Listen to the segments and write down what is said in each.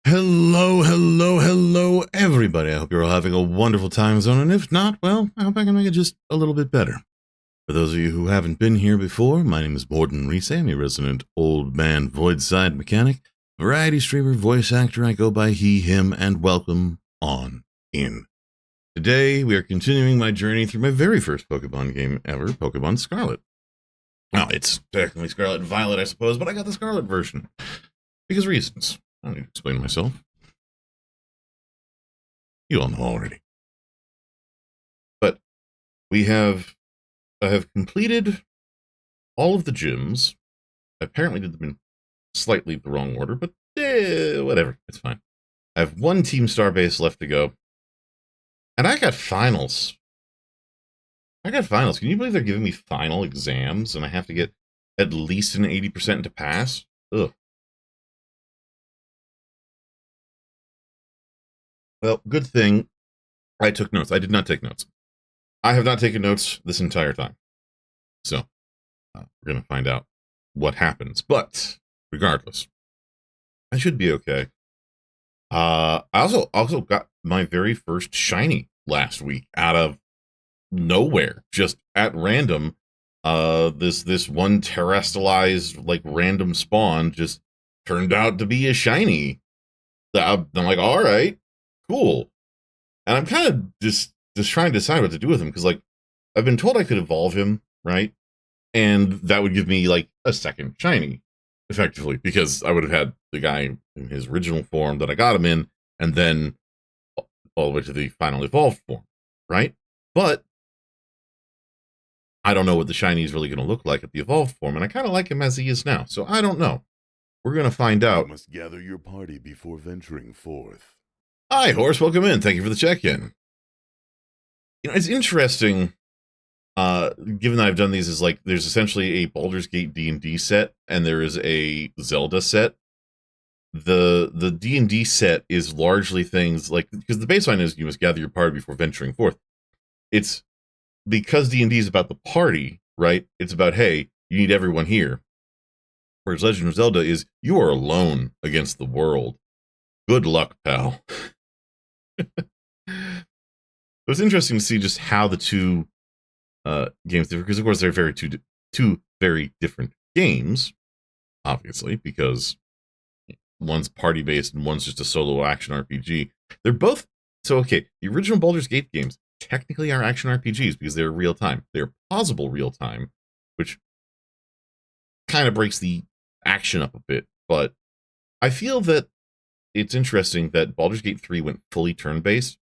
Hello, hello, hello, everybody. I hope you're all having a wonderful time zone, and if not, well, I hope I can make it just a little bit better. For those of you who haven't been here before, my name is Borden Reese. I'm a resident old man voidside mechanic, variety streamer, voice actor. I go by he, him, and welcome on in. Today, we are continuing my journey through my very first Pokemon game ever, Pokemon Scarlet. Now, it's technically Scarlet and Violet, I suppose, but I got the Scarlet version. Because reasons. I don't need to explain myself. You all know already. But I have completed all of the gyms. I apparently did them in slightly the wrong order, but whatever. It's fine. I have one Team Starbase left to go. And I got finals. Can you believe they're giving me final exams and I have to get at least an 80% to pass? Ugh. Well, good thing I took notes. I did not take notes. I have not taken notes this entire time. So, we're going to find out what happens. But, regardless, I should be okay. I also got my very first shiny last week out of nowhere, just at random. This one terrestrialized, like, random spawn just turned out to be a shiny. I'm like, all right. Cool. And I'm kind of just trying to decide what to do with him, because, like, I've been told I could evolve him, right? And that would give me like a second shiny, effectively, because I would have had the guy in his original form that I got him in, and then all the way to the final evolved form, right? But I don't know what the shiny is really going to look like at the evolved form, and I kind of like him as he is now. So I don't know. We're going to find out. You must gather your party before venturing forth. Hi, Horse. Welcome in. Thank you for the check-in. It's interesting, given that I've done these, is like there's essentially a Baldur's Gate D&D set, and there is a Zelda set. The D&D set is largely things like, because the baseline is you must gather your party before venturing forth. It's because D&D is about the party, right? It's about, hey, you need everyone here. Whereas Legend of Zelda is, you are alone against the world. Good luck, pal. It was interesting to see just how the two games differ, because of course they're two very different games, obviously, because one's party based and one's just a solo action RPG. They're both okay. The original Baldur's Gate games technically are action RPGs because they're real time. They're pausable real time, which kind of breaks the action up a bit. But I feel that it's interesting that Baldur's Gate 3 went fully turn based,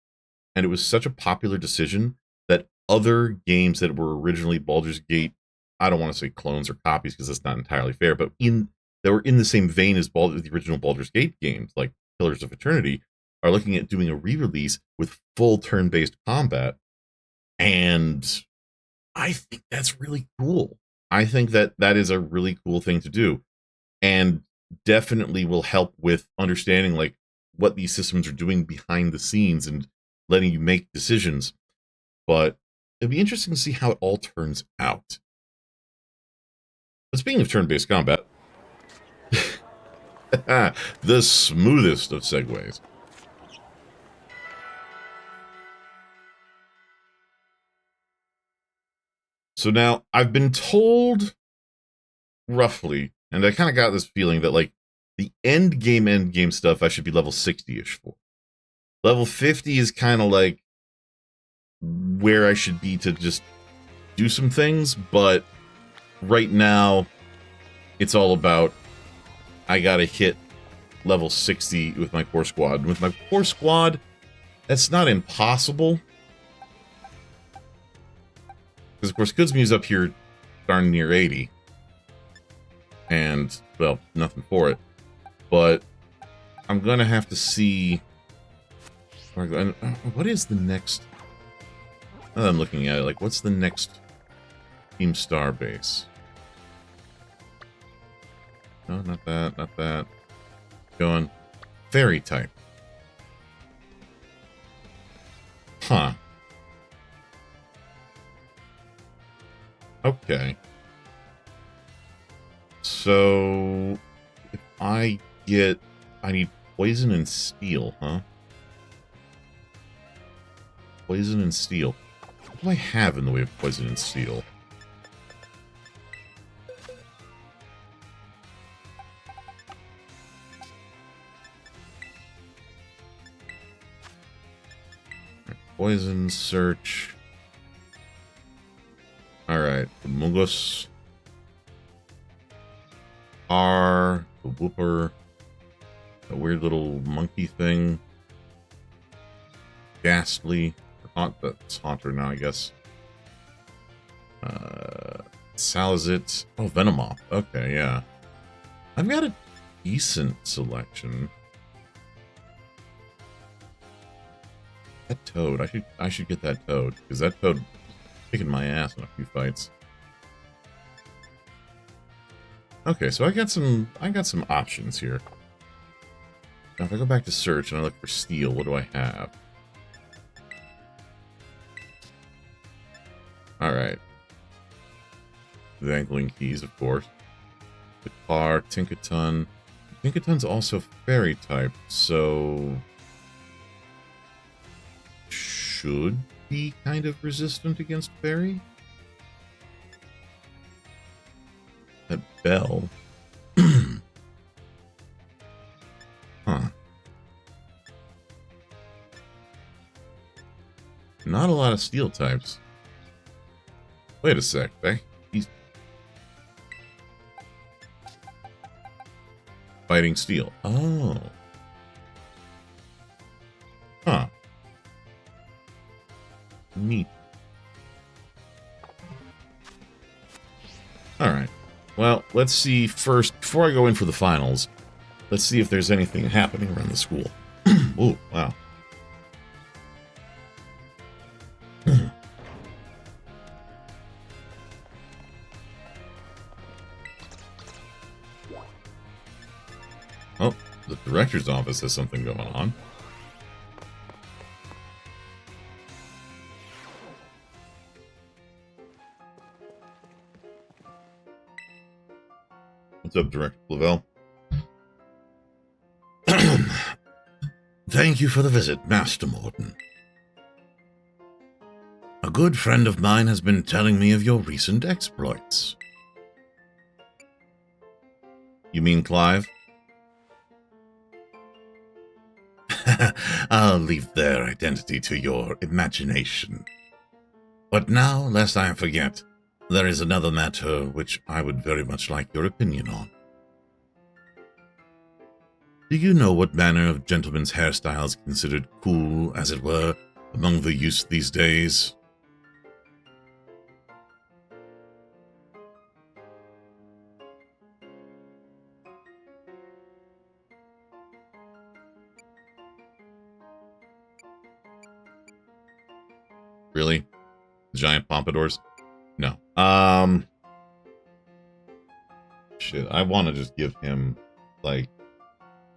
and it was such a popular decision that other games that were originally Baldur's Gate, I don't want to say clones or copies because that's not entirely fair, but that were in the same vein as the original Baldur's Gate games, like Pillars of Eternity, are looking at doing a re-release with full turn-based combat. And I think that's really cool. I think that is a really cool thing to do, and definitely will help with understanding like what these systems are doing behind the scenes and letting you make decisions. But it'll be interesting to see how it all turns out. But speaking of turn-based combat, the smoothest of segues. So now I've been told roughly, and I kind of got this feeling that like the end game stuff I should be level 60-ish for. Level 50 is kind of like where I should be to just do some things, but right now it's all about I gotta hit level 60 with my core squad. With my core squad, that's not impossible. Because, of course, Kudzmew's up here darn near 80. And, well, nothing for it. But I'm going to have to see... What is the next... Now that I'm looking at it, like, what's the next Team Star base? No, not that, not that. Going fairy type. Huh. Okay. So if I need poison and steel, huh? Poison and steel. What do I have in the way of poison and steel? Poison search. Alright, the Mungus. R, the Whooper. A weird little monkey thing. Ghastly. That's Haunter now, I guess. Salazit. Oh, Venomoth. Okay, yeah. I've got a decent selection. That Toad. I should get that Toad, because that Toad kicking my ass in a few fights. Okay, so I got some options here. Now if I go back to search and I look for steel, what do I have? Alright. The Angling Keys, of course. Guitar, Tinkaton. Tinkaton's also fairy type, so should be kind of resistant against fairy. That bell. Huh. Not a lot of steel types. Wait a sec, Fighting Steel. Oh. Huh. Neat. Alright. Well, let's see first, before I go in for the finals, let's see if there's anything happening around the school. Oh, wow. Oh, the director's office has something going on. What's up, Director Lavelle? Thank you for the visit, Master Morton. A good friend of mine has been telling me of your recent exploits. You mean Clive? I'll leave their identity to your imagination. But now, lest I forget, there is another matter which I would very much like your opinion on. Do you know what manner of gentlemen's hairstyle is considered cool, as it were, among the youth these days? Really? Giant pompadours? No. Shit, I want to just give him, like,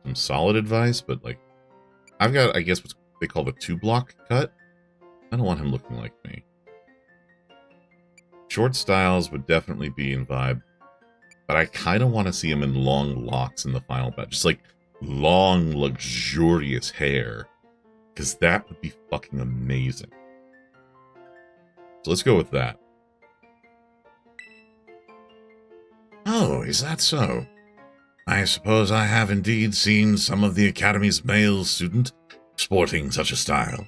some solid advice, but, like, I've got, I guess, what they call the 2-block cut. I don't want him looking like me. Short styles would definitely be in vibe, but I kind of want to see him in long locks in the final batch. Just, like, long, luxurious hair, because that would be fucking amazing. So let's go with that. Oh, is that so? I suppose I have indeed seen some of the Academy's male student sporting such a style.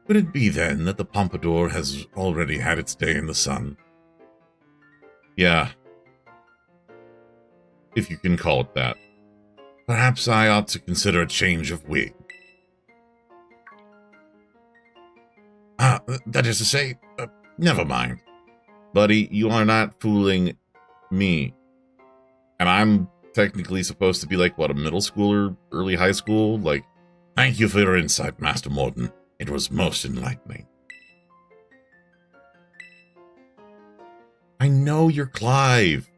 Could it be then that the pompadour has already had its day in the sun? Yeah. If you can call it that. Perhaps I ought to consider a change of wig. That is to say, never mind. Buddy, you are not fooling me. And I'm technically supposed to be like, what, a middle schooler, early high school? Like, Thank you for your insight, Master Morton. It was most enlightening. I know you're Clive.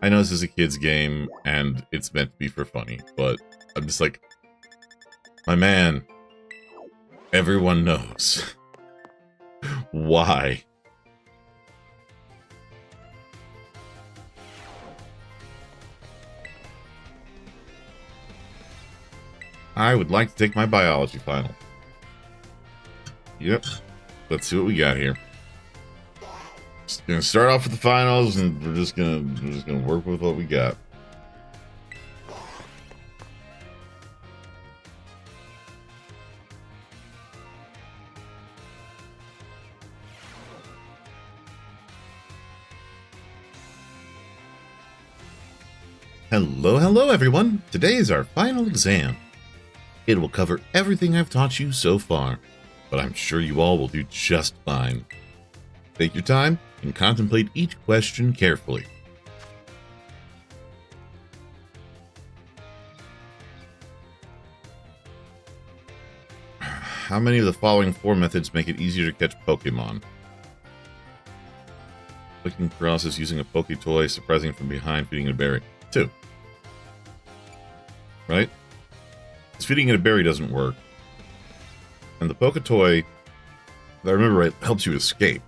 I know this is a kid's game, and it's meant to be for funny, but I'm just like, my man, everyone knows. Why? I would like to take my biology final. Yep. Let's see what we got here. Just gonna start off with the finals, and we're just gonna work with what we got. Hello everyone! Today is our final exam. It will cover everything I've taught you so far, but I'm sure you all will do just fine. Take your time and contemplate each question carefully. How many of the following 4 methods make it easier to catch Pokemon? Clicking process, using a Poketoy, surprising from behind, feeding a berry. 2. Right? Because feeding it a berry doesn't work. And the Poketoy, if I remember right, helps you escape.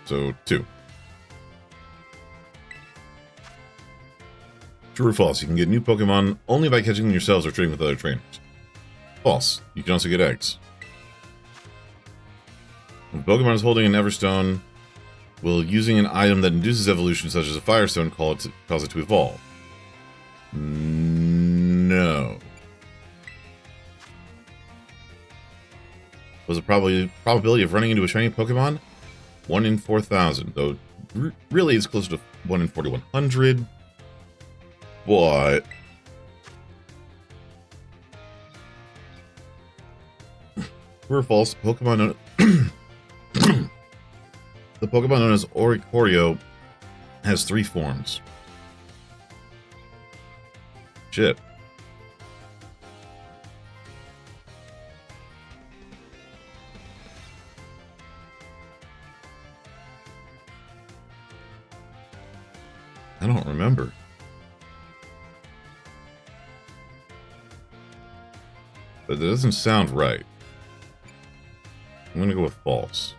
So, 2. True or false? You can get new Pokemon only by catching them yourselves or trading with other trainers. False. You can also get eggs. If a Pokemon is holding an Everstone, will using an item that induces evolution, such as a Firestone, cause it to evolve? No. Was the probability of running into a shiny Pokemon? 1 in 4,000, though really is closer to 1 in 4,100. But true or false, Pokemon the Pokemon known as Oricorio has 3 forms. Shit. I don't remember. But that doesn't sound right. I'm gonna go with false.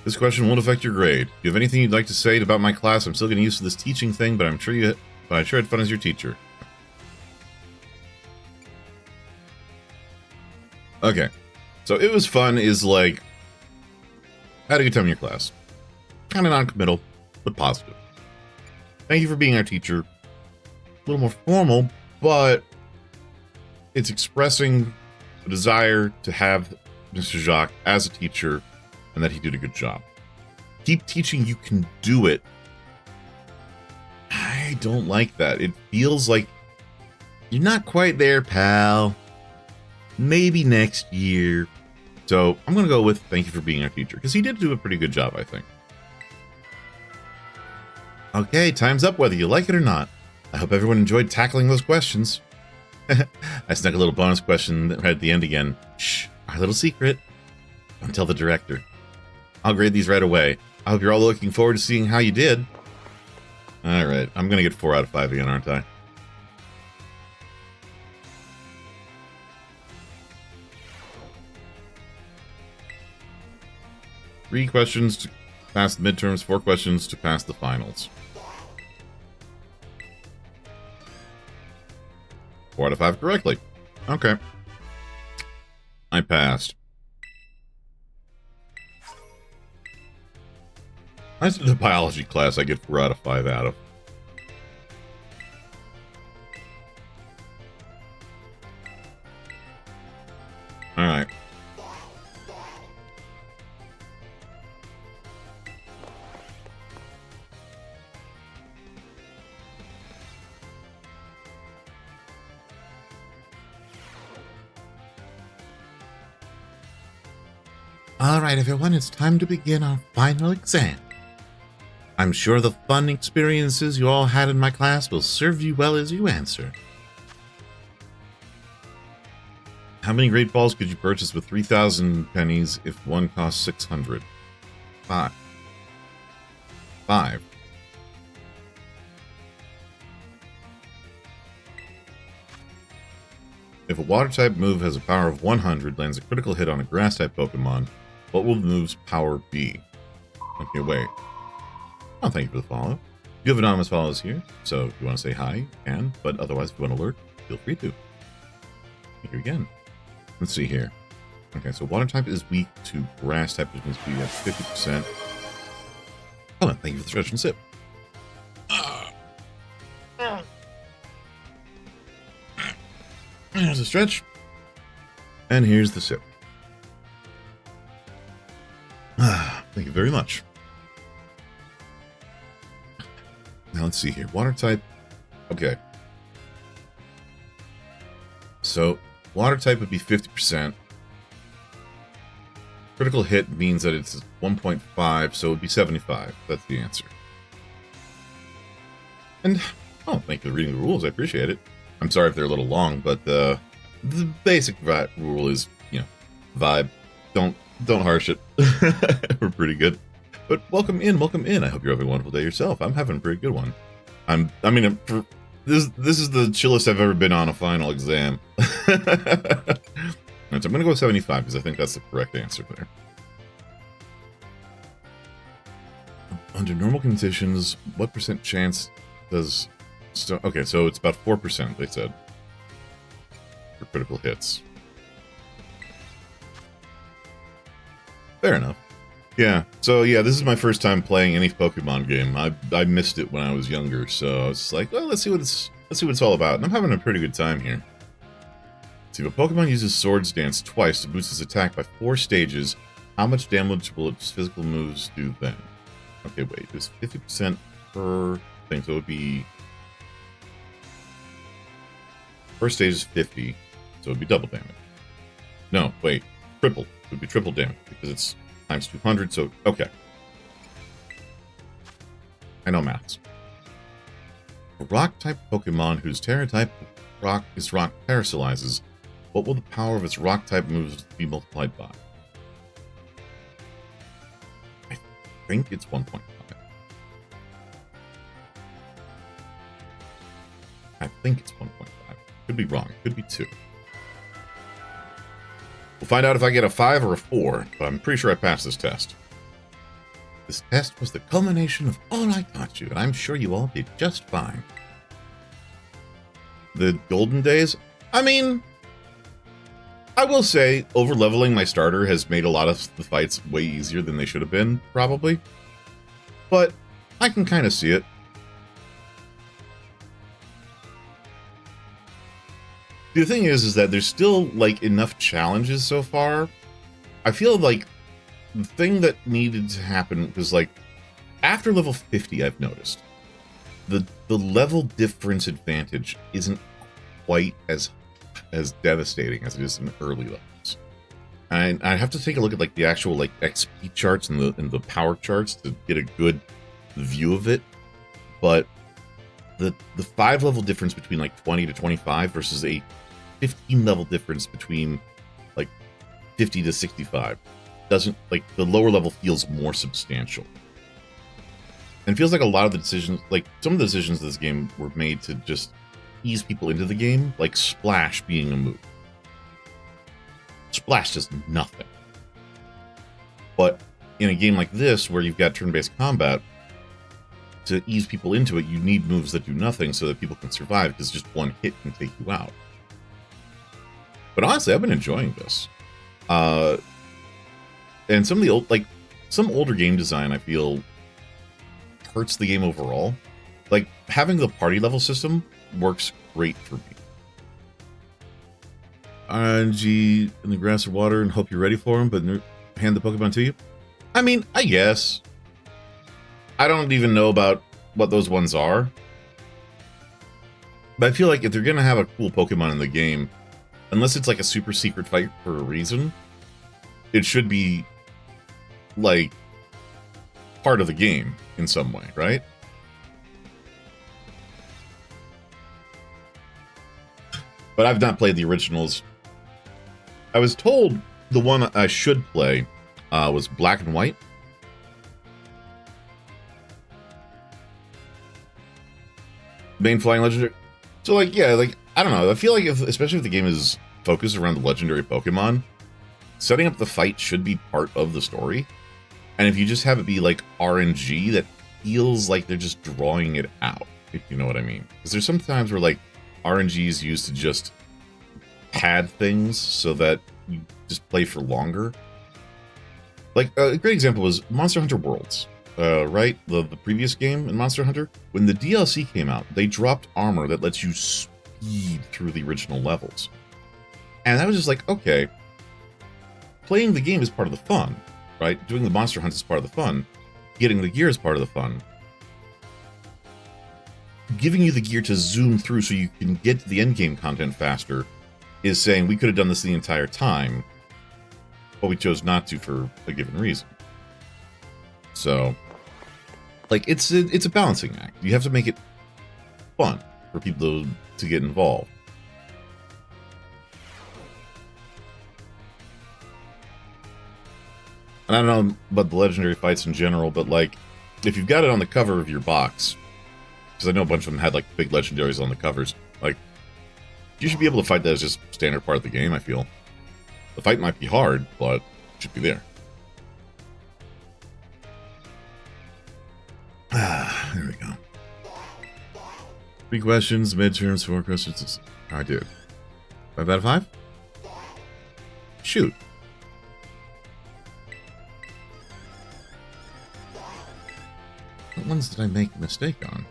This question won't affect your grade. Do you have anything you'd like to say about my class? I'm still getting used to this teaching thing, but I sure had fun as your teacher. Okay. So it was fun is like, I had a good time in your class. Kind of non-committal, but positive. Thank you for being our teacher. A little more formal, but it's expressing the desire to have Mr. Jacques as a teacher and that he did a good job. Keep teaching, you can do it. I don't like that. It feels like you're not quite there, pal. Maybe next year. So I'm going to go with thank you for being our teacher, because he did do a pretty good job, I think. Okay, time's up whether you like it or not. I hope everyone enjoyed tackling those questions. I snuck a little bonus question right at the end again. Shh, our little secret. Don't tell the director. I'll grade these right away. I hope you're all looking forward to seeing how you did. Alright, I'm going to get 4 out of 5 again, aren't I? Three questions to pass the midterms, 4 questions to pass the finals. 4 out of 5 correctly. Okay. I passed. That's the biology class I get 4 out of 5 out of. Alright. Alright, everyone, it's time to begin our final exam. I'm sure the fun experiences you all had in my class will serve you well as you answer. How many Great Balls could you purchase with 3,000 pennies if one costs 600? 5. 5. If a Water-type move has a power of 100, lands a critical hit on a Grass-type Pokemon, what will the move's power be? Okay, wait. Oh, thank you for the follow. You have anonymous follows here, so if you want to say hi, you can. But otherwise, if you want to alert, feel free to. Thank you again. Let's see here. Okay, so Water type is weak to Grass type, which means we have 50%. Hold on, thank you for the stretch and sip. Here's the stretch. And here's the sip. Thank you very much. Now let's see here. Water type. Okay. So water type would be 50%. Critical hit means that it's 1.5, so it would be 75. That's the answer. And, oh, thank you for reading the rules. I appreciate it. I'm sorry if they're a little long, but the basic rule is, you know, vibe. Don't harsh it. We're pretty good. But welcome in. I hope you're having a wonderful day yourself. I'm having a pretty good one. This is the chillest I've ever been on a final exam. So I'm going to go 75 because I think that's the correct answer there. Under normal conditions, what percent chance does... Okay, so it's about 4%, they said, for critical hits. Fair enough. Yeah, so yeah, this is my first time playing any Pokemon game. I missed it when I was younger, so I was just like, well, let's see what it's all about. And I'm having a pretty good time here. See, if a Pokemon uses Swords Dance twice to boost its attack by 4 stages, How much damage will its physical moves do then? Okay, wait. There's 50% per thing, so it would be... First stage is 50, so it would be double damage. No, wait. Triple. It would be triple damage, because it's times 200, so... Okay. I know maths. A rock-type Pokemon whose Terra-type rock is rock paralyzes. What will the power of its rock-type moves be multiplied by? I think it's 1.5. I think it's 1.5. Could be wrong. It could be 2. We'll find out if I get a 5 or a 4, but I'm pretty sure I passed this test. This test was the culmination of all I taught you, and I'm sure you all did just fine. The golden days? I mean, I will say, over-leveling my starter has made a lot of the fights way easier than they should have been, probably. But I can kind of see it. The thing is that there's still, like, enough challenges so far. I feel like the thing that needed to happen was, like, after level 50, I've noticed, the level difference advantage isn't quite as devastating as it is in early levels. And I have to take a look at, like, the actual, like, XP charts and the power charts to get a good view of it. But the 5 level difference between, like, 20 to 25 versus a 15 level difference between, like, 50 to 65 doesn't, like, the lower level feels more substantial. And feels like a lot of the decisions, like, some of the decisions in this game were made to just ease people into the game, like Splash being a move. Splash does nothing. But in a game like this, where you've got turn-based combat, to ease people into it, you need moves that do nothing so that people can survive, because just one hit can take you out. But honestly, I've been enjoying this. And some of the old, like, some older game design, I feel, hurts the game overall. Like, having the party level system works great for me. RNG in the grass or water and hope you're ready for them, but hand the Pokemon to you? I mean, I guess. I don't even know about what those ones are. But I feel like if they're going to have a cool Pokemon in the game, unless it's like a super secret fight for a reason, it should be, like, part of the game in some way, right? But I've not played the originals. I was told the one I should play was Black and White. Main flying legendary. So, like, yeah, like, I don't know. I feel like, especially if the game is focused around the legendary Pokemon, setting up the fight should be part of the story. And if you just have it be, like, RNG, that feels like they're just drawing it out, if you know what I mean. Because there's some times where, like, RNG is used to just pad things so that you just play for longer. Like, a great example was Monster Hunter Worlds, right? The previous game in Monster Hunter. When the DLC came out, they dropped armor that lets you speed through the original levels. And I was just like, okay, playing the game is part of the fun, right? Doing the monster hunt is part of the fun. Getting the gear is part of the fun. Giving you the gear to zoom through so you can get to the endgame content faster is saying we could have done this the entire time, but we chose not to for a given reason. So, like, it's a balancing act. You have to make it fun for people to get involved. And I don't know about the legendary fights in general, but, like, if you've got it on the cover of your box, because I know a bunch of them had, like, big legendaries on the covers, like, you should be able to fight that as just standard part of the game, I feel. The fight might be hard, but it should be there. There we go. 3 questions, midterms, 4 questions. I did. 5 out of 5? Shoot. What ones did I make a mistake on?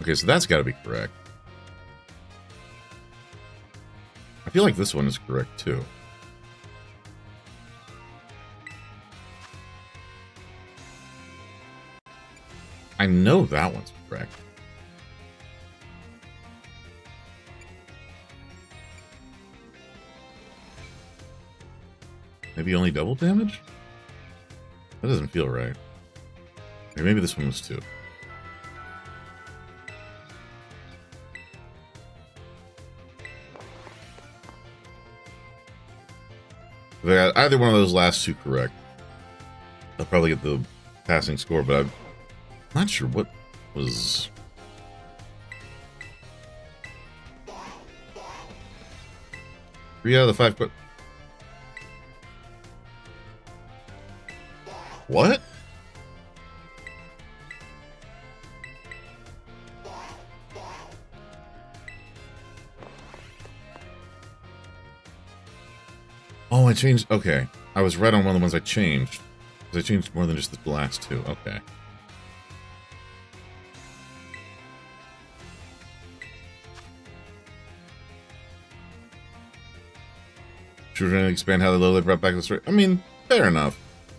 Okay, so that's got to be correct. I feel like this one is correct, too. I know that one's correct. Maybe only double damage? That doesn't feel right. Or maybe this one was too. If I got either one of those last two correct, I'll probably get the passing score, but I'm not sure what was... 3 out of the 5... What? Oh, I changed... Okay. I was right on one of the ones I changed. Because I changed more than just the last two. Okay. Should we expand how the Lily brought back the story? I mean, fair enough.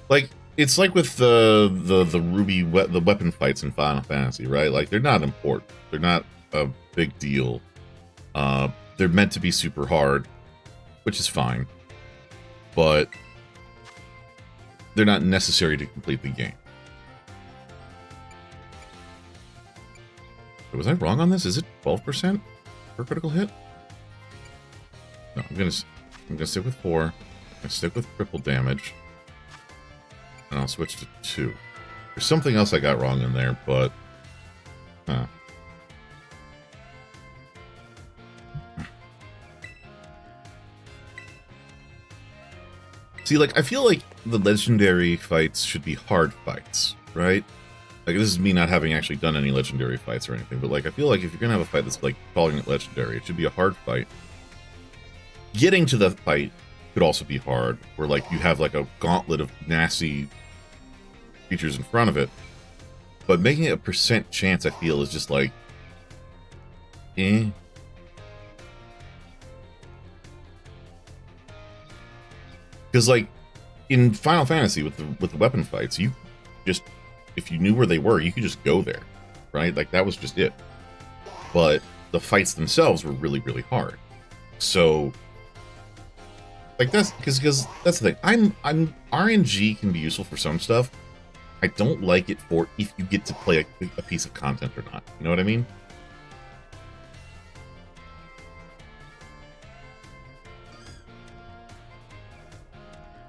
Like, it's like with the Ruby the weapon fights in Final Fantasy, right? Like, they're not important. They're not a big deal. They're meant to be super hard, which is fine. But they're not necessary to complete the game. Was I wrong on this? Is it 12% per critical hit? No, I'm gonna stick with 4. I'm gonna stick with triple damage. And I'll switch to 2. There's something else I got wrong in there, but... Huh. See, like, I feel like the legendary fights should be hard fights, right? Like, this is me not having actually done any legendary fights or anything, but, like, I feel like if you're gonna have a fight that's, like, calling it legendary, it should be a hard fight. Getting to the fight could also be hard, where, like, you have, like, a gauntlet of nasty features in front of it. But making it a percent chance, I feel, is just, like... eh. Because, like, in Final Fantasy, with the weapon fights, you just... if you knew where they were, you could just go there, right? Like, that was just it. But the fights themselves were really, really hard. So, like, that's... because that's the thing. I'm RNG can be useful for some stuff. I don't like it for if you get to play a piece of content or not. You know what I mean?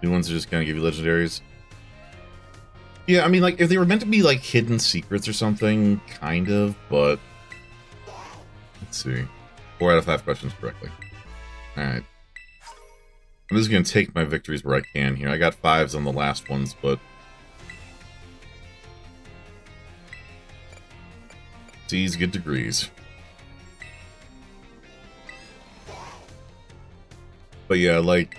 New ones are just kind of give you legendaries. Yeah, I mean, like, if they were meant to be, like, hidden secrets or something, kind of, but... let's see. 4 out of 5 questions correctly. Alright. I'm just gonna take my victories where I can here. I got 5s on the last ones, but... C's get degrees. But yeah, like...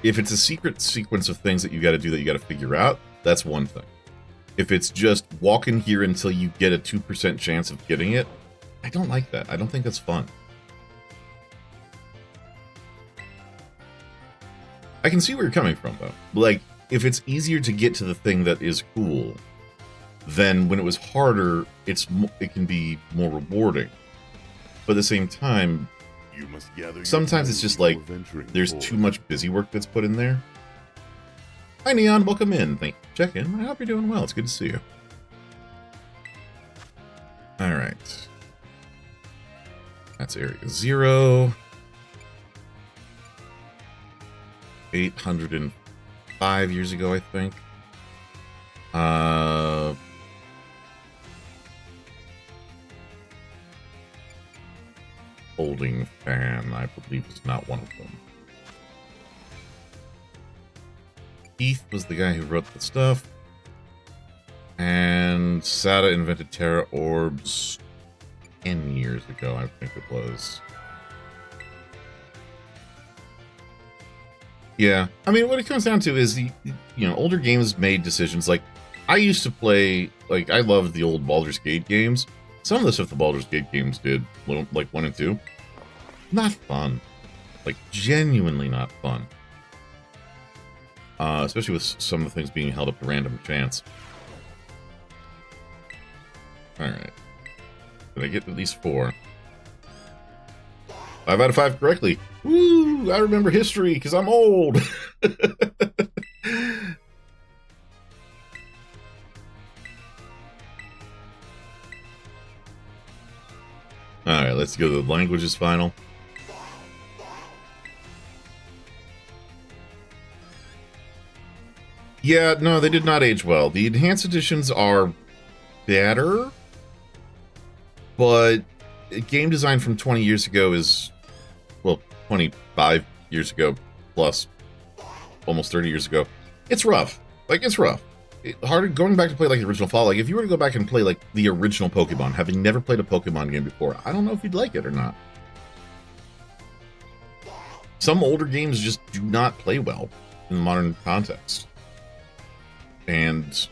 if it's a secret sequence of things that you gotta do that you gotta figure out, that's one thing. If it's just walk in here until you get a 2% chance of getting it, I don't like that. I don't think that's fun. I can see where you're coming from, though. Like, if it's easier to get to the thing that is cool, then when it was harder, it can be more rewarding. But at the same time, You must gather sometimes it's just like, there's too much busy work that's put in there. Hi, Neon. Welcome in. Thank you for checking. I hope you're doing well. It's good to see you. All right. That's area 0. 805 years ago, I think. Holding fan, I believe, is not one of them. Keith was the guy who wrote the stuff. And Sada invented Terra Orbs 10 years ago, I think it was. Yeah, I mean, what it comes down to is older games made decisions. Like, I used to play, like, I loved the old Baldur's Gate games, some of the stuff the Baldur's Gate games did, like 1 and 2, not fun. Like, genuinely not fun. Especially with some of the things being held up to random chance. Alright. Did I get at least 4? 5 out of 5 correctly. Woo! I remember history, because I'm old! Alright, let's go to the languages final. Yeah, no, they did not age well. The enhanced editions are better, but game design from 20 years ago is, well, 25 years ago plus, almost 30 years ago. It's rough. Like, it's rough. Harder going back to play like the original Fallout. Like, if you were to go back and play like the original Pokemon, having never played a Pokemon game before, I don't know if you'd like it or not. Some older games just do not play well in the modern context. And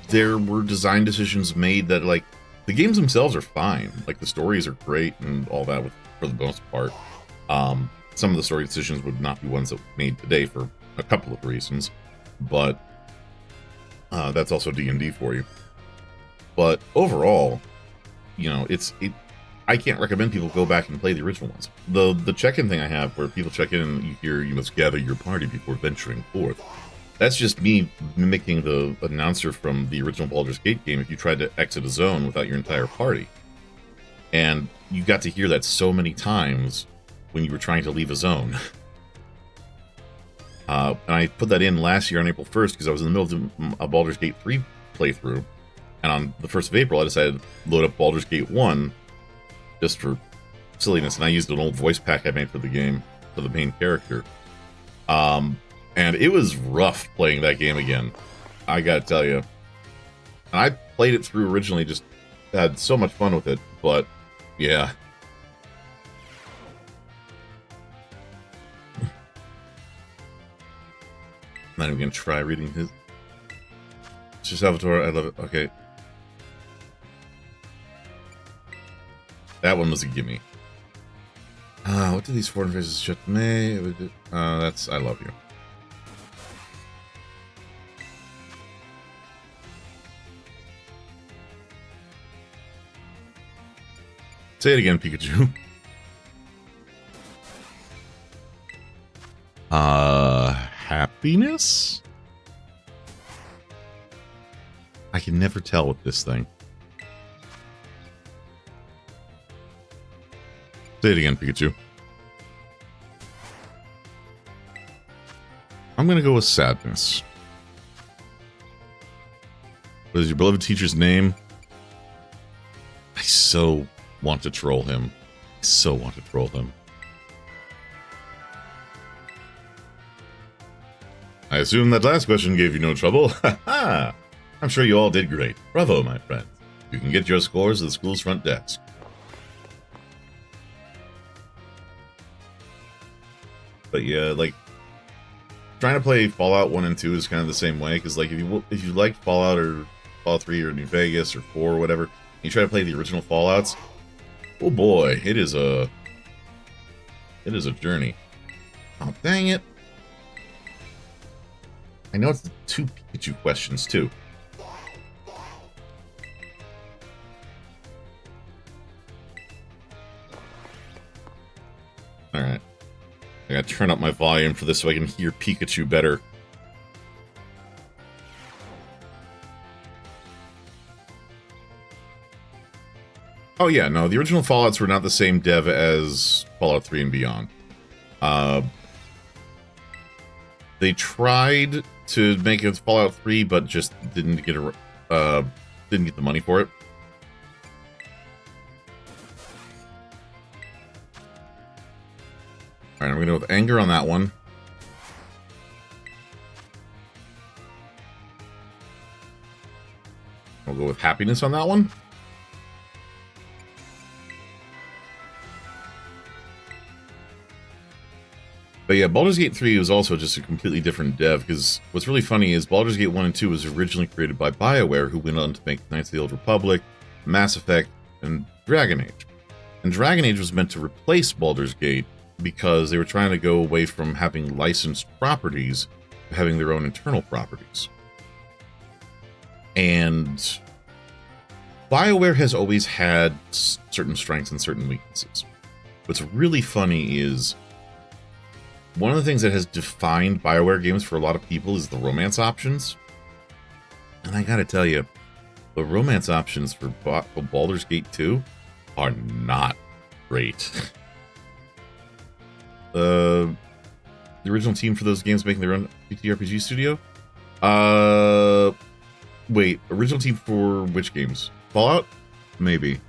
there were design decisions made that, like, the games themselves are fine. Like, the stories are great and all that for the most part. Some of the story decisions would not be ones that were made today for a couple of reasons. But that's also D&D for you. But overall, you know, I can't recommend people go back and play the original ones. The check-in thing I have where people check in and you hear you must gather your party before venturing forth. That's just me mimicking the announcer from the original Baldur's Gate game if you tried to exit a zone without your entire party. And you got to hear that so many times when you were trying to leave a zone. And I put that in last year on April 1st because I was in the middle of a Baldur's Gate 3 playthrough. And on the 1st of April, I decided to load up Baldur's Gate 1 just for silliness. And I used an old voice pack I made for the game for the main character. And it was rough playing that game again. I gotta tell you. And I played it through originally, just had so much fun with it. But, yeah. I'm not even gonna try reading his. Mr. Salvatore, I love it. Okay. That one was a gimme. What do these foreign phrases shut me? That's I love you. Say it again, Pikachu. Happiness? I can never tell with this thing. Say it again, Pikachu. I'm gonna go with sadness. What is your beloved teacher's name? I so want to troll him. I so want to troll him. I assume that last question gave you no trouble. Ha ha! I'm sure you all did great. Bravo, my friend. You can get your scores at the school's front desk. But yeah, like, trying to play Fallout 1 and 2 is kind of the same way, because like if you like Fallout or Fallout 3 or New Vegas or 4 or whatever, and you try to play the original Fallouts, oh boy, it is a journey. Oh, dang it. I know it's the 2 Pikachu questions too. Alright. I gotta turn up my volume for this so I can hear Pikachu better. Oh yeah, no, the original Fallouts were not the same dev as Fallout 3 and beyond. They tried to make it Fallout 3, but just didn't get the money for it. Alright, I'm gonna go with anger on that one. We'll go with happiness on that one. But yeah, Baldur's Gate 3 was also just a completely different dev, because what's really funny is Baldur's Gate 1 and 2 was originally created by BioWare, who went on to make Knights of the Old Republic, Mass Effect, and Dragon Age. And Dragon Age was meant to replace Baldur's Gate because they were trying to go away from having licensed properties to having their own internal properties. And BioWare has always had certain strengths and certain weaknesses. What's really funny is one of the things that has defined BioWare games for a lot of people is the romance options. And I gotta tell you, the romance options for Baldur's Gate 2 are not great. The original team for those games making their own TTRPG studio? Wait, original team for which games? Fallout? Maybe.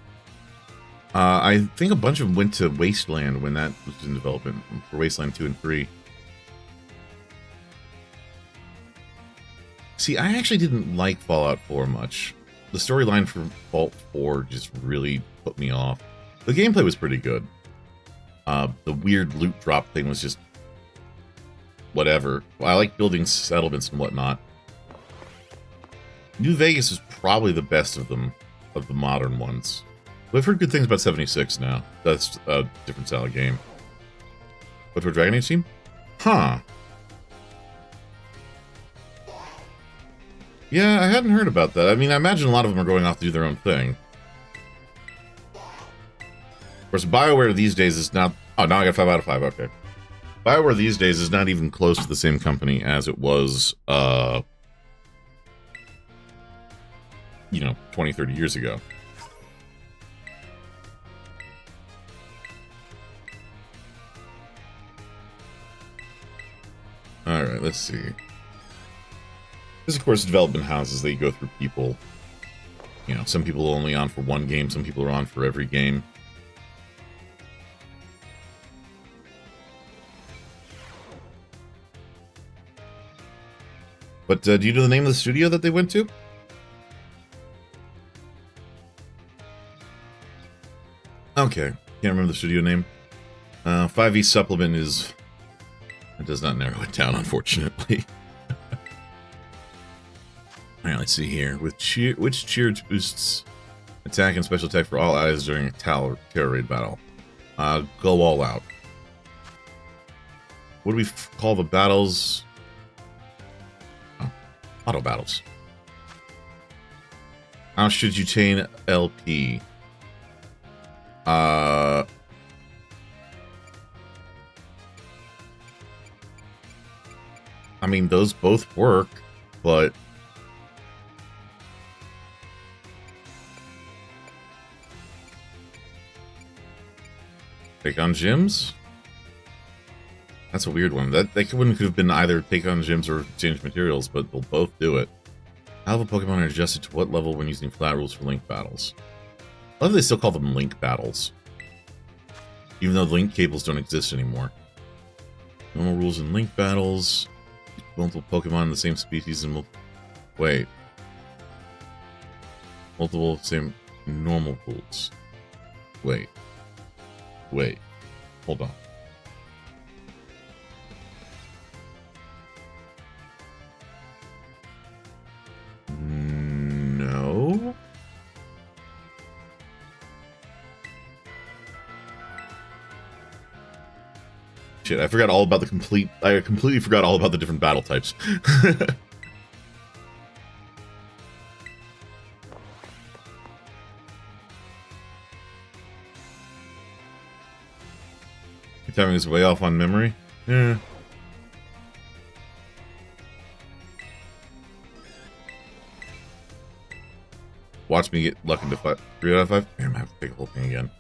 I think a bunch of them went to Wasteland when that was in development, for Wasteland 2 and 3. See, I actually didn't like Fallout 4 much. The storyline for Fallout 4 just really put me off. The gameplay was pretty good. The weird loot drop thing was just whatever. I like building settlements and whatnot. New Vegas is probably the best of them, of the modern ones. But I've heard good things about 76 now. That's a different style of game. But for Dragon Age team? Huh. Yeah, I hadn't heard about that. I mean, I imagine a lot of them are going off to do their own thing. Of course, BioWare these days is not... Oh, now I got 5 out of 5, okay. BioWare these days is not even close to the same company as it was, 20, 30 years ago. Alright, let's see. This, of course, development houses, they go through people. You know, some people are only on for one game, some people are on for every game. But do you know the name of the studio that they went to? Okay, can't remember the studio name. 5e Supplement is... It does not narrow it down, unfortunately. Alright, let's see here. Which cheer boosts attack and special attack for all allies during a terror raid battle? Go all out. What do we call the battles? Oh, auto battles. How should you chain LP? I mean, those both work, but... Take on gyms? That's a weird one. That could have been either take on gyms or change materials, but they'll both do it. How the Pokemon are adjusted to what level when using flat rules for link battles? I love they still call them link battles. Even though the link cables don't exist anymore. Normal rules in link battles. Multiple Pokemon in the same species and wait. Multiple same normal rules. Wait. Hold on. No. Shit, I forgot all about I completely forgot all about the different battle types. Your timing is way off on memory? Yeah. Watch me get lucky to 3 out of 5. Damn, I have to take the whole thing again.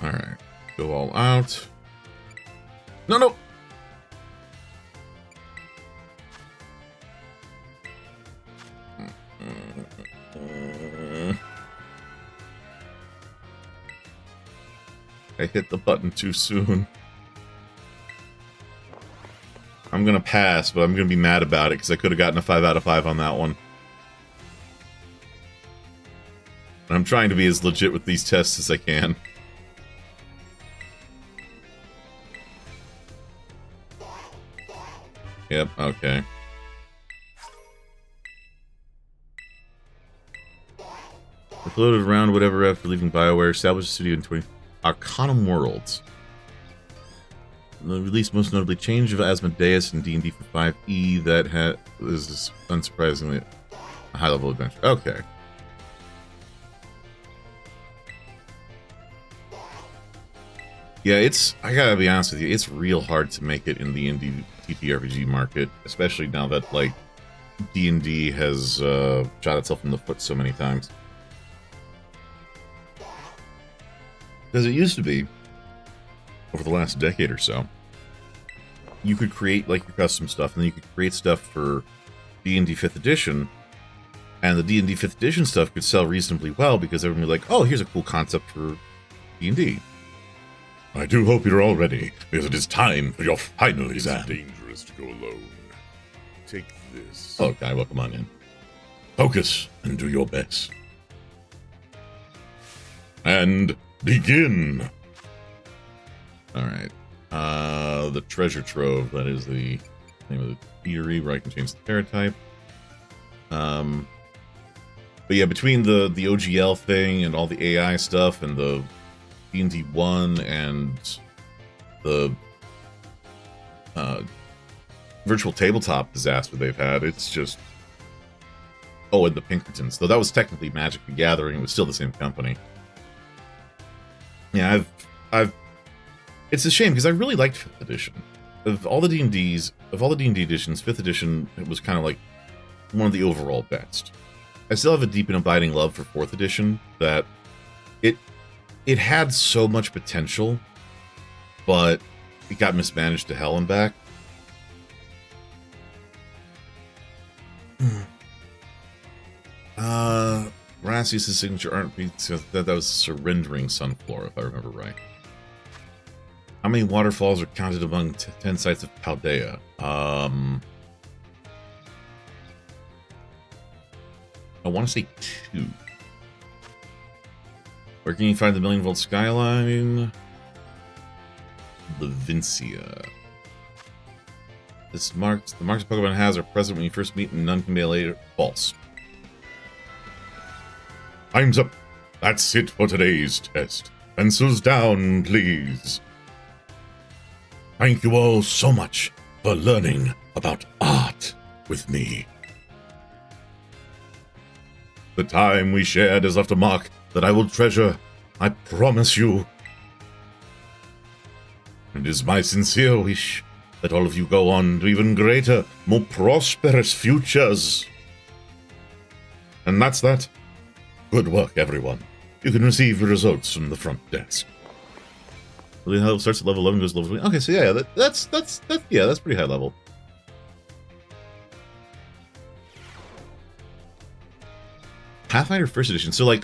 Alright. Go all out. No! I hit the button too soon. I'm gonna pass, but I'm gonna be mad about it because I could have gotten a 5 out of 5 on that one. I'm trying to be as legit with these tests as I can. Yep, okay. I floated around whatever after leaving BioWare, established a studio in 20... Arcanum Worlds. The release most notably Change of Asmodeus and D&D for 5e that is unsurprisingly a high-level adventure. Okay. Yeah, I gotta be honest with you, it's real hard to make it in the indie TTRPG market, especially now that, like, D&D has shot itself in the foot so many times. Because it used to be, over the last decade or so, you could create, like, your custom stuff, and then you could create stuff for D&D 5th edition, and the D&D 5th edition stuff could sell reasonably well, because everyone would be like, oh, here's a cool concept for D&D. I do hope you're all ready, because it is time for your final exam. It's dangerous to go alone. Take this. Oh, okay, well, come on in. Focus and do your best. And begin. Alright. The Treasure Trove, that is the name of the eatery where I can change the paratype. But yeah, between the OGL thing and all the AI stuff and the D&D 1 and the virtual tabletop disaster they've had, it's just... Oh, and the Pinkertons. Though that was technically Magic the Gathering, it was still the same company. Yeah, it's a shame, because I really liked 5th edition. Of all the D&D editions, 5th edition, it was kind of like one of the overall best. I still have a deep and abiding love for 4th edition, that it had so much potential, but it got mismanaged to hell and back. Rassius' signature art beats that was Surrendering Sunflower, if I remember right. How many waterfalls are counted among 10 sites of Paldea? I want to say 2. Where can you find the Million Volt Skyline? Levincia. The marks Pokemon has are present when you first meet and none can be later. False. Time's up. That's it for today's test. Pencils down, please. Thank you all so much for learning about art with me. The time we shared has left a mark that I will treasure, I promise you. It is my sincere wish that all of you go on to even greater, more prosperous futures. And that's that. Good work, everyone. You can receive your results from the front desk. The level starts at level 11, goes to level 20. Okay, so yeah, that's pretty high level. Pathfinder 1st edition. So, like,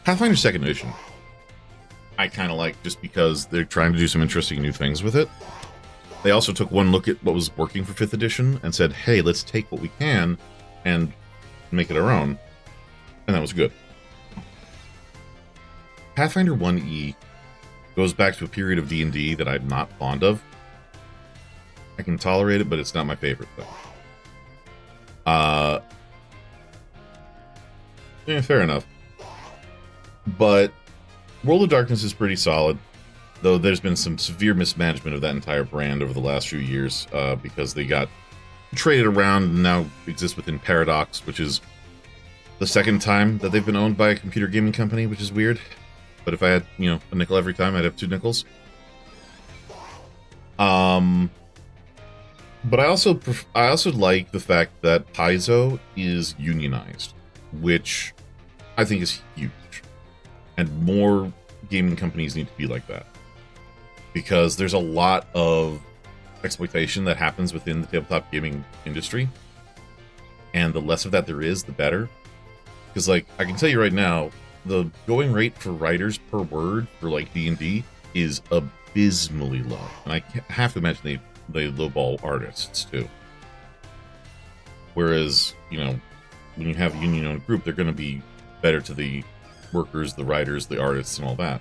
Pathfinder 2nd edition, I kind of like just because they're trying to do some interesting new things with it. They also took one look at what was working for 5th edition and said, hey, let's take what we can and make it our own. And that was good. Pathfinder 1E goes back to a period of D&D that I'm not fond of. I can tolerate it, but it's not my favorite, though. Yeah, fair enough. But World of Darkness is pretty solid, though there's been some severe mismanagement of that entire brand over the last few years, because they got traded around and now exist within Paradox, which is the second time that they've been owned by a computer gaming company, which is weird. But if I had, a nickel every time, I'd have 2 nickels. But I also like the fact that Paizo is unionized, which I think is huge. And more gaming companies need to be like that. Because there's a lot of exploitation that happens within the tabletop gaming industry. And the less of that there is, the better. Because, like, I can tell you right now, the going rate for writers per word for, like, D&D is abysmally low. And I have to imagine they lowball artists too. Whereas, you know, when you have a union-owned group, they're going to be better to the workers, the writers, the artists, and all that.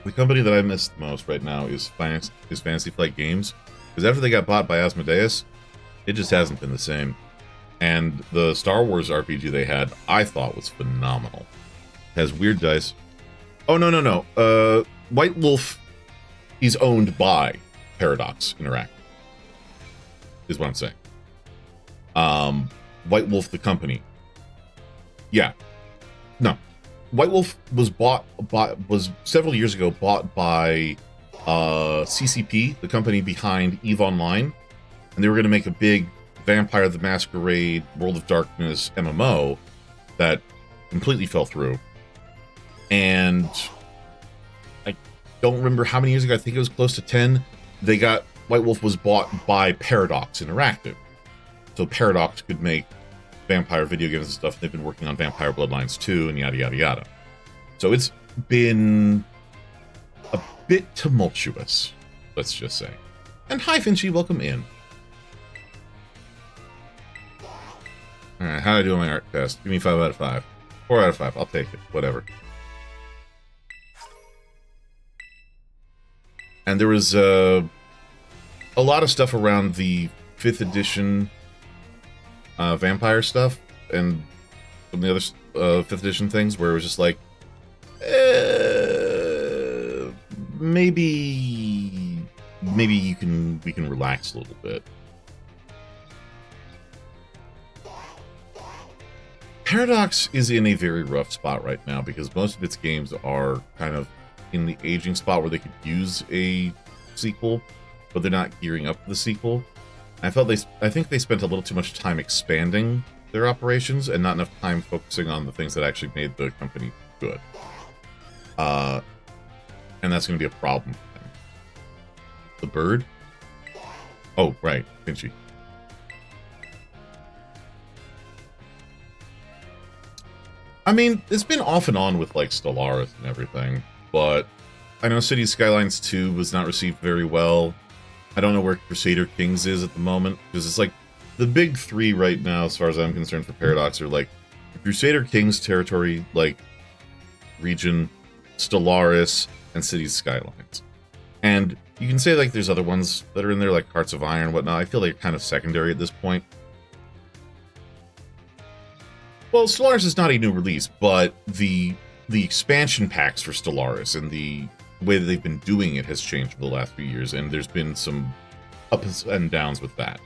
The company that I miss the most right now is Fantasy Flight Games, because after they got bought by Asmodeus, it just hasn't been the same. And the Star Wars RPG they had, I thought was phenomenal. It has weird dice. Oh, no. White Wolf is owned by Paradox Interactive, is what I'm saying. White Wolf, the company. Yeah. No. White Wolf was was several years ago bought by CCP, the company behind EVE Online, and they were going to make a big Vampire the Masquerade, World of Darkness MMO that completely fell through. And I don't remember how many years ago, I think it was close to 10, White Wolf was bought by Paradox Interactive. So Paradox could make vampire video games and stuff. They've been working on Vampire Bloodlines 2 and yada, yada, yada. So it's been a bit tumultuous, let's just say. And hi, Finchy, welcome in. Alright, how do I do on my art test? Give me 5 out of 5. 4 out of 5, I'll take it, whatever. And there was a lot of stuff around the 5th edition vampire stuff and some of the other 5th edition things where it was just like, maybe we can relax a little bit. Paradox is in a very rough spot right now because most of its games are kind of in the aging spot where they could use a sequel, but they're not gearing up for the sequel. I think they spent a little too much time expanding their operations and not enough time focusing on the things that actually made the company good. And that's going to be a problem for them. The bird? Oh, right, Finchy. I mean, it's been off and on with, like, Stellaris and everything, but I know Cities Skylines 2 was not received very well. I don't know where Crusader Kings is at the moment, because it's like, the big three right now, as far as I'm concerned, for Paradox are, like, the Crusader Kings territory, like, region, Stellaris, and Cities Skylines. And you can say, like, there's other ones that are in there, like Hearts of Iron and whatnot. I feel they're kind of secondary at this point. Well, Stellaris is not a new release, but the expansion packs for Stellaris and the way that they've been doing it has changed for the last few years, and there's been some ups and downs with that.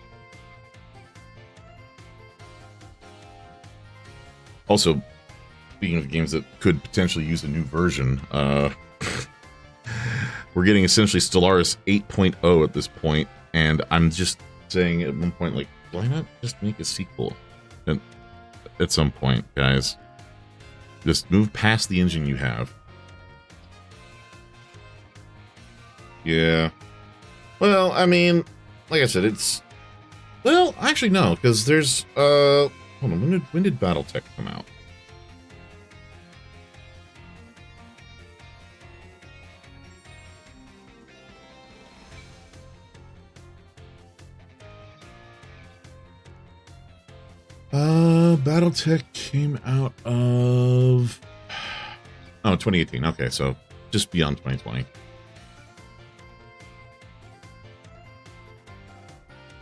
Also, speaking of games that could potentially use a new version, we're getting essentially Stellaris 8.0 at this point, and I'm just saying at one point, like, why not just make a sequel? And at some point, guys, just move past the engine you have. Yeah. Well, I mean, like I said, it's... Well, actually, no, because there's... Hold on, when did BattleTech come out? BattleTech came out of... Oh, 2018. Okay, so just beyond 2020.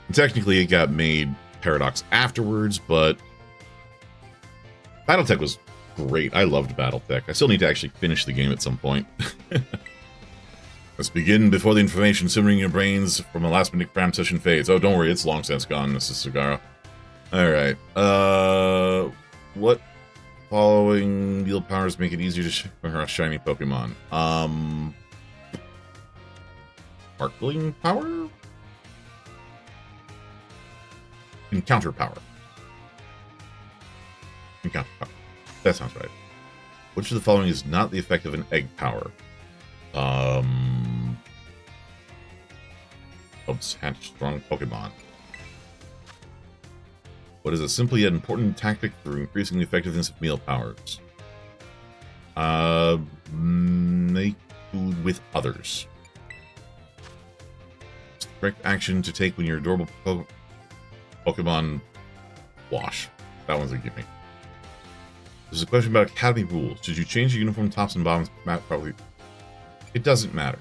And technically, it got made Paradox afterwards, but BattleTech was great. I loved BattleTech. I still need to actually finish the game at some point. Let's begin before the information simmering in your brains from a last-minute cram session fades. Oh, don't worry, it's long since gone, Mrs. Sagara. Alright, what following yield powers make it easier to show shiny Pokemon? Sparkling power? Encounter power. Encounter power. That sounds right. Which of the following is not the effect of an egg power? Helps hatch strong Pokemon. What is a simple yet important tactic for increasing the effectiveness of meal powers? Make food with others. correct action to take when your adorable Pokemon wash. That one's a gimme. There's a question about Academy rules. Did you change the uniform tops and bottoms? Probably. It doesn't matter.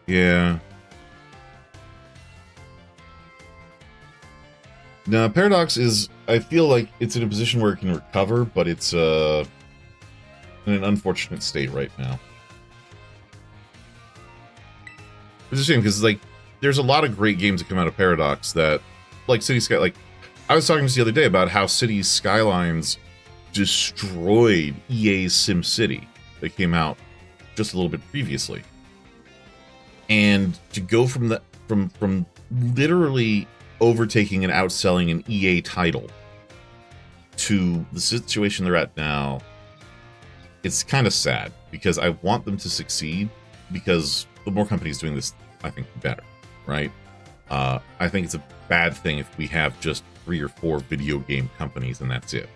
Yeah. Now, Paradox is, I feel like it's in a position where it can recover, but it's in an unfortunate state right now. It's a shame because, like, there's a lot of great games that come out of Paradox that, like City Sky, like, I was talking to the other day about how Cities Skylines destroyed EA's SimCity that came out just a little bit previously. And to go from the from literally overtaking and outselling an EA title to the situation they're at now, it's kind of sad because I want them to succeed, because the more companies doing this, I think the better, right? I think it's a bad thing if we have just 3 or 4 video game companies and that's it.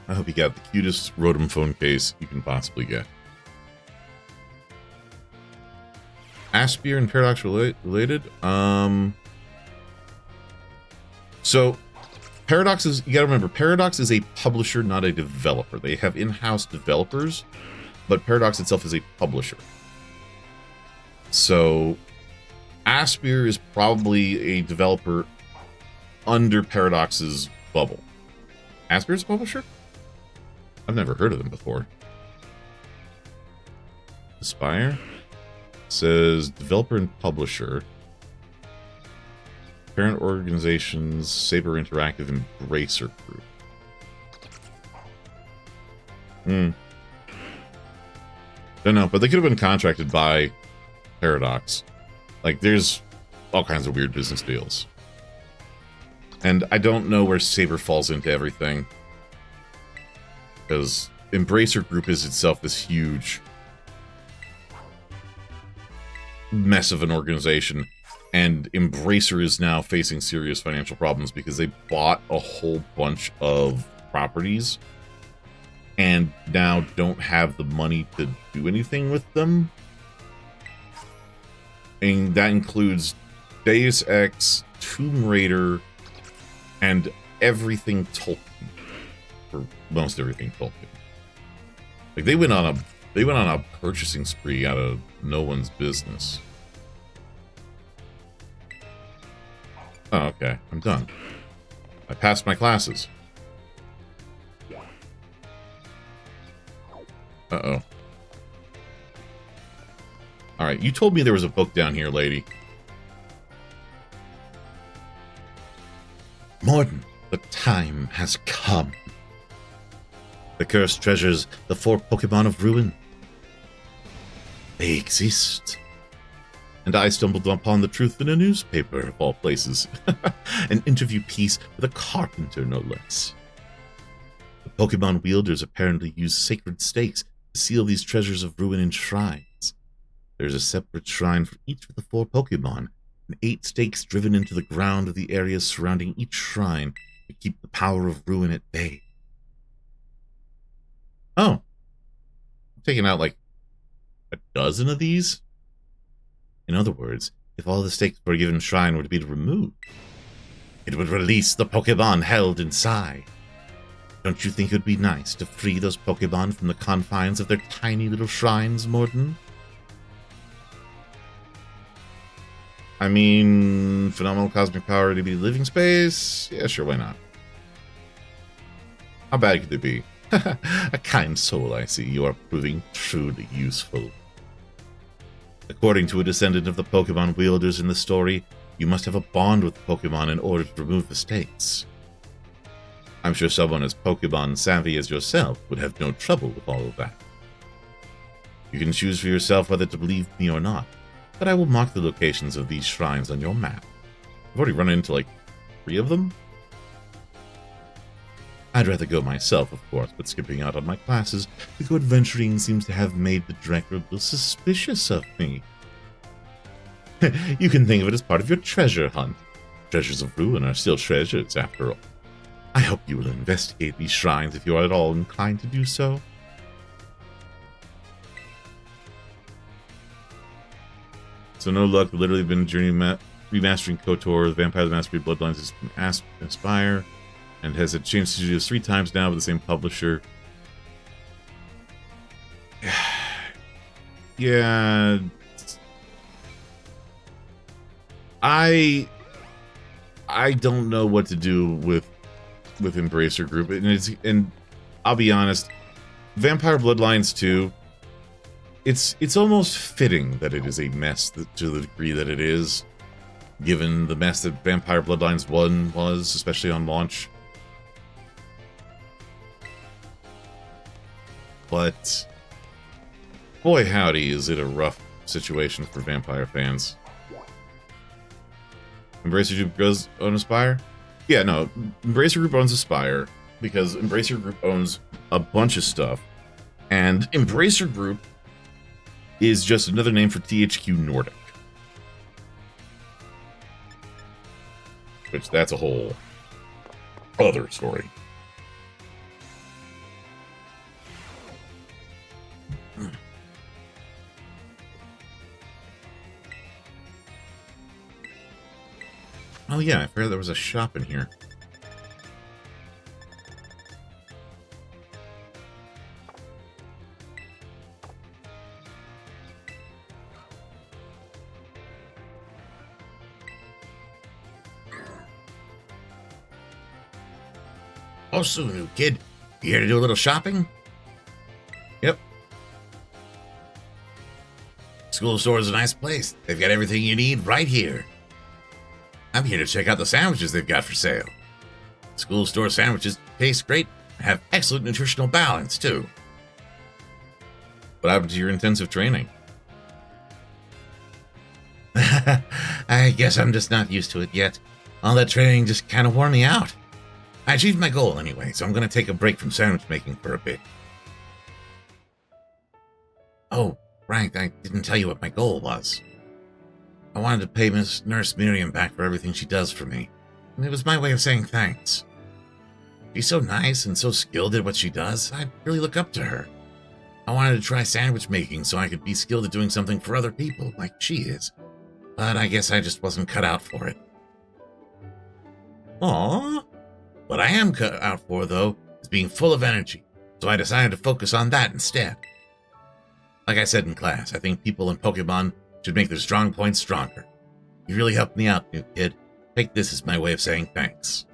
I hope you got the cutest Rotom phone case you can possibly get. Aspyr and Paradox related? So, Paradox is, you gotta remember, Paradox is a publisher, not a developer. They have in-house developers, but Paradox itself is a publisher. So, Aspyr is probably a developer under Paradox's bubble. Aspyr is a publisher? I've never heard of them before. Aspyr says developer and publisher. Parent organizations, Saber Interactive, and Embracer Group. Don't know, but they could have been contracted by Paradox. Like, there's all kinds of weird business deals. And I don't know where Saber falls into everything, because Embracer Group is itself this huge mess of an organization, and Embracer is now facing serious financial problems because they bought a whole bunch of properties and now don't have the money to do anything with them. And that includes Deus Ex, Tomb Raider, and everything Tolkien. For most everything Tolkien. Like, they went on a purchasing spree out of no one's business. Oh, okay. I'm done. I passed my classes. Uh-oh. Alright, you told me there was a book down here, lady. Mordin, the time has come. The cursed treasures, the 4 Pokemon of Ruin. They exist. And I stumbled upon the truth in a newspaper, of all places. An interview piece with a carpenter, no less. The Pokemon wielders apparently use sacred stakes to seal these treasures of ruin in shrines. There's a separate shrine for each of the 4 Pokemon, and 8 stakes driven into the ground of the areas surrounding each shrine to keep the power of ruin at bay. Oh. I'm taking out like a dozen of these? In other words, if all the stakes for a given shrine were to be removed, it would release the Pokemon held inside. Don't you think it would be nice to free those Pokemon from the confines of their tiny little shrines, Mordin? I mean, phenomenal cosmic power to be living space? Yeah, sure, why not? How bad could they be? A kind soul, I see. You are proving truly useful. According to a descendant of the Pokemon wielders in the story, you must have a bond with the Pokemon in order to remove the stakes. I'm sure someone as Pokemon savvy as yourself would have no trouble with all of that. You can choose for yourself whether to believe me or not, but I will mark the locations of these shrines on your map. I've already run into like 3 of them. I'd rather go myself, of course, but skipping out on my classes to go adventuring seems to have made the director a little suspicious of me. You can think of it as part of your treasure hunt. Treasures of ruin are still treasures, after all. I hope you will investigate these shrines if you are at all inclined to do so. So no luck. We've literally been remastering KOTOR, the Vampire the Masquerade Bloodlines has been asked to Inspire, and has it changed studios 3 times now with the same publisher. Yeah, I don't know what to do with Embracer Group, and I'll be honest, Vampire Bloodlines 2, it's almost fitting that it is a mess to the degree that it is, given the mess that Vampire Bloodlines 1 was, especially on launch. But boy howdy, is it a rough situation for Vampire fans. Embracer Group goes own Aspyr? Yeah, no, Embracer Group owns Aspyr because Embracer Group owns a bunch of stuff, and Embracer Group is just another name for THQ Nordic. Which, that's a whole other story. Oh yeah, I forgot there was a shop in here. Oh, so new kid. You here to do a little shopping? Yep. School store is a nice place. They've got everything you need right here. I'm here to check out the sandwiches they've got for sale. School store sandwiches taste great and have excellent nutritional balance, too. What happened to your intensive training? I guess I'm just not used to it yet. All that training just kind of wore me out. I achieved my goal anyway, so I'm going to take a break from sandwich making for a bit. Oh, right, I didn't tell you what my goal was. I wanted to pay Miss Nurse Miriam back for everything she does for me. And it was my way of saying thanks. She's so nice and so skilled at what she does, I really look up to her. I wanted to try sandwich making so I could be skilled at doing something for other people, like she is. But I guess I just wasn't cut out for it. Aww. What I am cut out for, though, is being full of energy, so I decided to focus on that instead. Like I said in class, I think people in Pokemon should make their strong points stronger. You really helped me out, new kid. Take this as my way of saying thanks.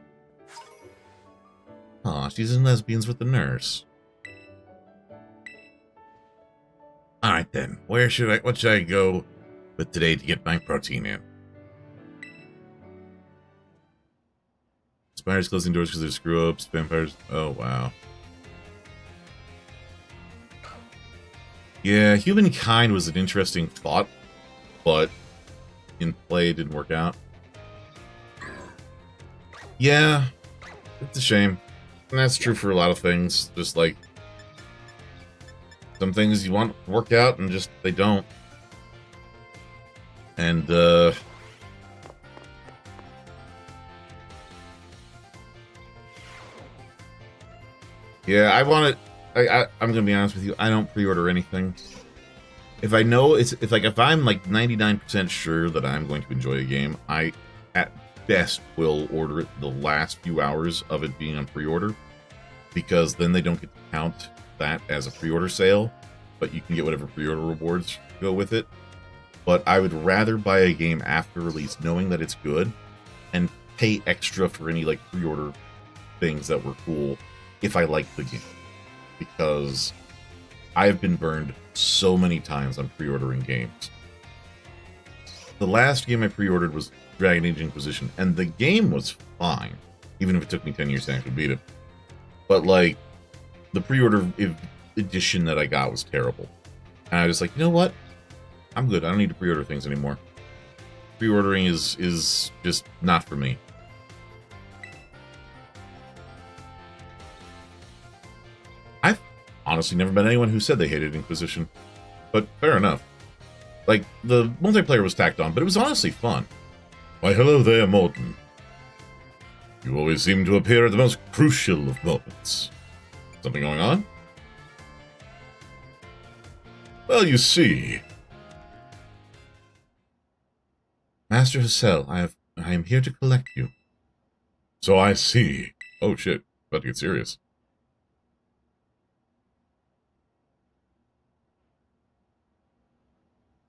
Aw, she's in Lesbians with the Nurse. Alright then, what should I go with today to get my protein in? Spiders closing doors because they're screw-ups. Vampires... Oh, wow. Yeah, humankind was an interesting thought, but in play it didn't work out. Yeah, it's a shame. And that's true for a lot of things. Just like some things you want to work out and just they don't. And yeah, I want it. I'm gonna be honest with you. I don't pre-order anything. If I know if I'm like 99% sure that I'm going to enjoy a game, I at best will order it the last few hours of it being on pre-order, because then they don't get to count that as a pre-order sale, but you can get whatever pre-order rewards go with it. But I would rather buy a game after release knowing that it's good and pay extra for any like pre-order things that were cool if I like the game, because I've been burned so many times on pre-ordering games. The last game I pre-ordered was Dragon Age Inquisition, and the game was fine, even if it took me 10 years to actually beat it. But like, the pre-order edition that I got was terrible. And I was like, you know what? I'm good. I don't need to pre-order things anymore. Pre-ordering is just not for me. I've honestly never met anyone who said they hated Inquisition, but fair enough. Like, the multiplayer was tacked on, but it was honestly fun. Why, hello there, Morton. You always seem to appear at the most crucial of moments. Something going on? Well, you see... Master Hassel, I am here to collect you. So I see. Oh shit, about to get serious.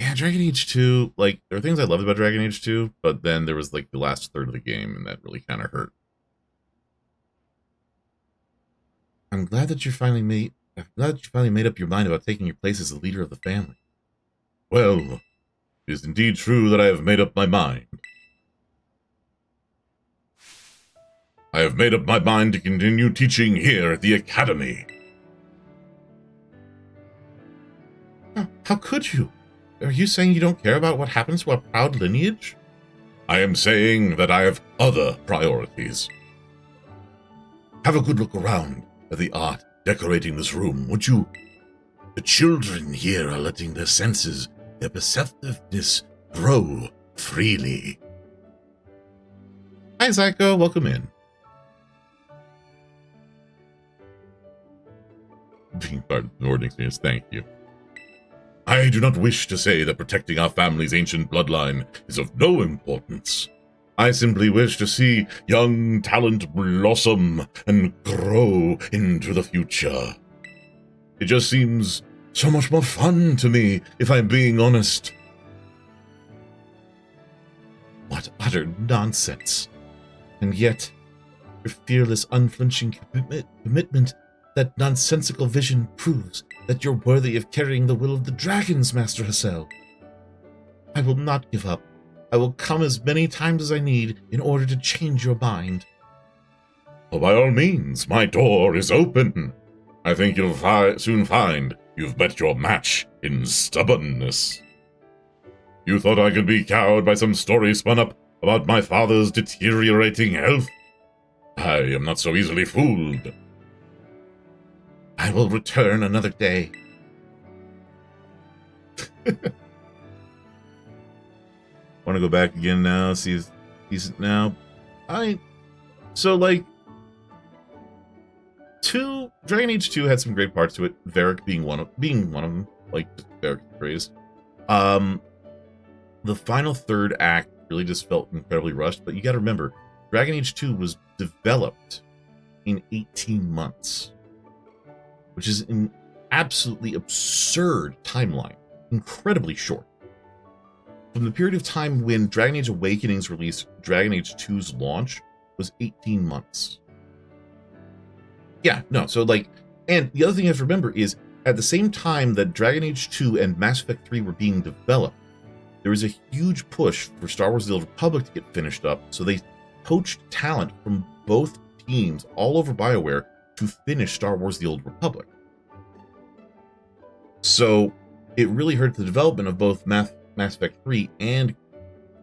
Yeah, Dragon Age 2, like, there are things I loved about Dragon Age 2, but then there was, like, the last third of the game, and that really kind of hurt. I'm glad that you finally made up your mind about taking your place as the leader of the family. Well, it is indeed true that I have made up my mind. I have made up my mind to continue teaching here at the Academy. How could you? Are you saying you don't care about what happens to our proud lineage? I am saying that I have other priorities. Have a good look around at the art decorating this room, would you? The children here are letting their senses, their perceptiveness, grow freely. Hi, Zyko. Welcome in. Being part of the Northern experience, thank you. I do not wish to say that protecting our family's ancient bloodline is of no importance. I simply wish to see young talent blossom and grow into the future. It just seems so much more fun to me, if I'm being honest. What utter nonsense. And yet, your fearless, unflinching commitment, that nonsensical vision proves that you're worthy of carrying the will of the dragons, Master Hassel. I will not give up. I will come as many times as I need in order to change your mind. Oh, by all means, my door is open. I think you'll soon find you've met your match in stubbornness. You thought I could be cowed by some story spun up about my father's deteriorating health? I am not so easily fooled. I will return another day. Want to go back again now, see if he's now. So like, Dragon Age 2 had some great parts to it. Varric being one of them, like just Varric praised. The final third act really just felt incredibly rushed, but you got to remember, Dragon Age 2 was developed in 18 months, which is an absolutely absurd timeline, incredibly short. From the period of time when Dragon Age Awakening's release, Dragon Age 2's launch was 18 months. Yeah, no, so like, and the other thing you have to remember is, at the same time that Dragon Age 2 and Mass Effect 3 were being developed, there was a huge push for Star Wars The Old Republic to get finished up, so they poached talent from both teams all over BioWare to finish Star Wars The Old Republic. So it really hurt the development of both Mass Effect 3 and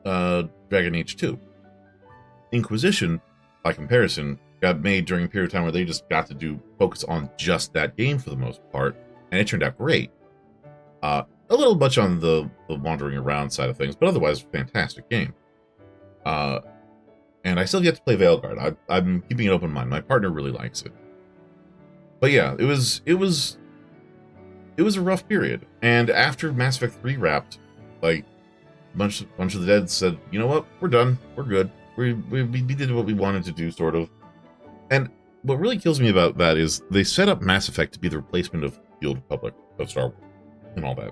Dragon Age 2. Inquisition, by comparison, got made during a period of time where they just got to focus on just that game for the most part, and it turned out great. A little much on the wandering around side of things, but otherwise, a fantastic game. And I still have yet to play Veilguard. I'm keeping an open mind. My partner really likes it. But yeah, it was a rough period. And after Mass Effect 3 wrapped, like, bunch of the dead said, you know what, we're done, we're good. We did what we wanted to do, sort of. And what really kills me about that is they set up Mass Effect to be the replacement of the Old Republic, of Star Wars, and all that.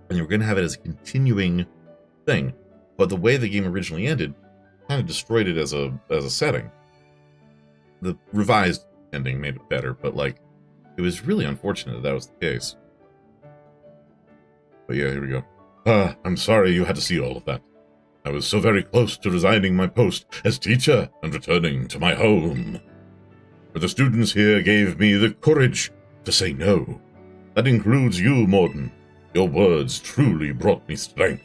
And you were going to have it as a continuing thing. But the way the game originally ended kind of destroyed it as a setting. The revised ending made it better, but like, it was really unfortunate that was the case. But yeah, here we go. I'm sorry you had to see all of that. I was so very close to resigning my post as teacher and returning to my home. But the students here gave me the courage to say no. That includes you, Mordin. Your words truly brought me strength.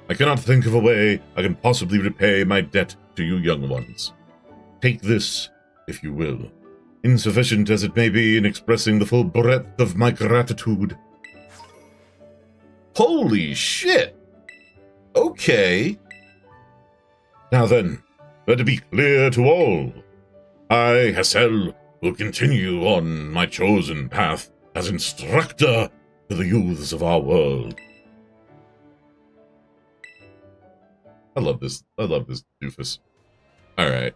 I cannot think of a way I can possibly repay my debt to you young ones. Take this, if you will, insufficient as it may be in expressing the full breadth of my gratitude. Holy shit! Okay. Now then, let it be clear to all. I, Hassel, will continue on my chosen path as instructor to the youths of our world. I love this doofus. All right.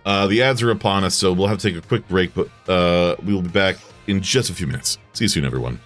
The ads are upon us, so we'll have to take a quick break, but we will be back in just a few minutes. See you soon, everyone.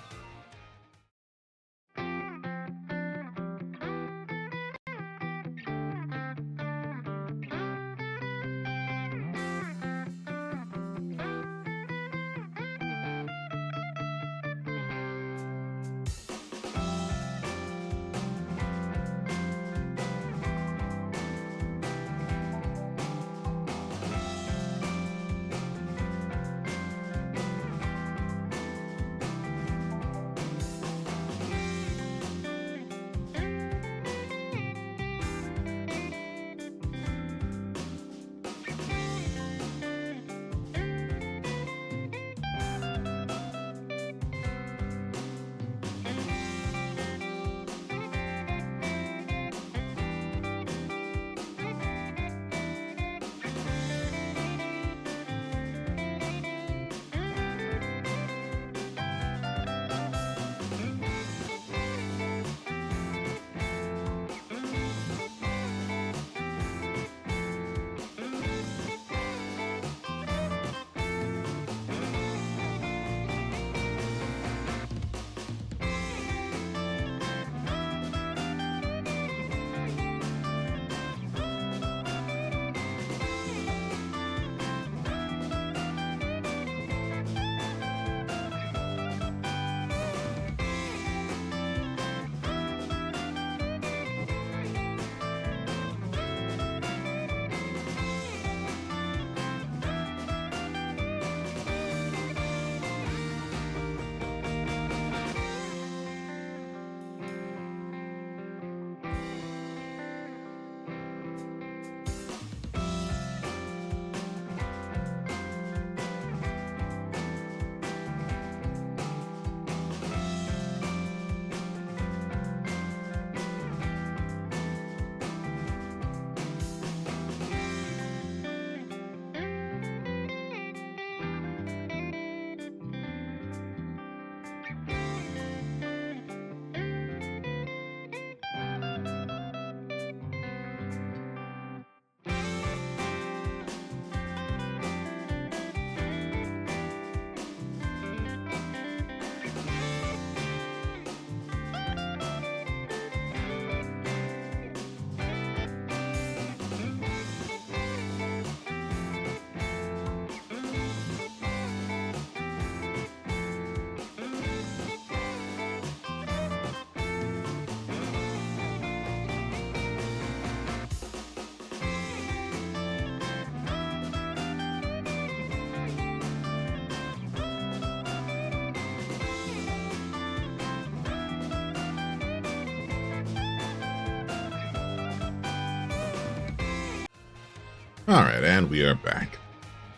Alright, and we are back.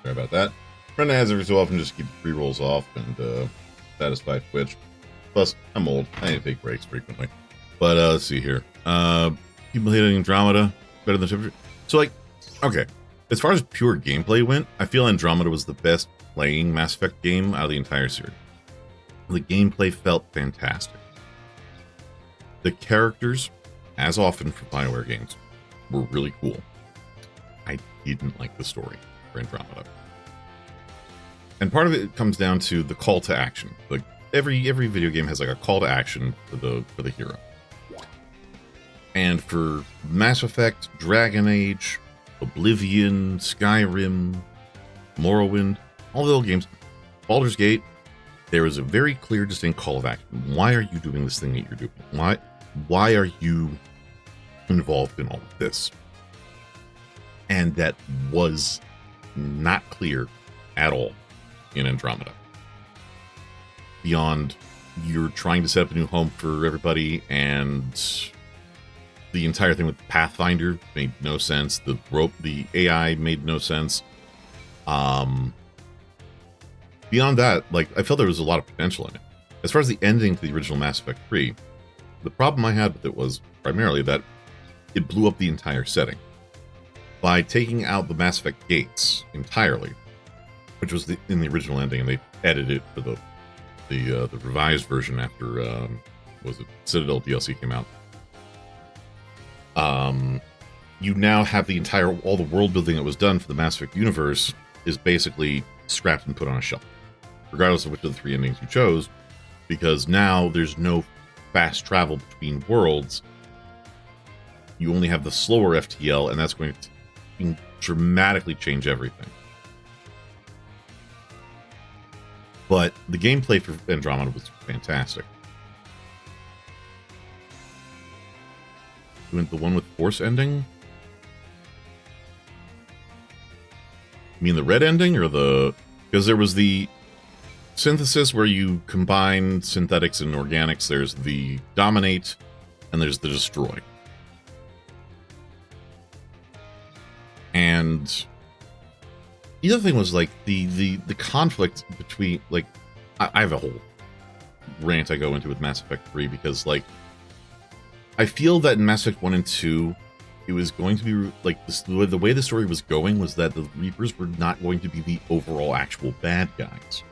Sorry about that. Brenda has every so often just keep free rolls off and satisfy Twitch. Plus, I'm old. I need to take breaks frequently. But let's see here. People hitting Andromeda better than Temperature. So, like, okay. As far as pure gameplay went, I feel Andromeda was the best playing Mass Effect game out of the entire series. The gameplay felt fantastic. The characters, as often for BioWare games, were really cool. I didn't like the story for Andromeda. And part of it comes down to the call to action. Like every video game has like a call to action for the hero. And for Mass Effect, Dragon Age, Oblivion, Skyrim, Morrowind, all the old games, Baldur's Gate, there is a very clear, distinct call of action. Why are you doing this thing that you're doing? Why are you involved in all of this? And that was not clear at all in Andromeda. Beyond you're trying to set up a new home for everybody, and the entire thing with Pathfinder made no sense. The AI made no sense. Beyond that, like, I felt there was a lot of potential in it. As far as the ending to the original Mass Effect 3, The problem I had with it was primarily that it blew up the entire setting. By taking out the Mass Effect gates entirely, which was in the original ending, and they edited it for the revised version after was it Citadel DLC came out. You now have all the world building that was done for the Mass Effect universe is basically scrapped and put on a shelf, regardless of which of the 3 endings you chose, because now there's no fast travel between worlds. You only have the slower FTL, and that's going to dramatically change everything. But the gameplay for Andromeda was fantastic. You went the one with Force ending? You mean the red ending or because there was the synthesis where you combine synthetics and organics. There's the dominate and there's the destroy. And the other thing was like the conflict between like I have a whole rant I go into with Mass Effect 3 because like I feel that in Mass Effect 1 and 2 it was going to be like this, the way the story was going was that the Reapers were not going to be the overall actual bad guys.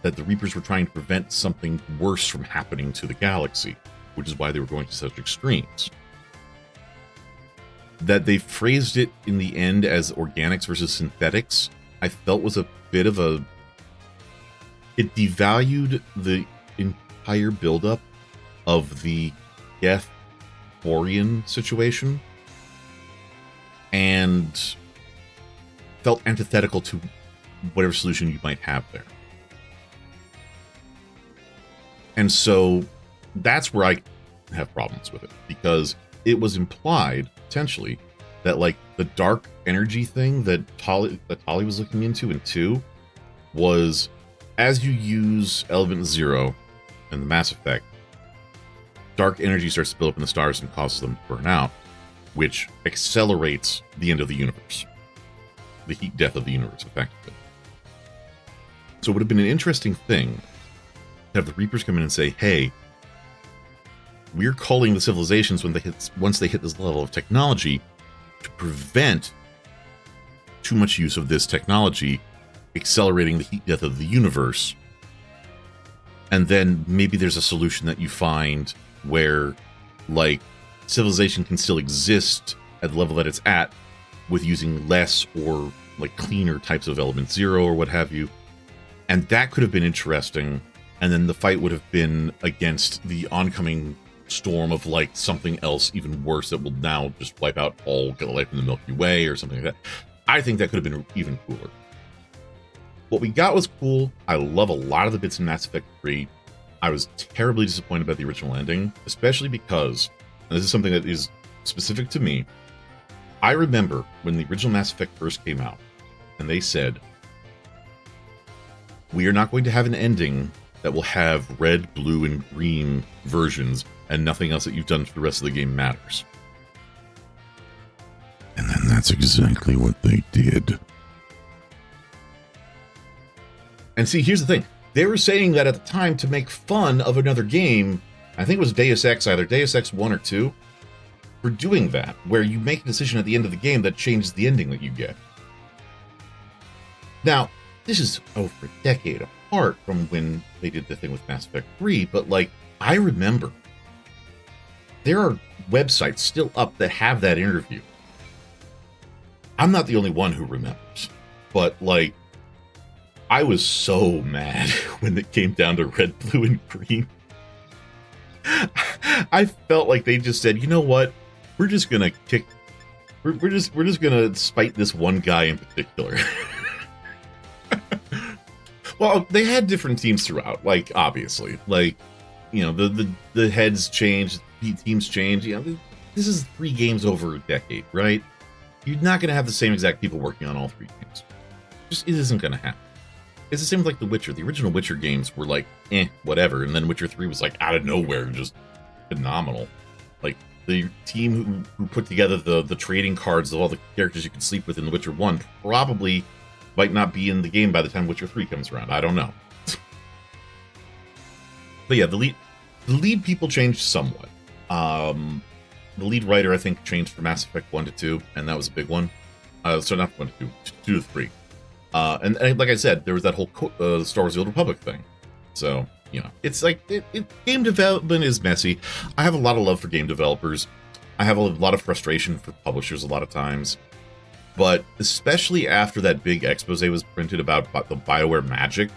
That the Reapers were trying to prevent something worse from happening to the galaxy, which is why they were going to such extremes. That they phrased it in the end as organics versus synthetics, I felt was a bit of a... It devalued the entire buildup of the Geth Borean situation and felt antithetical to whatever solution you might have there. And so that's where I have problems with it, because it was implied, potentially, that like the dark energy thing that Tali was looking into in 2 was as you use Element Zero in the Mass Effect, dark energy starts to build up in the stars and causes them to burn out, which accelerates the end of the universe. The heat death of the universe, effectively. So it would have been an interesting thing to have the Reapers come in and say, hey, we're calling the civilizations once they hit this level of technology to prevent too much use of this technology, accelerating the heat death of the universe. And then maybe there's a solution that you find where, like, civilization can still exist at the level that it's at with using less or, like, cleaner types of Element Zero or what have you. And that could have been interesting. And then the fight would have been against the oncoming storm of, like, something else even worse that will now just wipe out all life in the Milky Way or something like that. I think that could have been even cooler. What we got was cool. I love a lot of the bits in Mass Effect 3. I was terribly disappointed about the original ending, especially because, and this is something that is specific to me, I remember when the original Mass Effect first came out, and they said, we are not going to have an ending that will have red, blue, and green versions, and nothing else that you've done for the rest of the game matters. And then that's exactly what they did. And see, here's the thing. They were saying that at the time to make fun of another game, I think it was Deus Ex, either Deus Ex 1 or 2, for doing that, where you make a decision at the end of the game that changes the ending that you get. Now, this is over a decade apart from when they did the thing with Mass Effect 3, but, like, I remember there are websites still up that have that interview. I'm not the only one who remembers, but, like, I was so mad when it came down to red, blue, and green. I felt like they just said, you know what? We're just gonna we're just gonna spite this one guy in particular. Well, they had different teams throughout, like, obviously. Like, you know, the heads changed, the teams changed. You know, this is 3 games over a decade, right? You're not gonna have the same exact people working on all 3 games. Just, it isn't gonna happen. It's the same with, like, The Witcher. The original Witcher games were like, whatever. And then Witcher 3 was, like, out of nowhere, just phenomenal. Like, the team who put together the trading cards of all the characters you could sleep with in The Witcher 1 probably might not be in the game by the time Witcher 3 comes around. I don't know. But yeah, the The lead people changed somewhat. The lead writer, I think, changed from Mass Effect 1 to 2, and that was a big one. So not 1 to 2, 2 to 3. And like I said, there was that whole Star Wars: The Old Republic thing. So, it's like, game development is messy. I have a lot of love for game developers. I have a lot of frustration for publishers a lot of times. But especially after that big expose was printed about the BioWare magic,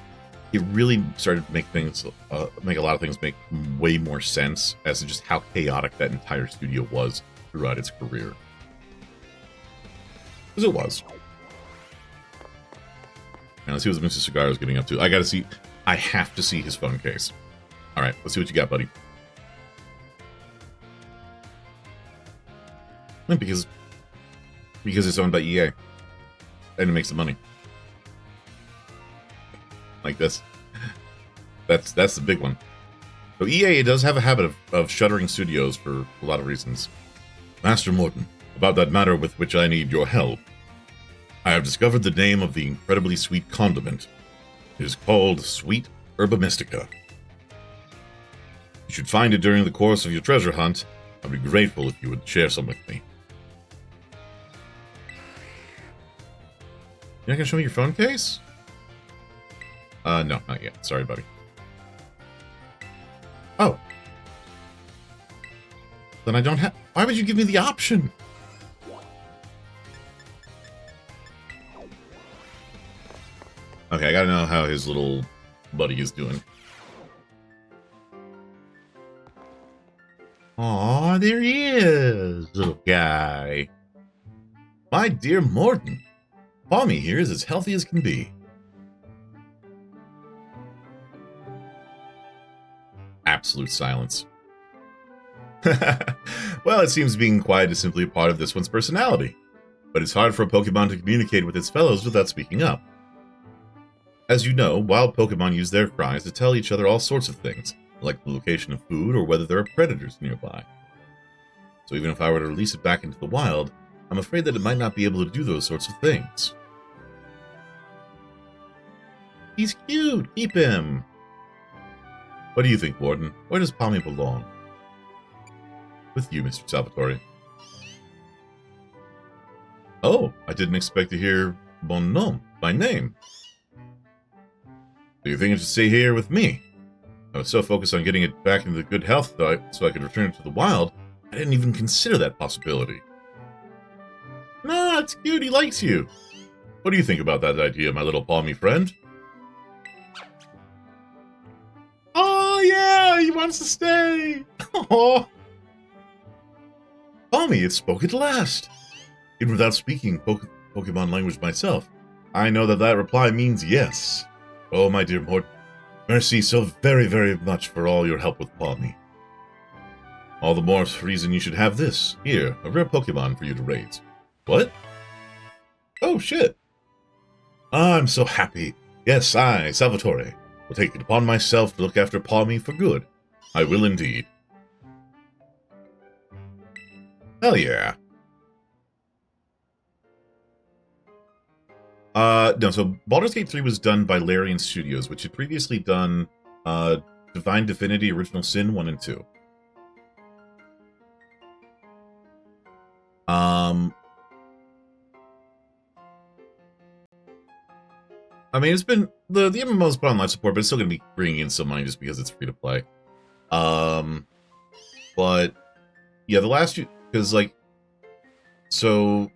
it really started to make a lot of things make way more sense as to just how chaotic that entire studio was throughout its career. Because it was. Now let's see what Mr. Cigar is getting up to. I have to see his phone case. All right, let's see what you got, buddy. Because it's owned by EA. And it makes the money. Like this. That's the big one. So EA does have a habit of shuttering studios for a lot of reasons. Master Morton, about that matter with which I need your help. I have discovered the name of the incredibly sweet condiment. It is called Sweet Herba Mystica. You should find it during the course of your treasure hunt. I'd be grateful if you would share some with me. You're not gonna show me your phone case? No, not yet. Sorry, buddy. Oh. Then I don't have... Why would you give me the option? Okay, I gotta know how his little buddy is doing. Aw, there he is, little guy. My dear Morton. Palmy here is as healthy as can be. Absolute silence. Well, it seems being quiet is simply a part of this one's personality. But it's hard for a Pokemon to communicate with its fellows without speaking up. As you know, wild Pokemon use their cries to tell each other all sorts of things, like the location of food or whether there are predators nearby. So even if I were to release it back into the wild, I'm afraid that it might not be able to do those sorts of things. He's cute! Keep him! What do you think, Warden? Where does Palmy belong? With you, Mr. Salvatore. Oh, I didn't expect to hear bon nom, by name. Do you think it should stay here with me? I was so focused on getting it back into good health so I could return it to the wild, I didn't even consider that possibility. No, it's cute, he likes you. What do you think about that idea, my little Palmy friend? Oh, yeah, he wants to stay. Oh. Palmy, it spoke at last. Even without speaking Pokemon language myself, I know that reply means yes. Oh, my dear Mort, merci so very, very much for all your help with Palmy. All the more reason you should have this. Here, a rare Pokemon for you to raise. What? Oh, shit. I'm so happy. Yes, I, Salvatore, will take it upon myself to look after Palmy for good. I will indeed. Hell yeah. No, so Baldur's Gate 3 was done by Larian Studios, which had previously done Divine Divinity Original Sin 1 and 2. I mean, it's been the MMO's put on life support, but it's still going to be bringing in some money just because it's free to play. But yeah, the last few, because like, so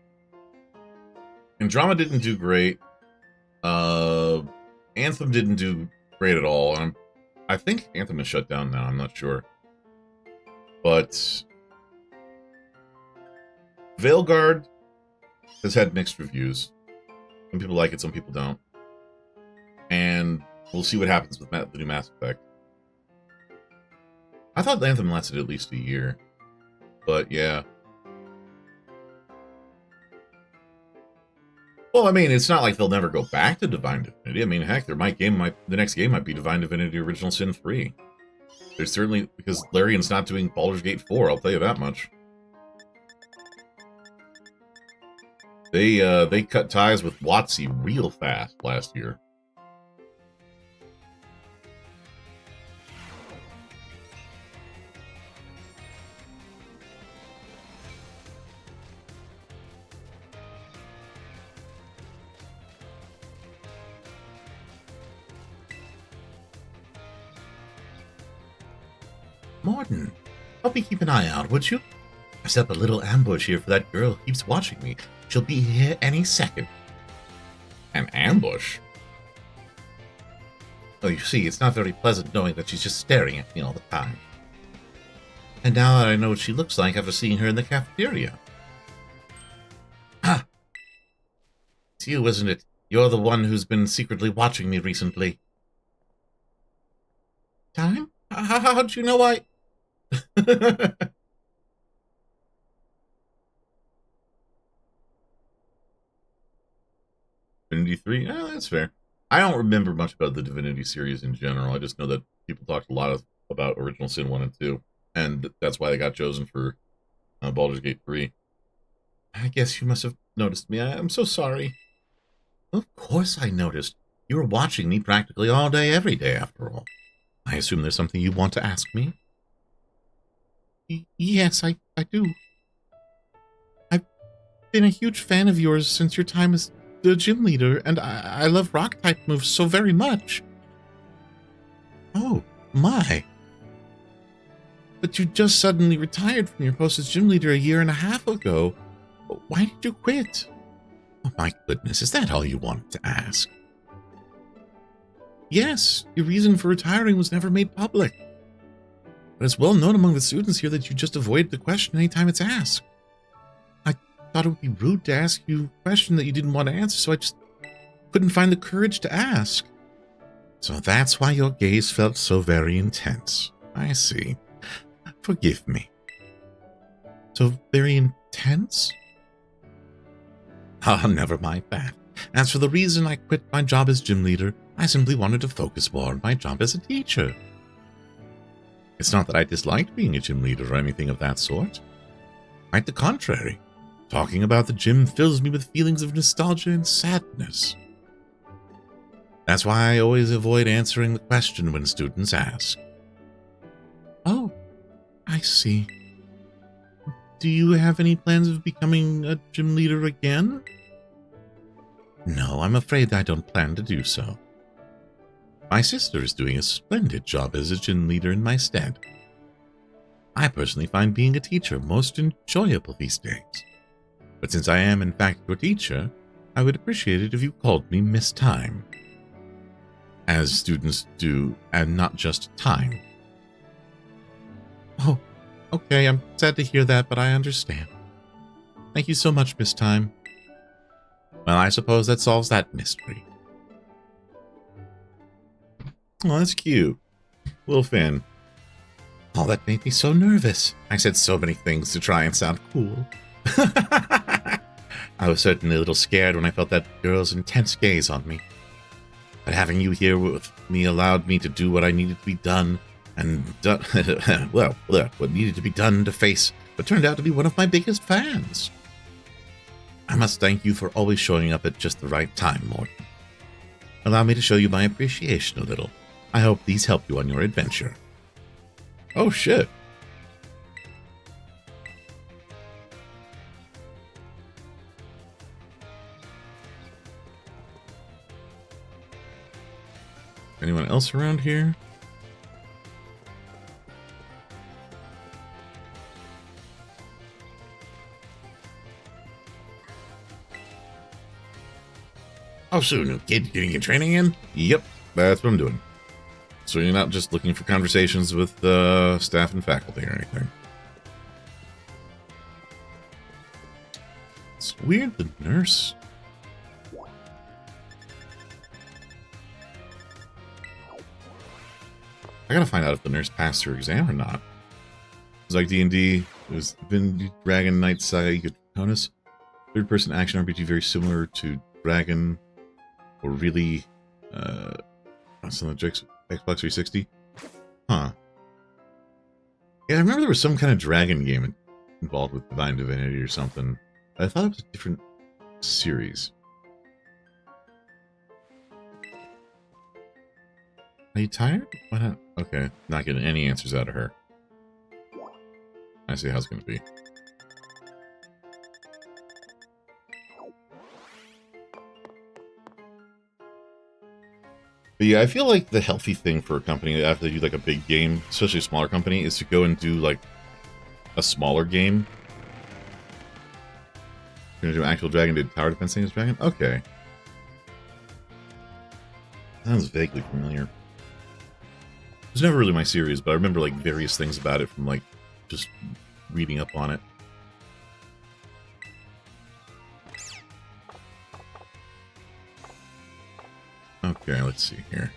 Andromeda didn't do great. Anthem didn't do great at all, and I think Anthem is shut down now. I'm not sure, but Veilguard has had mixed reviews. Some people like it, some people don't. And we'll see what happens with the new Mass Effect. I thought Anthem lasted at least a year. But yeah. Well, I mean, it's not like they'll never go back to Divine Divinity. I mean, heck, the next game might be Divine Divinity Original Sin 3. There's certainly, because Larian's not doing Baldur's Gate 4, I'll tell you that much. They cut ties with WotC real fast last year. Morton, help me keep an eye out, would you? I set up a little ambush here for that girl who keeps watching me. She'll be here any second. An ambush? Well, you see, it's not very pleasant knowing that she's just staring at me all the time. And now that I know what she looks like after seeing her in the cafeteria. Ah! It's you, isn't it? You're the one who's been secretly watching me recently. Time? How'd you know I... Divinity 3? Oh, that's fair. I don't remember much about the Divinity series in general. I just know that people talked a lot about Original Sin 1 and 2, and that's why they got chosen for Baldur's Gate 3. I guess you must have noticed me. I'm so sorry. Of course I noticed. You were watching me practically all day, every day, after all. I assume there's something you want to ask me? Yes, I do. I've been a huge fan of yours since your time as the gym leader, and I love rock-type moves so very much. Oh, my. But you just suddenly retired from your post as gym leader a year and a half ago. Why did you quit? Oh, my goodness, is that all you wanted to ask? Yes, your reason for retiring was never made public. But it's well known among the students here that you just avoid the question anytime it's asked. I thought it would be rude to ask you a question that you didn't want to answer, so I just couldn't find the courage to ask. So that's why your gaze felt so very intense. I see. Forgive me. So very intense? Ah, never mind that. As for the reason I quit my job as gym leader, I simply wanted to focus more on my job as a teacher. It's not that I disliked being a gym leader or anything of that sort. Quite the contrary. Talking about the gym fills me with feelings of nostalgia and sadness. That's why I always avoid answering the question when students ask. Oh, I see. Do you have any plans of becoming a gym leader again? No, I'm afraid I don't plan to do so. My sister is doing a splendid job as a gym leader in my stead. I personally find being a teacher most enjoyable these days. But since I am in fact your teacher, I would appreciate it if you called me Miss Time. As students do, and not just Time. Oh, okay, I'm sad to hear that, but I understand. Thank you so much, Miss Time. Well, I suppose that solves that mystery. Oh, that's cute. Little Finn. Oh, that made me so nervous. I said so many things to try and sound cool. I was certainly a little scared when I felt that girl's intense gaze on me. But having you here with me allowed me to do what I needed to be done, and well, what needed to be done to face what turned out to be one of my biggest fans. I must thank you for always showing up at just the right time, Morton. Allow me to show you my appreciation a little. I hope these help you on your adventure. Oh, shit. Anyone else around here? Oh, so new kid getting your training in? Yep, that's what I'm doing. So you're not just looking for conversations with staff and faculty or anything. It's weird, the nurse. I gotta find out if the nurse passed her exam or not. It's like D&D, it was Divinity Dragon Knight Saga Draconis. Third-person action RPG very similar to Dragon, or really, that's on the Xbox 360. Huh. Yeah, I remember there was some kind of dragon game involved with Divine Divinity or something. I thought it was a different series. Are you tired? Why not? Okay, not getting any answers out of her. I see how it's going to be. But yeah, I feel like the healthy thing for a company after they do like a big game, especially a smaller company, is to go and do like a smaller game. You're gonna do an actual dragon, did tower defense thing as dragon? Okay. Sounds vaguely familiar. It was never really my series, but I remember like various things about it from like just reading up on it. Okay, let's see here.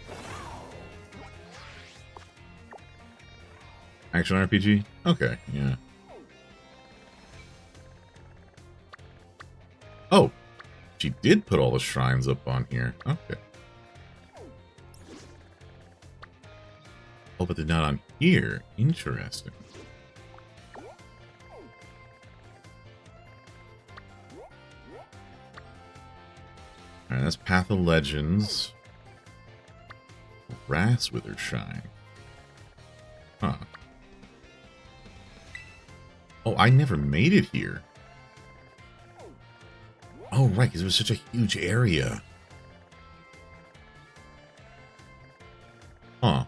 Action RPG? Okay, yeah. Oh, she did put all the shrines up on here. Okay. Oh, but they're not on here. Interesting. Alright, that's Path of Legends. Wrathswither Shrine. Huh. Oh, I never made it here. Oh, right, because it was such a huge area. Huh.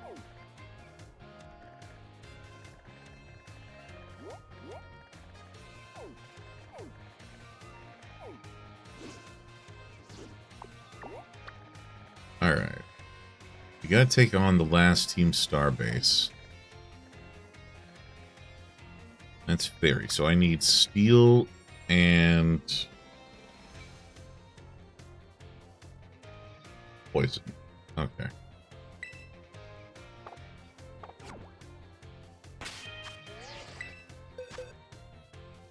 Alright. You gotta take on the last Team Starbase. That's fairy, so I need steel and poison. Okay.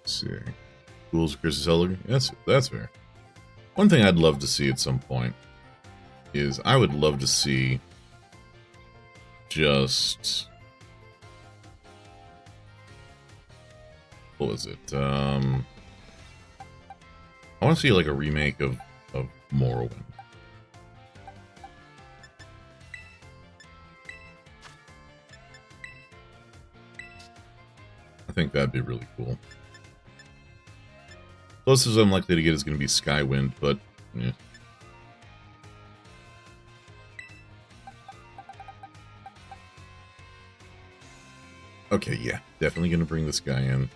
Let's see. Rules of Chris Elder. That's fair. One thing I'd love to see at some point is I would love to see just what was it? I want to see like a remake of Morrowind. I think that'd be really cool. Closest I'm likely to get is going to be Skywind, but yeah. Okay, yeah, definitely going to bring this guy in.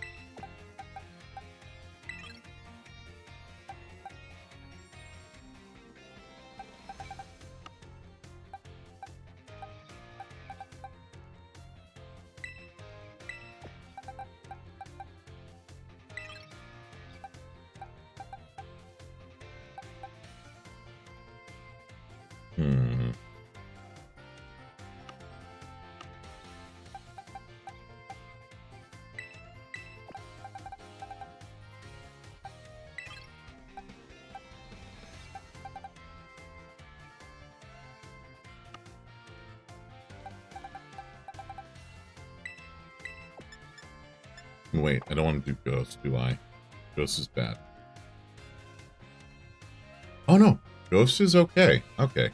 Wait, I don't want to do Ghost, do I? Ghost is bad. Oh no, Ghost is okay. Okay.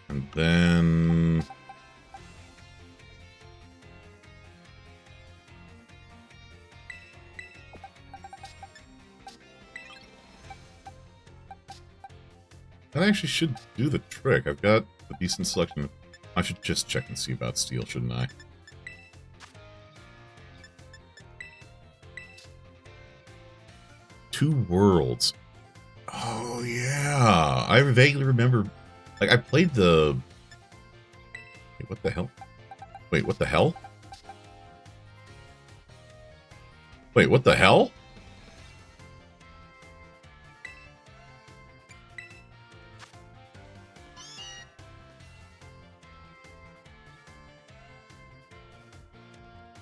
And then... that actually should do the trick. I've got a decent selection. I should just check and see about steel, shouldn't I? Two Worlds. Oh, yeah. I vaguely remember... like, I played the... Wait, what the hell? Wait, what the hell? Wait, what the hell?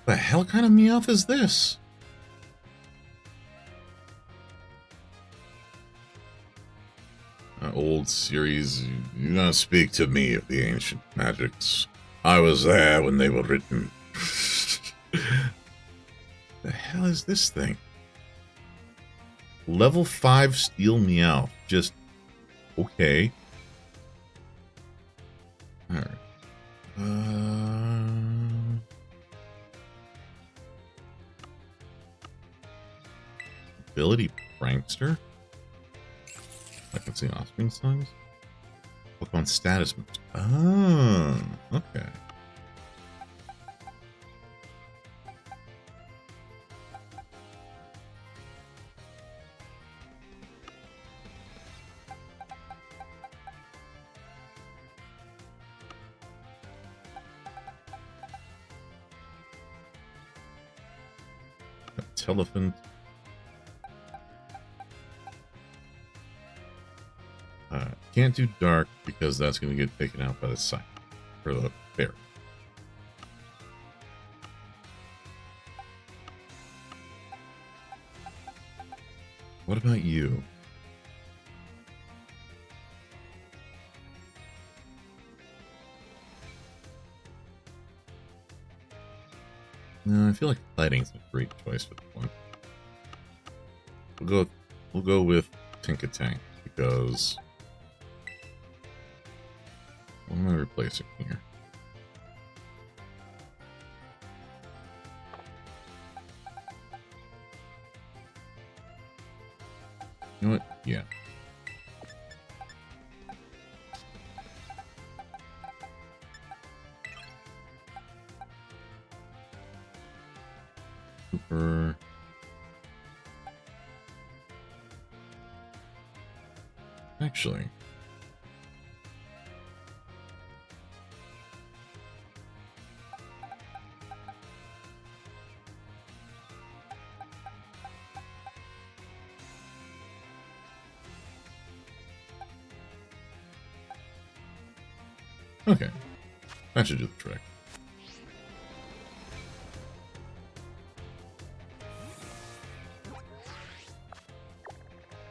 The hell kind of Meowth is this? Old series, you don't speak to me of the ancient magics. I was there when they were written. The hell is this thing? Level 5 Steel Meowth. Just okay. Alright. Ability Prankster? I can see Offspring songs. Pokemon status. Oh, okay. Telephant. Can't do dark because that's going to get taken out by the sign or the bear. What about you? No, I feel like lighting's a great choice for this one. We'll go with Tinkatank because what am I replacing here? You know what? Yeah. Super. Actually. Okay. That should do the trick.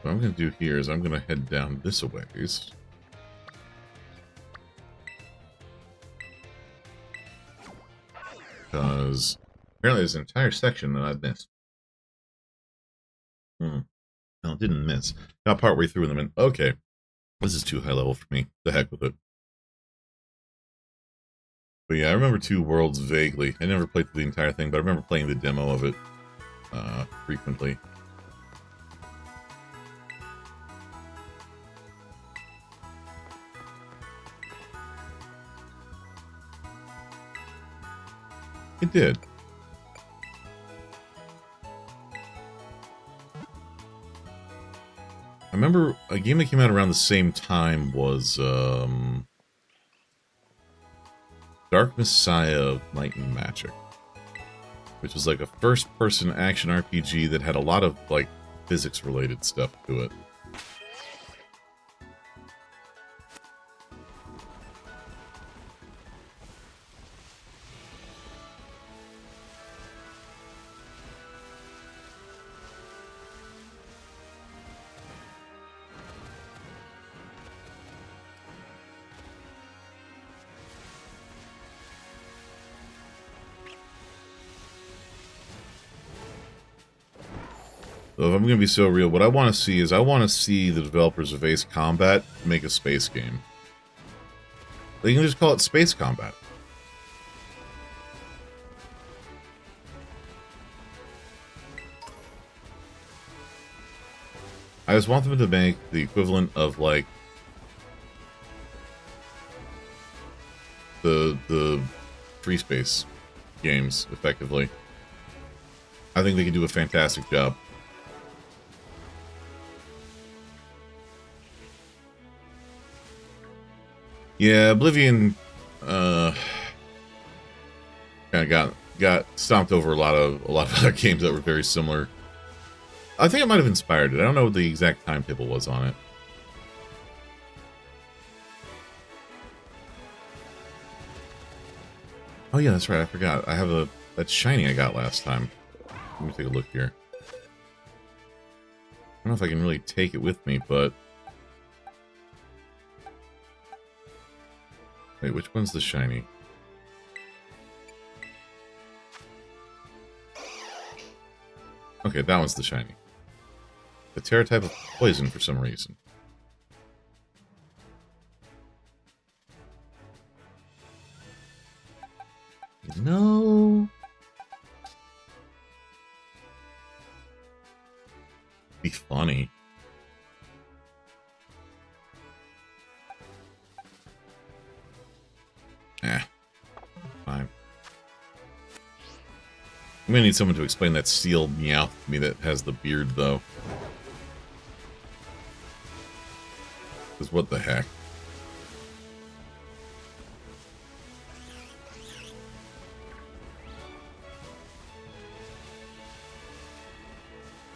What I'm going to do here is I'm going to head down this a ways. Because apparently there's an entire section that I've missed. No, it didn't miss. Got partway through them and okay, this is too high level for me. The heck with it. But yeah, I remember Two Worlds vaguely. I never played through the entire thing, but I remember playing the demo of it frequently. It did. I remember a game that came out around the same time was Dark Messiah of Might and Magic, which was like a first-person action RPG that had a lot of like physics-related stuff to it. So if I'm going to be so real, what I want to see is I want to see the developers of Ace Combat make a space game. They can just call it Space Combat. I just want them to make the equivalent of like the free space games, effectively. I think they can do a fantastic job. Yeah, Oblivion kind of got stomped over a lot of other games that were very similar. I think it might have inspired it. I don't know what the exact timetable was on it. Oh yeah, that's right. I forgot. I have that shiny I got last time. Let me take a look here. I don't know if I can really take it with me, but wait, which one's the shiny? Okay, that one's the shiny. The Terra type of poison for some reason. No. funny. Fine. I'm gonna need someone to explain that steel meow to me that has the beard, though. Because what the heck?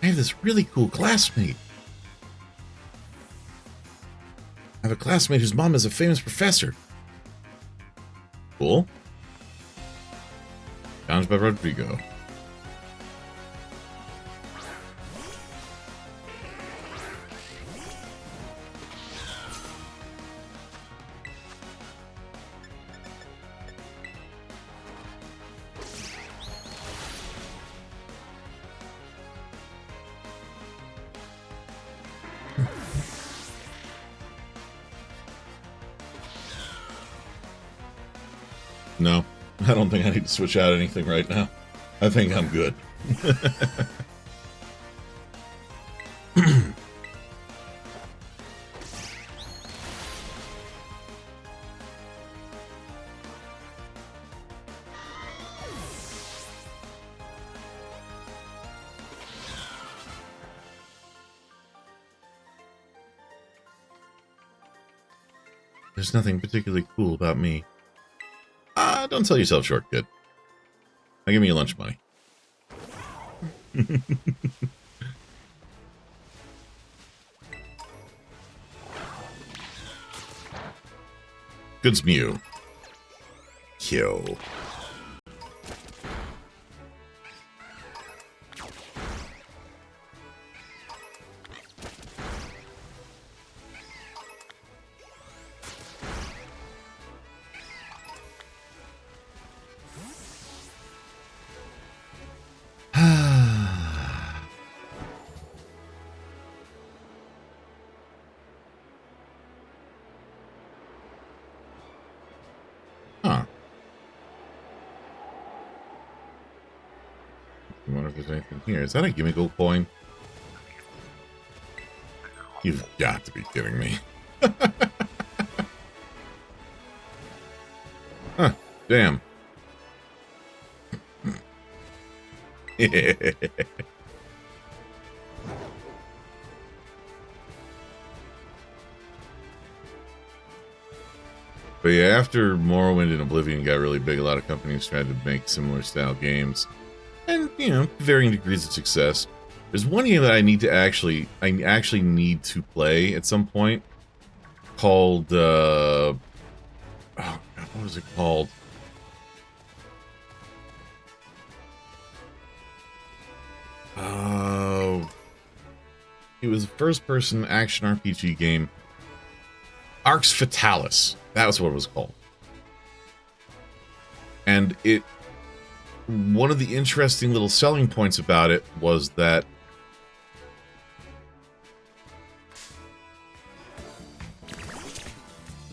I have this really cool classmate. I have a classmate whose mom is a famous professor. Cool. Challenged by Rodrigo. No, I don't think I need to switch out anything right now. I think I'm good. There's nothing particularly cool about me. Don't sell yourself short, kid. Now give me your lunch money. Goods Mew. Kill. Huh. I wonder if there's anything here. Is that a gimme gold coin? You've got to be kidding me. Huh, damn. But yeah, after Morrowind and Oblivion got really big, a lot of companies tried to make similar style games. And, you know, varying degrees of success. There's one game that I actually need to play at some point called, oh God, what was it called? It was a first-person action RPG game. Arx Fatalis. That was what it was called. And one of the interesting little selling points about it was that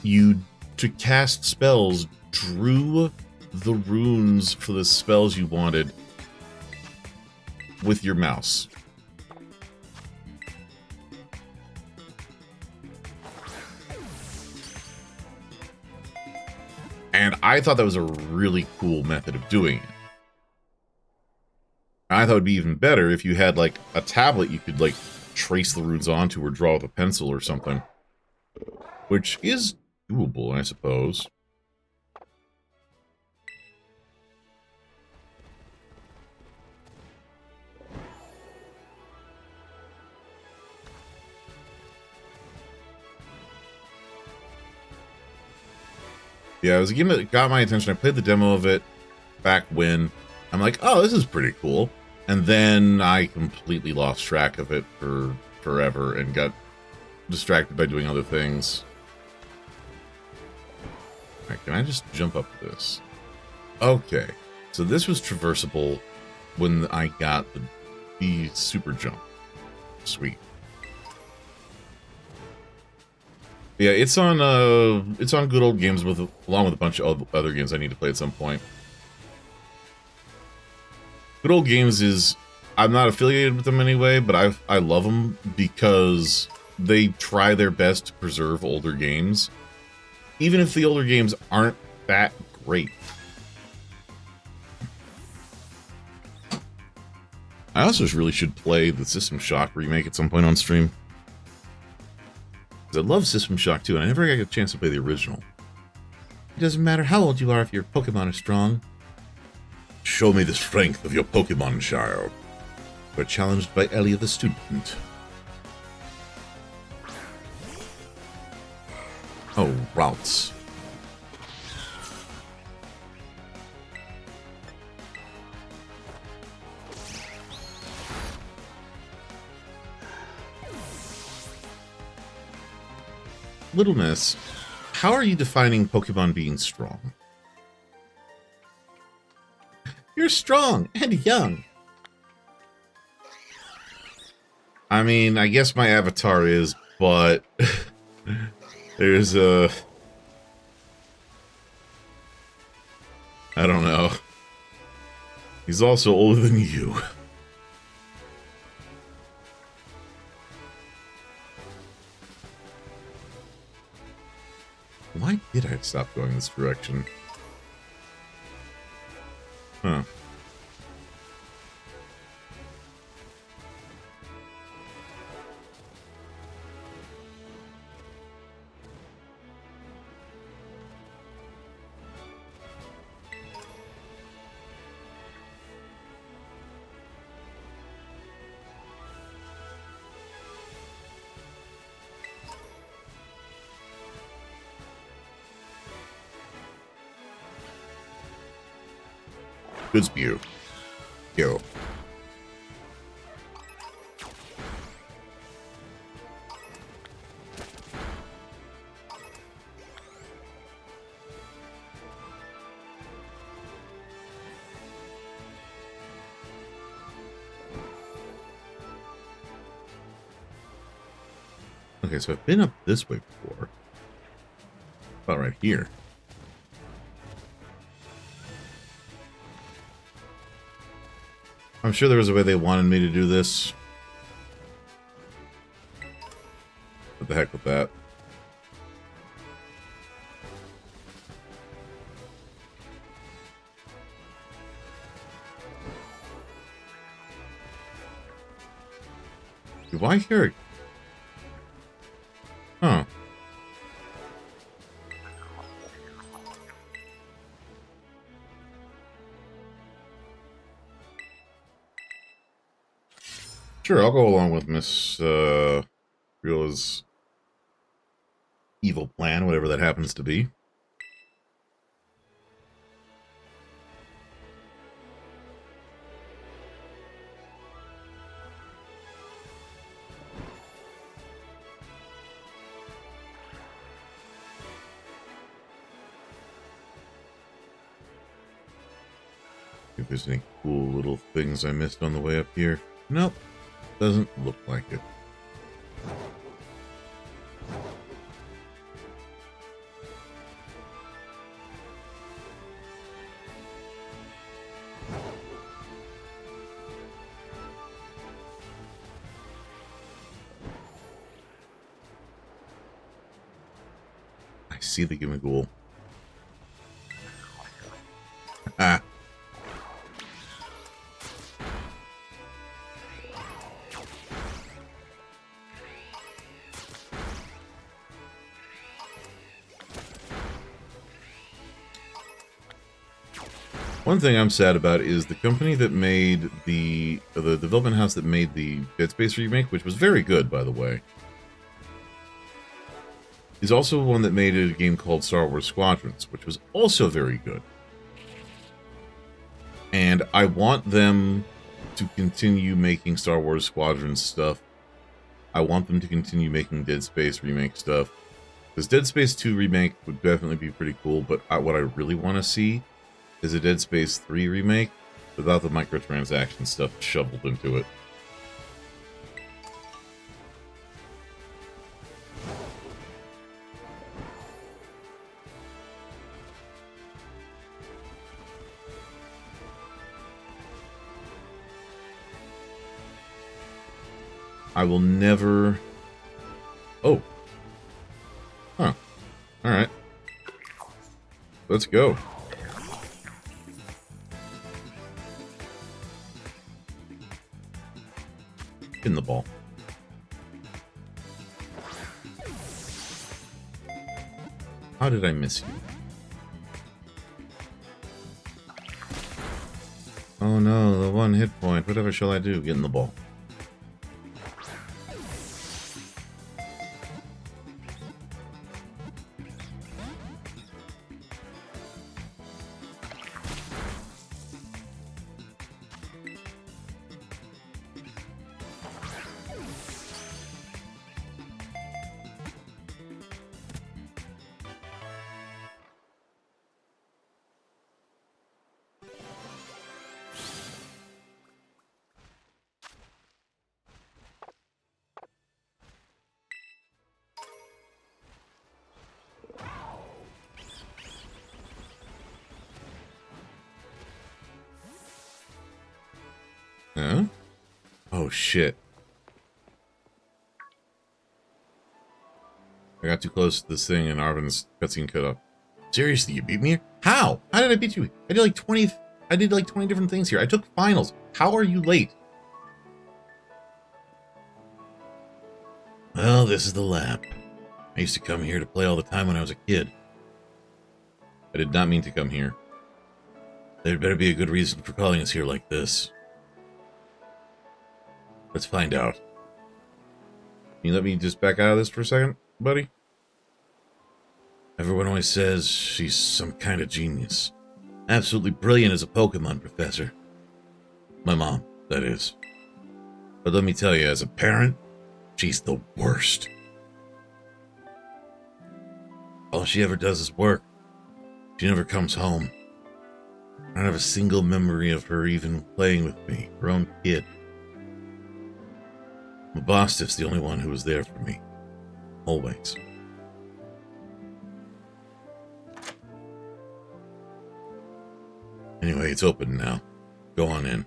you, to cast spells, drew the runes for the spells you wanted with your mouse. And I thought that was a really cool method of doing it. I thought it would be even better if you had, like, a tablet you could, like, trace the runes onto or draw with a pencil or something. Which is doable, I suppose. Yeah, it was a game that got my attention. I played the demo of it back when. I'm like, oh, this is pretty cool. And then I completely lost track of it for forever and got distracted by doing other things. Alright, can I just jump up this? Okay, so this was traversable when I got the super jump. Sweet. Yeah, it's on Good Old Games along with a bunch of other games I need to play at some point. Good Old Games is I'm not affiliated with them anyway, but I love them because they try their best to preserve older games, even if the older games aren't that great. I also really should play the System Shock remake at some point on stream. I love System Shock 2, and I never got a chance to play the original. It doesn't matter how old you are if your Pokemon are strong. Show me the strength of your Pokemon, child. We're challenged by Ellie the student. Oh, routes. Little Miss, how are you defining Pokemon being strong? You're strong and young. I mean, I guess my avatar is, but there's a... I don't know. He's also older than you. Why did I stop going this direction? Huh. Good spew. Yo. Okay, so I've been up this way before. About right here. I'm sure there was a way they wanted me to do this. What the heck with that? Do I hear it? Huh. Sure, I'll go along with Miss Riola's evil plan, whatever that happens to be. If there's any cool little things I missed on the way up here. Nope. Doesn't look like it. I see the Gimmighoul. Ah. One thing I'm sad about is the company that made the development house that made the Dead Space remake, which was very good, by the way, is also one that made a game called Star Wars Squadrons, which was also very good. And I want them to continue making Star Wars Squadrons stuff. I want them to continue making Dead Space remake stuff. Because Dead Space 2 remake would definitely be pretty cool, but what I really want to see is a Dead Space 3 remake without the microtransaction stuff shoveled into it. I will never... Oh. Huh. Alright. Let's go. In the ball. How did I miss you? Oh no, the one hit point. Whatever shall I do? Get in the ball. Huh? Oh shit. I got too close to this thing and Arvin's cutscene cut up. Seriously, you beat me? How? How did I beat you? I did like 20 different things here. I took finals. How are you late? Well, this is the lab. I used to come here to play all the time when I was a kid. I did not mean to come here. There'd better be a good reason for calling us here like this. Let's find out. Can you let me just back out of this for a second, buddy? Everyone always says she's some kind of genius. Absolutely brilliant as a Pokemon professor. My mom, that is. But let me tell you, as a parent, she's the worst. All she ever does is work. She never comes home. I don't have a single memory of her even playing with me, her own kid. Mabostiff's the only one who was there for me. Always. Anyway, it's open now. Go on in.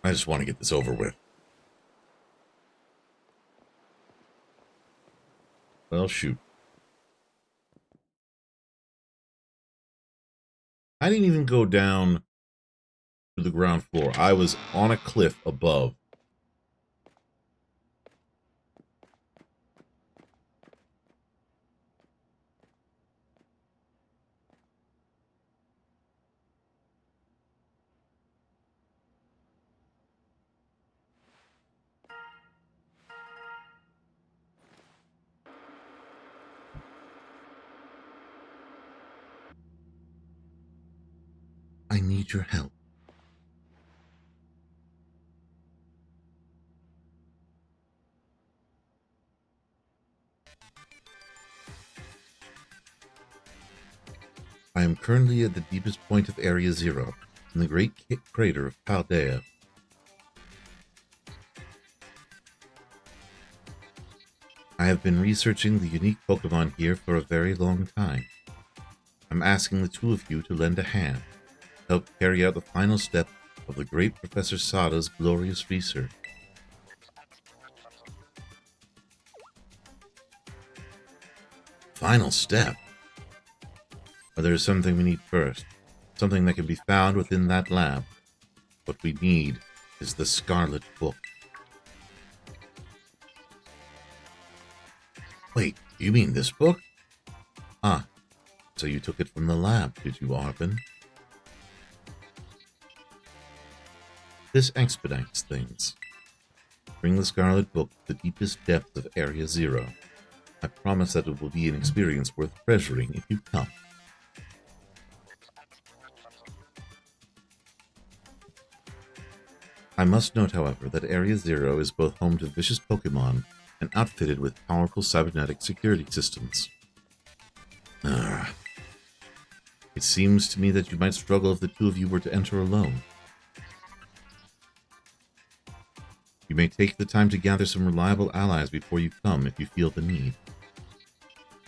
I just want to get this over with. Well, shoot. I didn't even go down to the ground floor. I was on a cliff above. I need your help. I am currently at the deepest point of Area Zero, in the great crater of Paldea. I have been researching the unique Pokemon here for a very long time. I'm asking the two of you to lend a hand, help carry out the final step of the great Professor Sada's glorious research. Final step? But there is something we need first, something that can be found within that lab. What we need is the Scarlet Book. Wait, you mean this book? Ah, so you took it from the lab, did you, Arvin? This expedites things. Bring the Scarlet Book to the deepest depths of Area Zero. I promise that it will be an experience worth treasuring if you come. I must note, however, that Area Zero is both home to vicious Pokemon and outfitted with powerful cybernetic security systems. It seems to me that you might struggle if the two of you were to enter alone. You may take the time to gather some reliable allies before you come if you feel the need.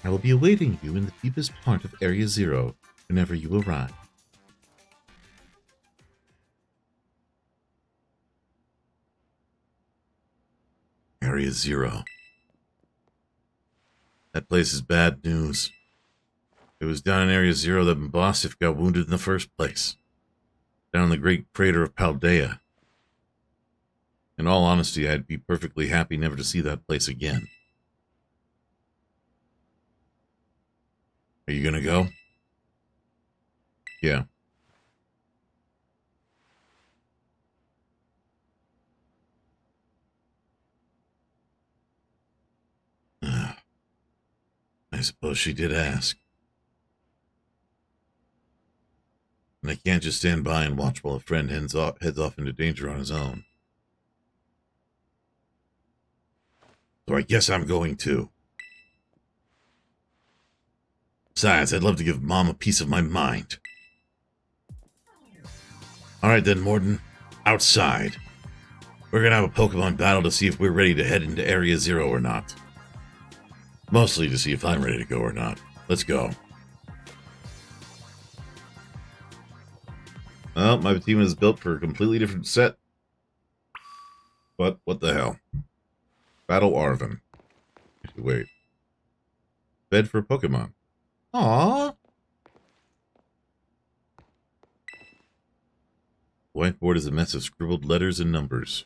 I will be awaiting you in the deepest part of Area Zero whenever you arrive. Area Zero. That place is bad news. It was down in Area Zero that Mbosif got wounded in the first place. Down in the great crater of Paldea. In all honesty, I'd be perfectly happy never to see that place again. Are you gonna go? Yeah. I suppose she did ask. And I can't just stand by and watch while a friend heads off into danger on his own. So I guess I'm going too. Besides, I'd love to give Mom a piece of my mind. Alright then, Mordin. Outside. We're gonna have a Pokemon battle to see if we're ready to head into Area Zero or not. Mostly to see if I'm ready to go or not. Let's go. Well, my team is built for a completely different set. But what the hell? Battle Arven. Wait. Bed for Pokemon. Aww. Whiteboard is a mess of scribbled letters and numbers.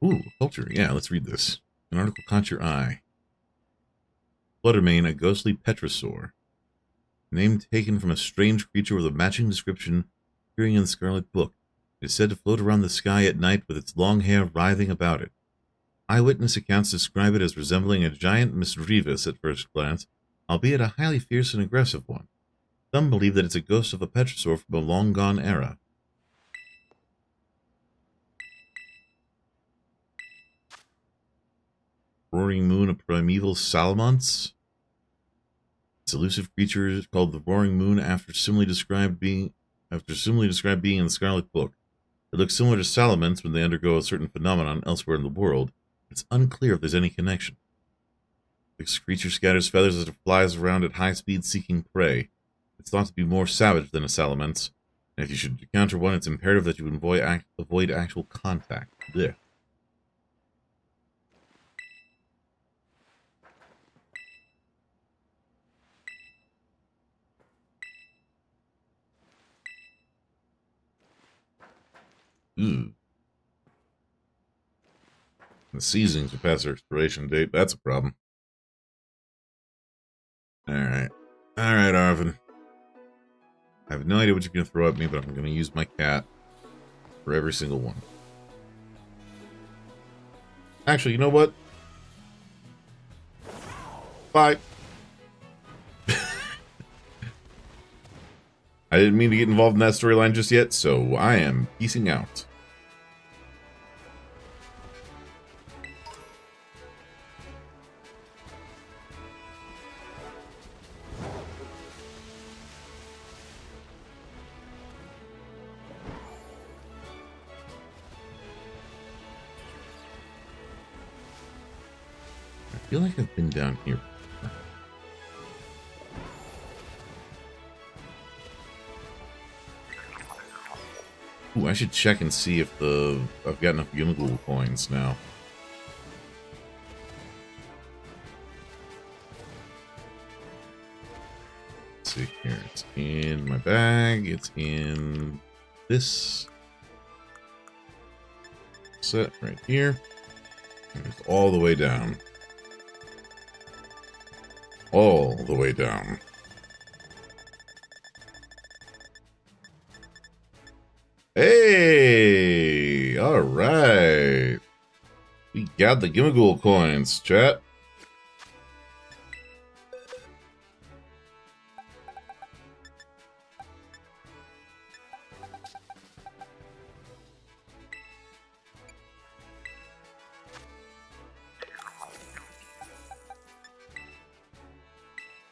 Ooh, culture. Yeah, let's read this. An article caught your eye. Fluttermane, a ghostly Petrosaur. Name taken from a strange creature with a matching description appearing in the Scarlet Book. It is said to float around the sky at night with its long hair writhing about it. Eyewitness accounts describe it as resembling a giant Misdreavus at first glance, albeit a highly fierce and aggressive one. Some believe that it's a ghost of a Petrosaur from a long-gone era. Roaring Moon, a primeval Salamence. This elusive creature is called the Roaring Moon after similarly described being in the Scarlet Book. It looks similar to Salamence when they undergo a certain phenomenon elsewhere in the world. It's unclear if there's any connection. This creature scatters feathers as it flies around at high speed seeking prey. It's thought to be more savage than a Salamence, and if you should encounter one, it's imperative that you avoid actual contact. Blech. Ooh. The seasonings are past their expiration date. That's a problem. Alright. Alright, Arven. I have no idea what you're going to throw at me, but I'm going to use my cat for every single one. Actually, you know what? Bye. I didn't mean to get involved in that storyline just yet, so I am peacing out. I feel like I've been down here. Ooh, I should check and see if I've got enough Gimaghoul coins now. Let's see here. It's in my bag. It's in this set right here. And it's all the way down. All the way down. Hey! Alright. We got the Gimaghoul coins, chat.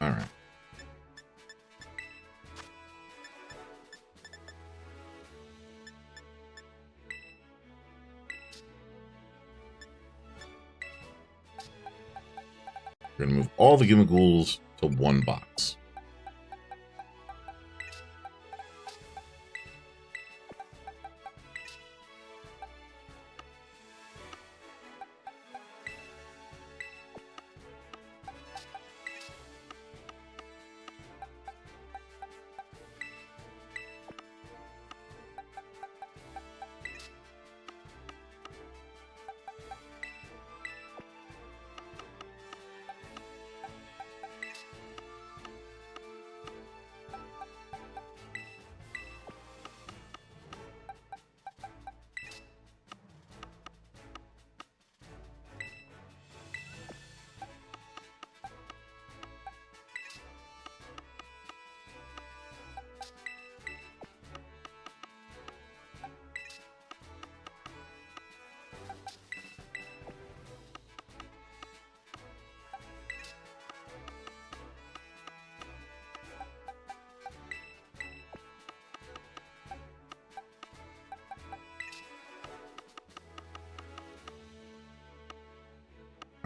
Alright. We're going to move all the Gimaghouls to one box.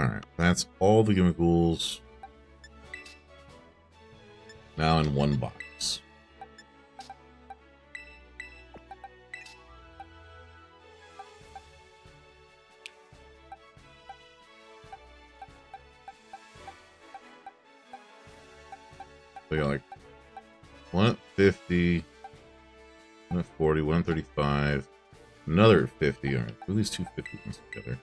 Alright, that's all the chemicals now in one box. We got like 150, 140, 135, another 50. All right, put these two 50 ones together.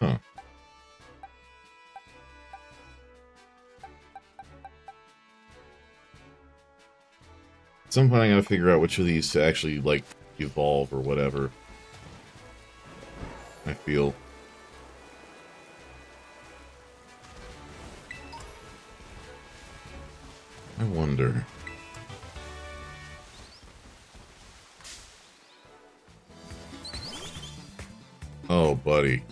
Huh. At some point I gotta figure out which of these to actually, like, evolve or whatever. I feel. I wonder. Oh, buddy.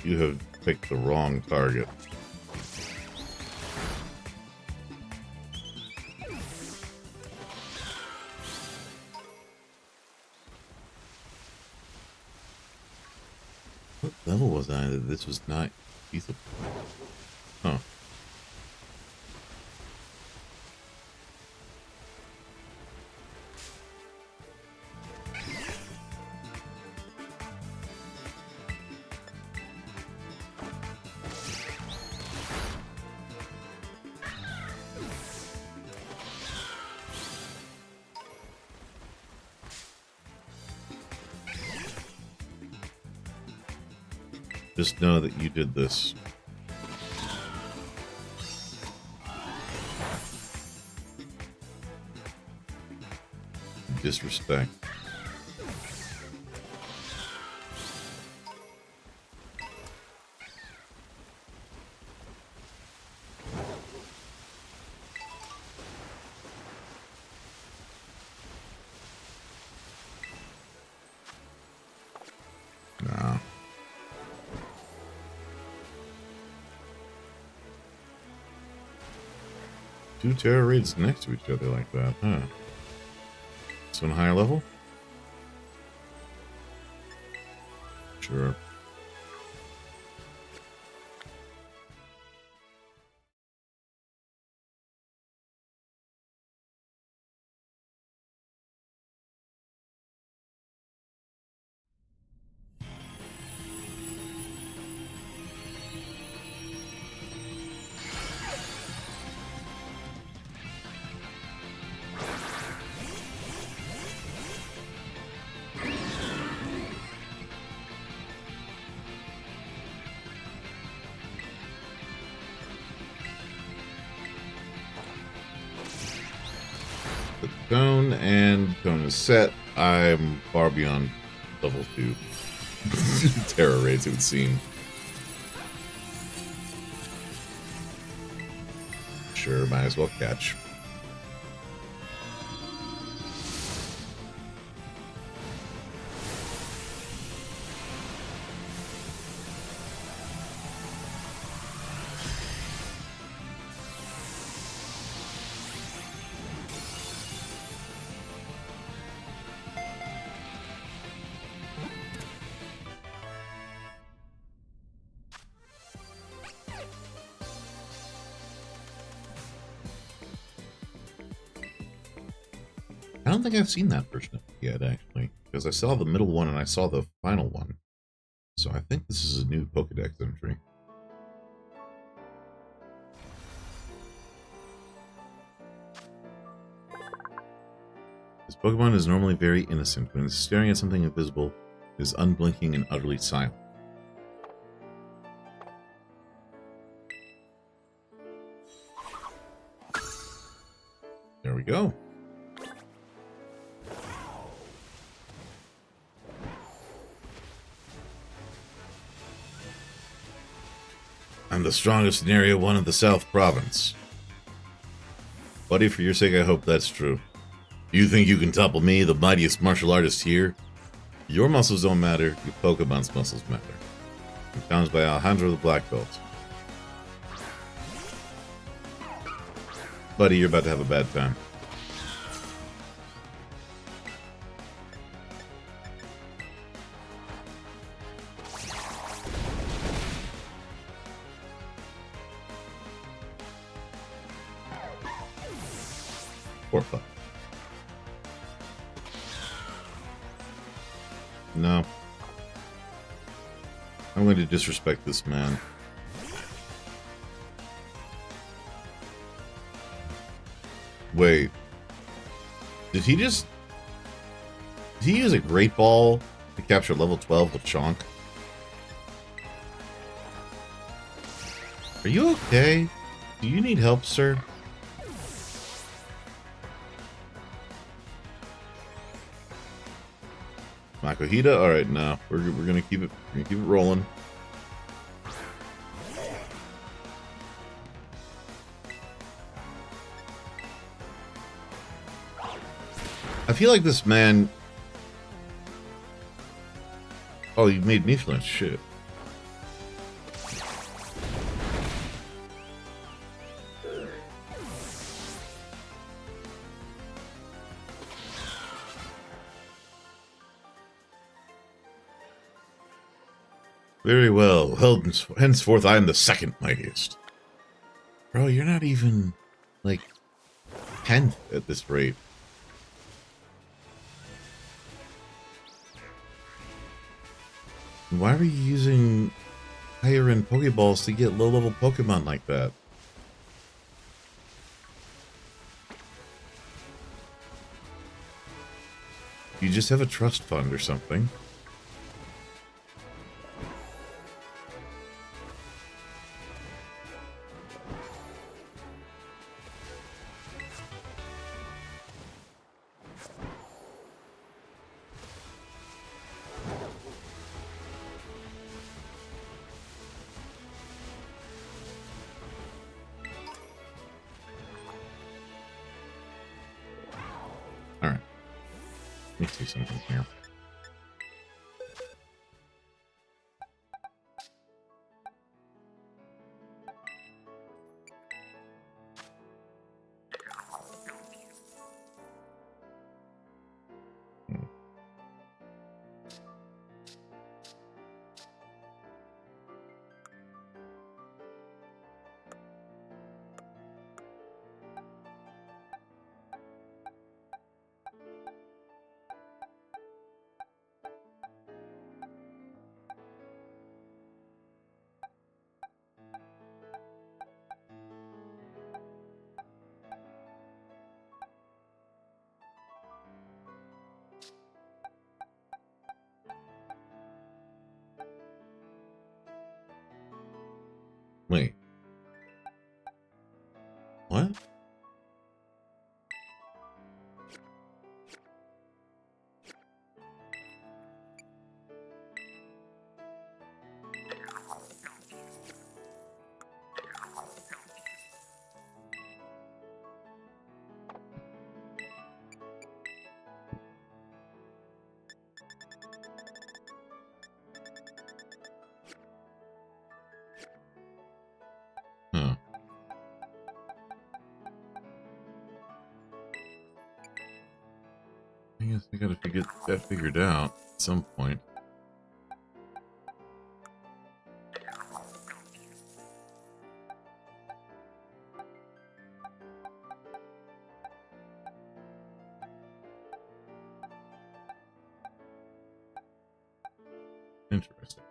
You have picked the wrong target. What level was I that this was not feasible? Huh. Just know that you did this. Disrespect. Nah. Two terror raids next to each other like that, huh? This one higher level? Sure. The cone and cone is set. I'm far beyond level 2. Terror raids, it would seem. Sure, might as well catch. I don't think I've seen that version of it yet, actually, because I saw the middle one and I saw the final one. So I think this is a new Pokedex entry. This Pokemon is normally very innocent. When it's staring at something invisible, it is unblinking and utterly silent. There we go. I'm the strongest in Area 1 of the South Province. Buddy, for your sake, I hope that's true. You think you can topple me, the mightiest martial artist here? Your muscles don't matter, your Pokemon's muscles matter. Challenged by Alejandro the Black Belt. Buddy, you're about to have a bad time. Poor fuck. No. I'm going to disrespect this man. Wait. Did he use a Great Ball to capture level 12 with Chonk? Are you okay? Do you need help, sir? Makuhita? Alright, no. We're gonna keep it rolling. I feel like this man... Oh, you made me flinch. Shit. Very well. Henceforth, I am the second mightiest. Bro, you're not even, like, 10th at this rate. Why are you using higher end Pokeballs to get low level Pokemon like that? You just have a trust fund or something. Alright. Let me see something here. Wait. What? Huh. I guess I gotta get that figured out at some point. Interesting.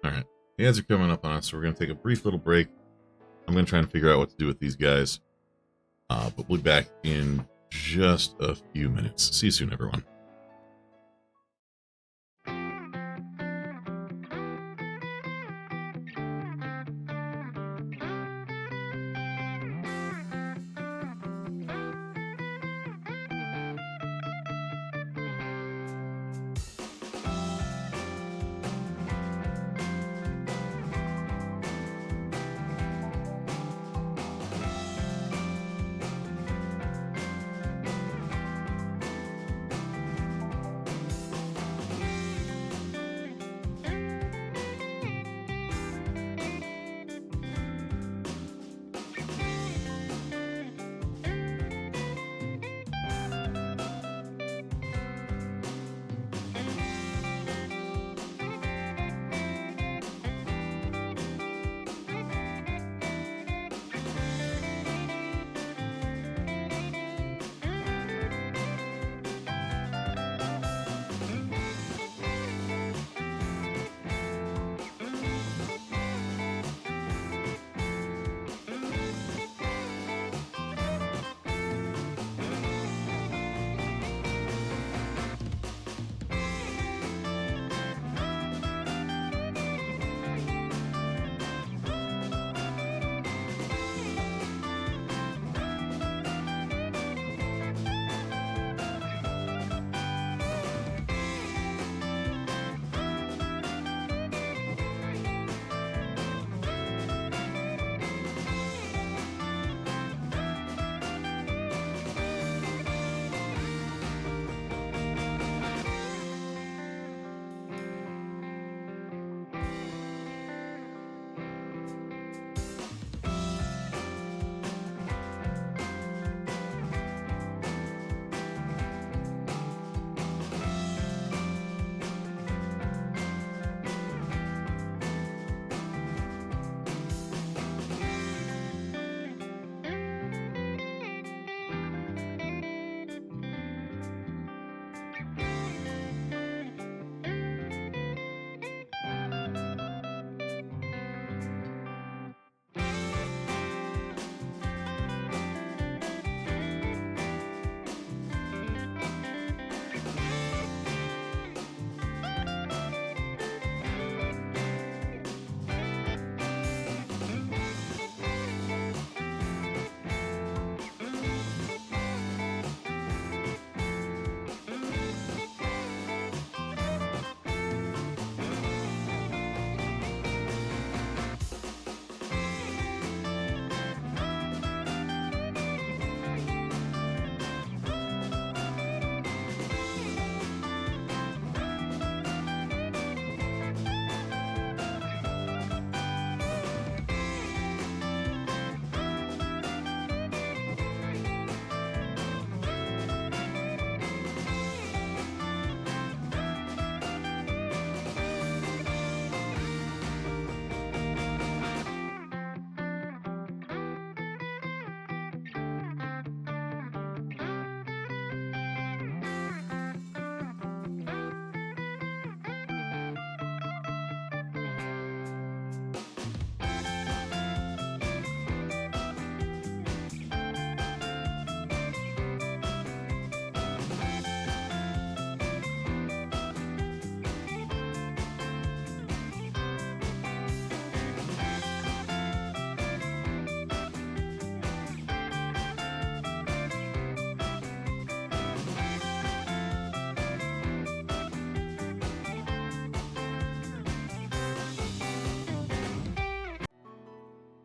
Alright. The ads are coming up on us, so we're gonna take a brief little break. I'm gonna try and figure out what to do with these guys. But we'll be back in just a few minutes. See you soon, everyone.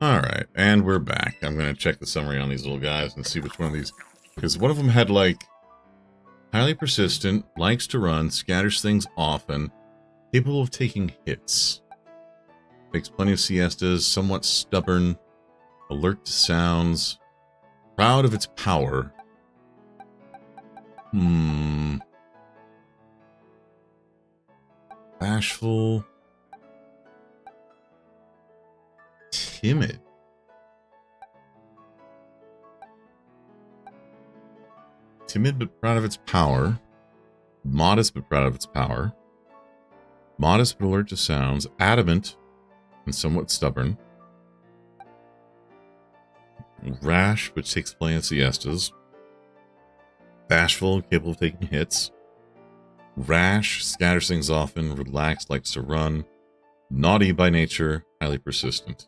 Alright, and we're back. I'm going to check the summary on these little guys and see which one of these... Because one of them had, like, highly persistent, likes to run, scatters things often, capable of taking hits. Takes plenty of siestas, somewhat stubborn, alert to sounds, proud of its power. Bashful. Timid. Timid but proud of its power. Modest but proud of its power. Modest but alert to sounds. Adamant and somewhat stubborn. Rash but takes plenty of siestas. Bashful, capable of taking hits. Rash, scatters things often. Relaxed, likes to run. Naughty by nature, highly persistent.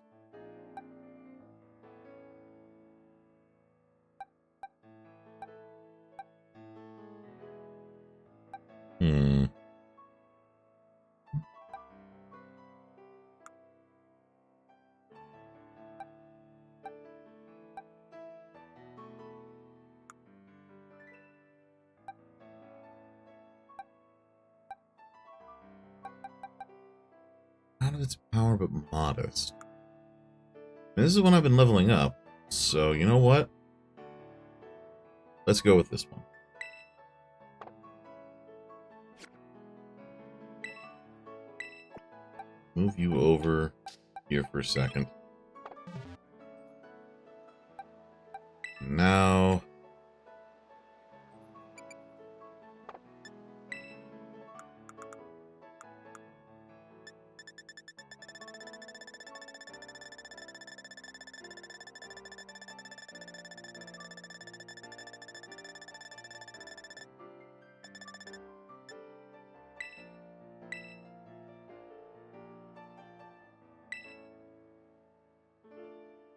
Out of its power, but modest. And this is one I've been leveling up, so you know what? Let's go with this one. Move you over here for a second. Now...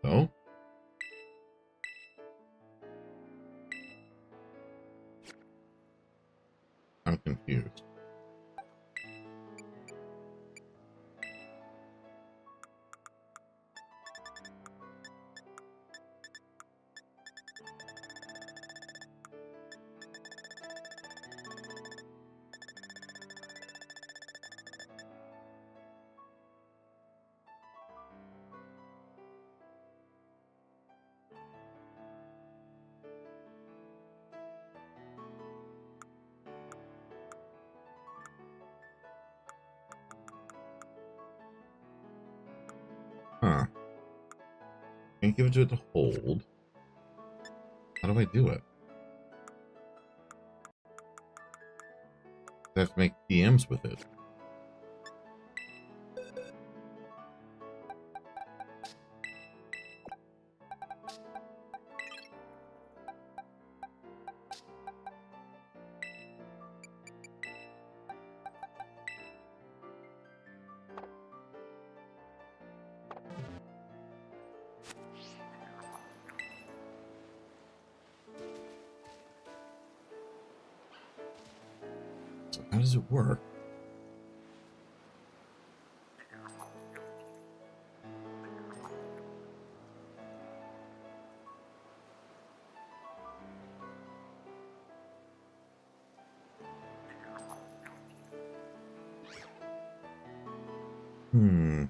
Oh? I'm confused. Huh. Can't give it to it to hold. How do I do it? I have to make PMs with it. So how does it work? Hmm.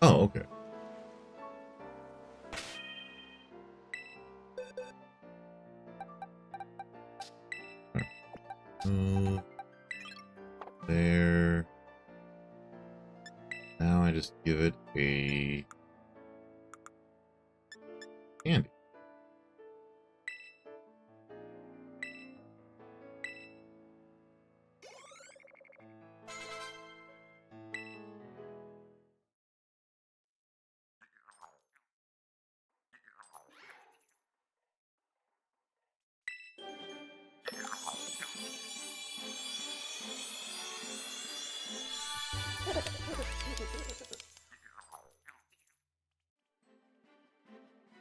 Oh, okay. There. Now I just give it a candy.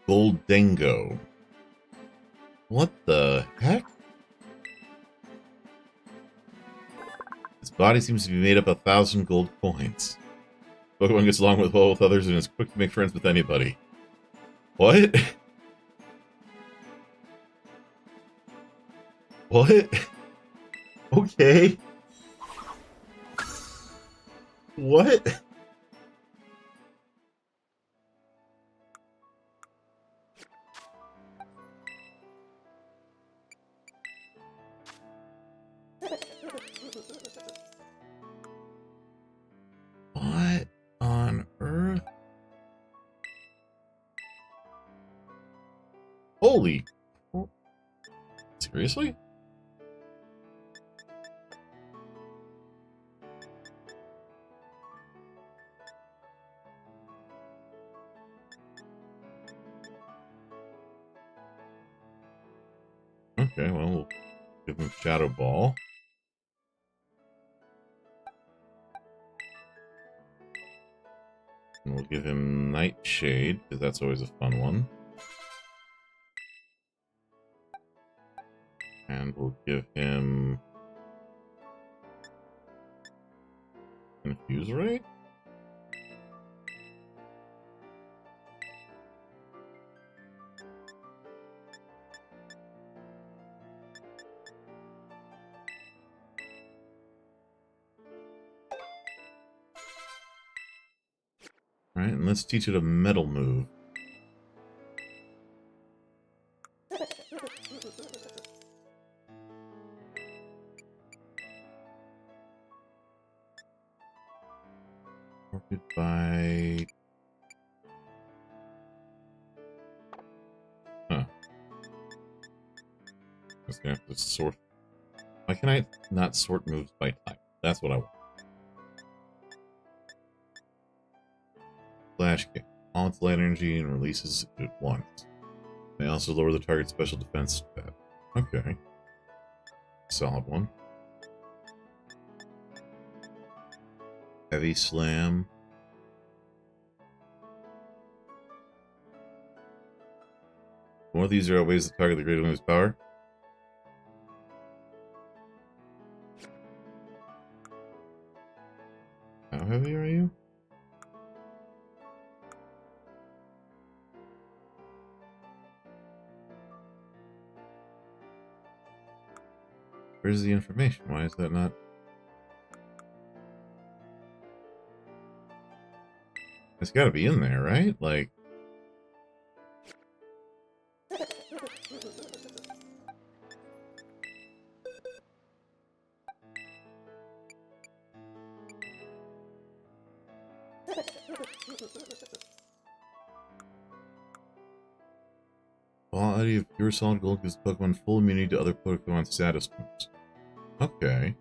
Goldango. What the heck? Its body seems to be made up of 1,000 gold coins. Pokemon gets along well with others and is quick to make friends with anybody. What? What? Okay. What? What on earth? Holy. Seriously? Okay, well, we'll give him Shadow Ball. And we'll give him Nightshade, because that's always a fun one. And we'll give him Confuse Ray? Alright, and let's teach it a metal move. Orchid Bite. Huh. Just gonna have to sort. Why can I not sort moves by type? That's what I want. Flash Kick. All its light energy and releases it at once. May also lower the target's special defense stat. Okay. Solid one. Heavy Slam. One of these outweighs the target the greater than his power. How heavy are you? Where's the information? Why is that not? It's got to be in there, right? Like. Quality of pure solid gold gives Pokemon full immunity to other Pokemon status moves. Okay.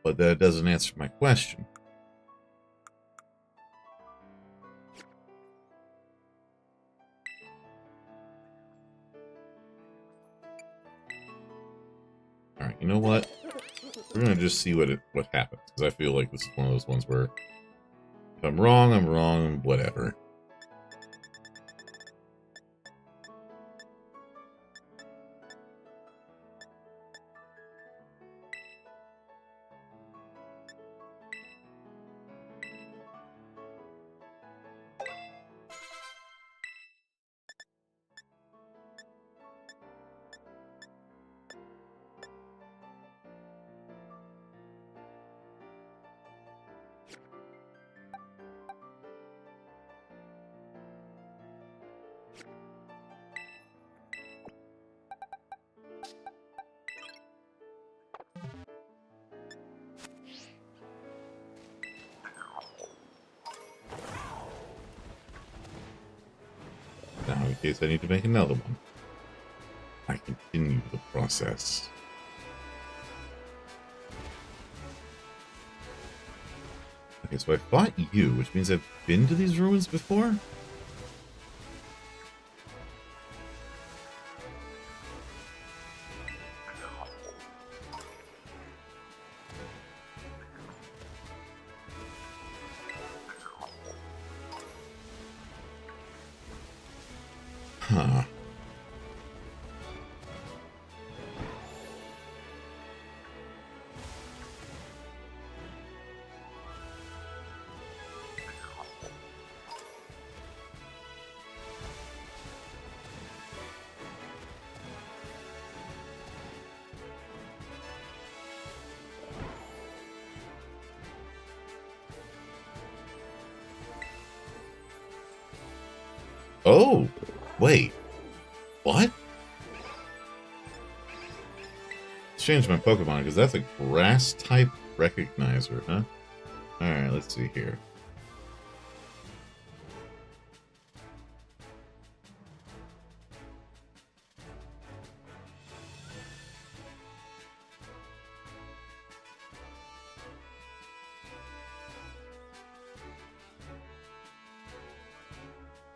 But that doesn't answer my question. Alright, you know what? We're gonna just see what happens. Because I feel like this is one of those ones where if I'm wrong, whatever. Now, in case I need to make another one, I continue the process. Okay, so I fought you, which means I've been to these ruins before? Huh. Oh, wait. What? Let's change my Pokemon because that's a grass type recognizer, huh? Alright, let's see here.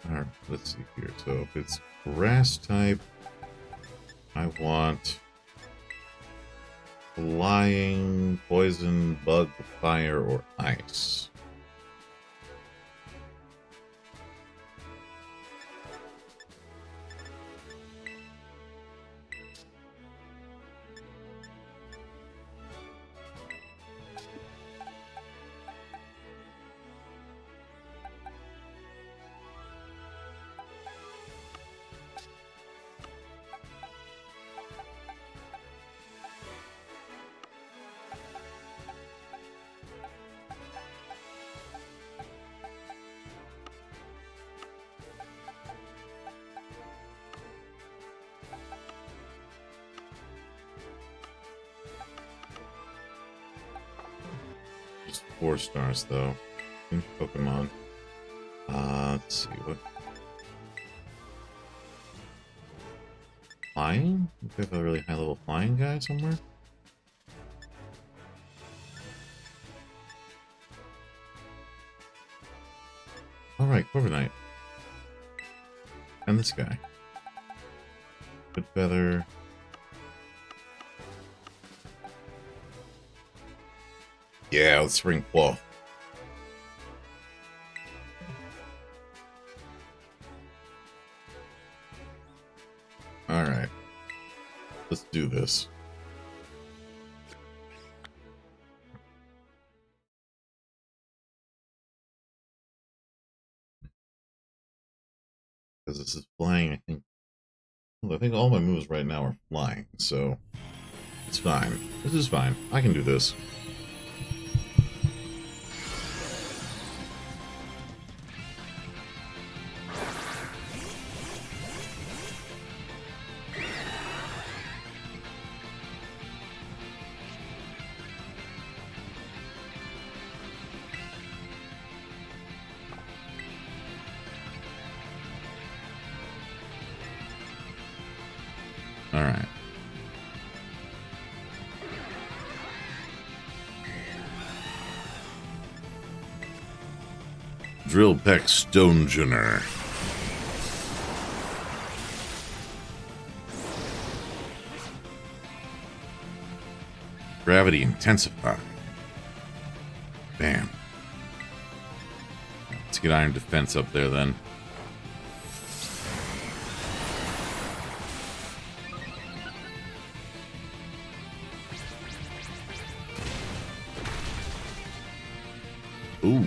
Alright, let's see here. So if it's grass type, I want flying, poison, bug, fire, or ice. Just 4 stars though. In Pokemon. Let's see what. Flying? Do we have a really high level flying guy somewhere? Alright, Corviknight. And this guy. Good feather. Yeah, let's bring Claw. Alright. Let's do this. Because this is flying, I think. Well, I think all my moves right now are flying, so it's fine. This is fine. I can do this. All right. Drill Peck Stonejunner. Gravity Intensify. Bam. Let's get Iron Defense up there then. Ooh.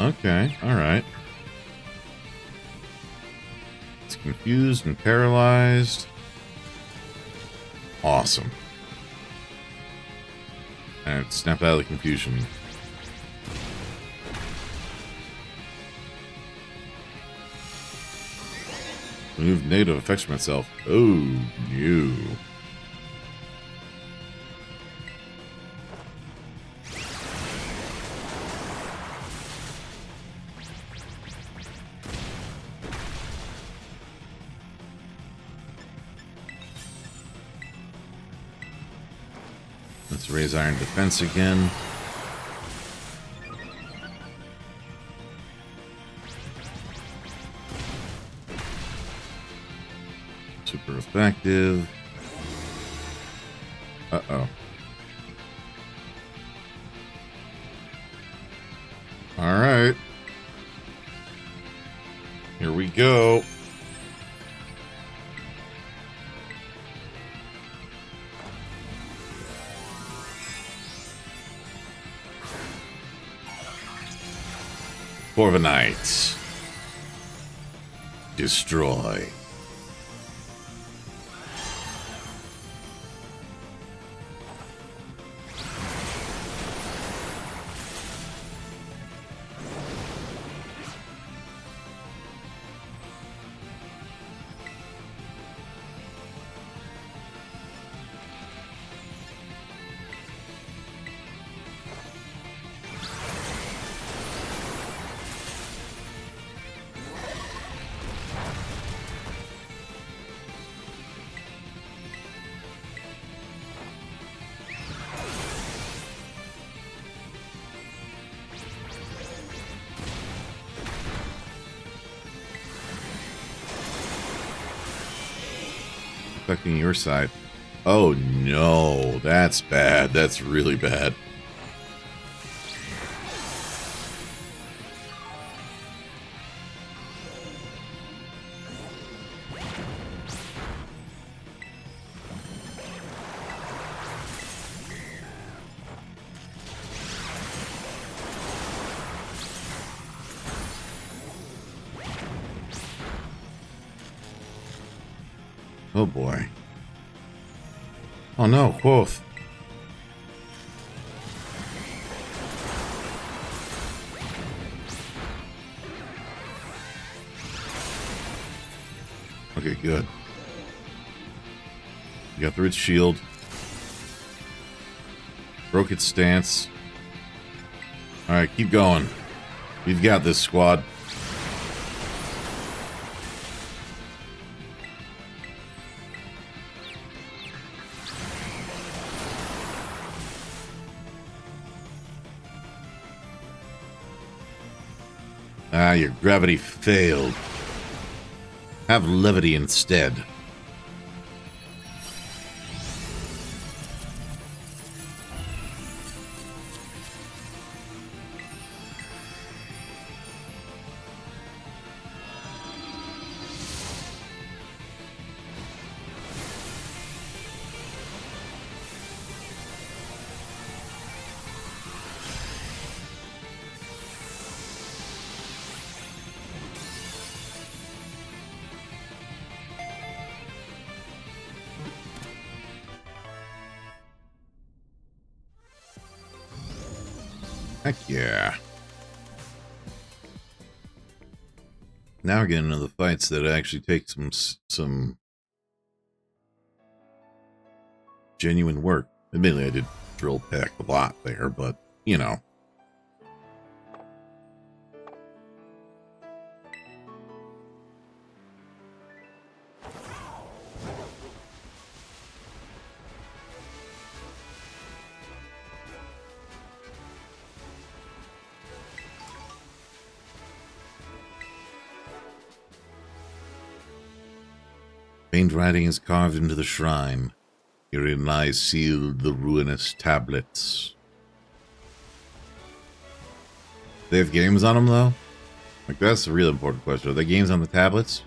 Okay, alright. It's confused and paralyzed. Awesome. And it snapped out of the confusion. Remove negative effects from itself. Oh, no. Let's raise Iron Defense again. Super effective. Uh-oh. go. Corviknight. Destroy. Affecting your side. Oh no, that's bad. That's really bad. Oh boy. Oh no, Quoth. Okay, good. You got through its shield. Broke its stance. Alright, keep going. We've got this, squad. Ah, your gravity failed. Have levity instead. Heck yeah. Now we're getting into the fights that actually take some genuine work. Admittedly, I did drill pack a lot there, but, you know. Faint writing is carved into the shrine. Herein lies sealed the ruinous tablets. They have games on them, though? Like, that's a real important question. Are there games on the tablets?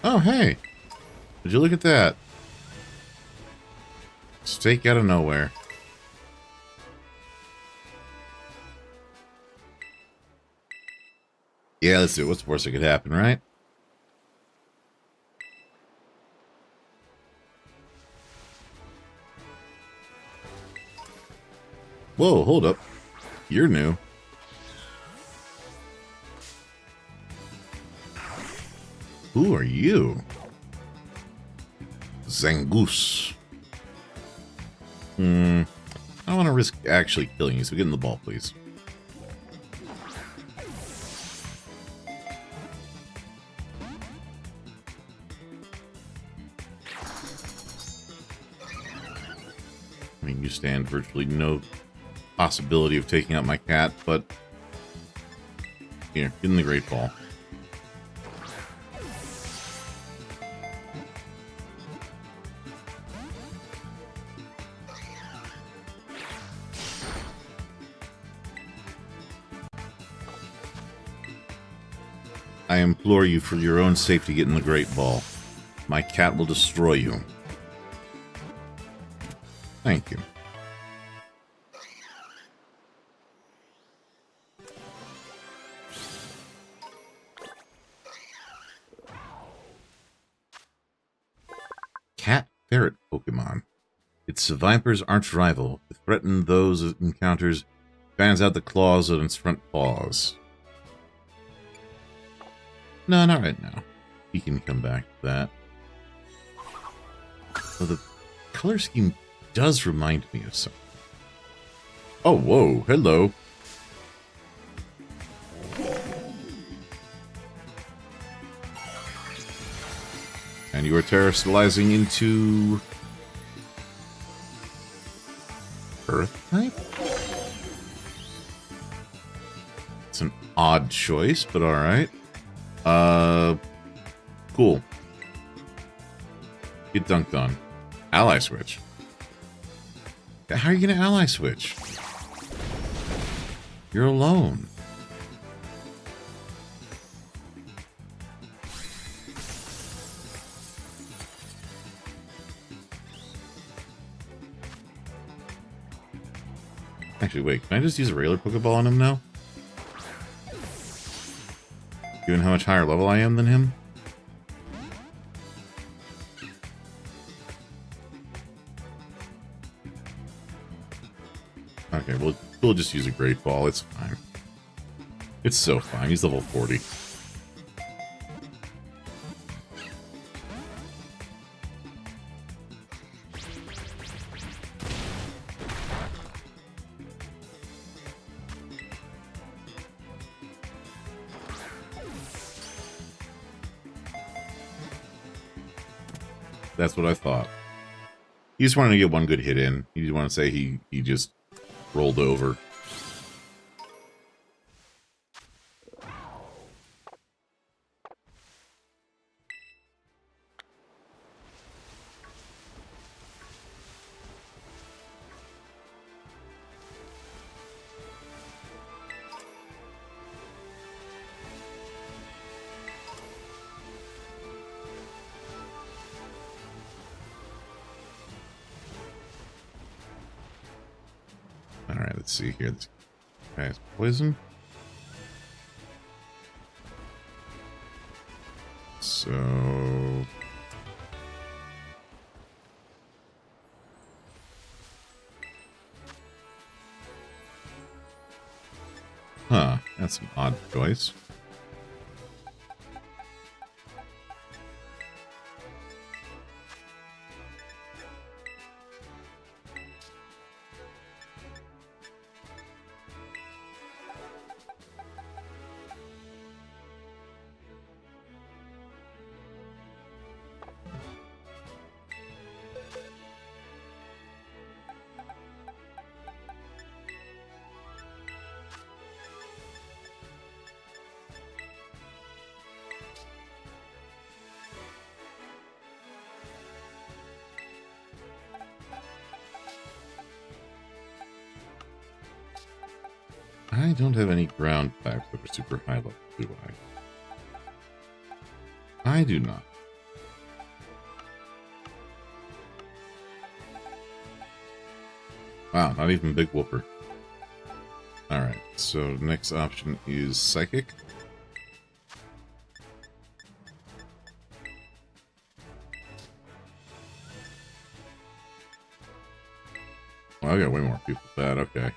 Oh, hey. Would you look at that? Steak out of nowhere. Yeah, let's do it. What's the worst that could happen, right? Whoa, hold up. You're new. Who are you? Zangoose. I don't want to risk actually killing you, so get in the ball, please. I mean, you stand virtually no possibility of taking out my cat, but here, get in the Great Ball. I implore you for your own safety, get in the Great Ball. My cat will destroy you. Thank you. Cat Ferret Pokemon. It's a Viper's arch rival. To threaten those it encounters, fans out the claws on its front paws. No, not right now. He can come back to that. So the color scheme does remind me of something. Oh, whoa, hello. And you are terrestrializing into Earth type? It's an odd choice, but alright. Cool. Get dunked on. Ally switch. How are you gonna ally switch? You're alone. Actually, wait, can I just use a regular Pokeball on him now? Given how much higher level I am than him? Okay, we'll just use a Great Ball, it's fine. It's so fine, he's level 40. That's what I thought. He just wanted to get one good hit in. He didn't want to say he just rolled over. Alright, let's see here. This guy's poison. So... Huh, that's an odd choice. I don't have any ground types that are super high level, do I? I do not. Wow, not even Big Whooper. Alright, so next option is Psychic. Well, I got way more people with that, okay.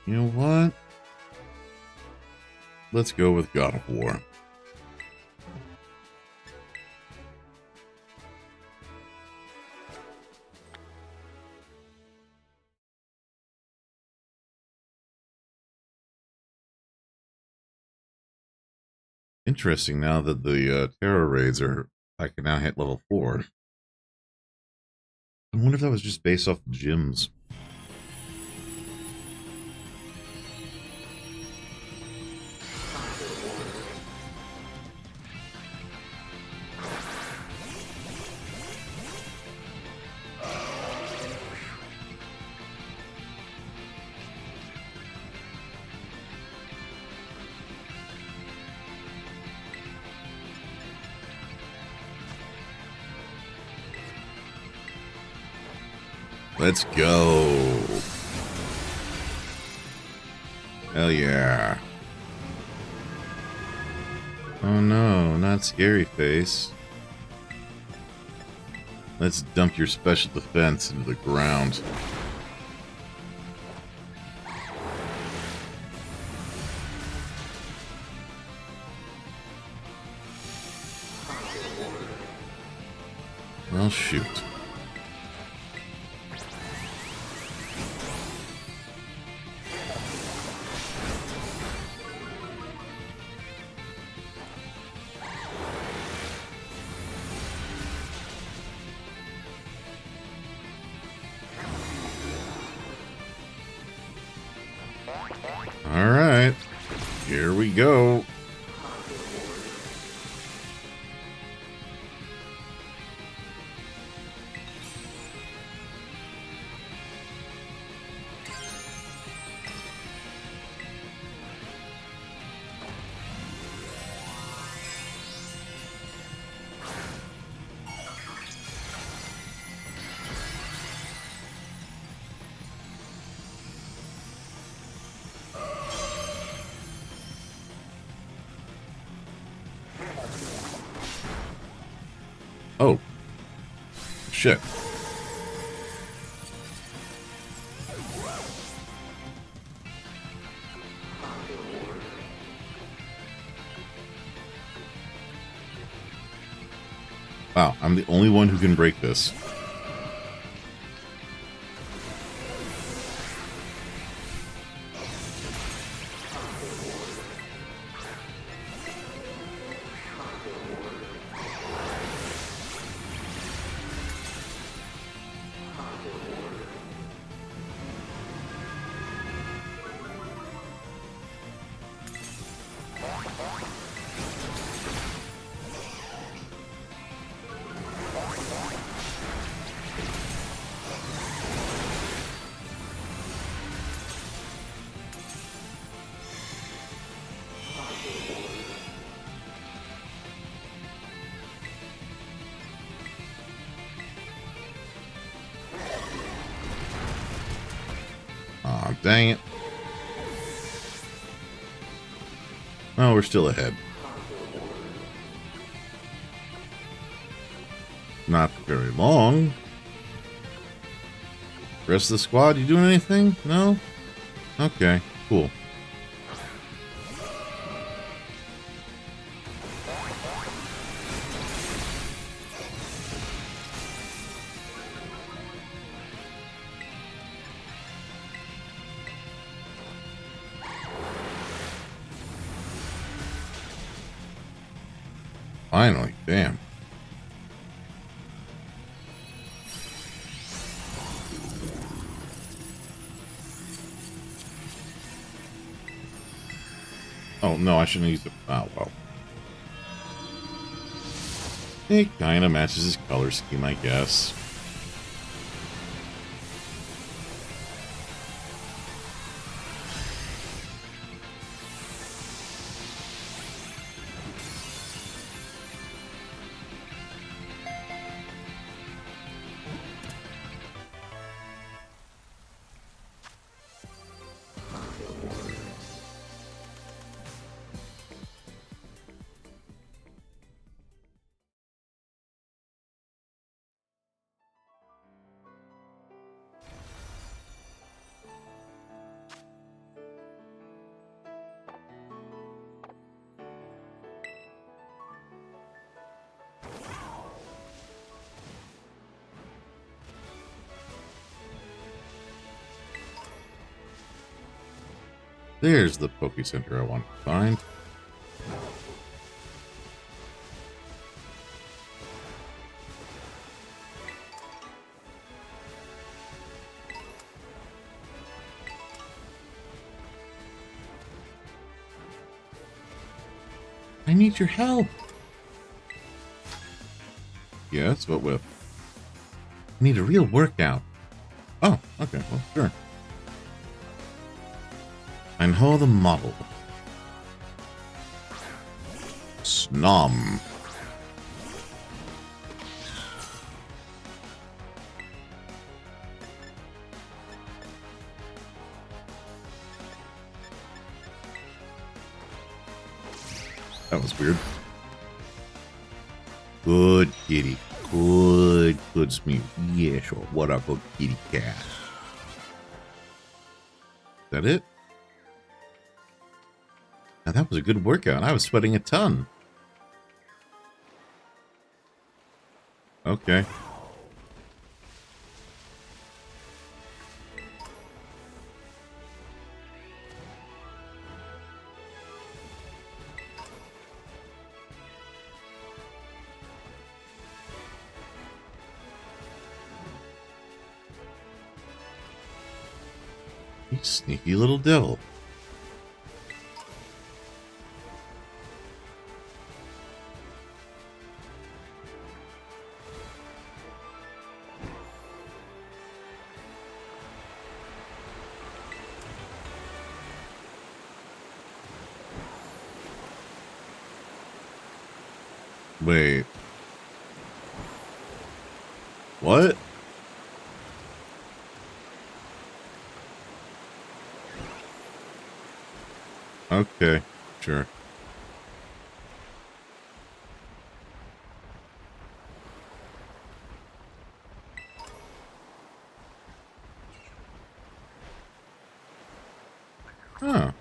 You know what? let's go with God of War. Interesting now that the terror raids are, I can now hit level 4. I wonder if that was just based off the gyms. Let's go. Hell yeah. Oh no, not scary face. Let's dump your special defense into the ground. Well, shoot. All right, here we go. Oh, shit. Wow, I'm the only one who can break this. Aw, dang it. Oh, we're still ahead. Not for very long. Rest of the squad, you doing anything? No? Okay, cool. Finally, damn. Oh, no, I shouldn't use it. Oh, well. It kind of matches his color scheme, I guess. There's the Poke Center I want to find. I need your help. Yes, but with? I need a real workout. Oh, okay, well, sure. And hold the model. Snom. That was weird. Good kitty. Good Smew. Yeah, sure. What up, good kitty cat? Is that it? Now that was a good workout. I was sweating a ton. Okay. You sneaky little devil. Wait. What? Okay, sure. Huh.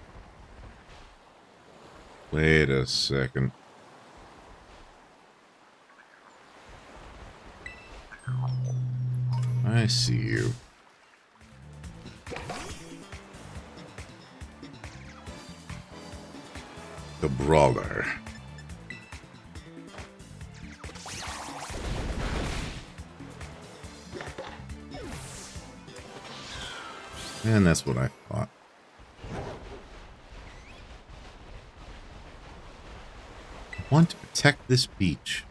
Wait a second. I see you. The Brawler. And that's what I thought. I want to protect this beach.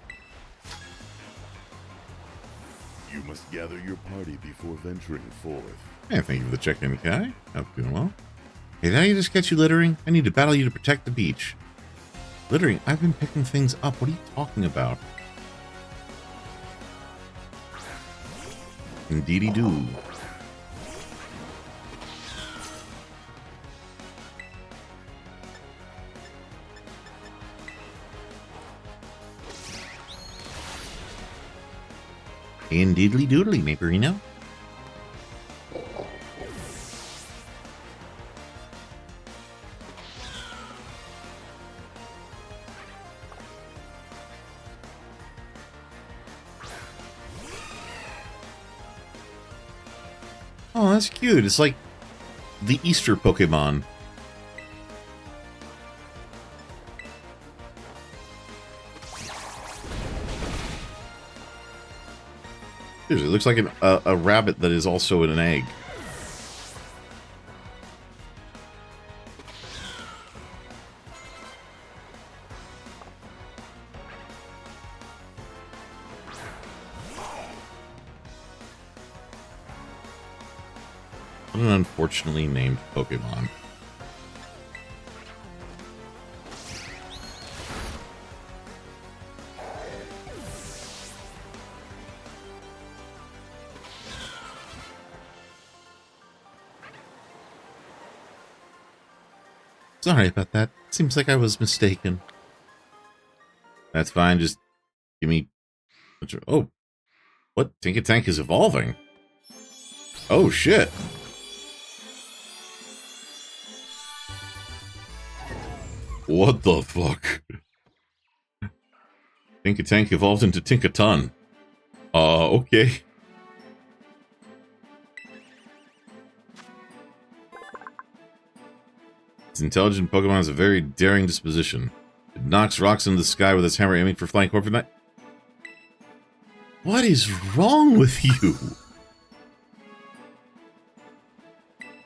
You must gather your party before venturing forth. Hey, thank you for the check-in, Kai. Hope you're doing well. Hey, did I just get you littering? I need to battle you to protect the beach. Littering? I've been picking things up. What are you talking about? Indeedy-doo. Indeedly-doodly, Naperino. Oh, that's cute. It's like the Easter Pokemon. Seriously, it looks like a rabbit that is also in an egg. What an unfortunately named Pokemon. Sorry about that. Seems like I was mistaken. That's fine. Just give me... Oh. What? Tinkatank is evolving. Oh, shit. What the fuck? Tinkatank evolved into Tinkaton. Okay. Its intelligent Pokemon has a very daring disposition. It knocks rocks into the sky with its hammer, aiming for flying Corviknight. What is wrong with you?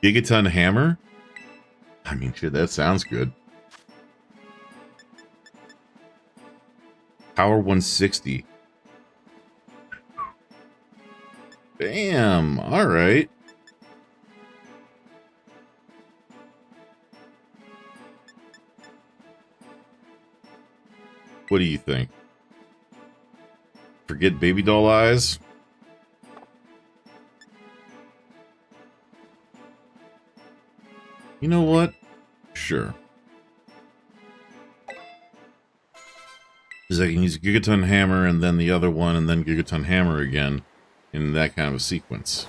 Gigaton Hammer? I mean, shit, that sounds good. Power 160. Damn, alright. What do you think? Forget baby doll eyes? You know what? Sure. Because I can use Gigaton Hammer and then the other one and then Gigaton Hammer again in that kind of a sequence.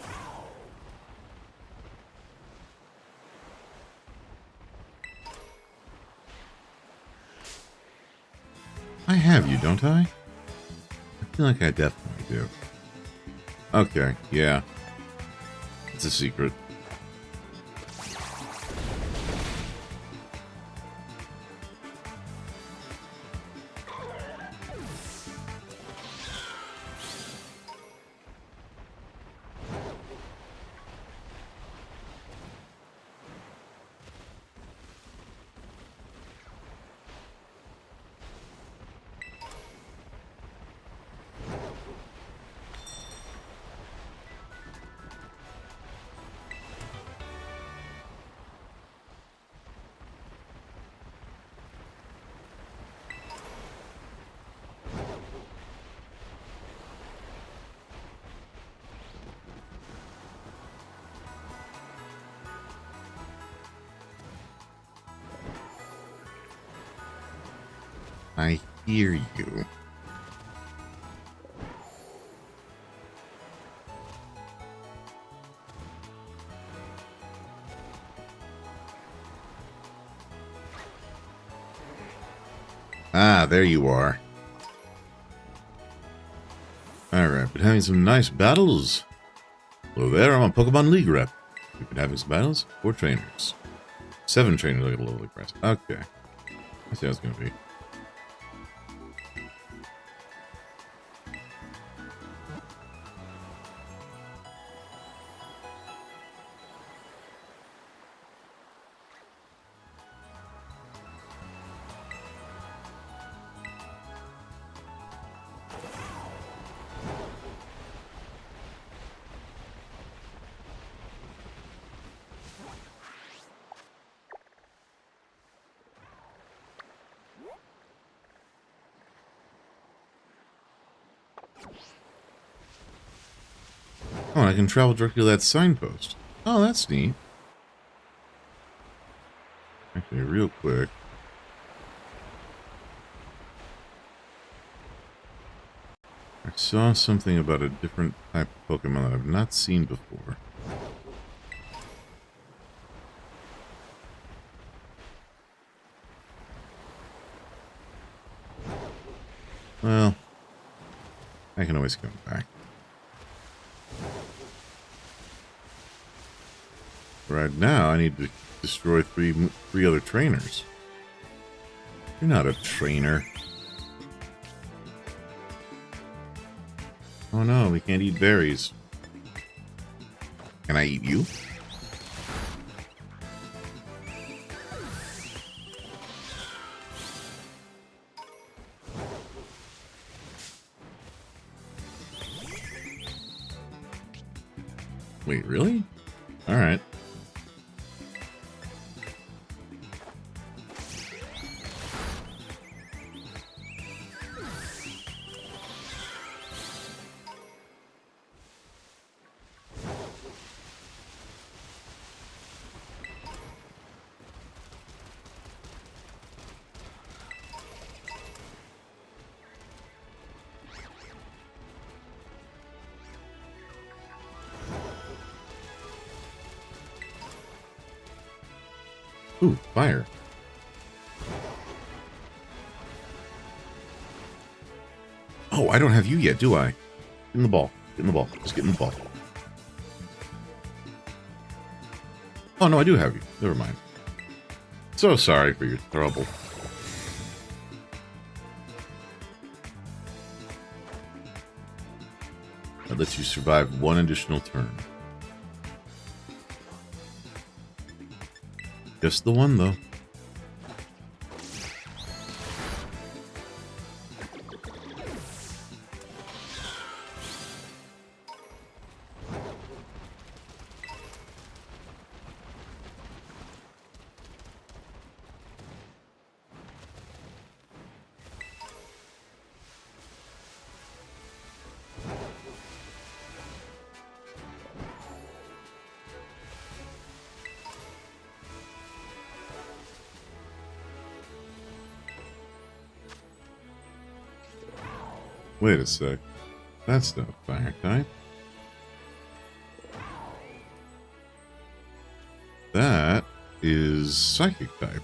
I have you, don't I? I feel like I definitely do. Okay, yeah. It's a secret. I hear you. Ah, there you are. Alright, been having some nice battles. Hello there, I'm a Pokemon League rep. We've been having some battles. 4 trainers. 7 trainers, I got a little aggressive. Okay. I see how it's gonna be. Oh, I can travel directly to that signpost. Oh, that's neat. Actually, real quick. I saw something about a different type of Pokemon that I've not seen before. Well, I can always come back. Right now, I need to destroy three other trainers. You're not a trainer. Oh no, we can't eat berries. Can I eat you? Wait, really? Alright. Ooh, fire. Oh, I don't have you yet, do I? Get in the ball. Get in the ball. Just get in the ball. Oh, no, I do have you. Never mind. So sorry for your trouble. That lets you survive one additional turn. Just the one, though. Wait a sec. That's not fire type. That is psychic type.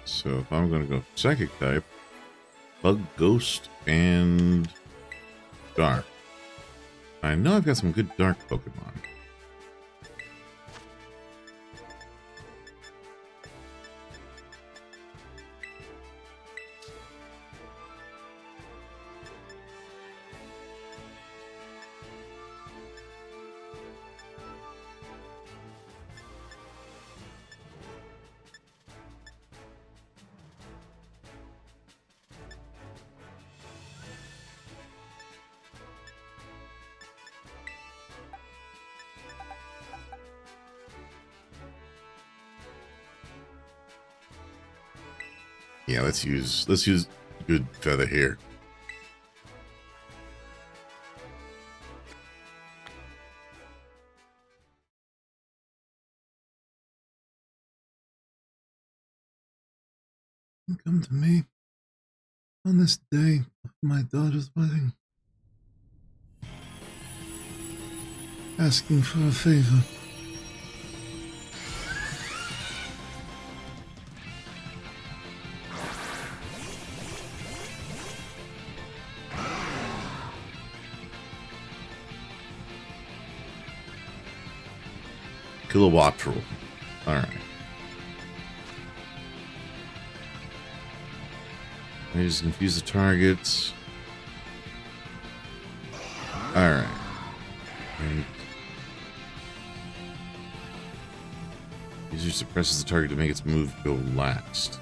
So if I'm going to go psychic type, bug, ghost, and dark. I know I've got some good dark Pokemon. Yeah, let's use good feather here. Come to me on this day of my daughter's wedding, asking for a favor. Kilowattrel. Alright. I just confuse the targets. Alright. And user suppresses the target to make its move go last.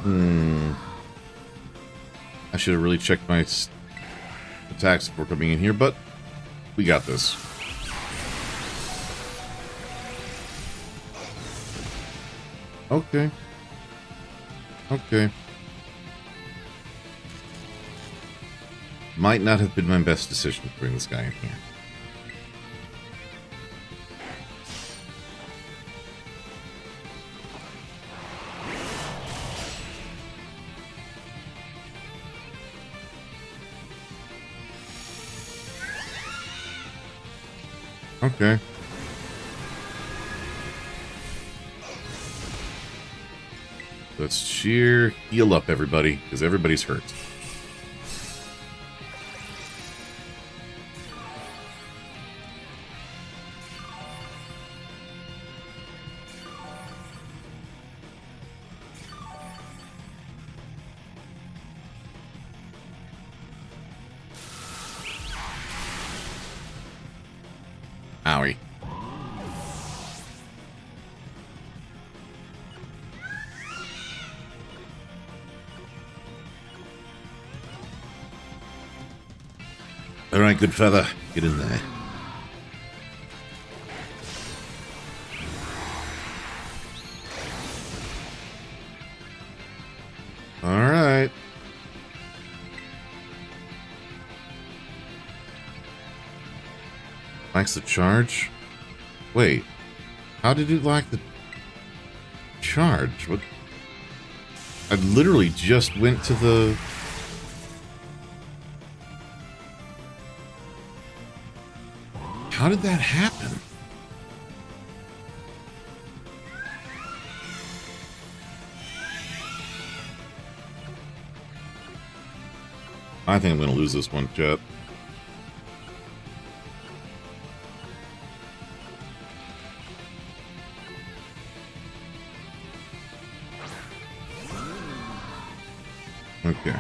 I should have really checked my attacks before coming in here, but we got this. Okay. Okay. Might not have been my best decision to bring this guy in here. Okay. Let's cheer, heal up everybody, because everybody's hurt. Owie. All right, good feather. Get in there. All right. Likes the charge? Wait. How did it like the charge? What? I literally just went to the... How did that happen? I think I'm going to lose this one, Jet. Okay.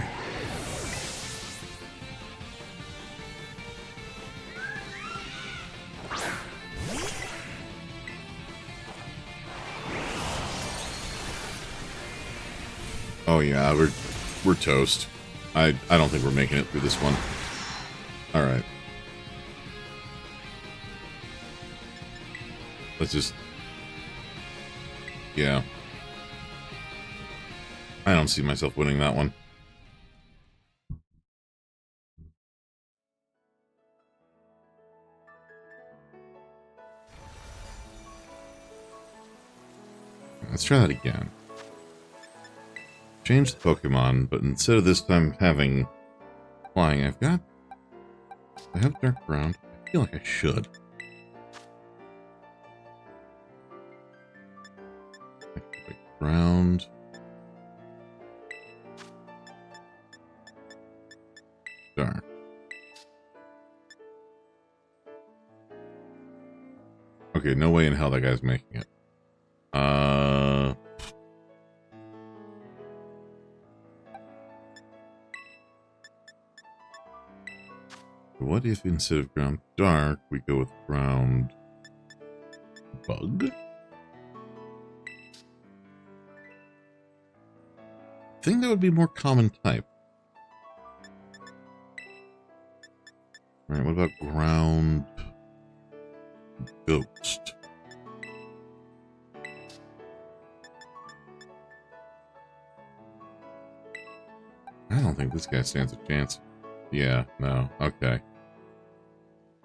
Oh yeah, we're toast. I don't think we're making it through this one. All right. Let's just... Yeah. I don't see myself winning that one. Let's try that again. Change the Pokemon, but instead of this time having flying, I have Dark Ground. I feel like I should. Ground. Dark. Okay, no way in hell that guy's making it. What if instead of ground dark, we go with ground bug? I think that would be more common type. Alright, what about ground ghost? I don't think this guy stands a chance. Yeah, no, okay.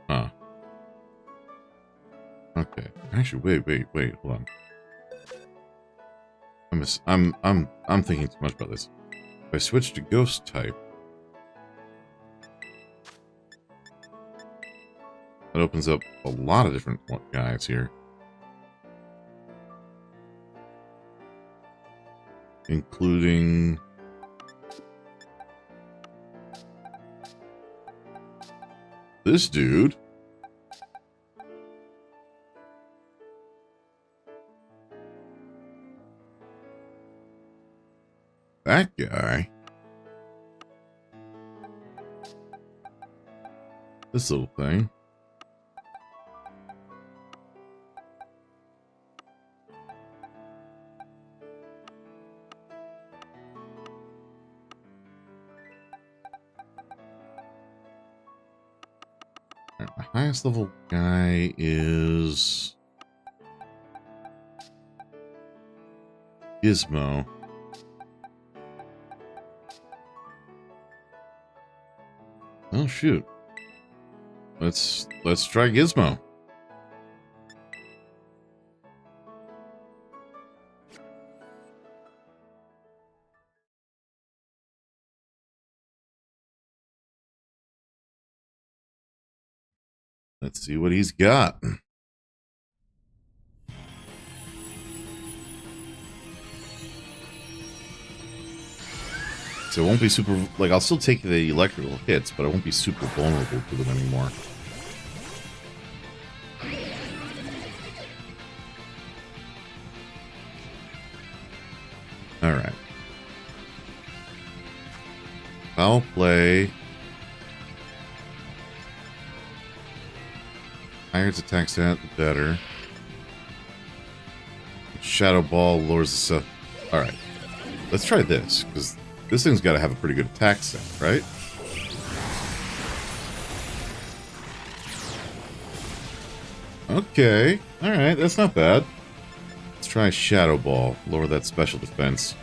Huh. Okay. Actually, wait, hold on. I'm thinking too much about this. If I switch to ghost type, that opens up a lot of different guys here. Including this dude. That guy. This little thing. The highest level guy is Gizmo. Oh shoot. Let's try Gizmo. Let's see what he's got. So it won't be super... Like, I'll still take the electrical hits, but I won't be super vulnerable to them anymore. Alright. I'll play... Higher its attack stat, the better. Shadow Ball lowers the stuff. Alright. Let's try this, because this thing's got to have a pretty good attack stat, right? Okay. Alright, that's not bad. Let's try Shadow Ball. Lower that special defense.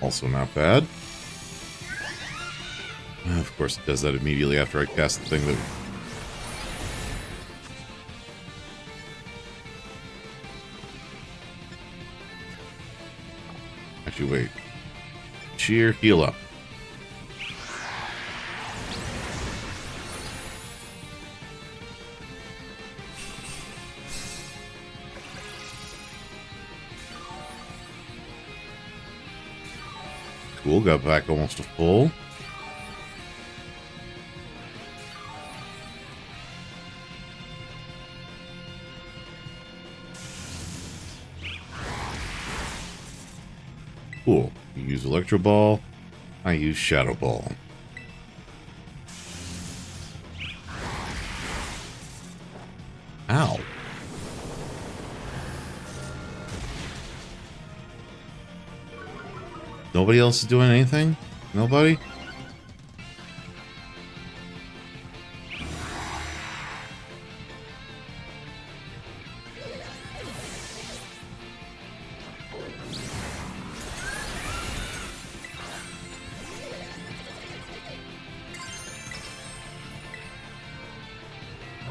Also not bad. Of course it does that immediately after I cast the thing that... Actually, wait. Cheer, heal up. Cool, got back almost to full. use Electro Ball. I use Shadow Ball. Ow. Nobody else is doing anything? Nobody?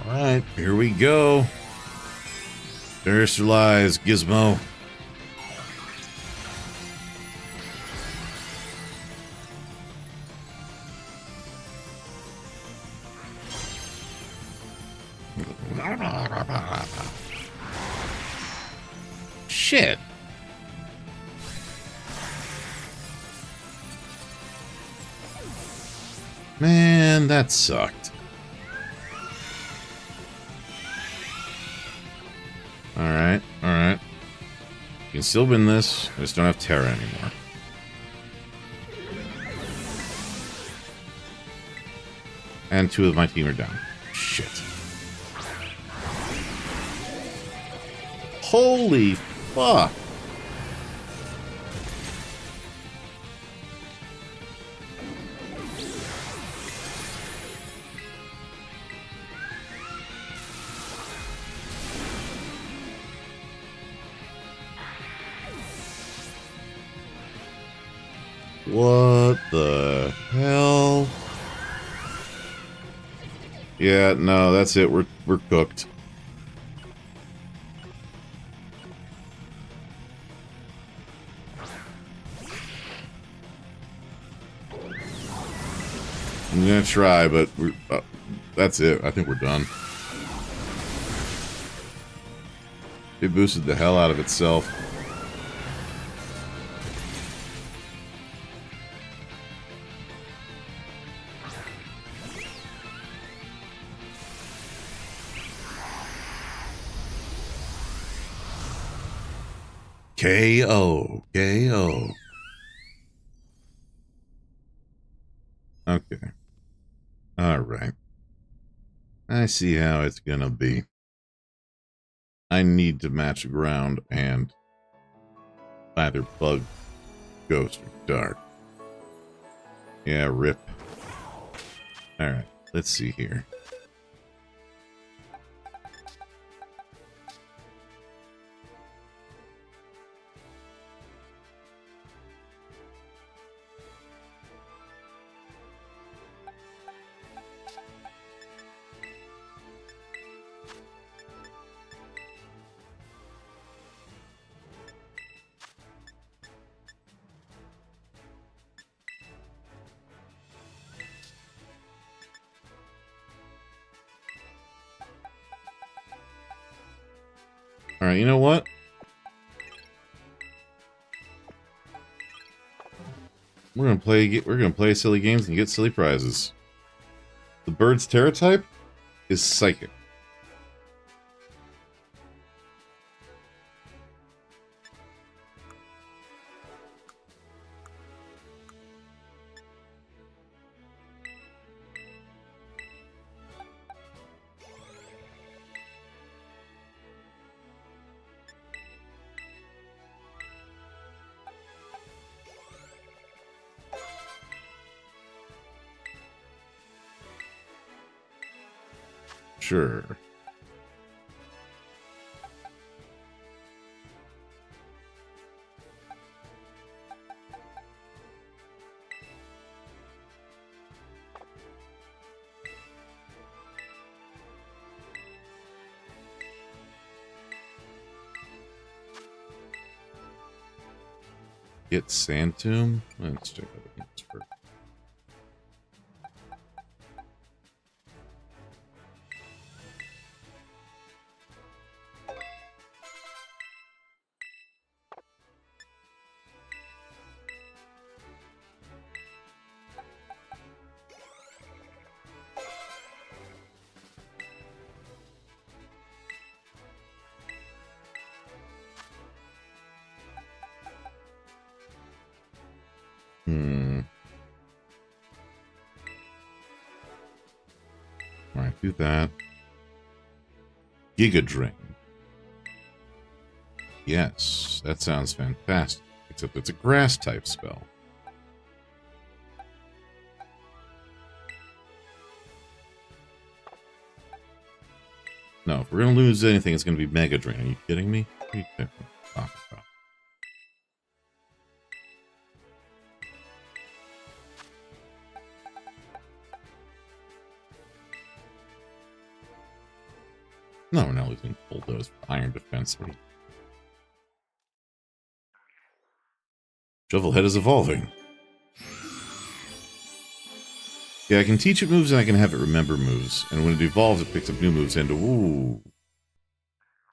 Alright, here we go. There's your lies, Gizmo. Shit. Man, that sucked. Alright, alright. You can still win this. I just don't have Terra anymore. And 2 of my team are down. Shit. Holy fuck. What the hell? Yeah, no, that's it. We're cooked. I'm gonna try, but we're, that's it. I think we're done. It boosted the hell out of itself. KO. KO. Okay. Alright. I see how it's gonna be. I need to match ground and either bug, ghost, or dark. Yeah, rip. Alright, let's see here. Alright, you know what? We're gonna play silly games and get silly prizes. The bird's Terra type is Psychic. Sure. Get Sand Tomb? Let's check out the games first. Alright, do that. Giga Drain. Yes, that sounds fantastic. Except it's a grass type spell. No, if we're gonna lose anything, it's gonna be Mega Drain. Are you kidding me? What are you talking about? No, we're not losing Bulldoze for Iron Defense. Shovelhead is evolving. Yeah, I can teach it moves and I can have it remember moves. And when it evolves, it picks up new moves into... Ooh.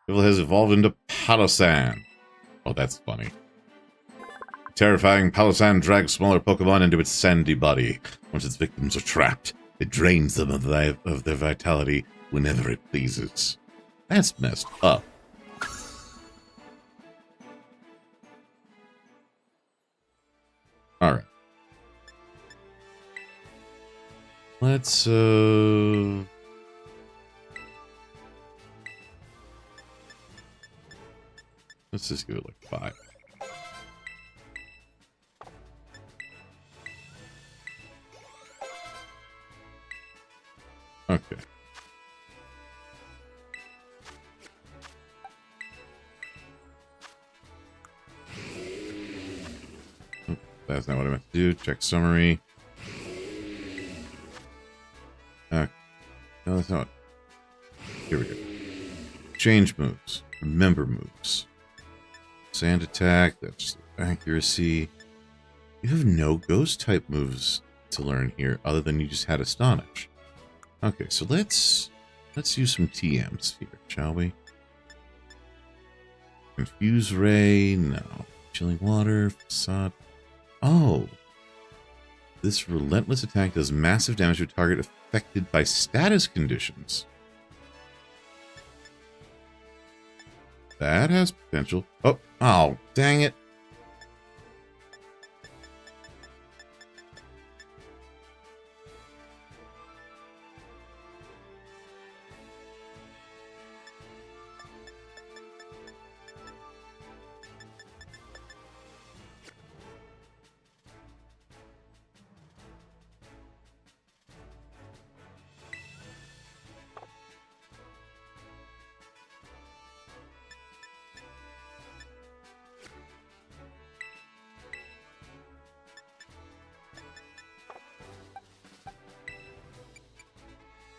Shovelhead has evolved into Palossand. Oh, that's funny. Terrifying Palossand drags smaller Pokemon into its sandy body. Once its victims are trapped, it drains them of their vitality whenever it pleases. That's messed up. Alright. Let's just give it like 5. Okay. That's not what I meant to do. Check summary. No, that's not. Here we go. Change moves. Remember moves. Sand attack. That's accuracy. You have no ghost type moves to learn here, other than you just had Astonish. Okay, so let's use some TMs here, shall we? Confuse Ray. No. Chilling Water. Facade. Oh. This relentless attack does massive damage to a target affected by status conditions. That has potential. Oh, dang it.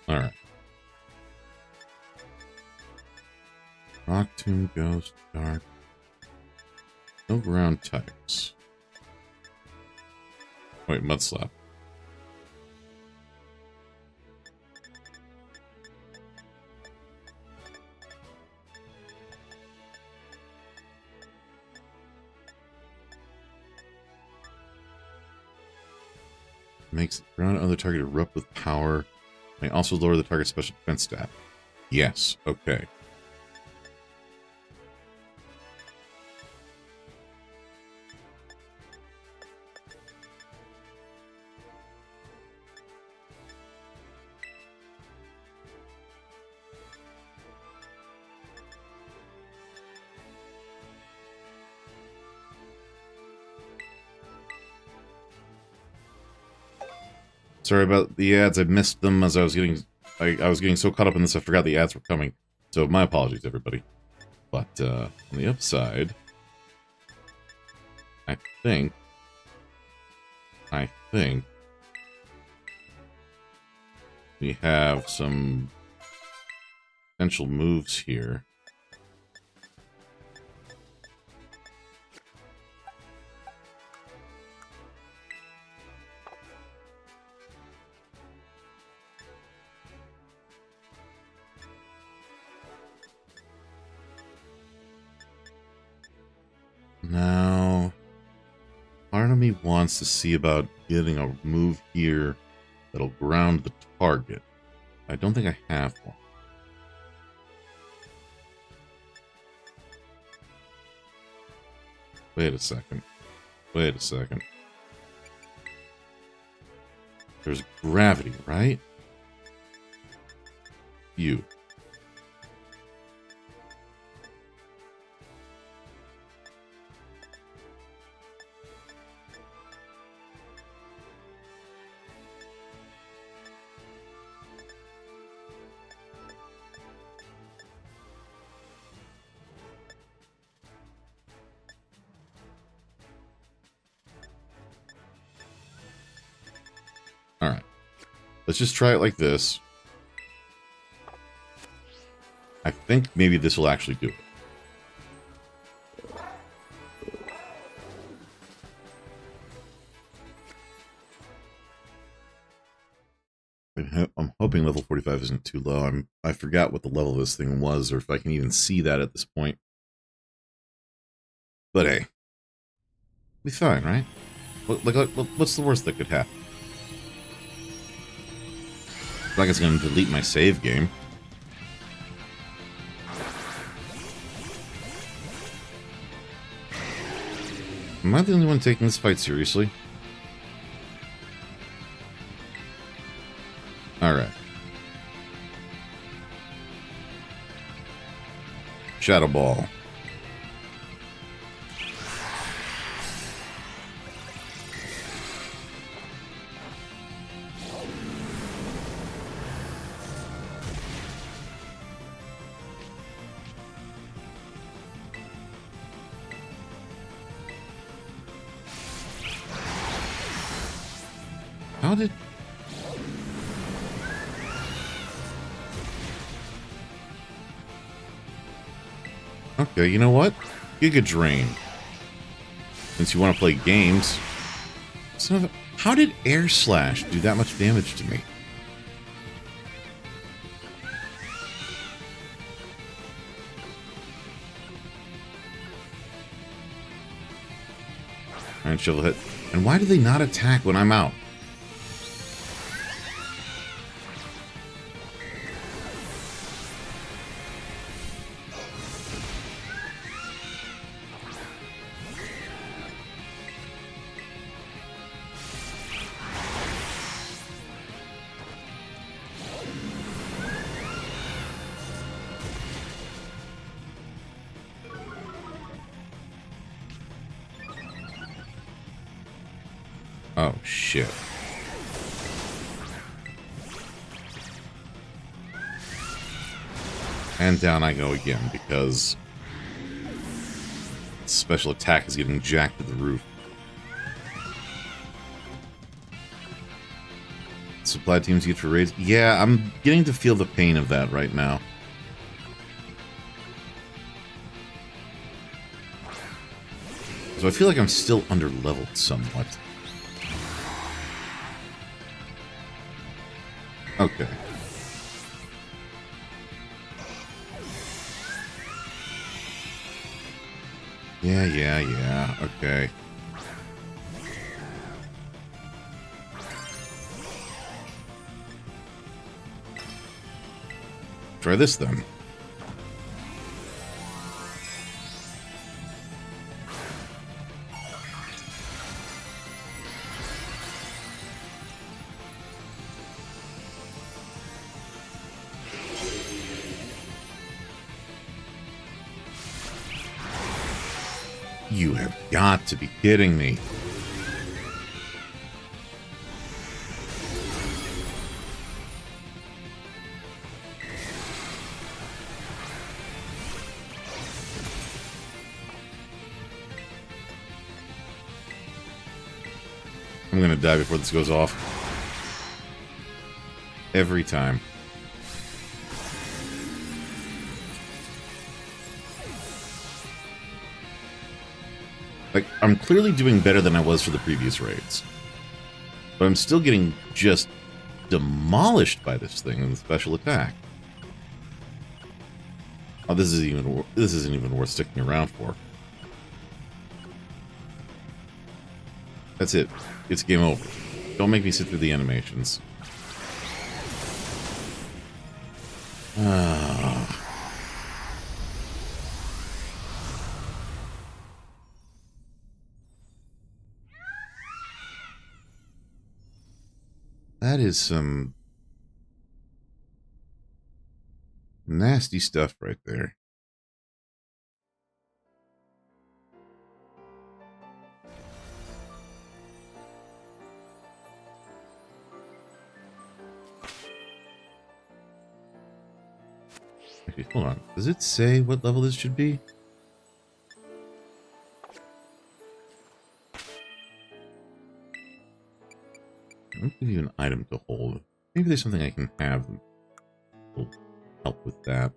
Alright. Rock Tomb, Ghost, Dark. No ground types. Wait, Mud Slap. Makes the ground other target erupt with power. May also lower the target's special defense stat. Yes, okay. Sorry about the ads. I missed them as I was getting so caught up in this I forgot the ads were coming. So my apologies, everybody. But on the upside, I think we have some potential moves here. Now, part of me wants to see about getting a move here that'll ground the target. I don't think I have one. Wait a second. There's gravity, right? you. All right. Let's just try it like this. I think maybe this will actually do it. I'm hoping level 45 isn't too low. I forgot what the level of this thing was, or if I can even see that at this point. But hey, be fine, right? What's the worst that could happen? It's like it's going to delete my save game. Am I the only one taking this fight seriously? Alright. Shadow Ball. How did... Okay, you know what? Giga Drain. Since you want to play games. How did Air Slash do that much damage to me? Iron Shovel hit. And why do they not attack when I'm out? Oh, shit. And down I go again, because special attack is getting jacked to the roof. Supply teams get for raids? Yeah, I'm getting to feel the pain of that right now. So I feel like I'm still under-leveled somewhat. Okay. Yeah. Okay. Try this then. You have got to be kidding me. I'm gonna die before this goes off. Every time. Like, I'm clearly doing better than I was for the previous raids. But I'm still getting just demolished by this thing in the special attack. Oh, this isn't even worth sticking around for. That's it. It's game over. Don't make me sit through the animations. That is some... Nasty stuff right there. Actually, hold on. Does it say what level this should be? I don't give you an item to hold. Maybe there's something I can have that will help with that.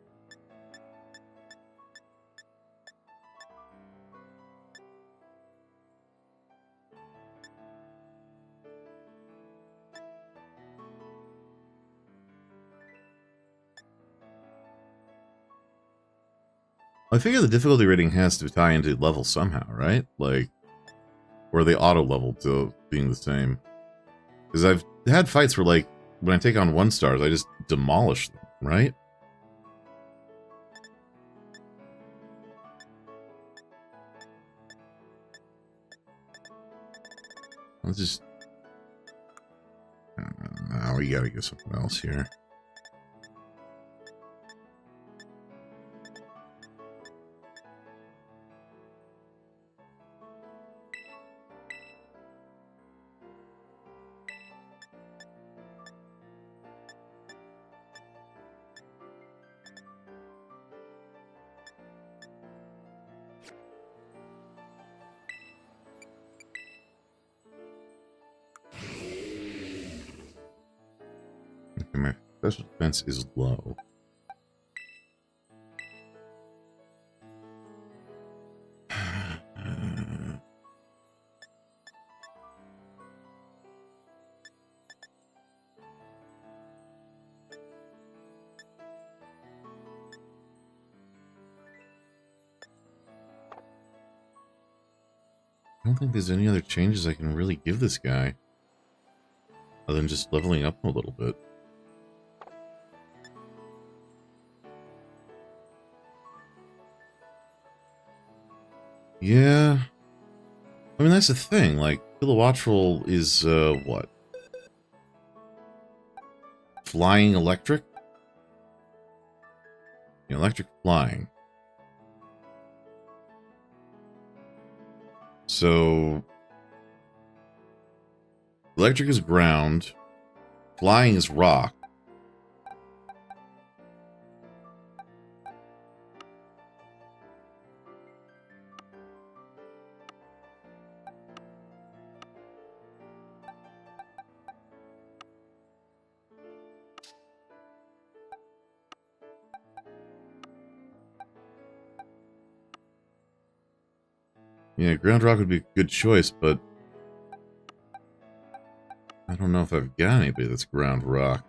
I figure the difficulty rating has to tie into level somehow, right? Like, or they auto level to being the same. Because I've had fights where, like, when I take on 1 stars, I just demolish them, right? Let's just... Now we gotta get something else here. Okay, my special defense is low. I don't think there's any other changes I can really give this guy other than just leveling up a little bit. Yeah. I mean, that's the thing. Like, Kilowattrel is, what? Flying electric? Electric flying. So, electric is ground, flying is rock. Yeah, ground rock would be a good choice, but I don't know if I've got anybody that's ground rock.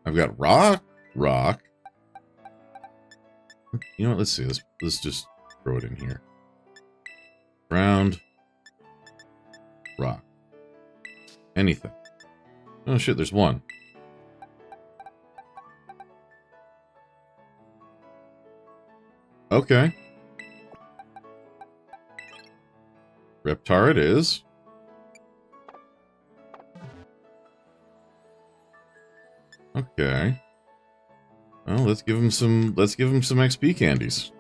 I've got rock. You know what? Let's see. Let's just throw it in here. Ground, rock, anything. Oh shit! There's one. Okay. Reptar it is. Okay. Well, let's give him some XP candies.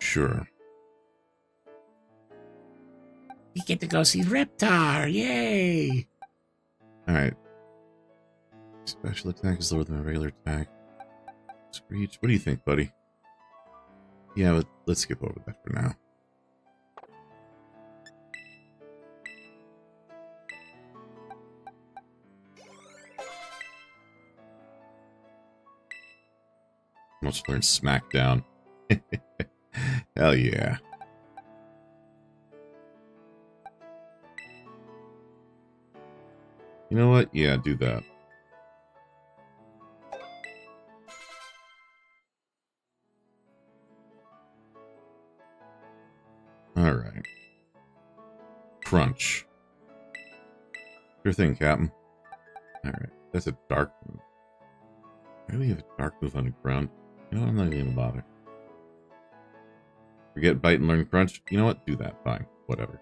Sure. We get to go see Reptar. Yay! Alright. Special attack is lower than a regular attack. Screech. What do you think, buddy? Yeah, but let's skip over that for now. Let's learn Smackdown. Hell yeah. You know what? Yeah, do that. All right. Crunch. Sure thing, Captain. All right. That's a dark move. Why do we have a dark move on the ground? You know what? I'm not even gonna bother. Forget bite and learn crunch. You know what? Do that. Fine. Whatever.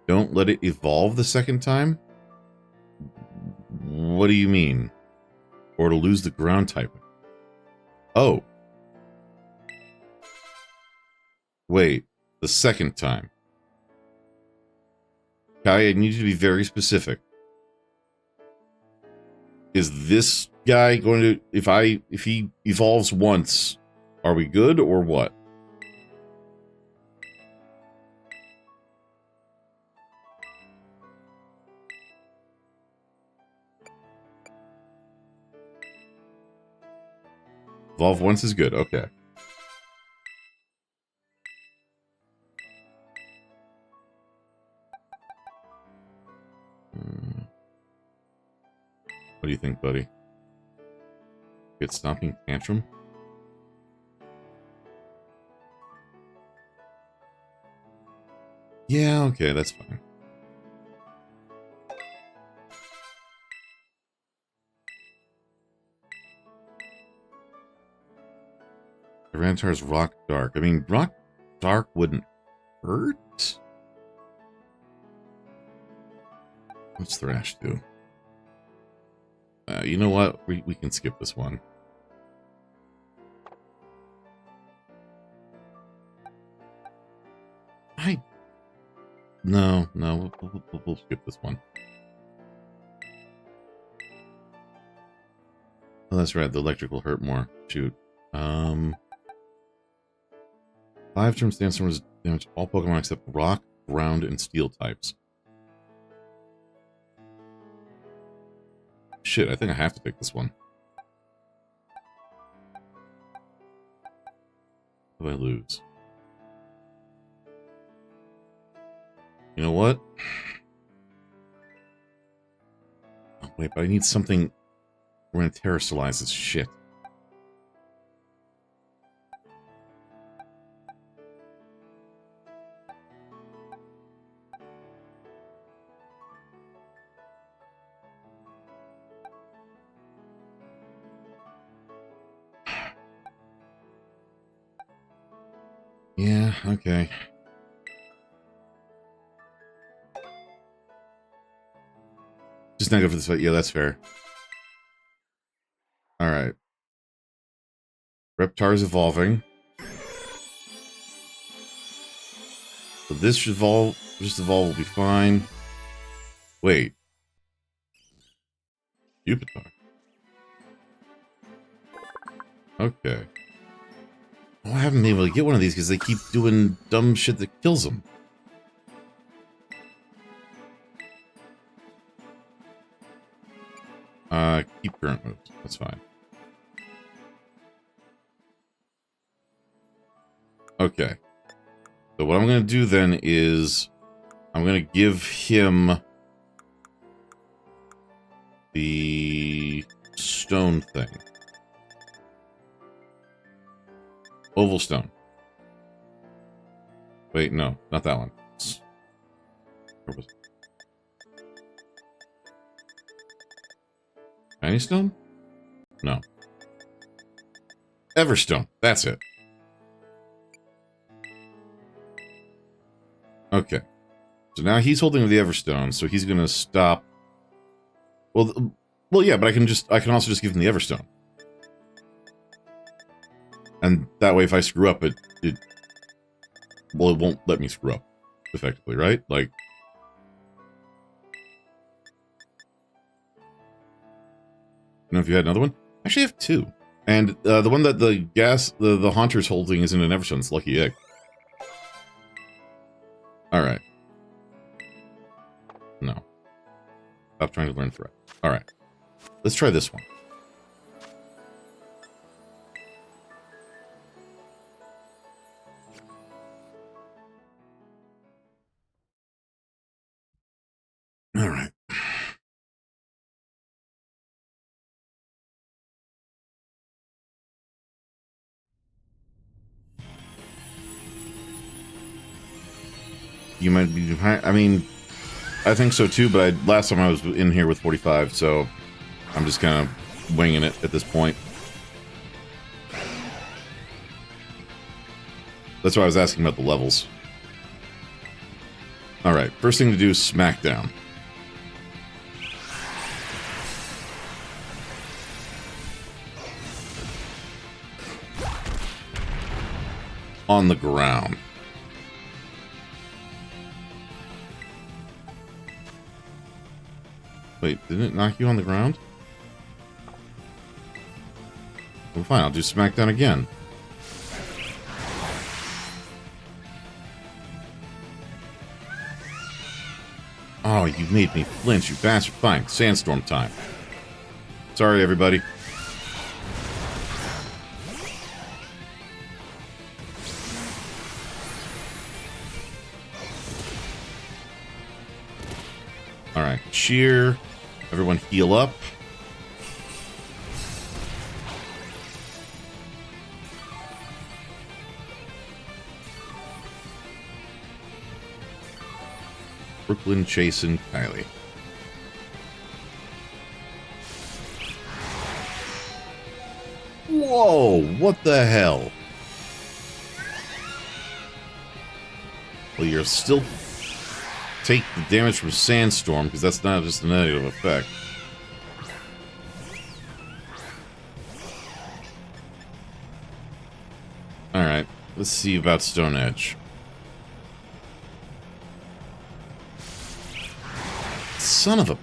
Don't let it evolve the second time? What do you mean? Or to lose the ground typing? Oh. Wait. The second time. Kai, I need you to be very specific. Is this guy going to... If he evolves once, are we good or what? Evolve once is good. Okay. What do you think, buddy? Get stomping tantrum? Yeah, okay, that's fine. Tyranitar's Rock Dark. I mean, Rock Dark wouldn't hurt? What's Thrash do? You know what? We can skip this one. No, we'll skip this one. Oh, that's right. The electric will hurt more. Shoot. 5 turn Sandstorms damage all Pokemon except Rock, Ground, and Steel types. Shit, I think I have to take this one. What do I lose? You know what? Oh, wait, but I need something. We're gonna terrestrialize this shit. Yeah, okay. Just not go for this fight. Yeah, that's fair. Alright. Reptar's evolving. So this should evolve. Just evolve will be fine. Wait. Jupitar. Okay. Oh, I haven't been able to get one of these because they keep doing dumb shit that kills them. Keep current moves. That's fine. Okay. So what I'm going to do then is I'm going to give him the stone thing. Oval stone. Wait, no, not that one. Where was it? Tiny stone? No. Everstone. That's it. Okay. So now he's holding the Everstone, so he's going to stop. Well, yeah, but I can also just give him the Everstone. And that way, if I screw up, it won't let me screw up, effectively, right? Like, you know, if you had another one, actually, I have 2, and the one that the Haunter's holding isn't an Everstone; it's Lucky Egg. All right. No. Stop trying to learn threat. All right. Let's try this one. All right. you might be behind. I mean, I think so too, but last time I was in here with 45, so I'm just kind of winging it at this point. That's why I was asking about the levels. Alright, first thing to do is Smackdown. On the ground. Wait, didn't it knock you on the ground? Well, fine, I'll do Smackdown again. Oh, you made me flinch, you bastard. Fine, Sandstorm time. Sorry, everybody. Alright, cheer. Everyone heal up. Brooklyn, Chase, and Kylie. Whoa, what the hell? Well, you're still take the damage from Sandstorm, because that's not just a negative effect. Alright, let's see about Stone Edge. Son of a...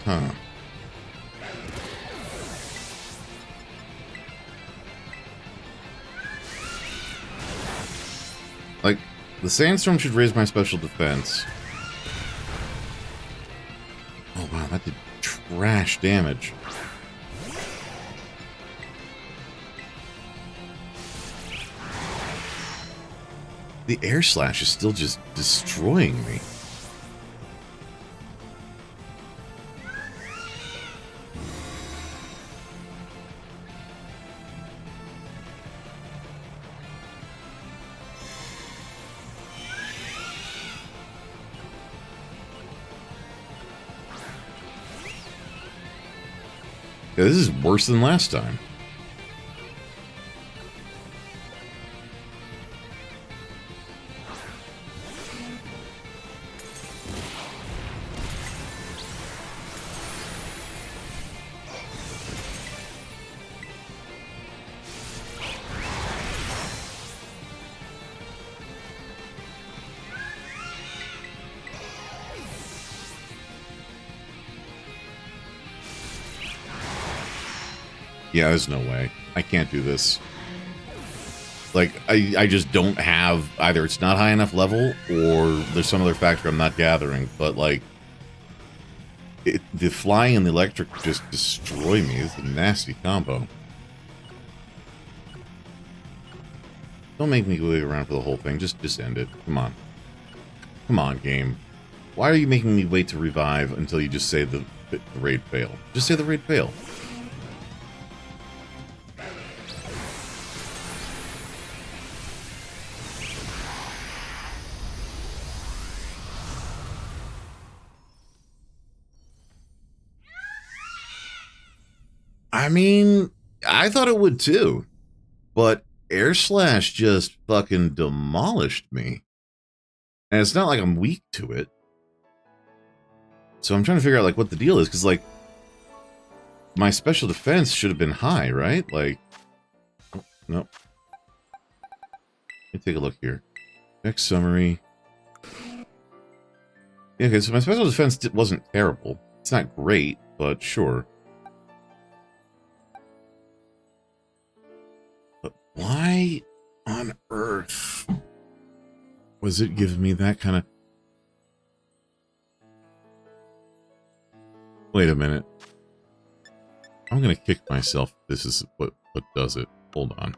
Huh. Like, the Sandstorm should raise my special defense. Oh wow, that did trash damage. The Air Slash is still just destroying me. Yeah, this is worse than last time. Yeah, there's no way. I can't do this. Like, I just don't have... Either it's not high enough level, or there's some other factor I'm not gathering. But, like... the flying and the electric just destroy me. It's a nasty combo. Don't make me wait around for the whole thing. Just end it. Come on. Come on, game. Why are you making me wait to revive until you just say the raid failed? Just say the raid failed. I mean, I thought it would too, but Air Slash just fucking demolished me. And it's not like I'm weak to it. So I'm trying to figure out, like, what the deal is, because, like, my special defense should have been high, right? Like, oh, no. Let me take a look here. Next summary. Yeah, okay, so my special defense wasn't terrible. It's not great, but sure. But why on earth was it giving me that kind of... Wait a minute. I'm gonna kick myself if this is what does it. Hold on.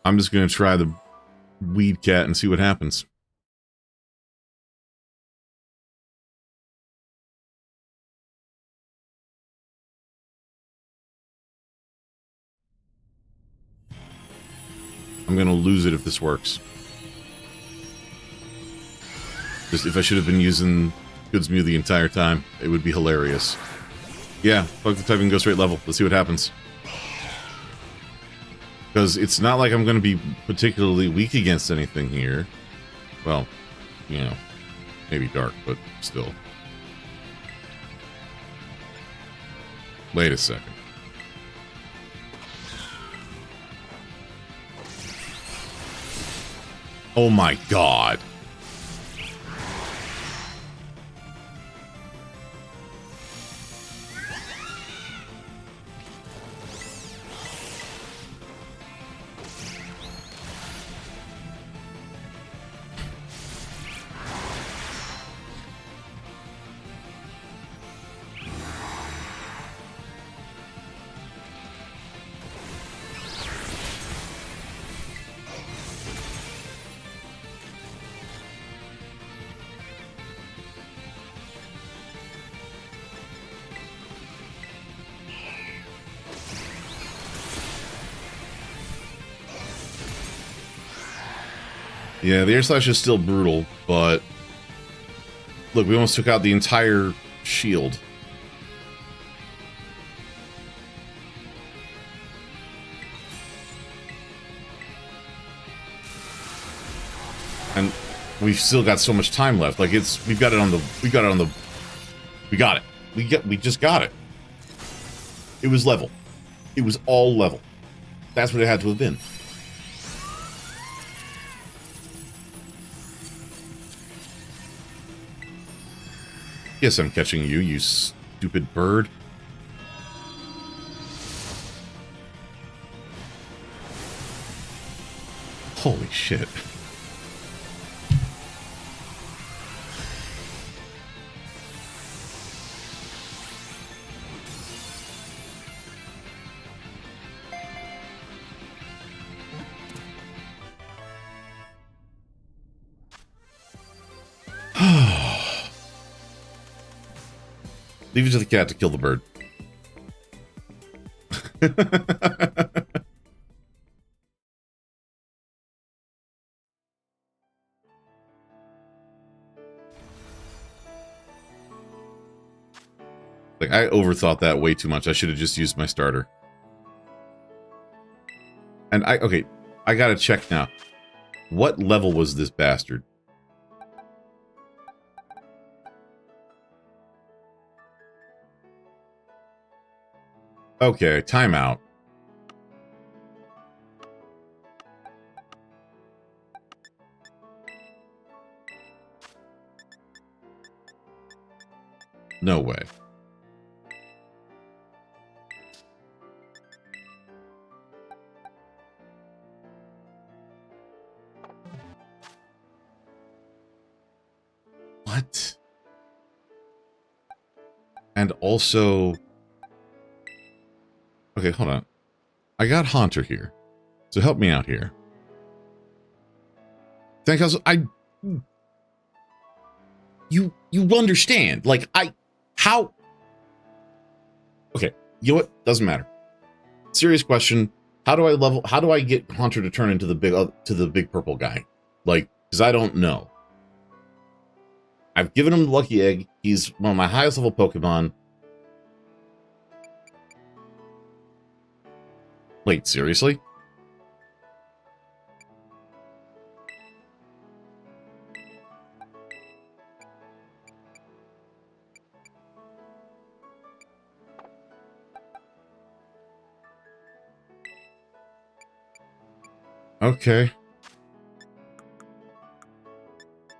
I'm just going to try the weed cat and see what happens. I'm going to lose it if this works. Just if I should have been using Goods Mew the entire time, it would be hilarious. Yeah, fuck the typing, go straight level. Let's see what happens. Because it's not like I'm going to be particularly weak against anything here. Well, you know, maybe dark, but still. Wait a second. Oh my god. Yeah, the air slash is still brutal, but look, we almost took out the entire shield. And we've still got so much time left. Like we got it. We just got it. It was level. It was all level. That's what it had to have been. Yes, I'm catching you, you stupid bird. Holy shit. Leave it to the cat to kill the bird. Like, I overthought that way too much. I should have just used my starter. And okay, I gotta check now. What level was this bastard? Okay, timeout. No way. What? And also... Okay, hold on. I got Haunter here. So help me out here. Thank you. You understand. Like, how? Okay, you know what? Doesn't matter. Serious question. How do I get Haunter to turn into the big purple guy? Like, because I don't know. I've given him the Lucky Egg. He's one of my highest level Pokemon. Wait, seriously? Okay.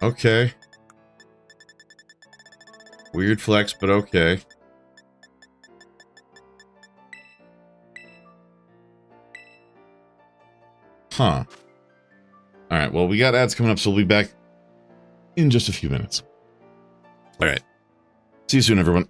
Okay. Weird flex, but okay. Huh. Alright, well, we got ads coming up, so we'll be back in just a few minutes. Alright. See you soon, everyone.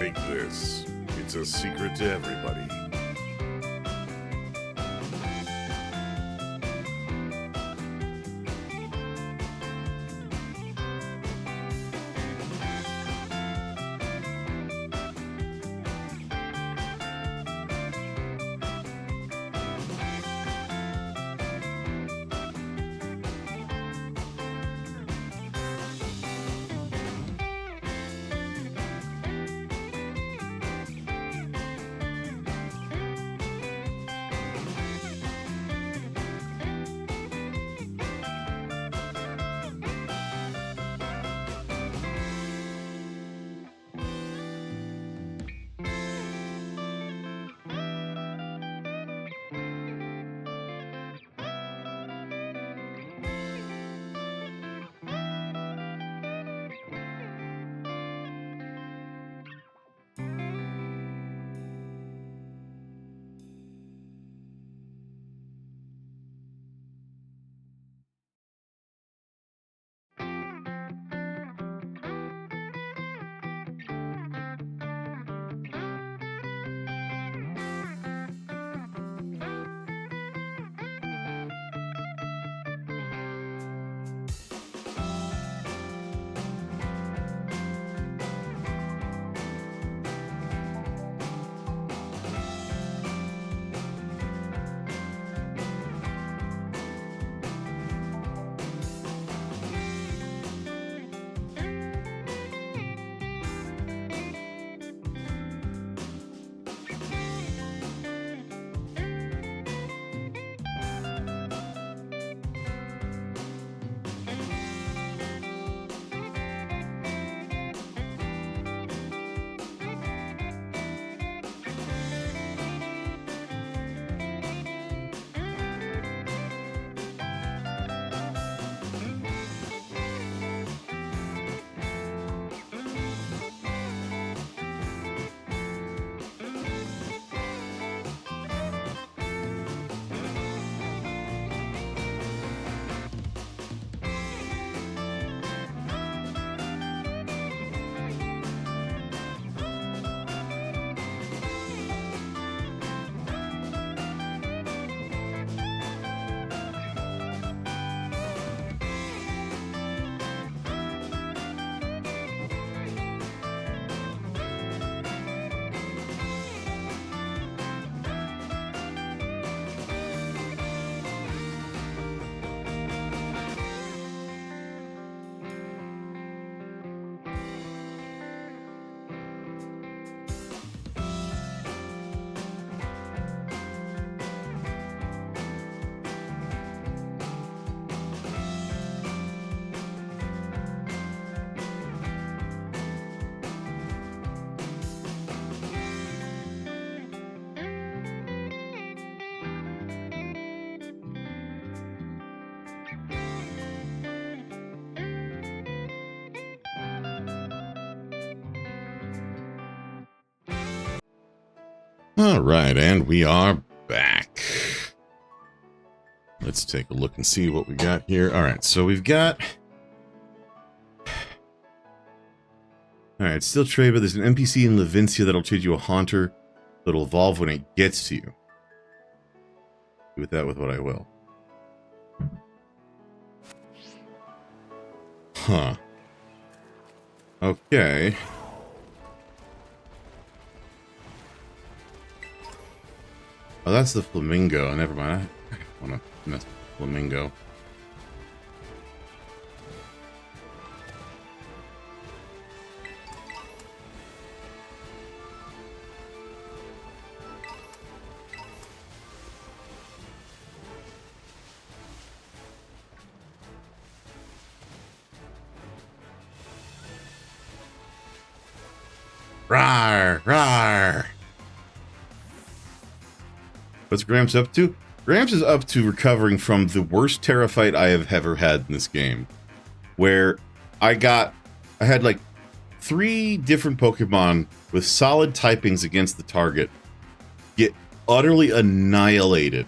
Take this. It's a secret to everybody. All right, and we are back. Let's take a look and see what we got here. All right, so we've got... All right, still Trey, but there's an NPC in Levincia that'll change you a Haunter that'll evolve when it gets to you. Do with that with what I will. Huh. Okay. Oh, that's the flamingo. Never mind. I want to mess with the flamingo. Rawr, rawr. What's Gramps up to? Gramps is up to recovering from the worst Terra fight I have ever had in this game. Where I had like 3 different Pokemon with solid typings against the target get utterly annihilated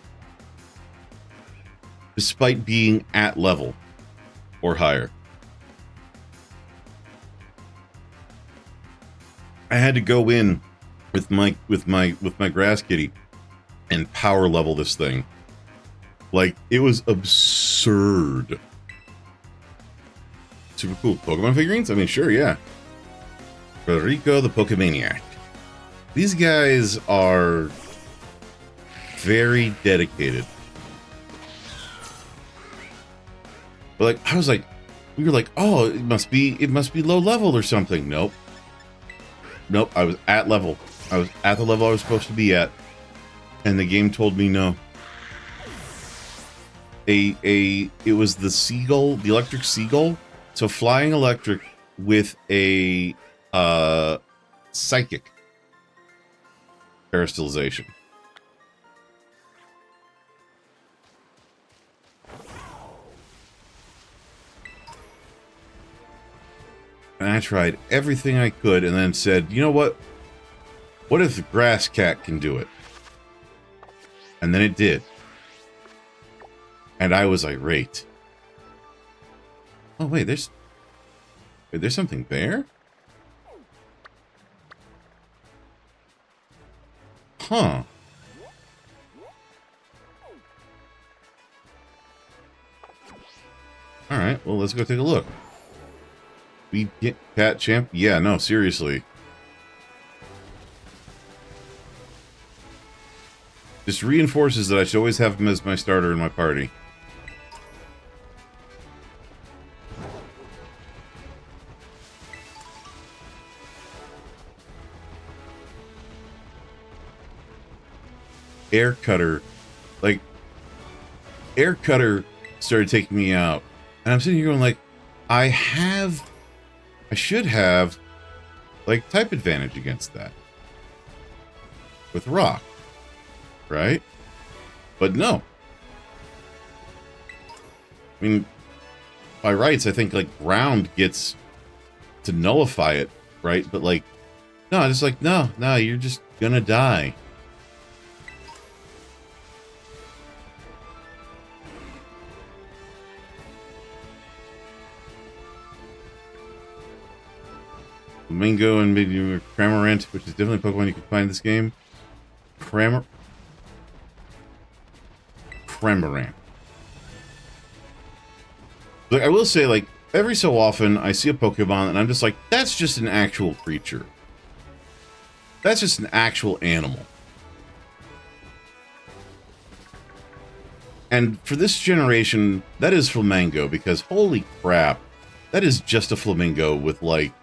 despite being at level or higher. I had to go in with my grass kitty and power level this thing. Like, it was absurd. Super cool. Pokemon figurines? I mean, sure, yeah. Federico the Pokemaniac. These guys are very dedicated. But like, I was like, we were like, oh, it must be low level or something. Nope. I was at level. I was at the level I was supposed to be at. And the game told me no. It was the seagull, the electric seagull. So flying electric with a psychic parastalization. And I tried everything I could and then said, you know what? What if the grass cat can do it? And then it did. And I was irate. Oh, wait, there's something there? Huh. Alright, well, let's go take a look. We get cat champ? Yeah, no, seriously. This reinforces that I should always have him as my starter in my party. Air Cutter, like, Air Cutter started taking me out. And I'm sitting here going like, I should have, like, type advantage against that. With Rock. Right? But no. I mean, by rights, I think, like, Ground gets to nullify it, right? But, like, no, just like, no, you're just gonna die. Flamingo and maybe Cramorant, which is definitely a Pokemon you can find in this game. Cramorant. Like, I will say, like, every so often I see a Pokemon and I'm just like, that's just an actual creature. That's just an actual animal. And for this generation, that is Flamingo, because holy crap, that is just a Flamingo with, like,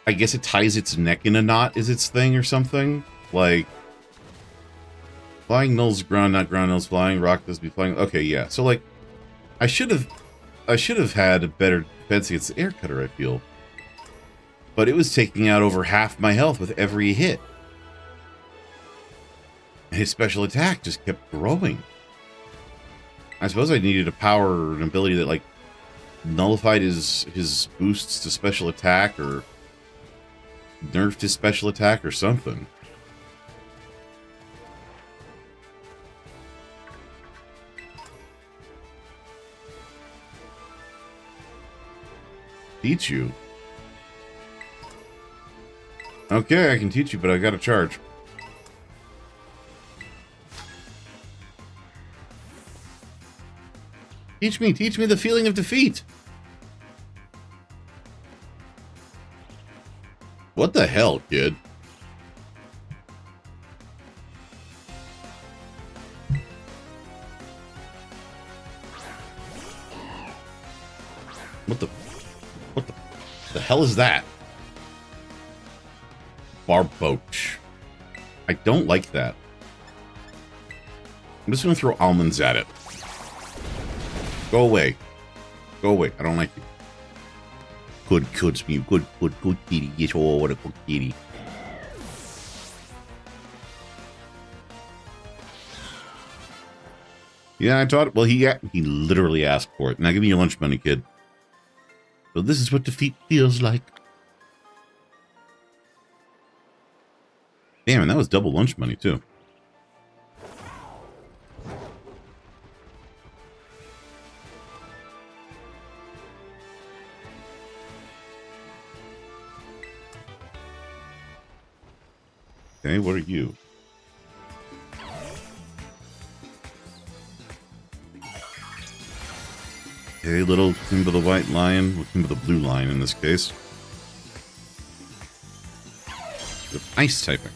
I guess it ties its neck in a knot is its thing or something. Like, flying nulls ground, not ground nulls flying. Rock does be flying. Okay, yeah. So, like, I should have had a better defense against the Air Cutter, I feel. But it was taking out over half my health with every hit. And his special attack just kept growing. I suppose I needed a power or an ability that, like, nullified his boosts to special attack or nerfed his special attack or something. Teach you? Okay, I can teach you, but I gotta charge. Teach me the feeling of defeat. What the hell, kid? What the hell is that? Barboach. I don't like that. I'm just gonna throw almonds at it. Go away. Go away. I don't like you. Good kitty. Good kitty. Yes, oh, what a good kitty. Yeah, I taught it. Well, he literally asked for it. Now give me your lunch money, kid. So this is what defeat feels like. Damn, and that was double lunch money, too. Okay, what are you? Okay, little Kimba the White Lion, or Kimba the Blue Lion in this case. With ice typing.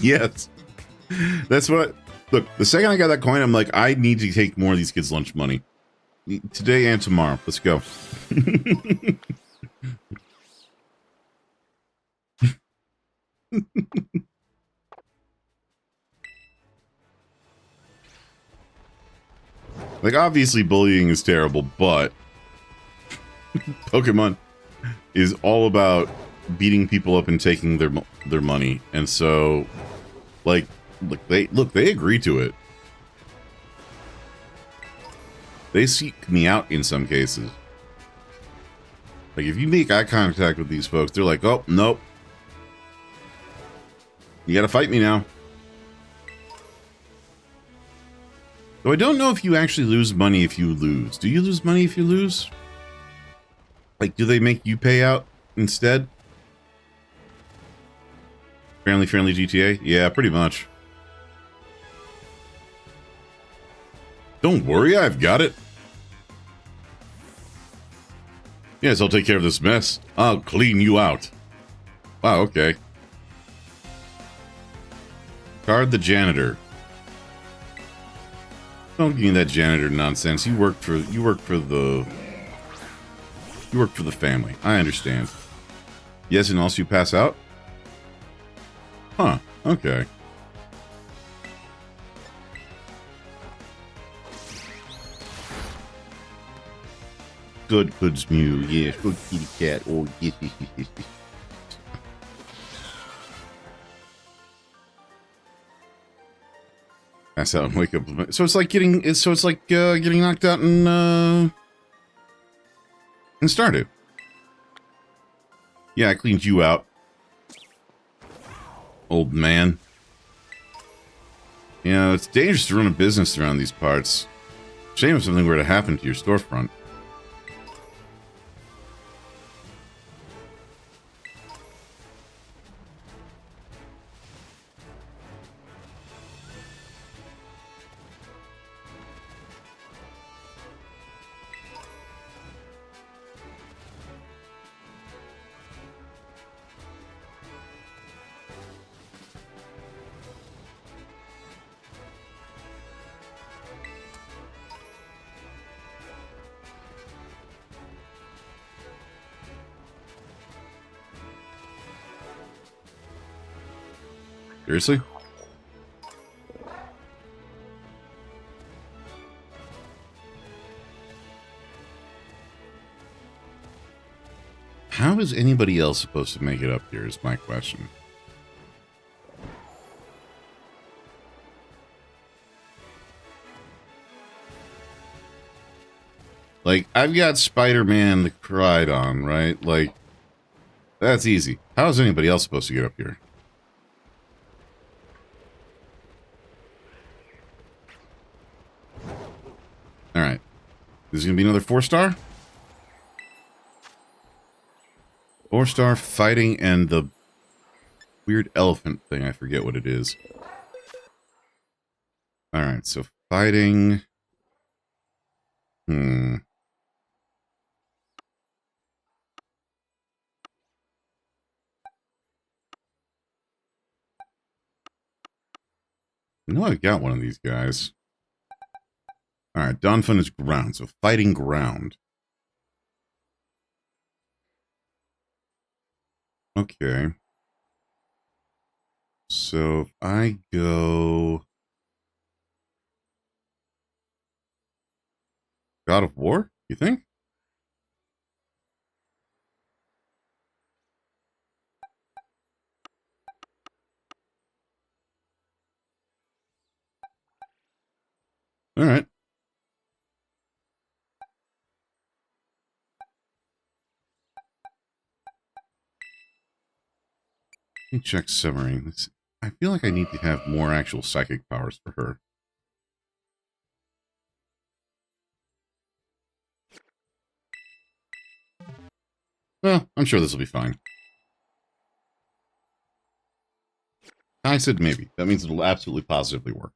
Yes. That's what... Look, the second I got that coin, I'm like, I need to take more of these kids' lunch money. Today and tomorrow. Let's go. Like, obviously bullying is terrible, but Pokemon is all about beating people up and taking their money. And so, like they agree to it. They seek me out in some cases. Like, if you make eye contact with these folks, they're like, oh, nope. You gotta fight me now. So I don't know if you actually lose money if you lose. Do you lose money if you lose? Like, do they make you pay out instead? Friendly GTA? Yeah, pretty much. Don't worry, I've got it. Yes, I'll take care of this mess. I'll clean you out. Wow, okay. Card the janitor. Don't give me that janitor nonsense. You work for the family. I understand. Yes, and also you pass out? Huh, okay. Good Mew, yes, good kitty cat. Oh, yes, yes, yes, yes, yes. Pass out and wake up. So it's like getting knocked out in Stardew. Yeah, I cleaned you out, old man. You know, it's dangerous to run a business around these parts. Shame if something were to happen to your storefront. Seriously? How is anybody else supposed to make it up here is my question. Like, I've got Spider-Man the Crydon, right? Like, that's easy. How is anybody else supposed to get up here? Alright. This is going to be another 4-star? 4-star fighting and the weird elephant thing. I forget what it is. Alright, so fighting... I know I've got one of these guys. Alright, Donphan is ground, so fighting ground. Okay. So if I go... God of War, you think? All right. Let me check Simmering. I feel like I need to have more actual psychic powers for her. Well, I'm sure this will be fine. I said maybe. That means it'll absolutely positively work.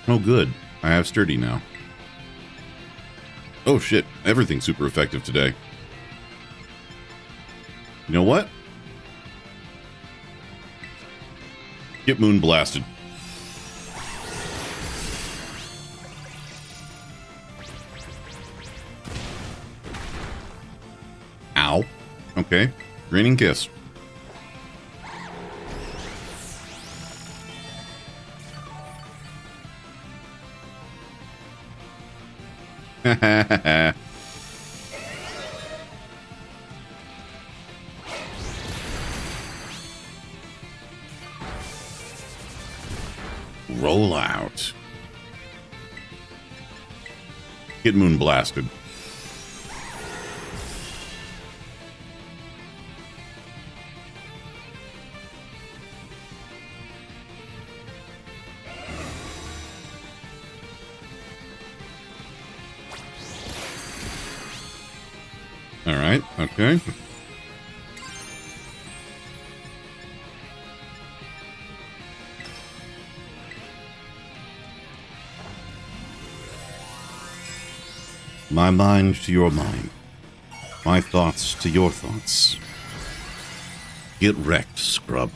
Oh, good. I have sturdy now. Oh, shit. Everything's super effective today. You know what? Get moon blasted. Ow. Okay. Grinning kiss. Roll out. Get moon blasted. All right. Okay. My mind to your mind. My thoughts to your thoughts. Get wrecked, scrub.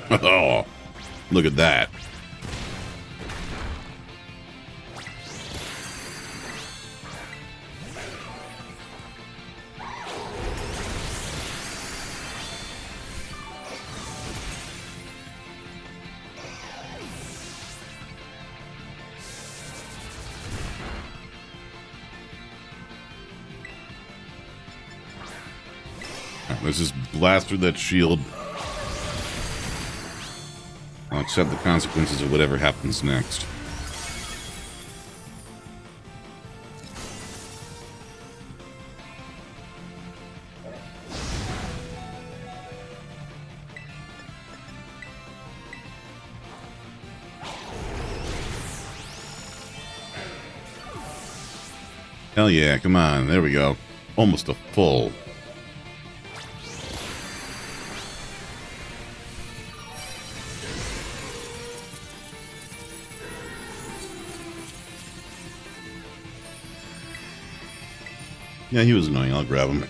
Oh, look at that. Let's just blast through that shield. I'll accept the consequences of whatever happens next. Hell yeah, come on, there we go. Almost a full. Yeah, he was annoying. I'll grab him.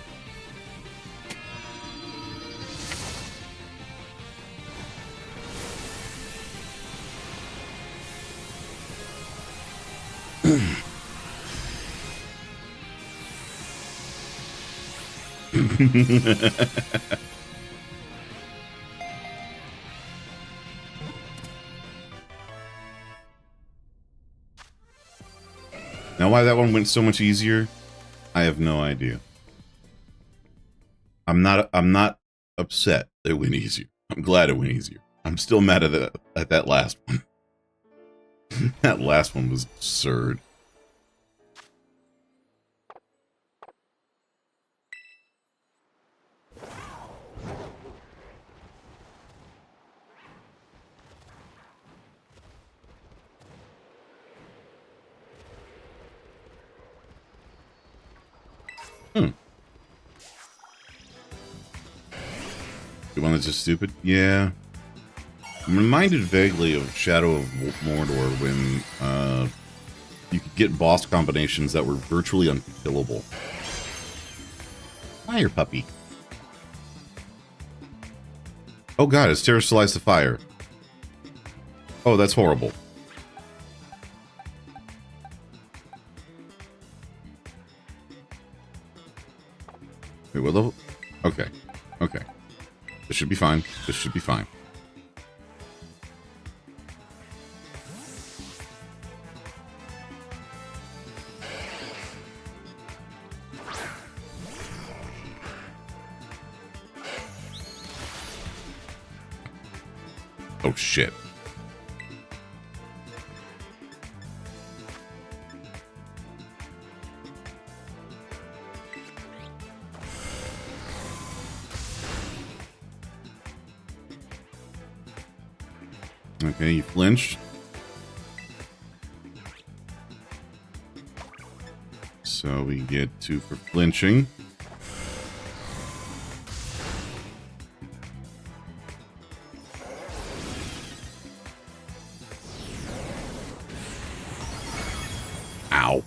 Now, why that one went so much easier, I have no idea. I'm not upset that it went easier. I'm glad it went easier. I'm still mad at that last one. That last one was absurd. The one that's just stupid? Yeah. I'm reminded vaguely of Shadow of Mordor when you could get boss combinations that were virtually unkillable. Fire puppy. Oh god, it's terrestrialized the fire. Oh, that's horrible. Wait, what level? Okay. Okay. This should be fine. This should be fine. Oh, shit. Okay, you flinched. So we get 2 for flinching. Ow.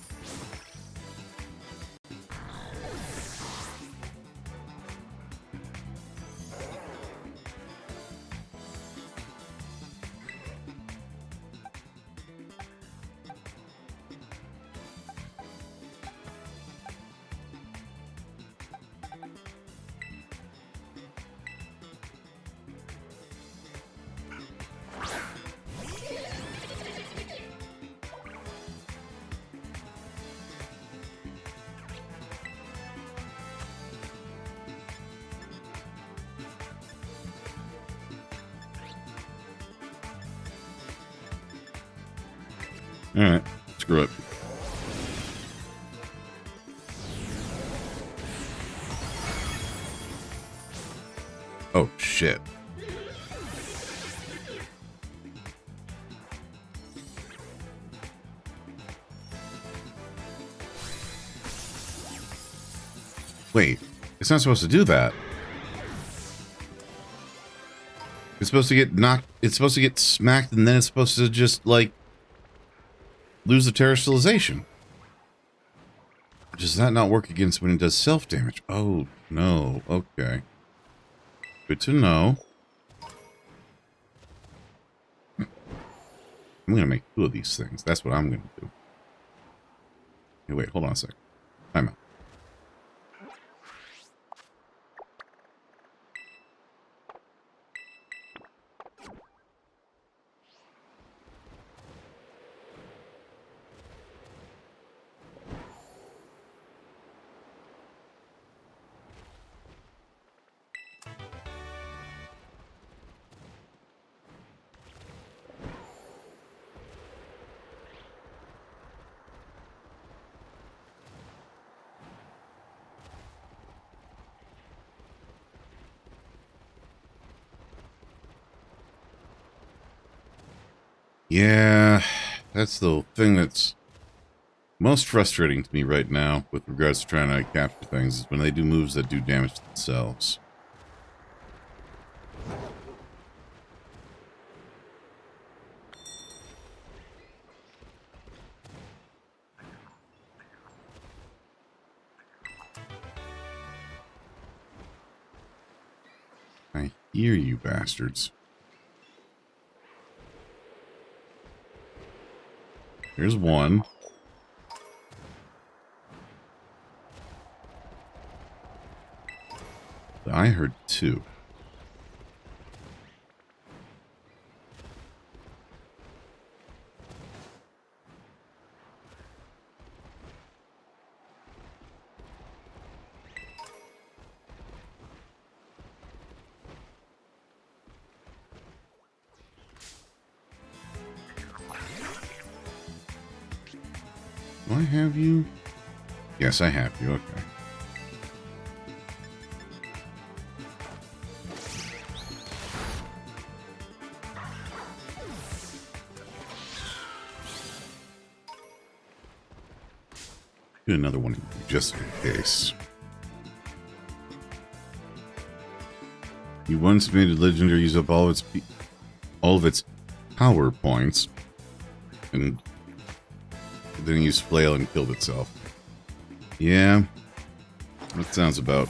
Alright, screw it. Oh, shit. Wait, it's not supposed to do that. It's supposed to get knocked, it's supposed to get smacked, and then it's supposed to just, like, lose the terrestrialization. Does that not work against when it does self-damage? Oh, no. Okay. Good to know. I'm going to make 2 of these things. That's what I'm going to do. Hey, wait, hold on a sec. Time out. Yeah, that's the thing that's most frustrating to me right now with regards to trying to capture things is when they do moves that do damage to themselves. I hear you bastards. Here's one. I heard 2. Do I have you? Yes, I have you. Okay. Do another one just in case. You once made a legendary use up all of its power points, and then it used flail and killed itself. Yeah, that sounds about.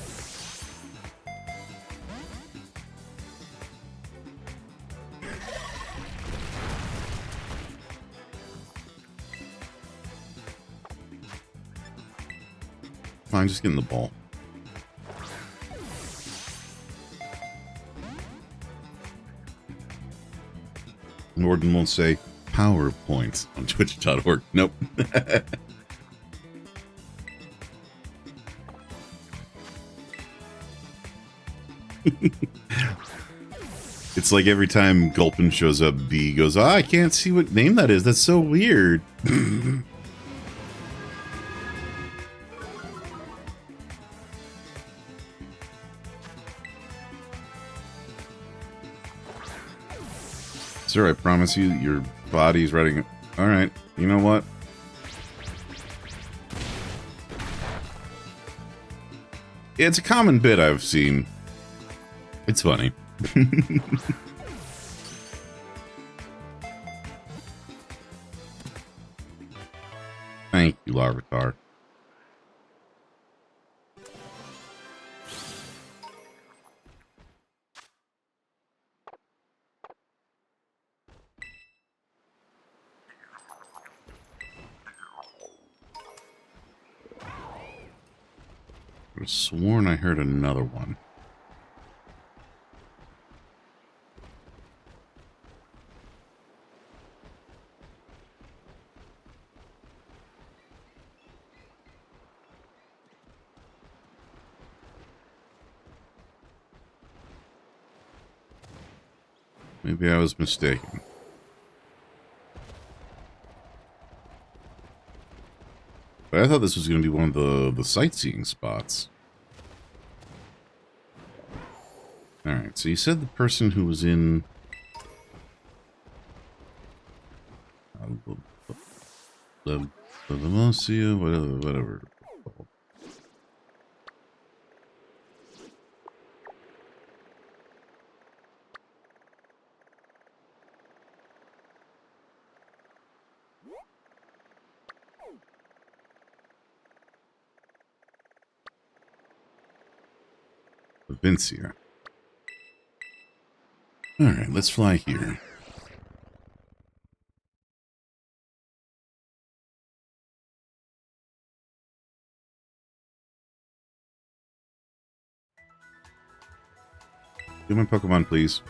Fine, just getting the ball. Norden won't say PowerPoint on twitch.org. Nope. It's like every time Gulpin shows up, B goes, I can't see what name that is. That's so weird. Sir, I promise you, your body's ready. Alright, you know what? It's a common bit I've seen. It's funny. Thank you, Larvitar. I was sworn I heard another one. Maybe I was mistaken. But I thought this was going to be one of the sightseeing spots. Alright, so you said the person who was in... the Mosia, whatever. Vincia. Alright, let's fly here. Get my Pokemon, please.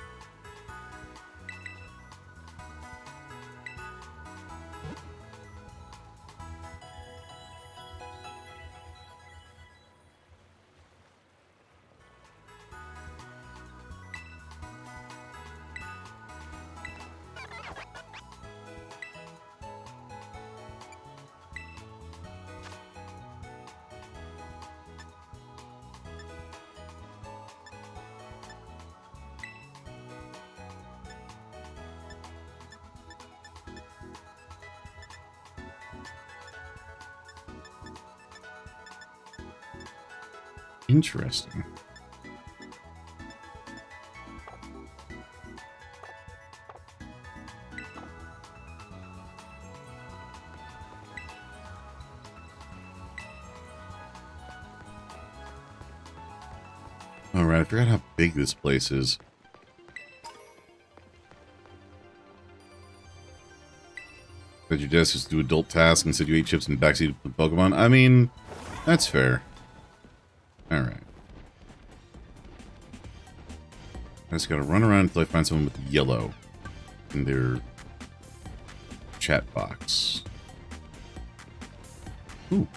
Interesting. Alright, I forgot how big this place is. At your desk just do adult tasks and said you ate chips in the backseat of Pokemon. I mean, that's fair. Alright. I just gotta run around until I find someone with yellow in their chat box. Ooh.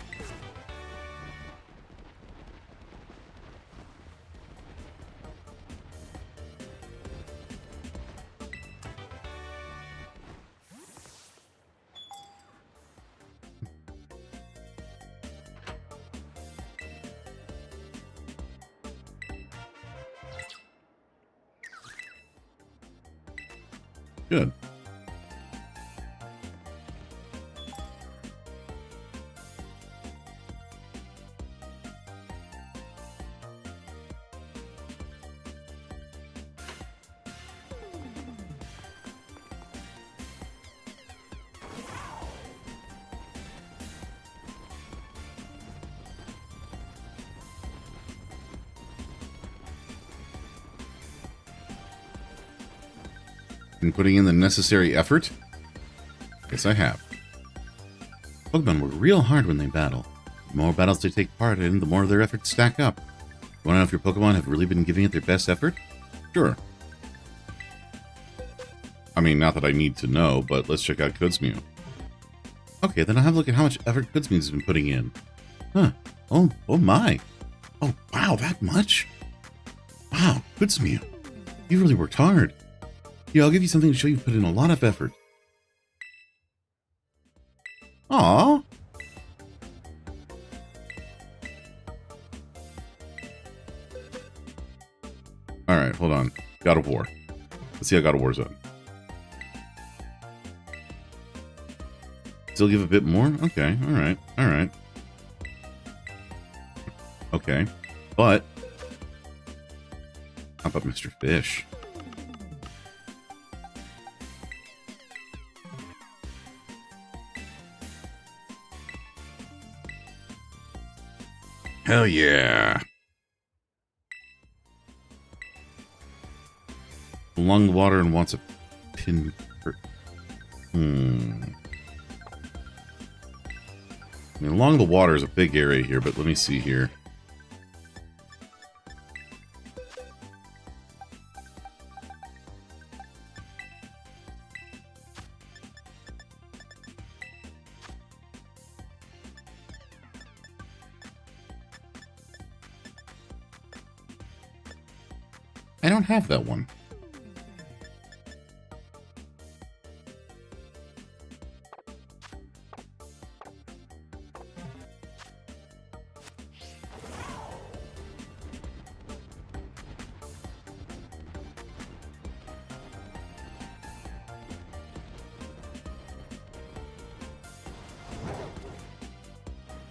Good. Been putting in the necessary effort? Yes, I have. Pokemon work real hard when they battle. The more battles they take part in, the more their efforts stack up. You want to know if your Pokemon have really been giving it their best effort? Sure. I mean, not that I need to know, but let's check out Kudsmew. Okay, then I'll have a look at how much effort Kudsmew's been putting in. Huh. Oh my. Oh, wow, that much? Wow, Kudsmew. You really worked hard. Yeah, I'll give you something to show you've put in a lot of effort. Aww. Alright, hold on. God of War. Let's see how God of War's done. Still give a bit more? Okay, alright, alright. Okay, but how about Mr. Fish? Hell yeah! Along the water and wants a pin. I mean, along the water is a big area here, but let me see here. I don't have that one.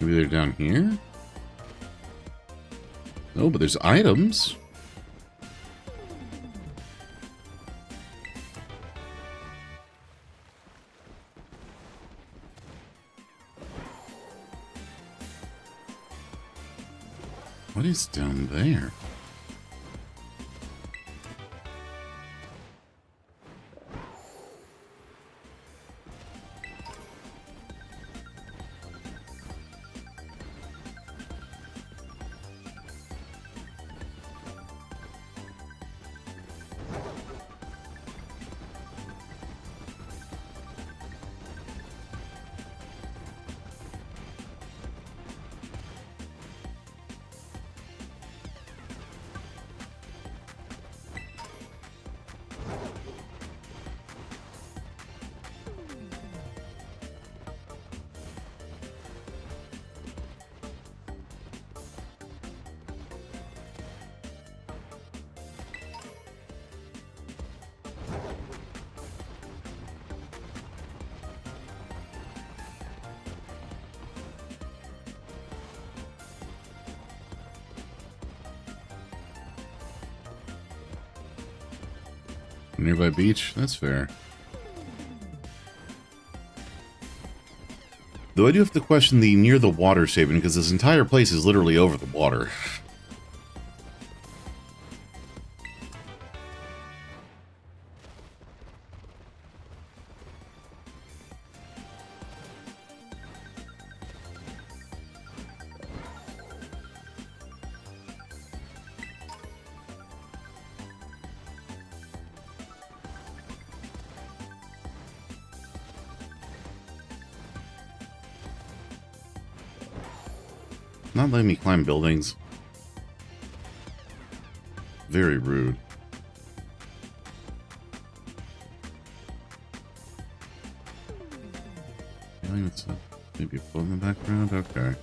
Maybe they're down here? No, but there's items. What is down there? Nearby beach? That's fair. Though I do have to question the near the water statement, because this entire place is literally over the water. Not letting me climb buildings. Very rude. Feeling it's maybe a float in the background? Okay.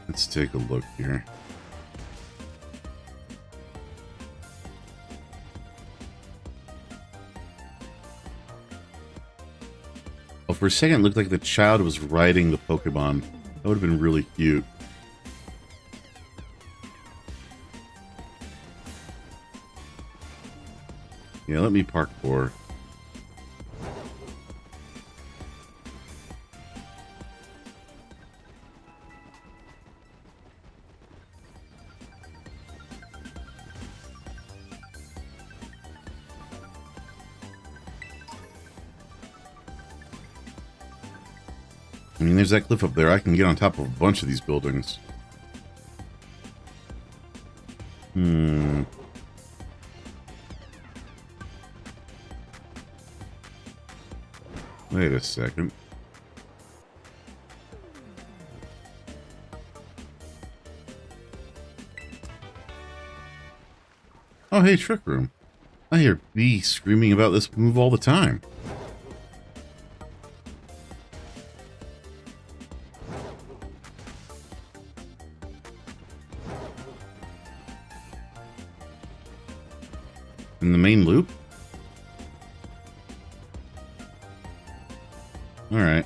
Let's take a look here. Oh, for a second, it looked like the child was riding the Pokemon. That would have been really cute. Yeah, let me park for. I mean, there's that cliff up there. I can get on top of a bunch of these buildings. Wait a second. Oh, hey, Trick Room. I hear B screaming about this move all the time. In the main loop? Alright.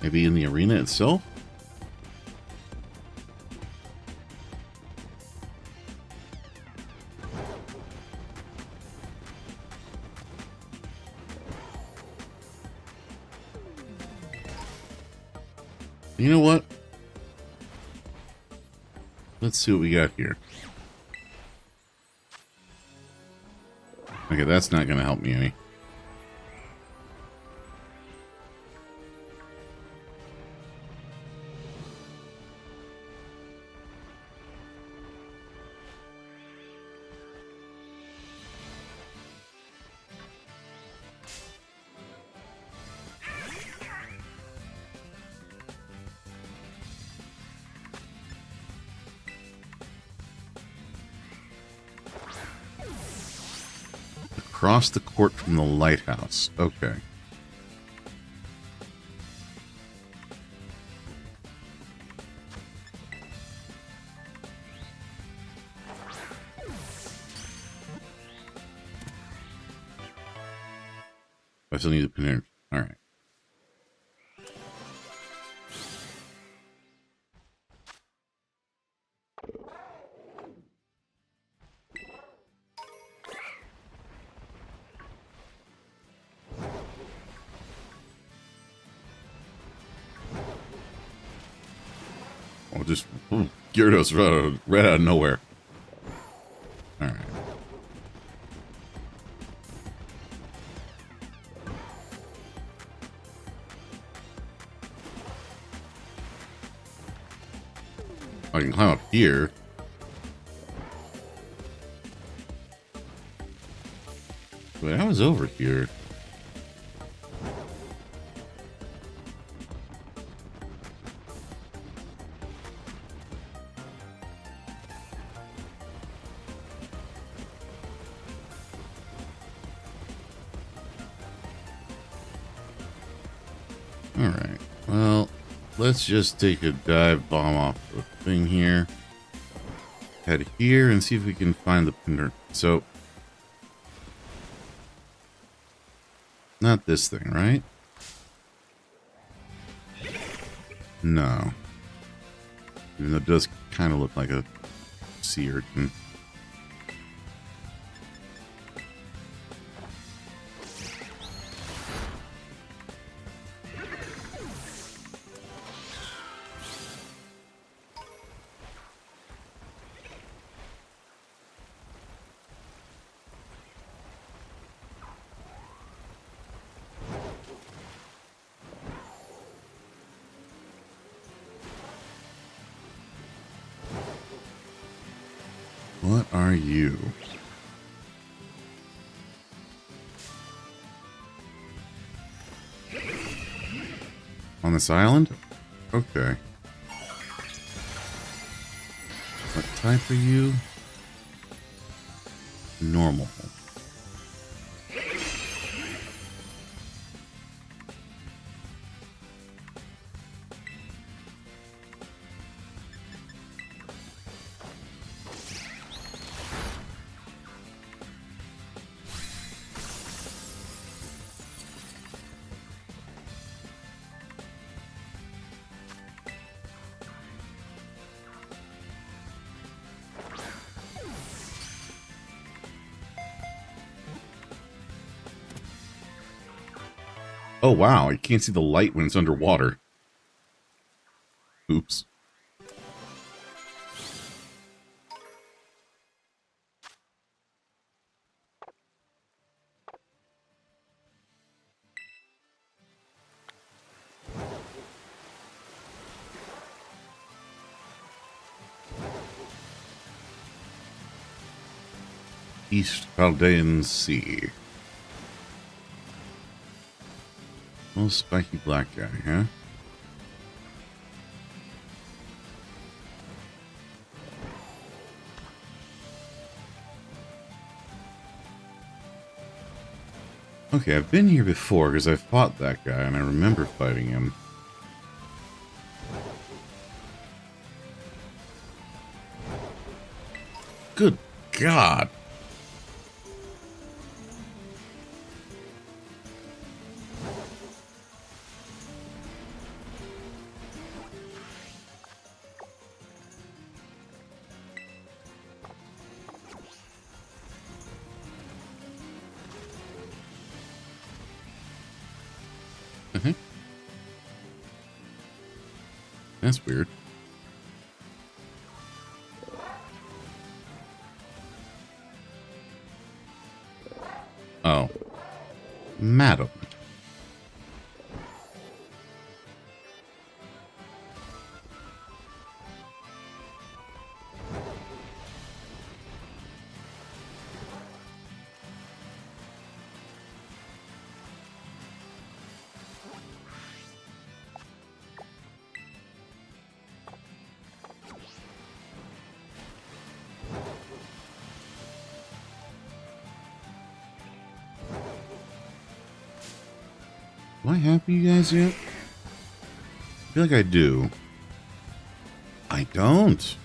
Maybe in the arena itself? You know what? Let's see what we got here. Okay, that's not going to help me any. Across the court from the lighthouse. Okay. I still need to pin in. All right. Oh, just Gyarados right out of nowhere. All right. I can climb up here. Wait, I was over here. Alright, well, let's just take a dive bomb off the thing here. Head here and see if we can find the pendant. So, not this thing, right? No. Even though it does kind of look like a sea urchin. What are you? On this island? Okay. What type are you? Normal. Oh, wow. I can't see the light when it's underwater. Oops. East Chaldean Sea. Little spiky black guy, huh? Okay, I've been here before because I fought that guy and I remember fighting him. Good God. That's weird. Oh. Madam. Do I have you guys yet? I feel like I do. I don't.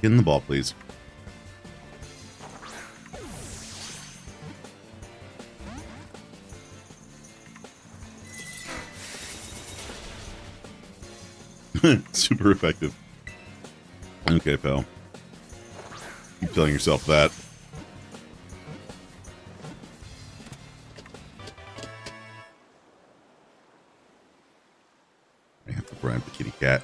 Get in the ball, please. Super effective. Okay, pal. Keep telling yourself that. I have to bribe the kitty cat.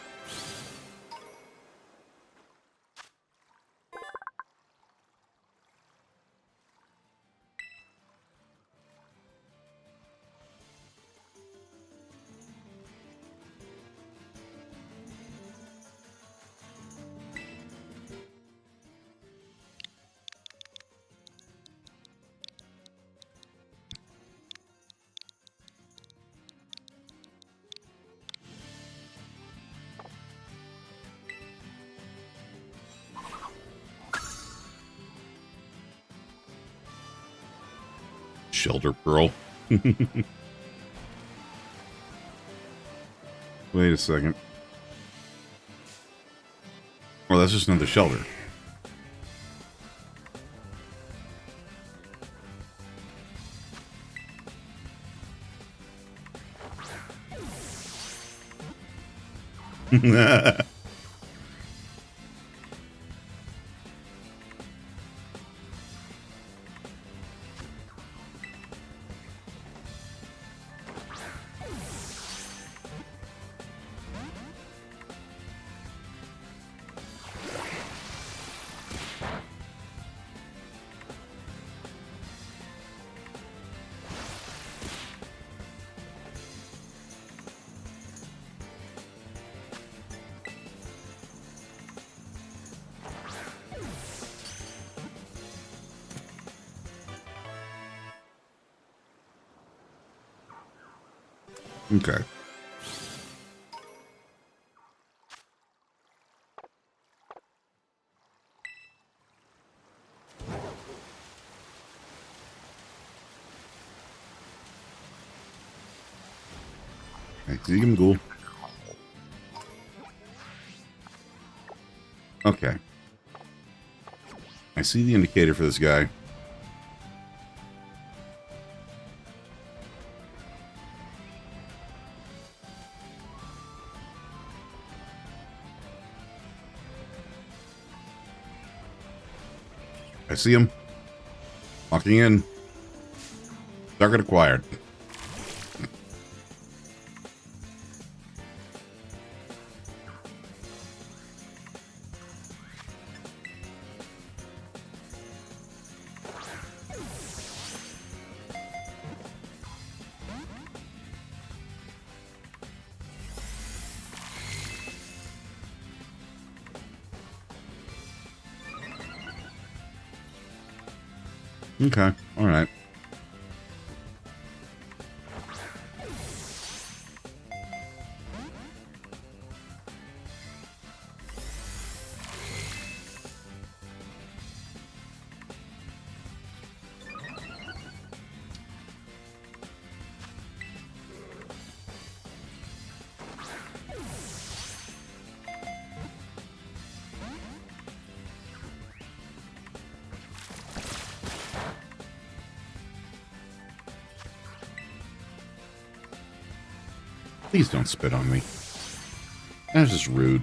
Shelter Pearl. Wait a second. Oh, that's just another shelter. Okay. Ziegem Ghoul. Okay. I see the indicator for this guy. I see him. Walking in. Target acquired. Okay, all right. Please don't spit on me. That's just rude.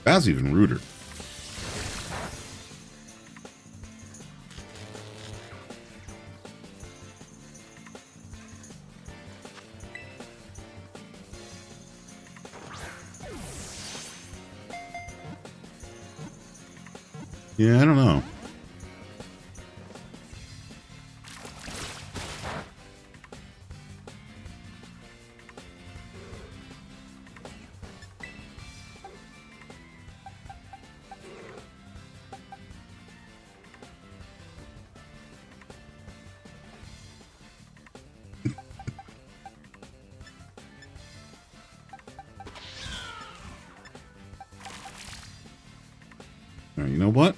That's even ruder. Yeah, I don't know. All right, you know what?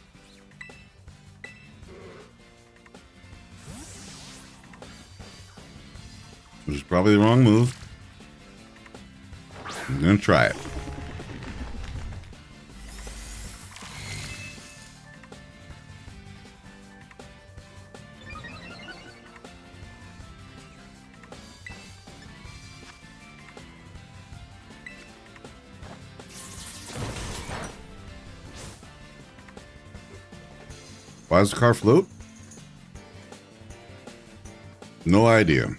Which is probably the wrong move. I'm gonna try it. Why does the car float? No idea.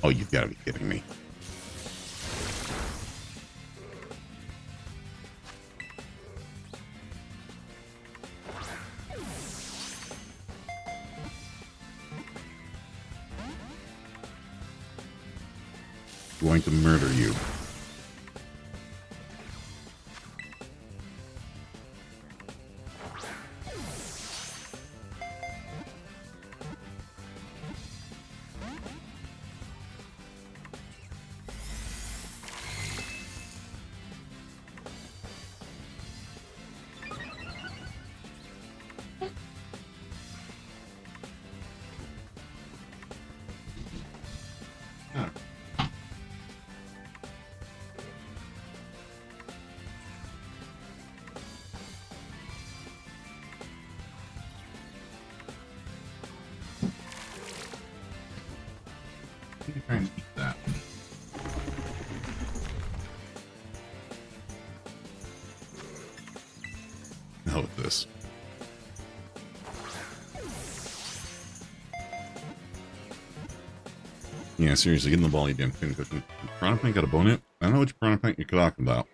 Oh, you've got to be kidding me. Going to murder you. Try and eat that. Hell with this. Yeah, seriously, get in the ball, you damn thin cushion. Piranha Plant got a bone it? I don't know which Piranha Plant you're talking about.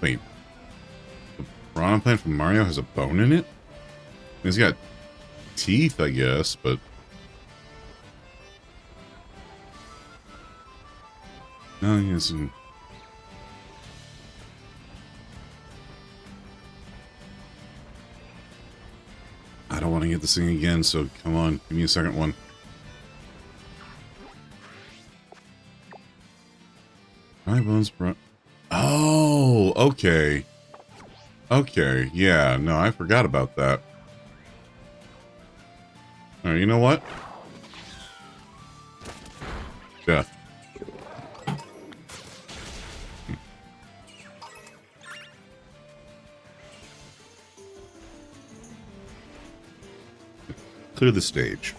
Wait. The Piranha Plant from Mario has a bone in it? He's got teeth, I guess, but... No, he hasn't. I don't want to get this thing again, so come on, give me a second one. Dry bones, Oh, okay. Okay, yeah, no, I forgot about that. Alright, you know what? Death. Clear the stage.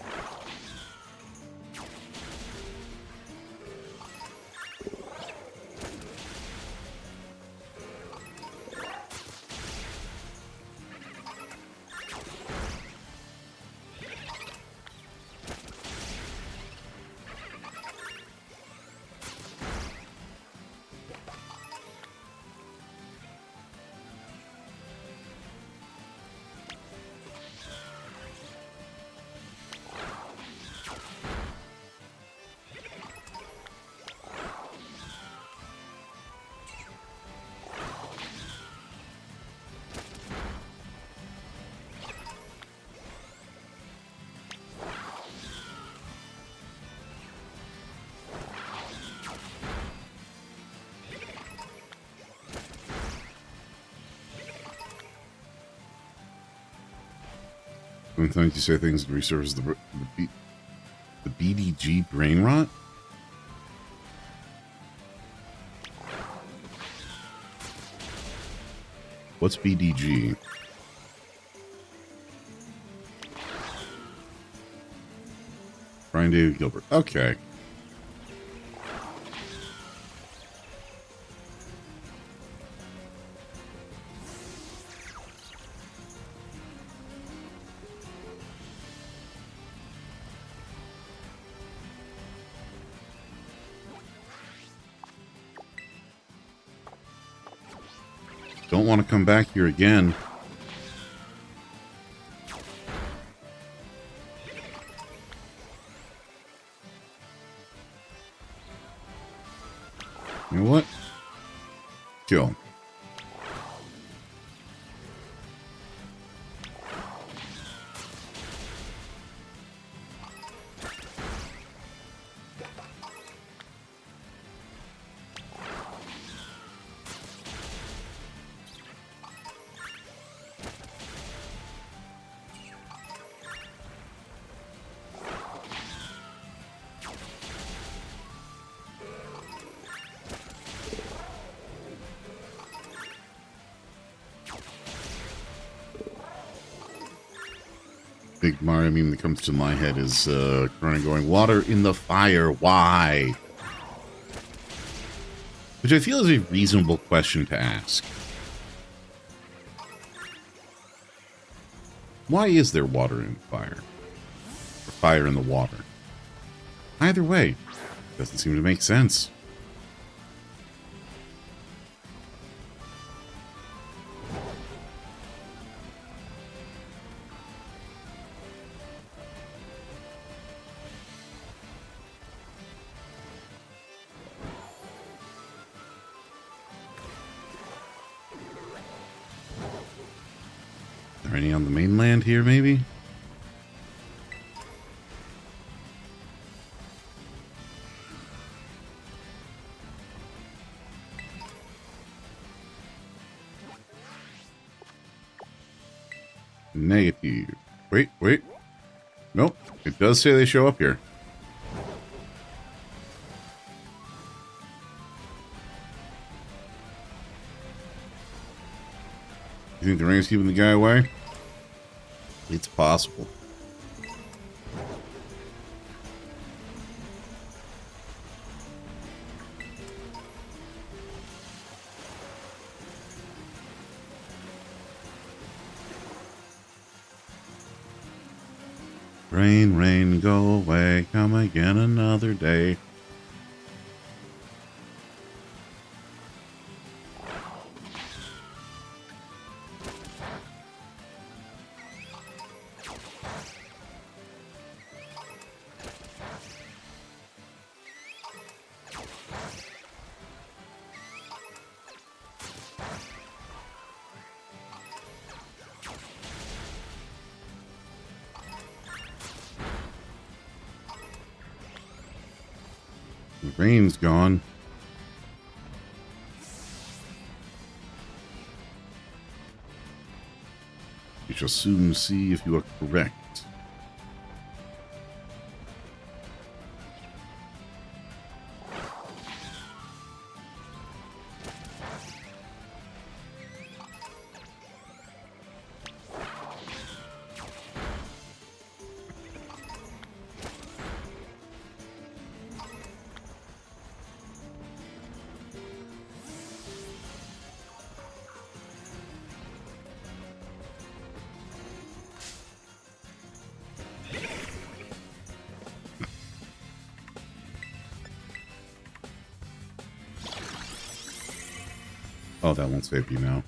Sometimes you say things to resurface the BDG brain rot? What's BDG? Brian David Gilbert. Okay. Don't want to come back here again. You know what? Kill. Big Mario meme that comes to my head is Corona going, water in the fire, why? Which I feel is a reasonable question to ask. Why is there water in the fire? Or fire in the water? Either way, doesn't seem to make sense. Are any on the mainland here, maybe? Negative. Wait. Nope. It does say they show up here. You think the rain's keeping the guy away? It's possible. Rain, rain, go away, come again another day. The rain's gone. We shall soon see if you are correct. Oh, that won't save you now.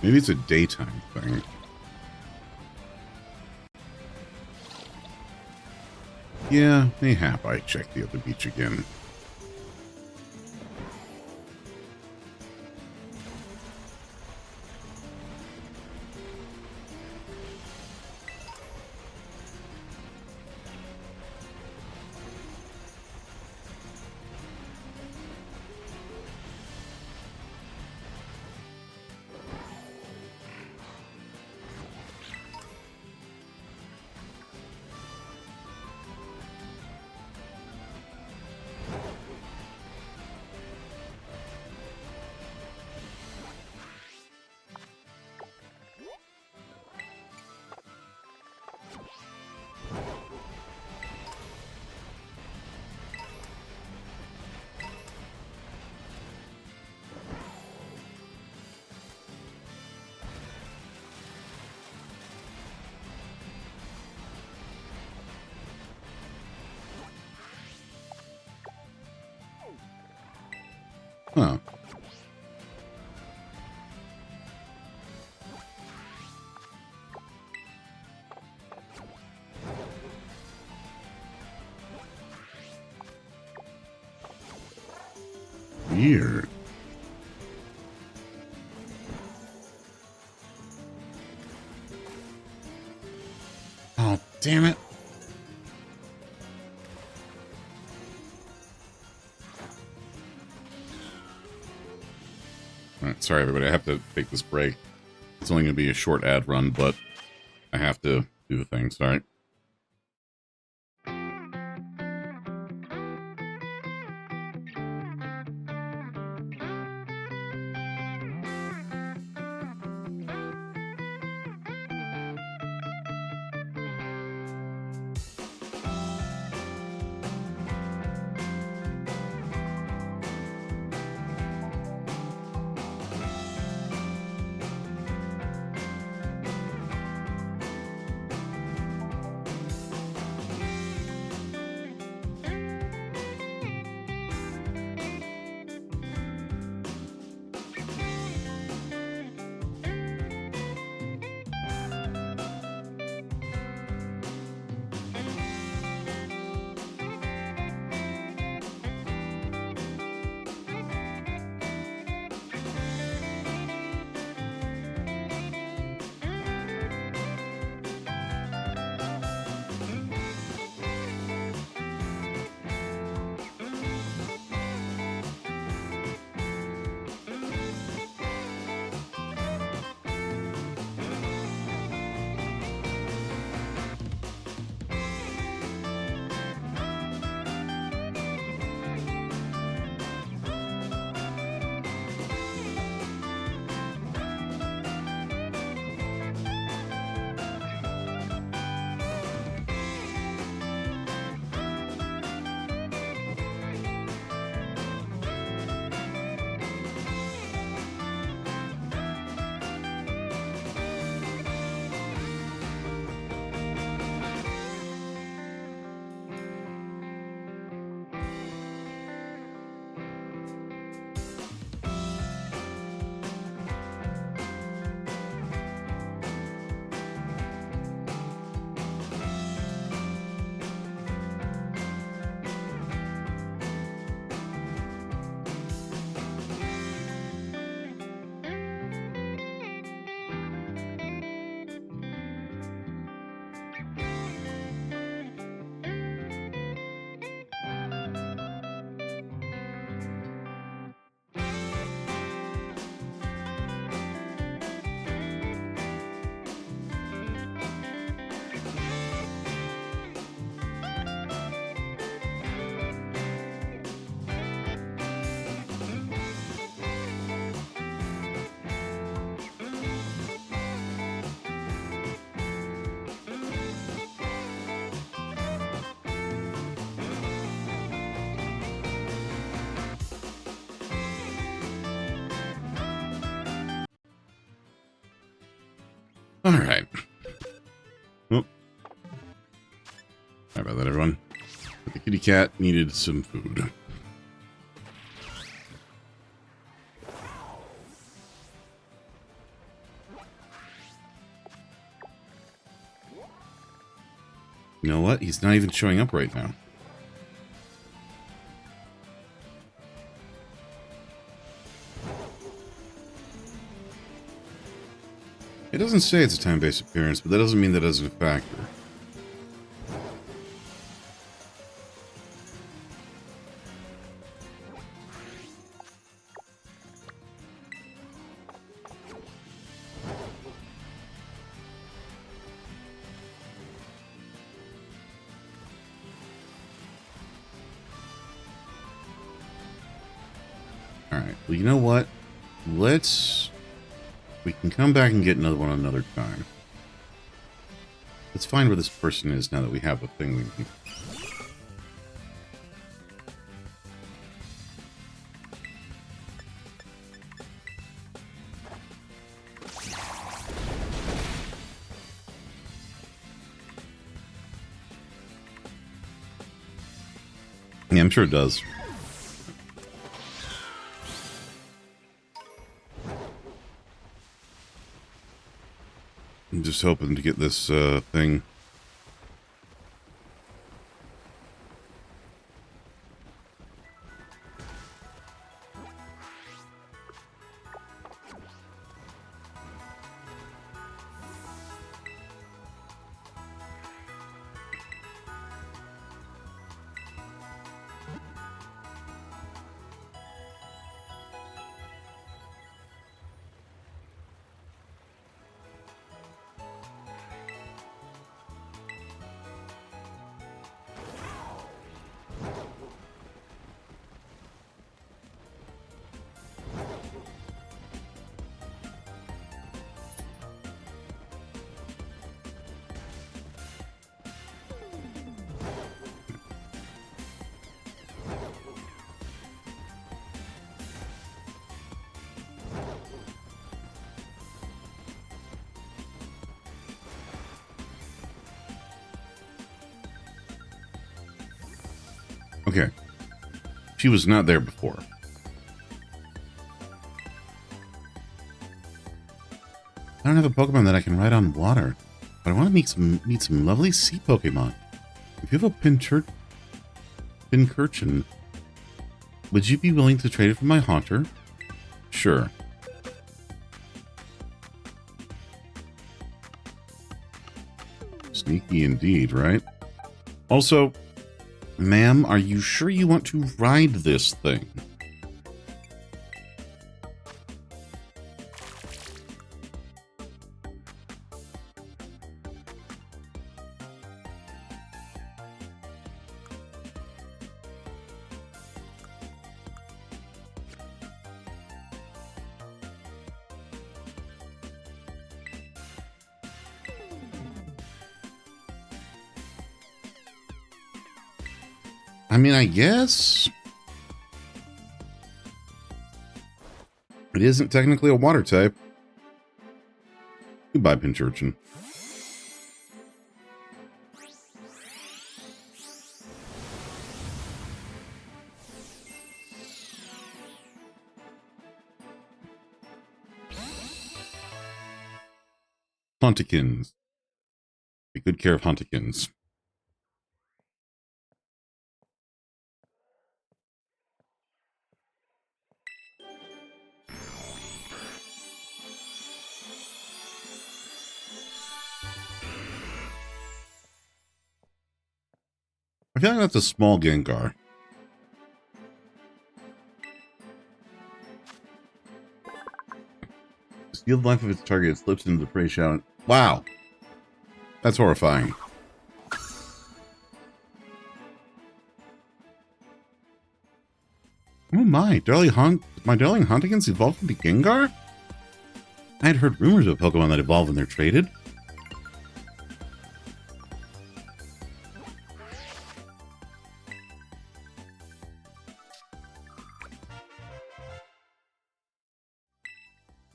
Maybe it's a daytime thing. Yeah, mayhap I check the other beach again. Huh. Weird. Oh, damn it. All right, sorry, everybody. I have to take this break. It's only going to be a short ad run, but I have to do the thing. Sorry. All right. Oh. Sorry about that, everyone. But the kitty cat needed some food. You know what? He's not even showing up right now. It doesn't say it's a time-based appearance, but that doesn't mean that isn't a factor. Alright, well, you know what? We can come back and get another one another time. Let's find where this person is now that we have the thing we need. Yeah, I'm sure it does. I'm just hoping to get this thing. Okay. She was not there before. I don't have a Pokemon that I can ride on water, but I want to meet some lovely sea Pokemon. If you have a Pincurchin, would you be willing to trade it for my Haunter? Sure. Sneaky indeed, right? Also, ma'am, are you sure you want to ride this thing? I mean, I guess it isn't technically a water type. Goodbye, Pincurchin. Hauntikins. Take good care of Hauntikins. I feel like that's a small Gengar. Steal the life of its target, it slips into the prey shout. Wow. That's horrifying. Oh my, my darling Hauntikins evolved into Gengar? I had heard rumors of Pokemon that evolve when they're traded.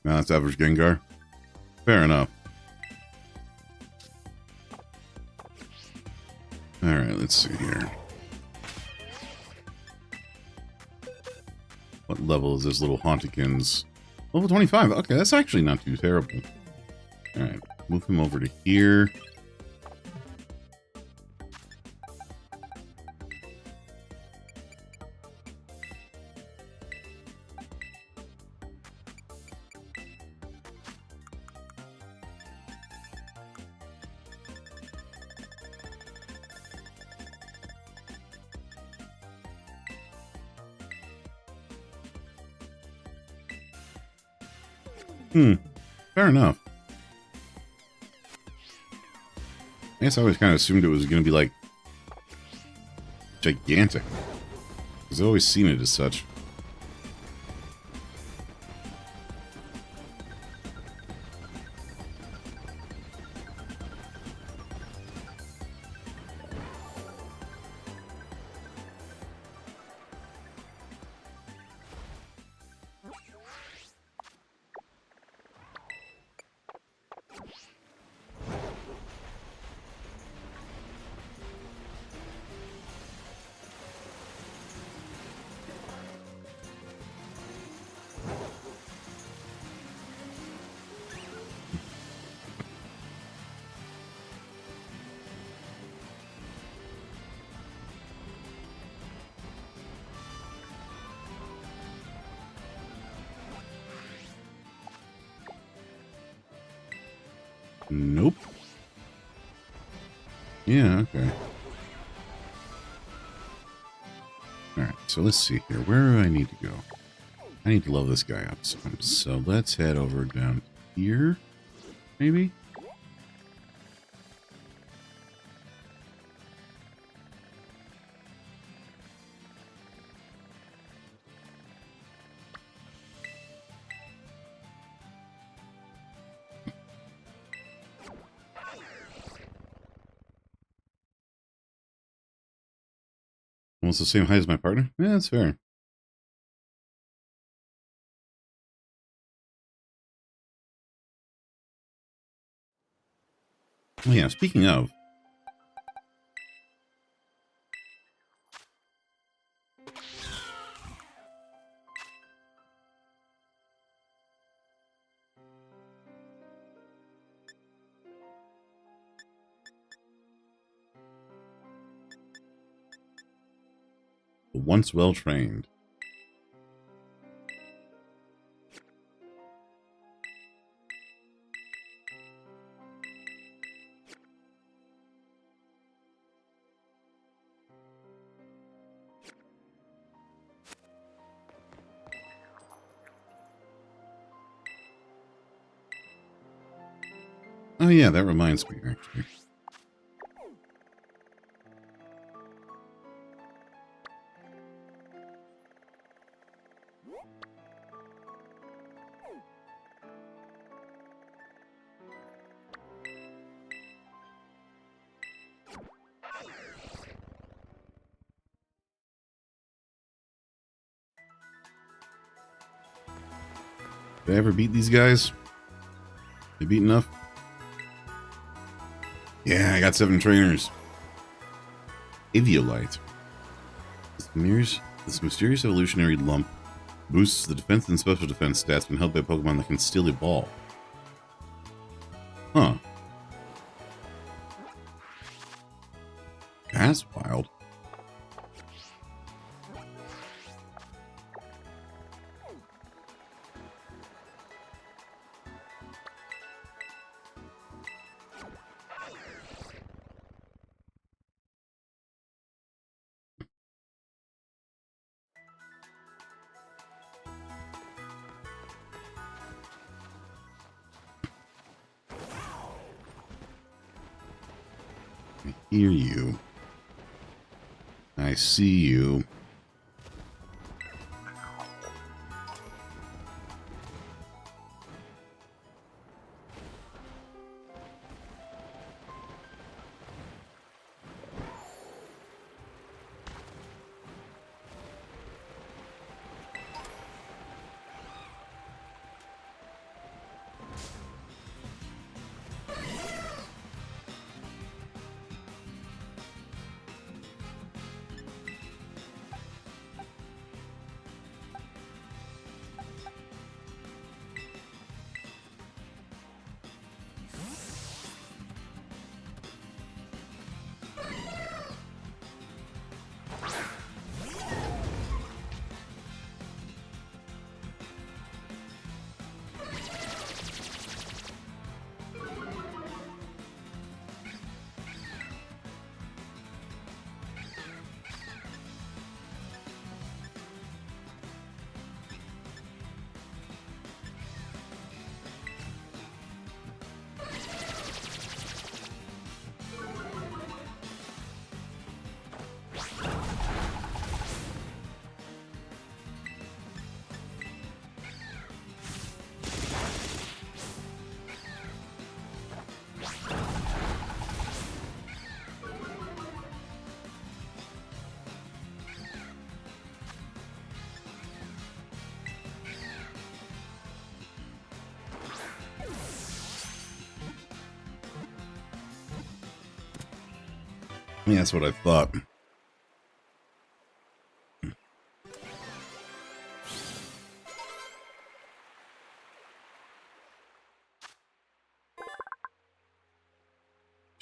Now that's average Gengar. Fair enough. Alright, let's see here. What level is this little Hauntikins? Level 25. Okay, that's actually not too terrible. Alright, move him over to here. Fair enough. I guess I always kind of assumed it was going to be, like, gigantic. Because I've always seen it as such. Nope. Yeah, okay. Alright, so let's see here. Where do I need to go? I need to level this guy up some. So let's head over down here, maybe? Almost the same height as my partner? Yeah, that's fair. Oh yeah, speaking of. Once well trained. Oh yeah, that reminds me, actually. Did I ever beat these guys? They beat enough? Yeah, I got 7 trainers. Aviolite. This mysterious evolutionary lump boosts the defense and special defense stats when held by Pokemon that can steal a ball. Huh. That's wild. I hear you. I see you. Yeah, that's what I thought.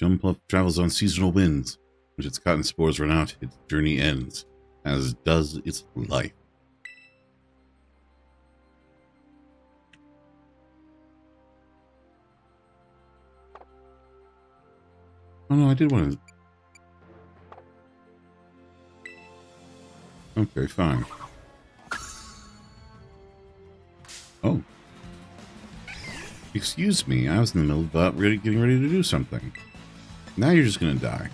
Jumpluff travels on seasonal winds. When its cotton spores run out, its journey ends, as does its life. Oh no, I did want to... Okay, fine. Oh. Excuse me, I was in the middle of getting ready to do something. Now you're just gonna die.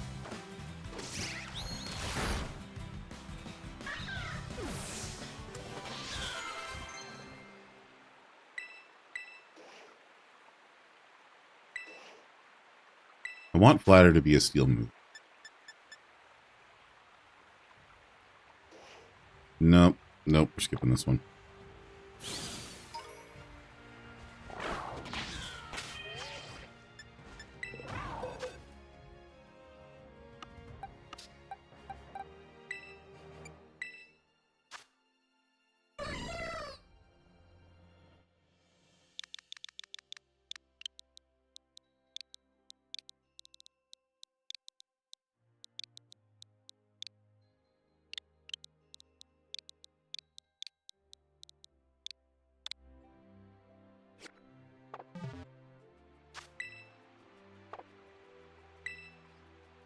I want Flatter to be a steel move. Nope. Nope, we're skipping this one.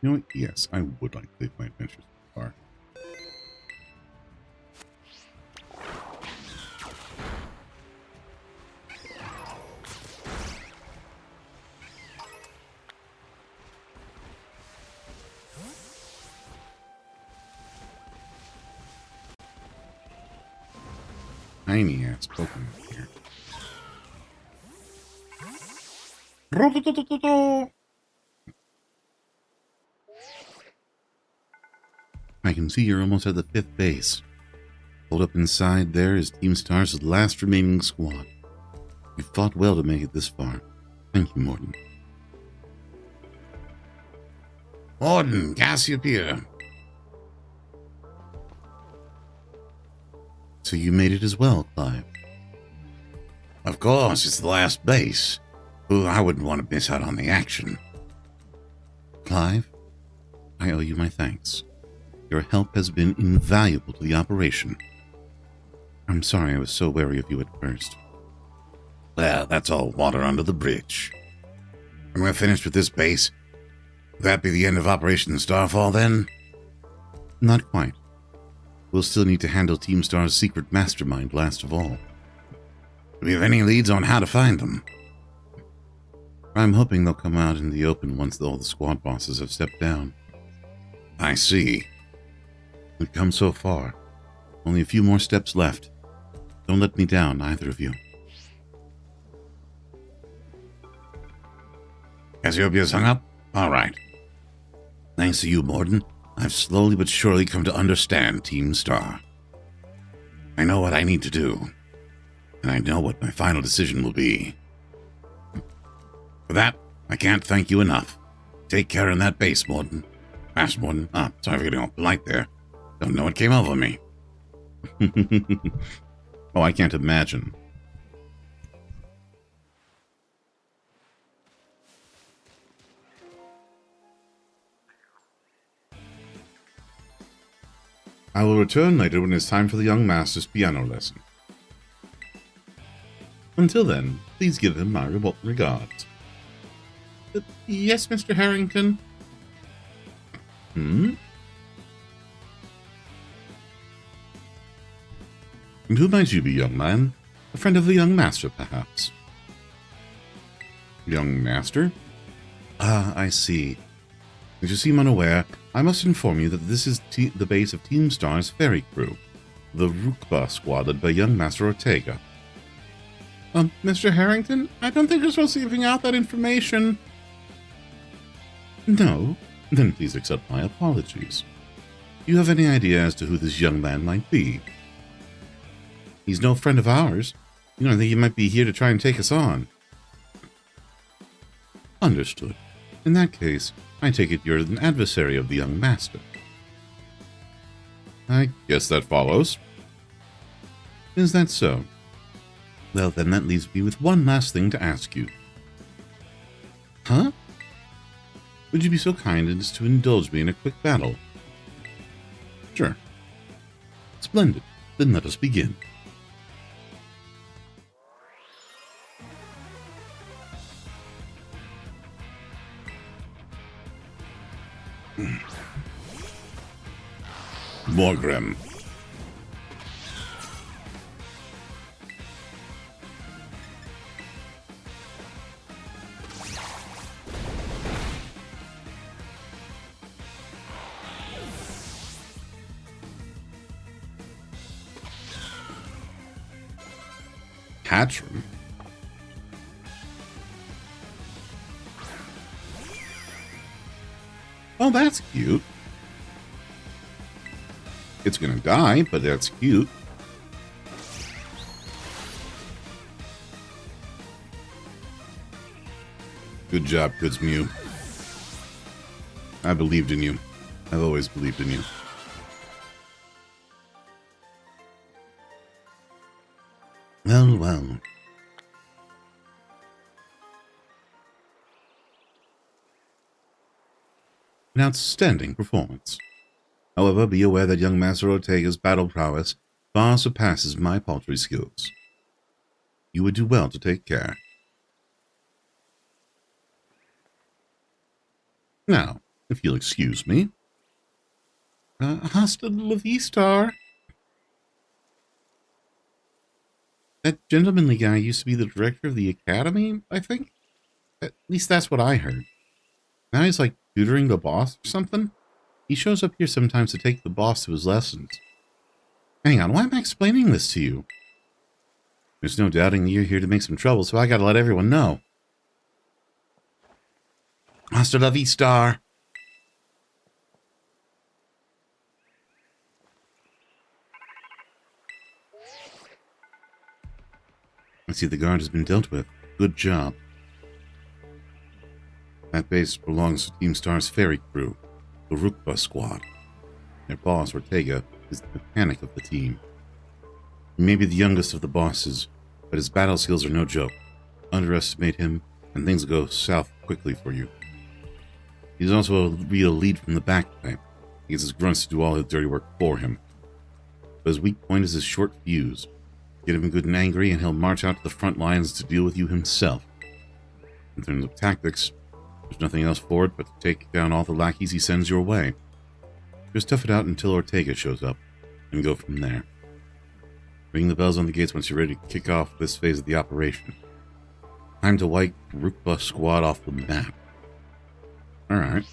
You know what? Yes, I would like to live my adventures so far. Tiny ass Pokemon here. I can see you're almost at the 5th base. Hold up inside there is Team Star's last remaining squad. You fought well to make it this far. Thank you, Morton. Morton, Cassiopeia. So you made it as well, Clive. Of course, it's the last base. Ooh, I wouldn't want to miss out on the action. Clive, I owe you my thanks. Your help has been invaluable to the operation. I'm sorry I was so wary of you at first. Well, that's all water under the bridge. When we're finished with this base, will that be the end of Operation Starfall then? Not quite. We'll still need to handle Team Star's secret mastermind last of all. Do we have any leads on how to find them? I'm hoping they'll come out in the open once all the squad bosses have stepped down. I see. We've come so far. Only a few more steps left. Don't let me down, either of you. Cassiopeia's hung up? All right. Thanks to you, Morton, I've slowly but surely come to understand Team Star. I know what I need to do, and I know what my final decision will be. For that, I can't thank you enough. Take care in that base, Morton. Master Morton. Sorry for getting all polite there. Don't know what came over me. Oh, I can't imagine. I will return later when it's time for the young master's piano lesson. Until then, please give him my regards. Yes, Mr. Harrington? Hmm? And who might you be, young man? A friend of the young master, perhaps? Young master? Ah, I see. As you seem unaware, I must inform you that this is the base of Team Star's ferry crew, the Rukba squad led by young Master Ortega. Mr. Harrington, I don't think you're supposed to be giving out that information. No? Then please accept my apologies. Do you have any idea as to who this young man might be? He's no friend of ours. You don't think he might be here to try and take us on? Understood. In that case, I take it you're an adversary of the young master. I guess that follows. Is that so? Well, then that leaves me with one last thing to ask you. Huh? Would you be so kind as to indulge me in a quick battle? Sure. Splendid. Then let us begin. Morgrim. Hatchram. Oh, that's cute. It's gonna die, but that's cute. Good job, Kudsmew. I believed in you. I've always believed in you. Well, well. An outstanding performance. However, be aware that young Master Ortega's battle prowess far surpasses my paltry skills. You would do well to take care. Now, if you'll excuse me. Hasta la vista. That gentlemanly guy used to be the director of the academy, I think? At least that's what I heard. Now he's like tutoring the boss or something? He shows up here sometimes to take the boss to his lessons. Hang on, why am I explaining this to you? There's no doubting that you're here to make some trouble, so I gotta let everyone know. Hasta la vista. I see the guard has been dealt with. Good job. That base belongs to Team Star's ferry crew, the Rukba squad. Their boss, Ortega, is the mechanic of the team. He may be the youngest of the bosses, but his battle skills are no joke. Underestimate him, and things go south quickly for you. He's also a real lead from the back type. He gets his grunts to do all his dirty work for him. But his weak point is his short fuse. Get him good and angry, and he'll march out to the front lines to deal with you himself. In terms of tactics, there's nothing else for it but to take down all the lackeys he sends your way. Just tough it out until Ortega shows up, and go from there. Ring the bells on the gates once you're ready to kick off this phase of the operation. Time to wipe Rukba squad off the map. Alright.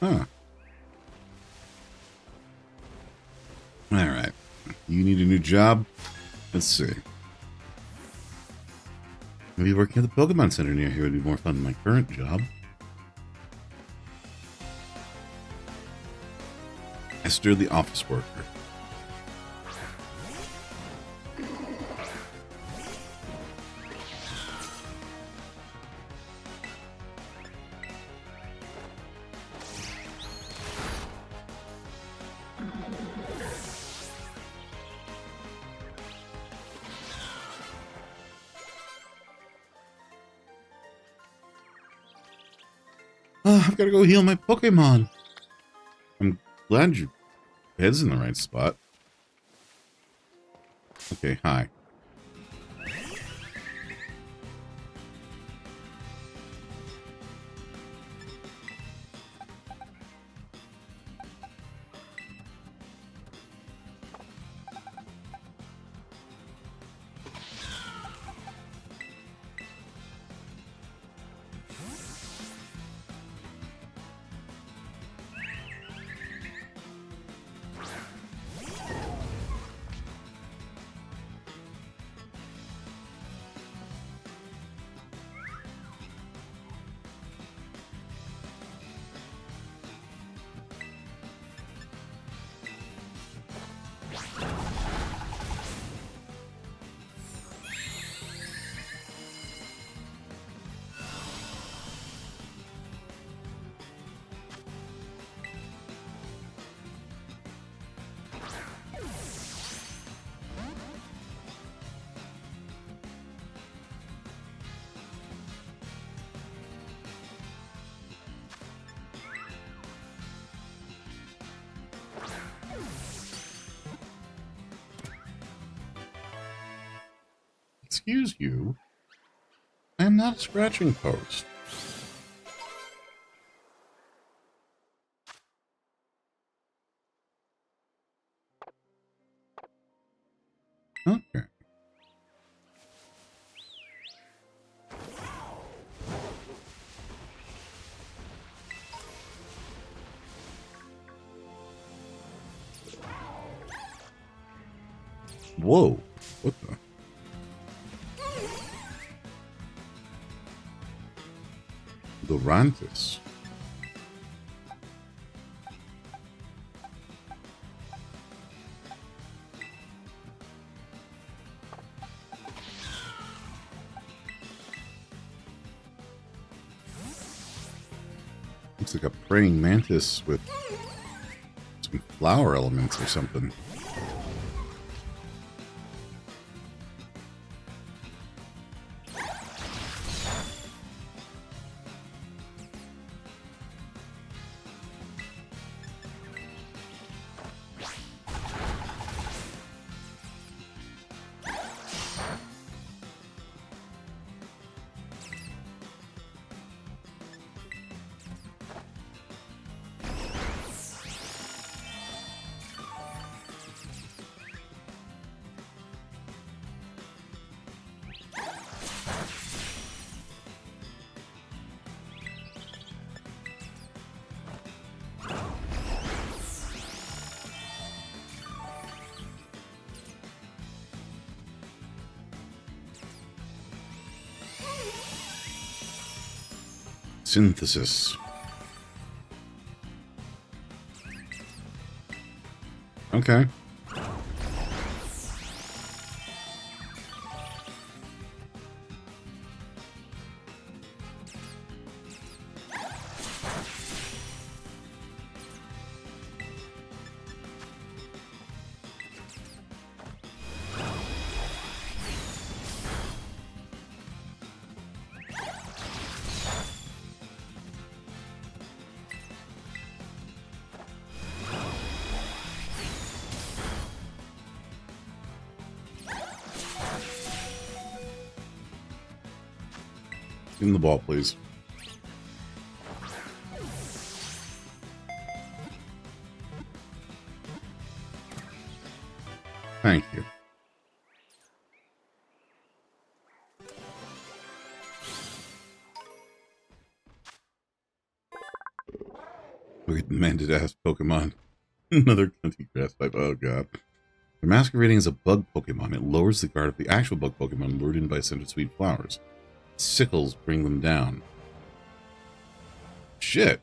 Huh. Alright. You need a new job? Let's see. Maybe working at the Pokemon Center near here would be more fun than my current job. Esther the office worker. Oh, I've got to go heal my Pokemon. I'm glad your head's in the right spot. Okay, hi. Excuse you. I am not a scratching post. Okay. Whoa. What the? Dorantis. Looks like a praying mantis with some flower elements or something. Synthesis. Okay. Give him the ball, please. Thank you. Look at the mended-ass Pokemon. Another cunty grass type. Oh, God. They're masquerading as a bug Pokemon. It lowers the guard of the actual bug Pokemon lured in by scented sweet flowers. sickles bring them down. Shit.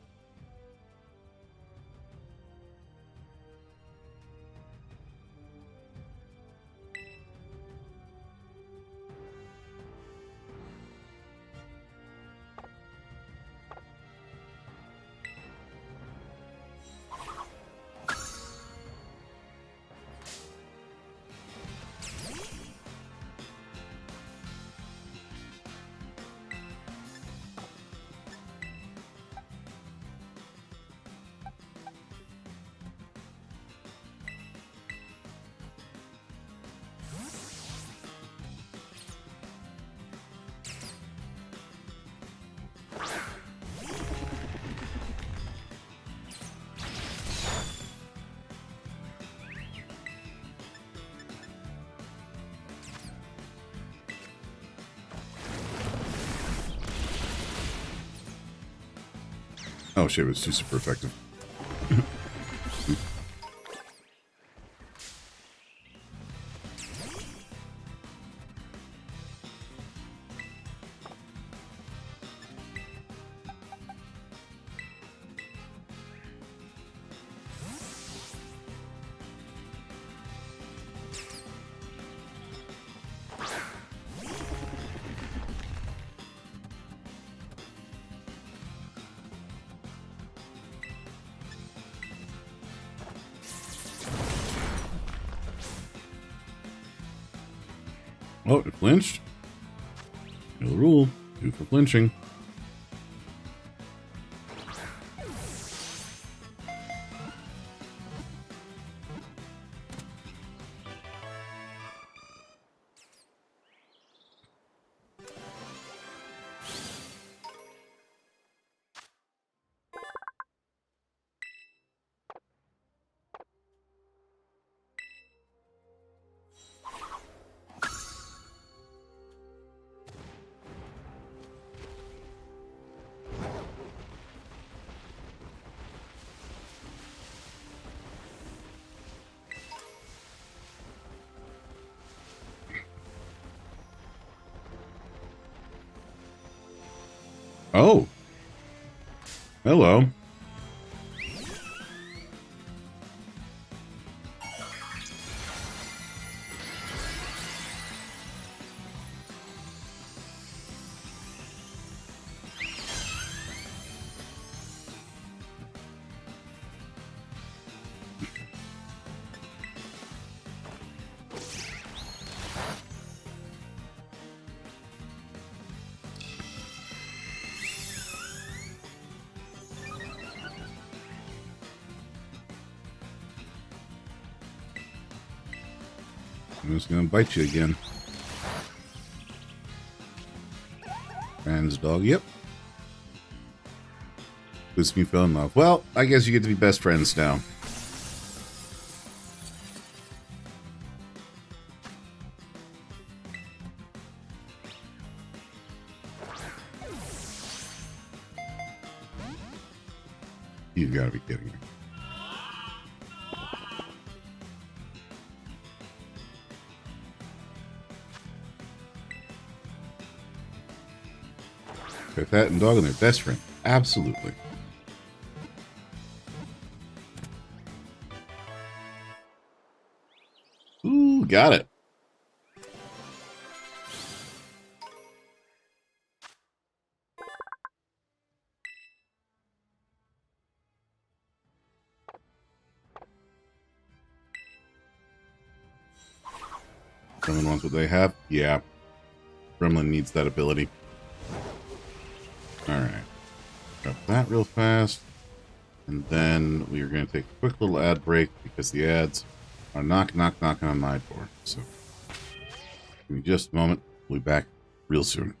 Oh shit, it was too super effective. Oh, it flinched. No rule. 2 for flinching. Oh. Hello. I'm just gonna bite you again. Friends, dog, yep. This me fell in love. Well, I guess you get to be best friends now. You've got to be kidding me. Cat and dog and their best friend. Absolutely. Ooh, got it. Gremlin wants what they have? Yeah. Gremlin needs that ability. Alright. Grab that real fast. And then we are going to take a quick little ad break because the ads are knocking on my door. So, give me just a moment. We'll be back real soon.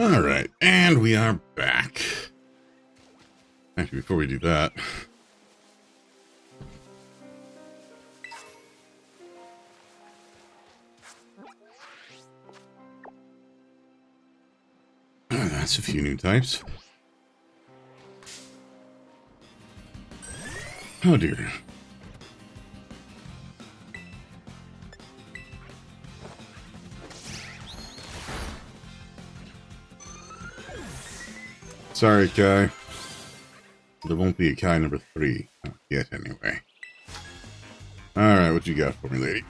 All right, and we are back. Actually, before we do that, that's a few new types. Oh dear. Sorry, Kai. There won't be a Kai number 3. Not yet, anyway. Alright, what you got for me, lady?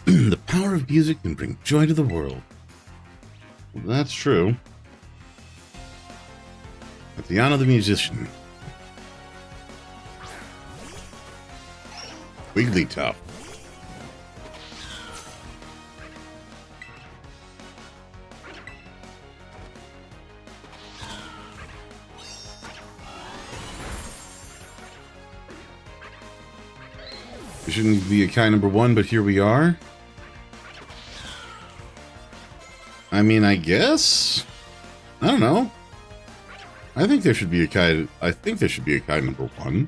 The power of music can bring joy to the world. Well, that's true. Tatiana the musician. Wigglytuff. We shouldn't be a Kai number 1, but here we are. I mean, I guess? I don't know. I think there should be a Kai. I think there should be a Kai number 1.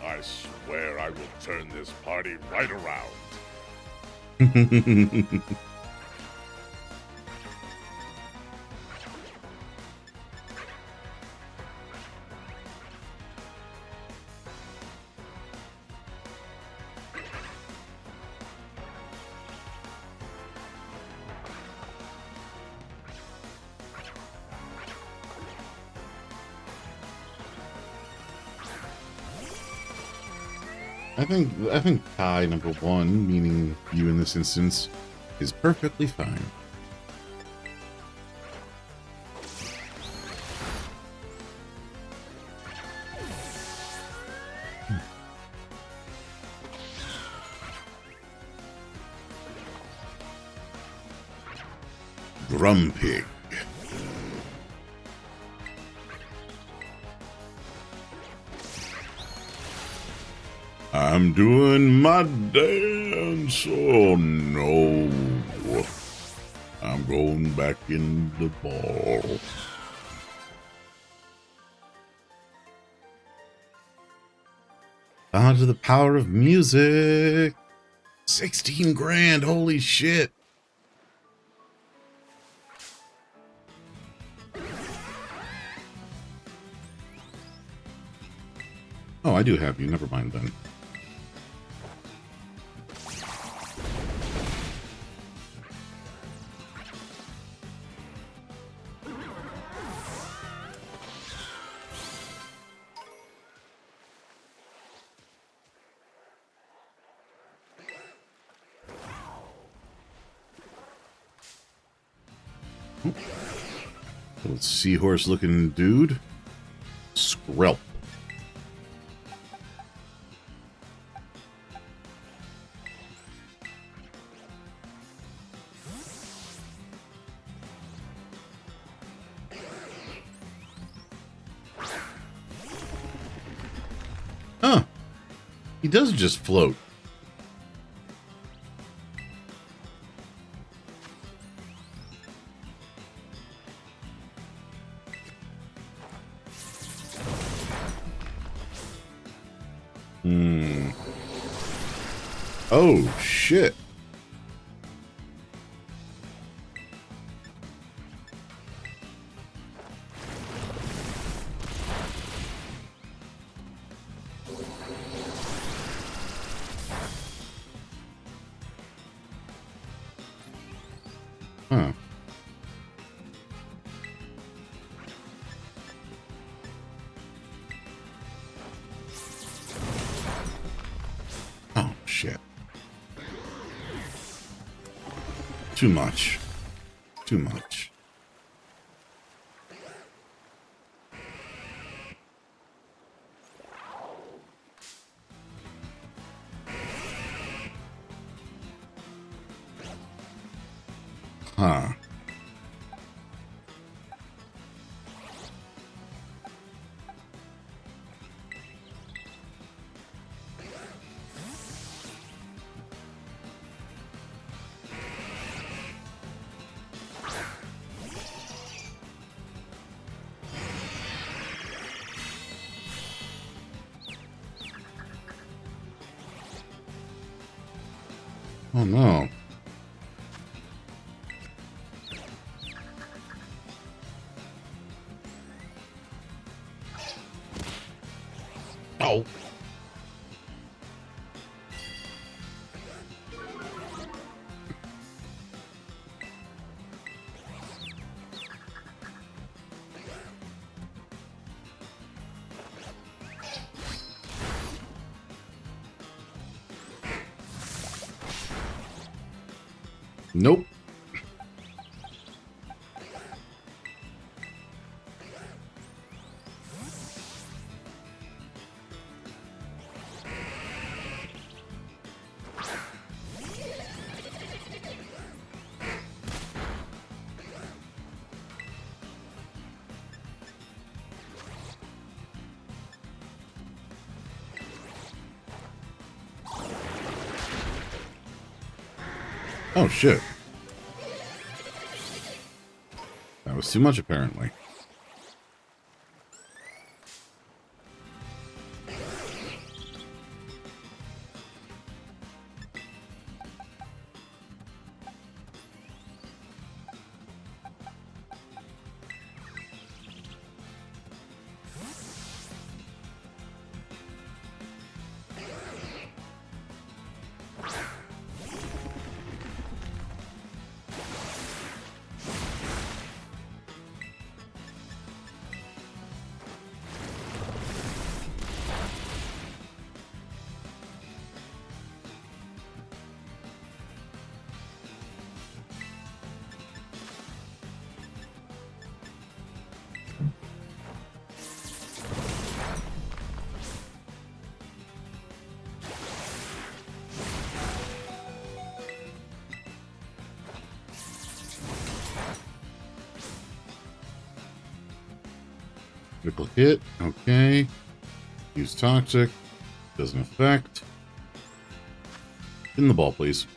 I swear I will turn this party right around. I think Kai number 1, meaning you in this instance, is perfectly fine. Grumpig. I'm doing my dance. Oh no. I'm going back in the ball. Down to the power of music. 16 grand. Holy shit. Oh, I do have you. Never mind then. Little seahorse looking dude. Skrelp. Huh. He does just float. Oh, shit. Huh. Oh, shit. Too much. Too much. Huh. Oh no. Oh. Nope. Oh shit. That was too much apparently. Critical hit. Okay. Use toxic. Doesn't affect. In the ball, please.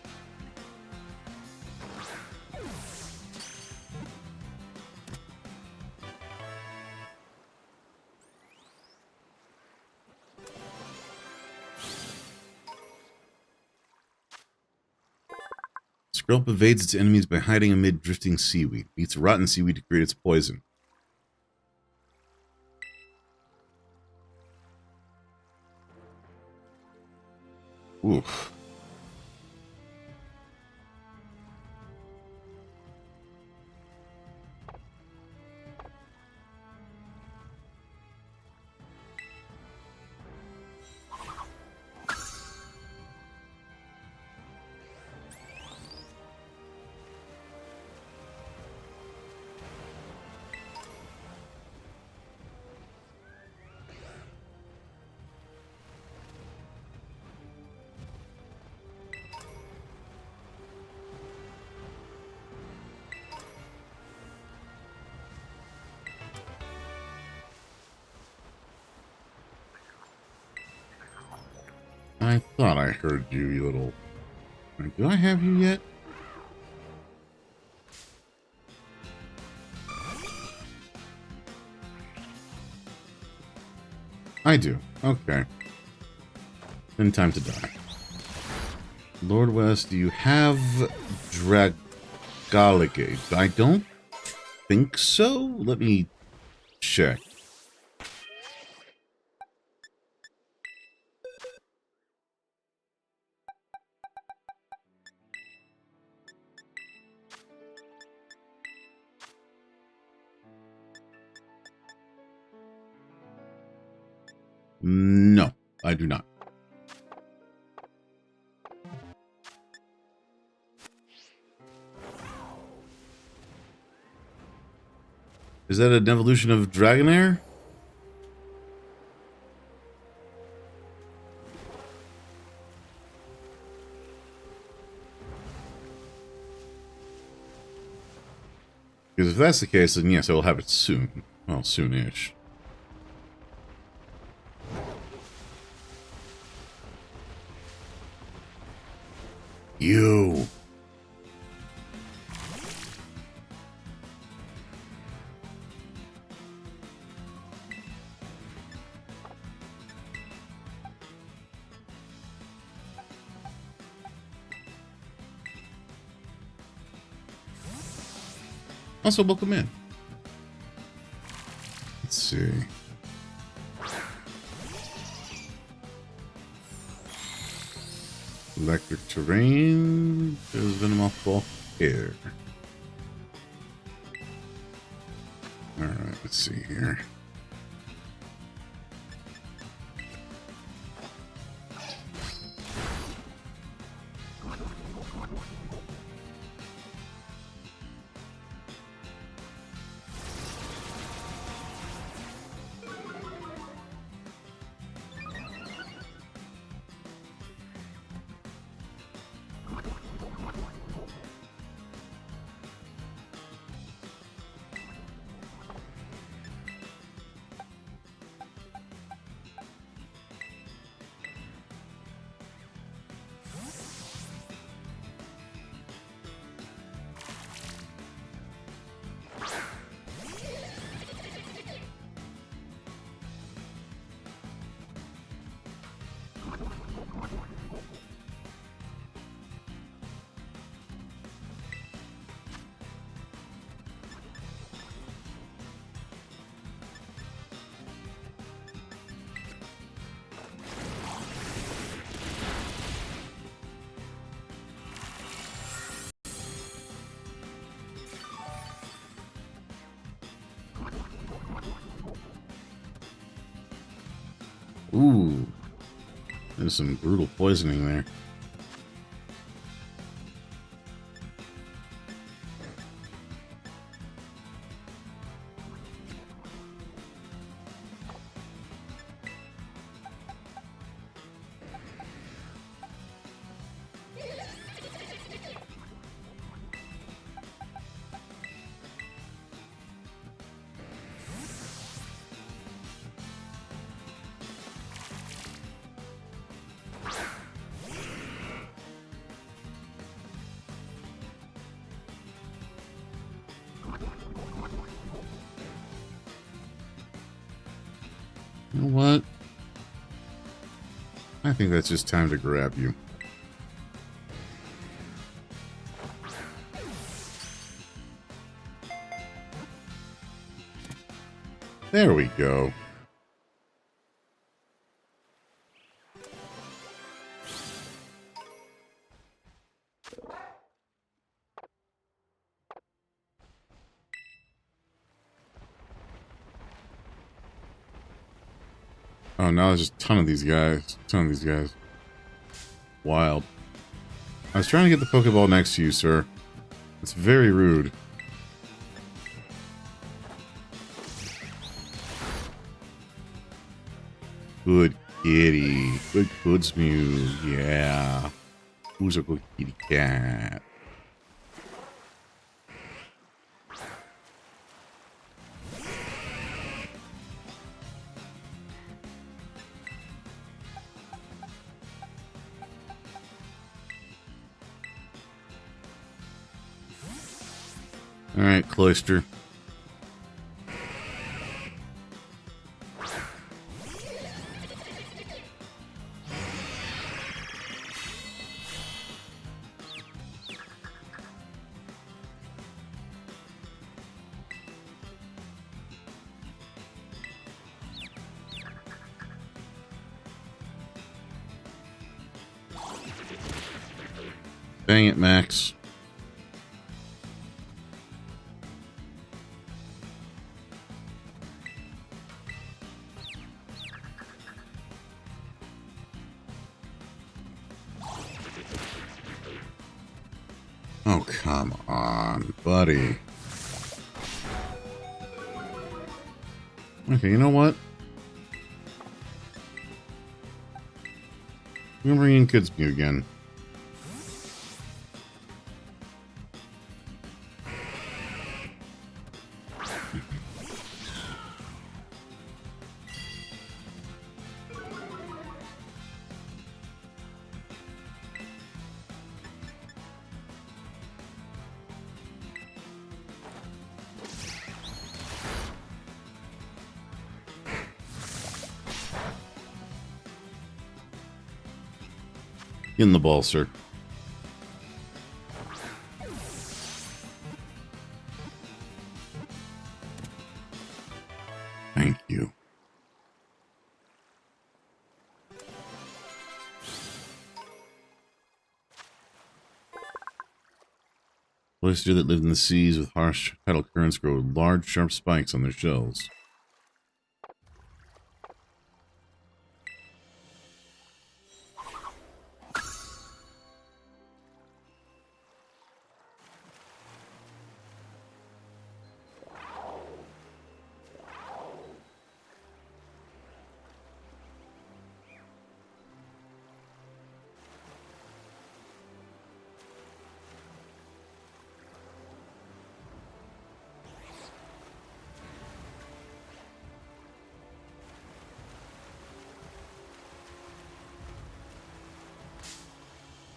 Skrelp evades its enemies by hiding amid drifting seaweed. Eats rotten seaweed to create its poison. Oof. I thought I heard you, you little... Do I have you yet? I do. Okay. Then time to die. Lord West, do you have Dragaligate? I don't think so. Let me check. No, I do not. Is that an evolution of Dragonair? Because if that's the case, then yes, I will have it soon. Well, soonish. You. Also, welcome in. Let's see. Electric terrain. There's Venomoth Ball here. Alright, let's see here. Ooh. There's some brutal poisoning there. You know what? I think that's just time to grab you. There we go. Oh, now there's just a ton of these guys. Wild. I was trying to get the Pokeball next to you, sir. It's very rude. Good kitty. Good Goodsmew. Yeah. Who's a good kitty cat? Alright, Cloyster. Dang it, Max. Oh, come on, buddy. Okay, you know what? I'm gonna bring in Goodsmew again. In the ball, sir. Thank you. Oyster that live in the seas with harsh tidal currents grow large, sharp spikes on their shells.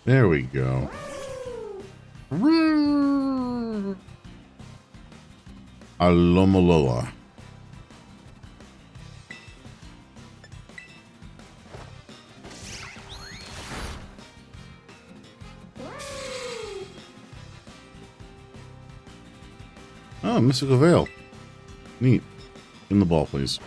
There we go. Alomoloa. Oh, Mystical Veil. Neat. In the ball, please.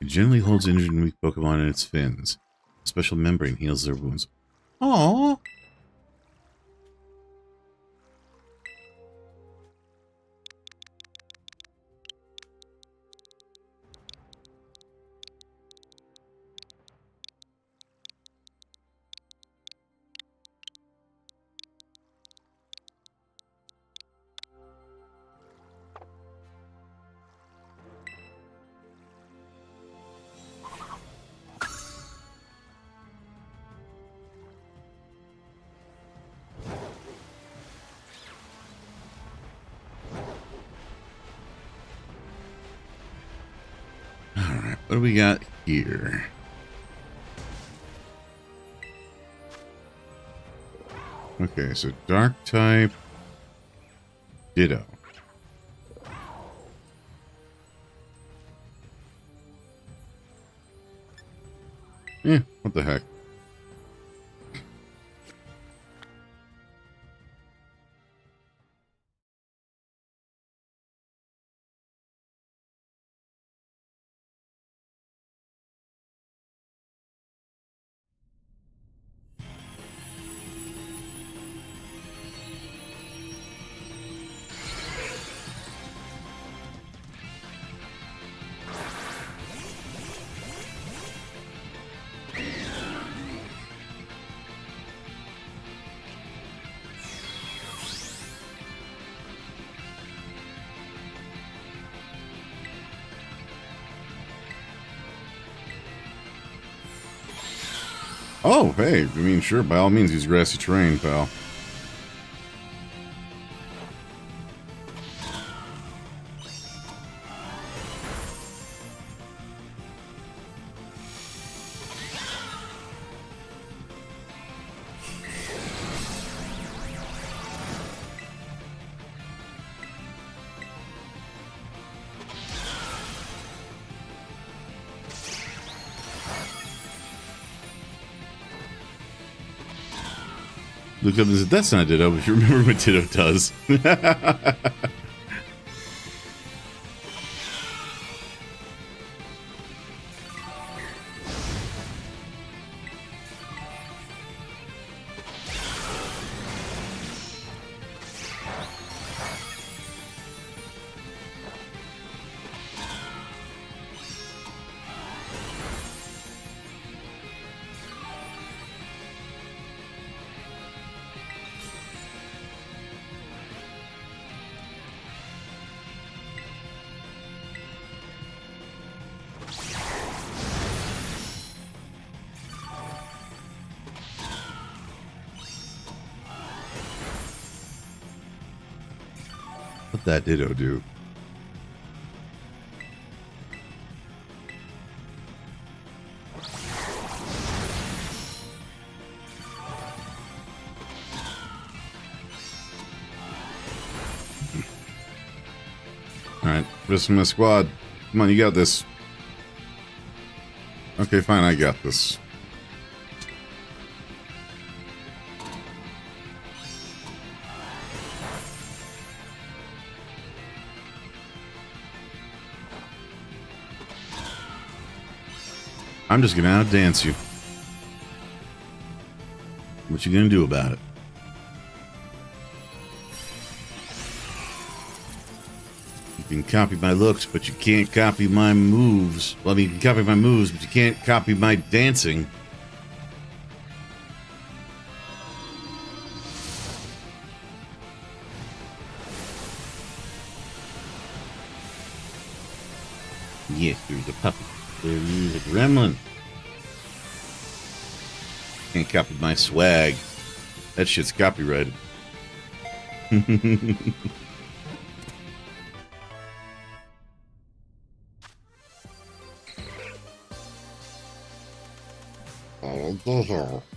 It generally holds injured and weak Pokemon in its fins. A special membrane heals their wounds. Aww. Alright, what do we got here? Okay, so Dark type. Ditto. Yeah, what the heck? Oh, hey, I mean, sure, by all means, use grassy terrain, pal. Looked up and said, that's not Ditto, but if you remember what Ditto does. What that Ditto do? Alright, rest of my squad. Come on, you got this. Okay, fine, I got this. I'm just gonna outdance you. What you gonna do about it? You can copy my looks, but you can't copy my moves. Well, I mean, you can copy my moves, but you can't copy my dancing. Yes, there's a puppy. There's a gremlin. Can't copy my swag. That shit's copyrighted.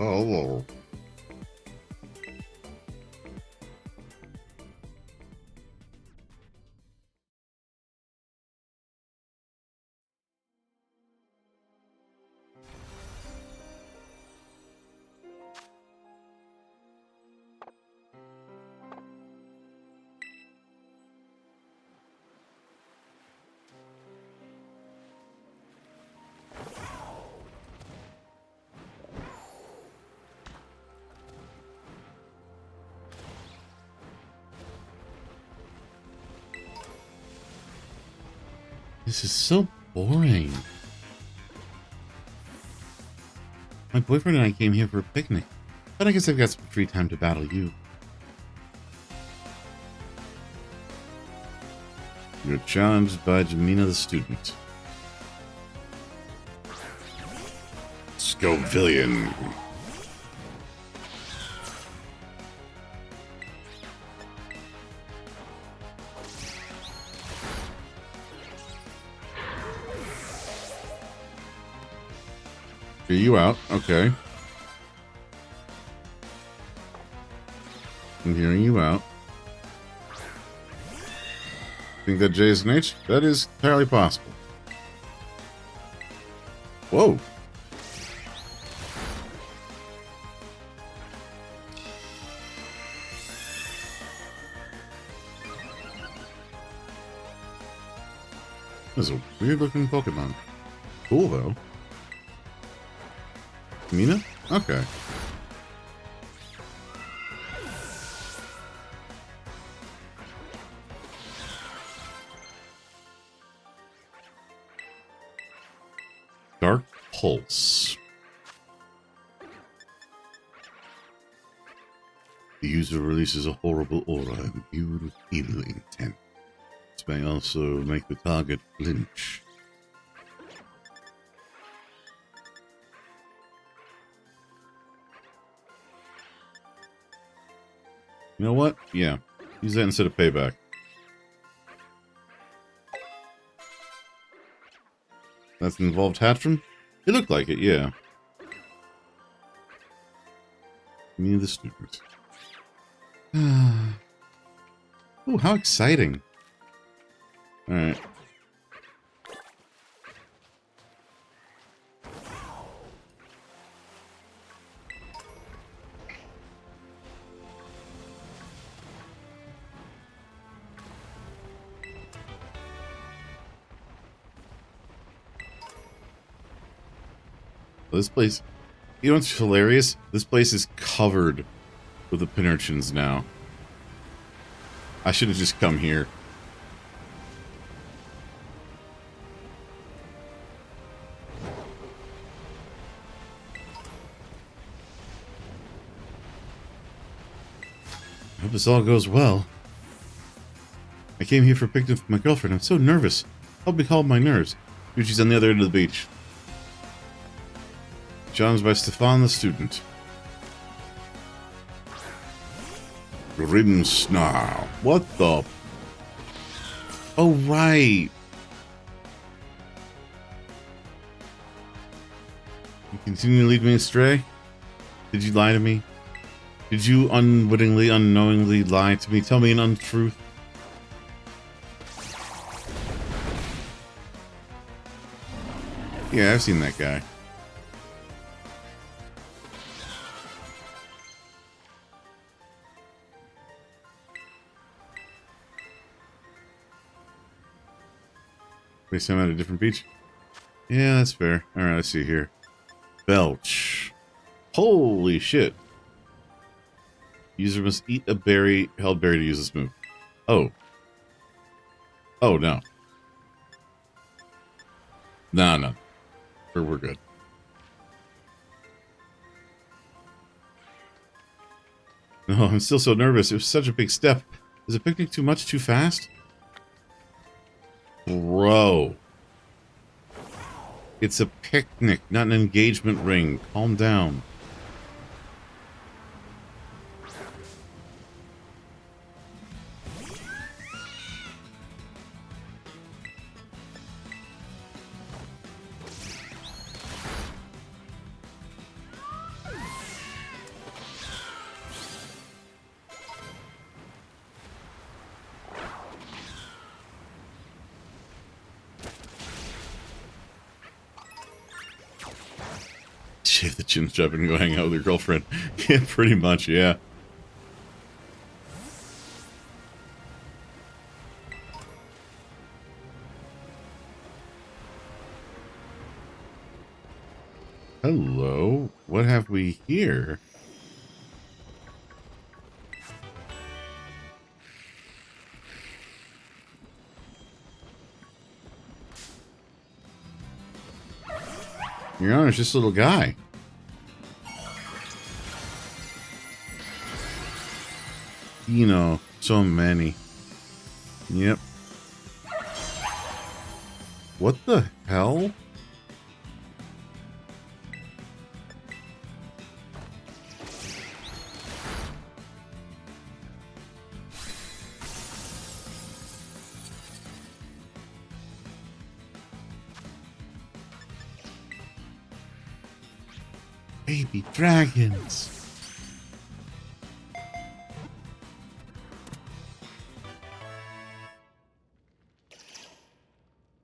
Oh. This is so boring. My boyfriend and I came here for a picnic, but I guess I've got some free time to battle you. You're challenged by Jamina the student. Scovillian. Are you out? Okay. I'm hearing you out. Think that J is an H? That is entirely possible. Whoa. This is a weird looking Pokemon. Cool though. Mina? Okay. Dark Pulse. The user releases a horrible aura imbued with evil intent. This may also make the target flinch. You know what? Yeah. Use that instead of payback. That's an involved Hatchram? It looked like it, yeah. Me the student. Oh, how exciting. Alright. This place, you know what's hilarious? This place is covered with the Pinurchins now. I should have just come here. I hope this all goes well. I came here for a picnic with my girlfriend. I'm so nervous. Help me calm my nerves. Dude, she's on the other end of the beach. Challenged by Stefan the student. Grimmsnarl. What the? Oh, right. You continue to lead me astray? Did you lie to me? Did you unwittingly, unknowingly lie to me? Tell me an untruth? Yeah, I've seen that guy. Wait, I'm at a different beach? Yeah, that's fair. Alright, let's see here. Belch. Holy shit. User must eat a berry, held berry to use this move. Oh. Oh, no. No. We're good. No, I'm still so nervous. It was such a big step. Is a picnic too much, too fast? Bro. It's a picnic, not an engagement ring. Calm down. Shave the chin strap and go hang out with your girlfriend. Yeah, pretty much, yeah. Hello, what have we here? Your Honor, it's just a little guy. You know, so many. Yep. What the hell? Baby dragons.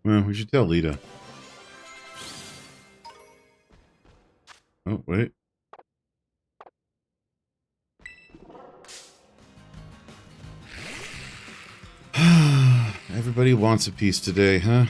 Well, we should tell Lita. Oh, wait. Everybody wants a piece today, huh?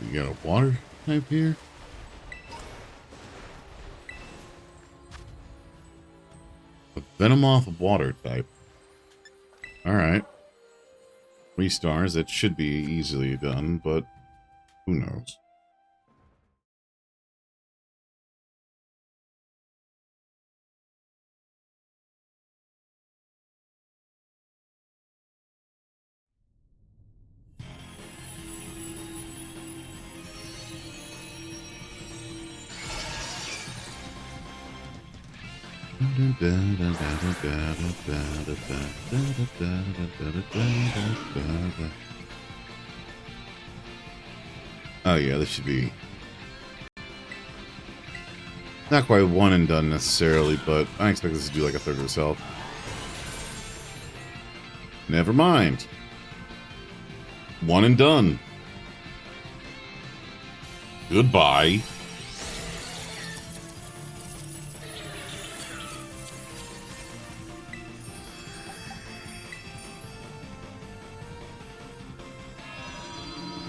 We got a water type here. A Venomoth water type. Alright. 3 stars. That should be easily done, but who knows? Oh yeah, this should be not quite one and done necessarily, but I expect this to do like a third of itself. Never mind. One and done. Goodbye.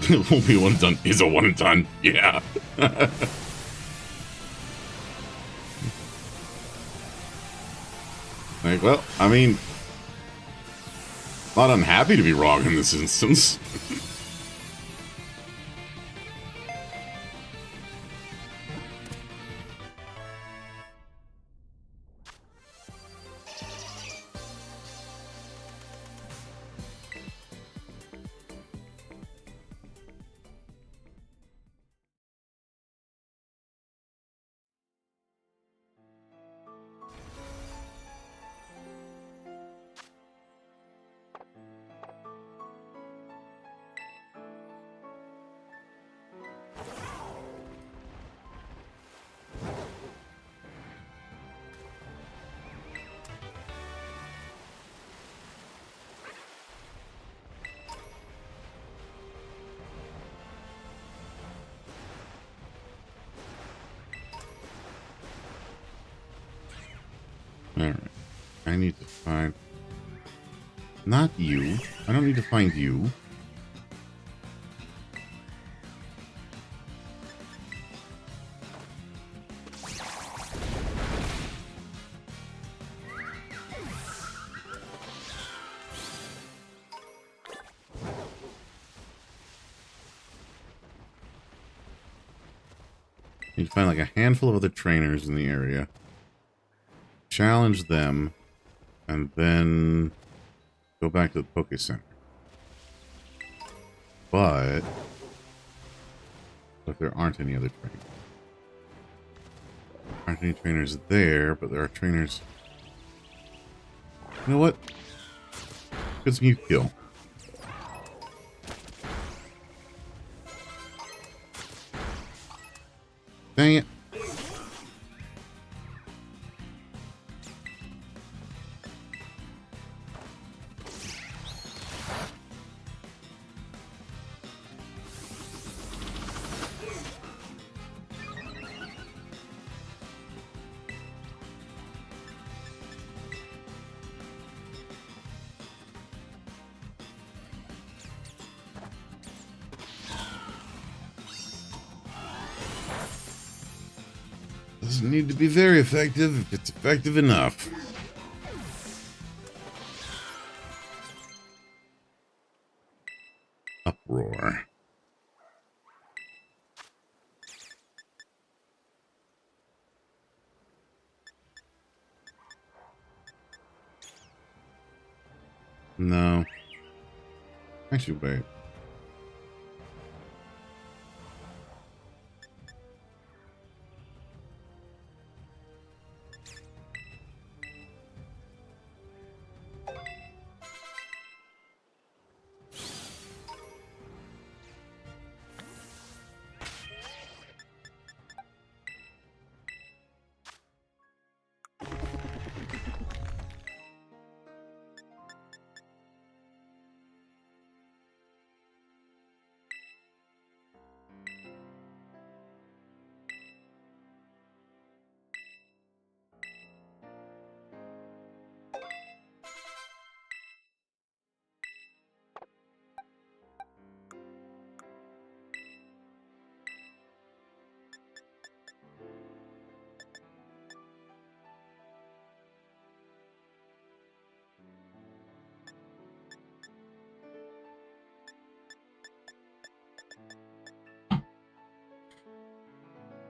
It won't be one and done. It's a one and done. Yeah. Like, well, I mean, not unhappy to be wrong in this instance. Alright. I need to find... Not you. I don't need to find you. Need to find like a handful of other trainers in the area. Challenge them. And then go back to the Poke Center. But if there aren't any other trainers. Aren't any trainers there, but there are trainers. You know what? Good you kill. Dang it. Doesn't need to be very effective if it's effective enough. Uproar. No. Actually, wait.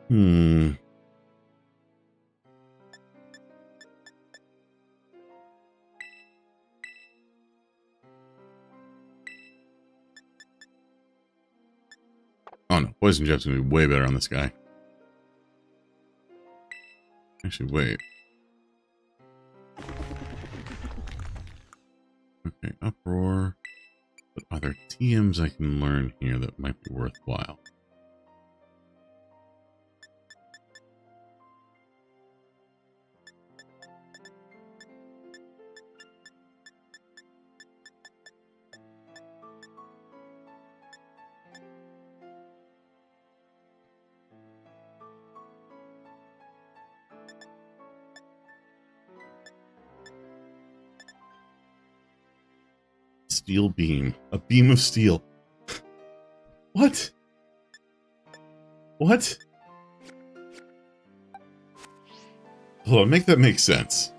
Hmm. Oh no, Poison Jet's gonna be way better on this guy. Actually, wait. Okay, Uproar. But are there TMs I can learn here that might be worthwhile? Steel beam. A beam of steel. What? What? Hold on, make that make sense.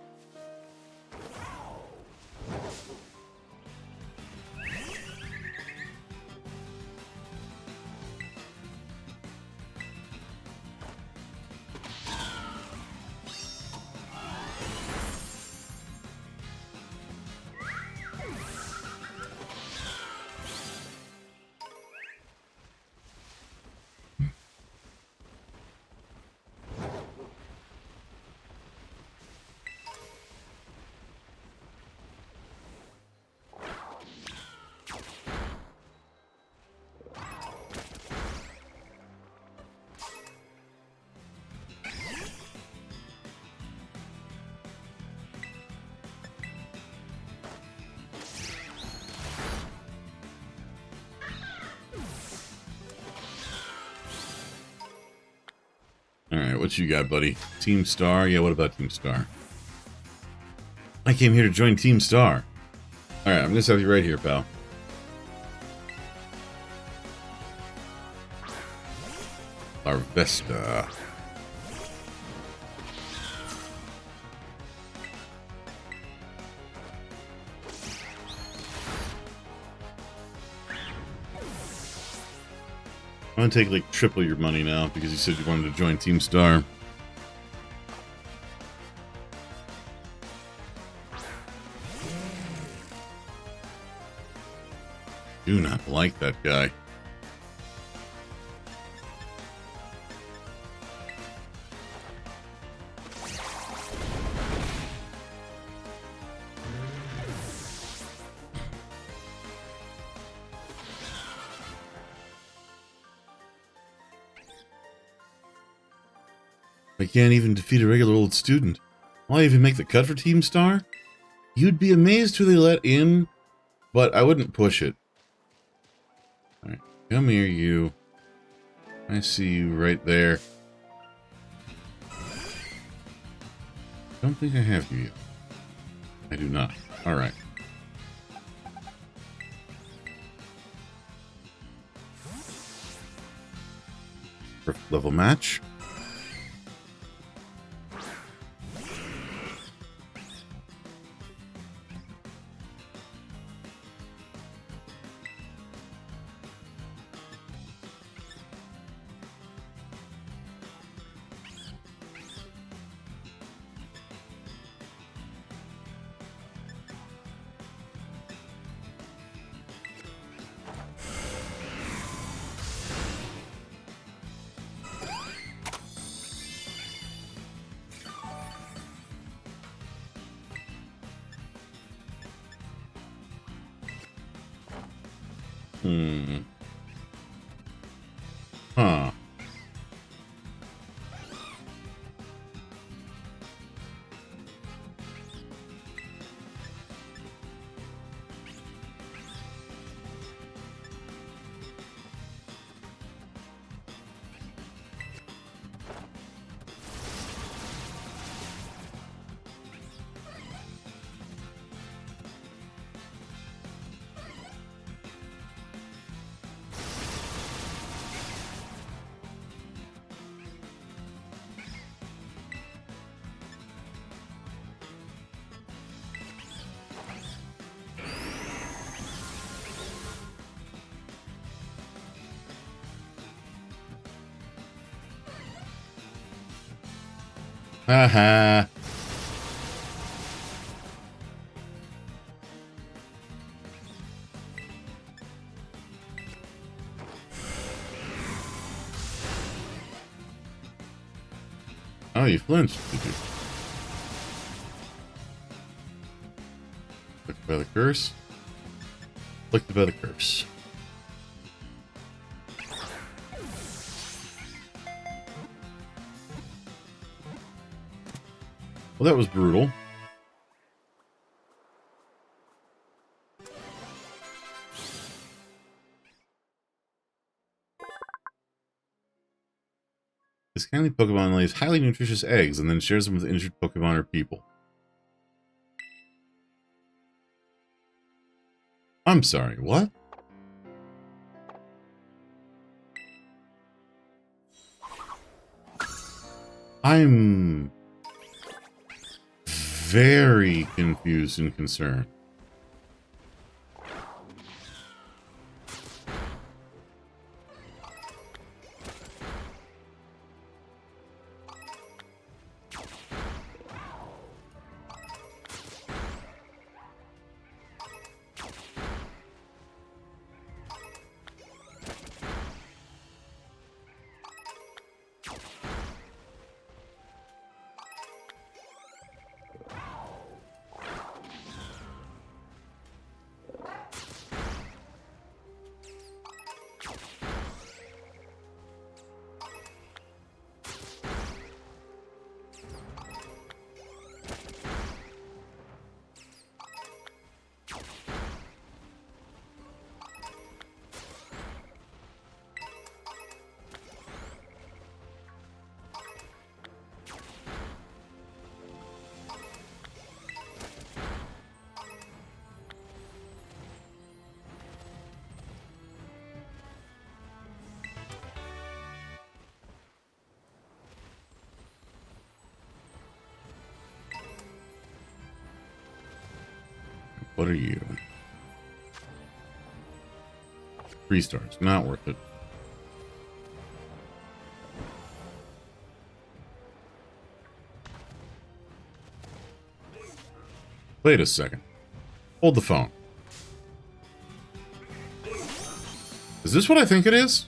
Alright, what you got, buddy? Team Star? Yeah, what about Team Star? I came here to join Team Star. Alright, I'm gonna stop you right here, pal. Larvesta. I'm gonna take like triple your money now because you said you wanted to join Team Star. Do not like that guy. I can't even defeat a regular old student. Will I even make the cut for Team Star? You'd be amazed who they let in, but I wouldn't push it. Alright, come here, you. I see you right there. Don't think I have you yet. I do not. Alright. Perfect level match. Huh. Haha. Oh, you flinched, did you? Afflicted by the curse? Afflicted by the curse. Well, that was brutal. This kindly Pokemon lays highly nutritious eggs and then shares them with injured Pokemon or people. I'm sorry, what? I'm very confused and concerned. What are you? 3 stars. Not worth it. Wait a second. Hold the phone. Is this what I think it is?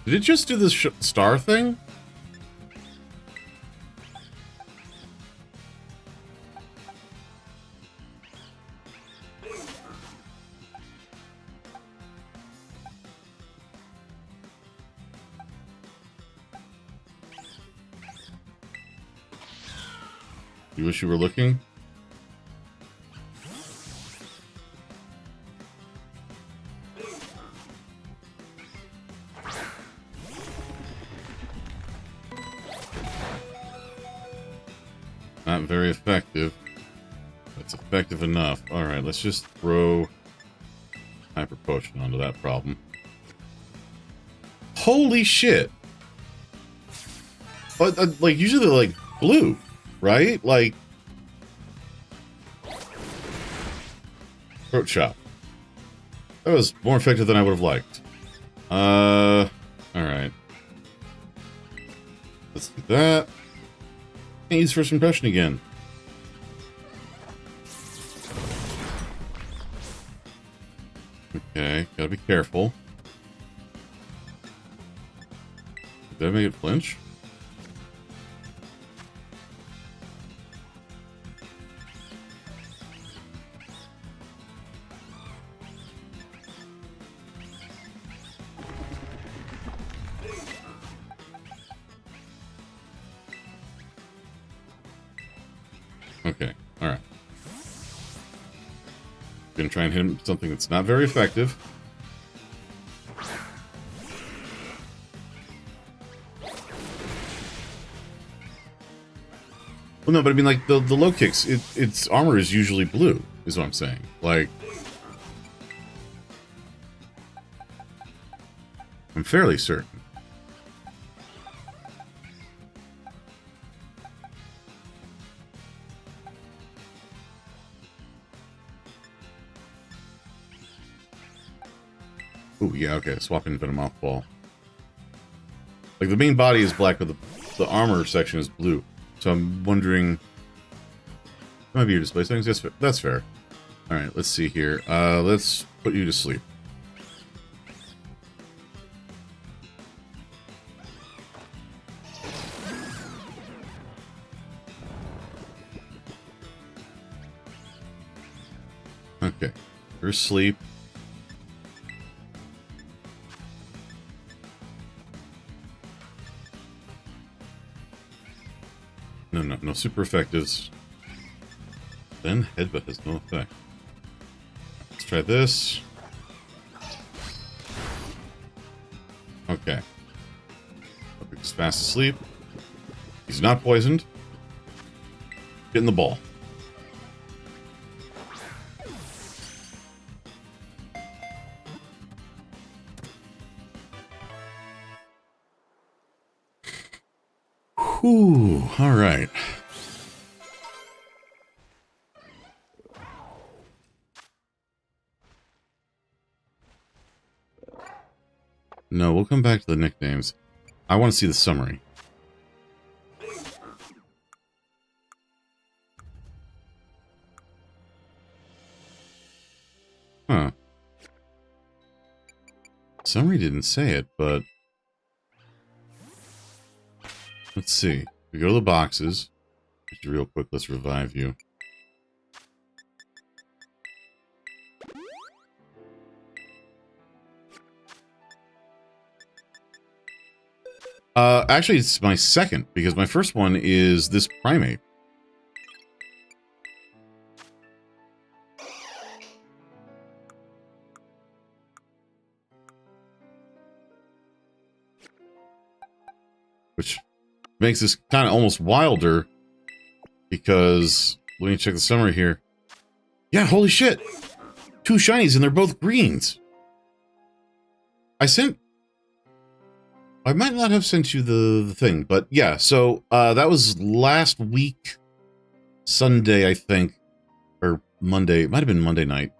Did it just do this star thing? You wish you were looking? Not very effective. That's effective enough. Alright, let's just throw Hyper Potion onto that problem. Holy shit! But, like, usually they're, like, blue, right? Like... Throat Chop. That was more effective than I would have liked. Alright. Let's do that. Can't use First Impression again. Okay, gotta be careful. Did I make it flinch? Okay, alright. Gonna try and hit him with something that's not very effective. Well, no, but I mean, like, the low kicks, its armor is usually blue, is what I'm saying. Like... I'm fairly certain. Ooh, yeah, okay, swap in Venomoth Ball. Like, the main body is black, but the armor section is blue. So I'm wondering... Might be your display settings? Yes, that's fair. Alright, let's see here. Let's put you to sleep. Okay, you're asleep. No super effectives. Then Headbutt has no effect. Let's try this. Okay. He's fast asleep. He's not poisoned. Get in the ball. Whew, alright. No, we'll come back to the nicknames. I want to see the summary. Huh. Summary didn't say it, but... Let's see. We go to the boxes. Just real quick, let's revive you. Actually, it's my second, because my first one is this primate. Which makes this kind of almost wilder, because, let me check the summary here. Yeah, holy shit! 2 shinies, and they're both greens! I might not have sent you the thing, but yeah, so that was last week Sunday, I think, or Monday. It might have been Monday night.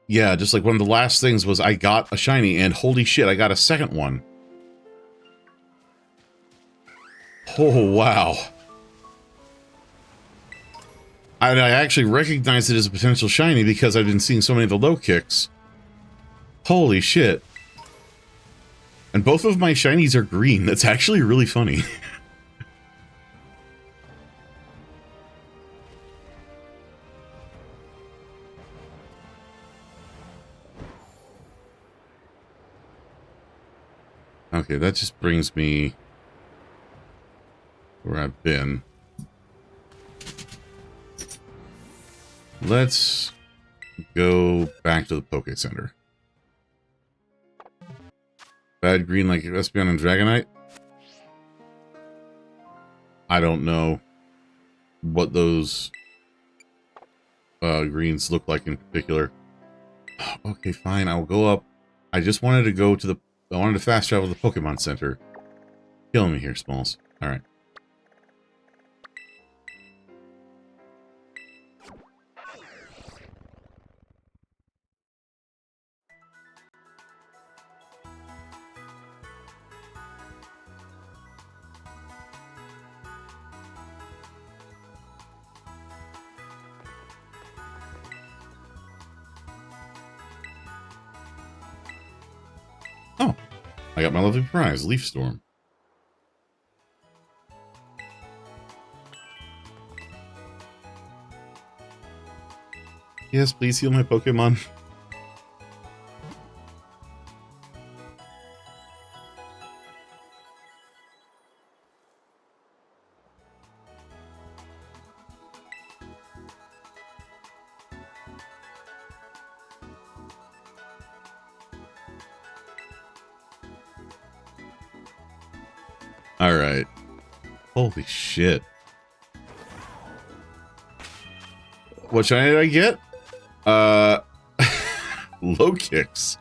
Yeah, just like one of the last things was I got a shiny, and holy shit, I got a second one. Oh, wow. And I actually recognized it as a potential shiny because I've been seeing so many of the low kicks. Holy shit. And both of my shinies are green. That's actually really funny. Okay, that just brings me where I've been. Let's go back to the Poke Center. Bad green like Espeon and Dragonite? I don't know what those greens look like in particular. Okay, fine, I'll go up. I just wanted to go to the... I wanted to fast travel to the Pokemon Center. Killing me here, Smalls. Alright. Oh, I got my lovely prize, Leaf Storm. Yes, please heal my Pokemon. Alright. Holy shit. What shiny did I get? Low kicks.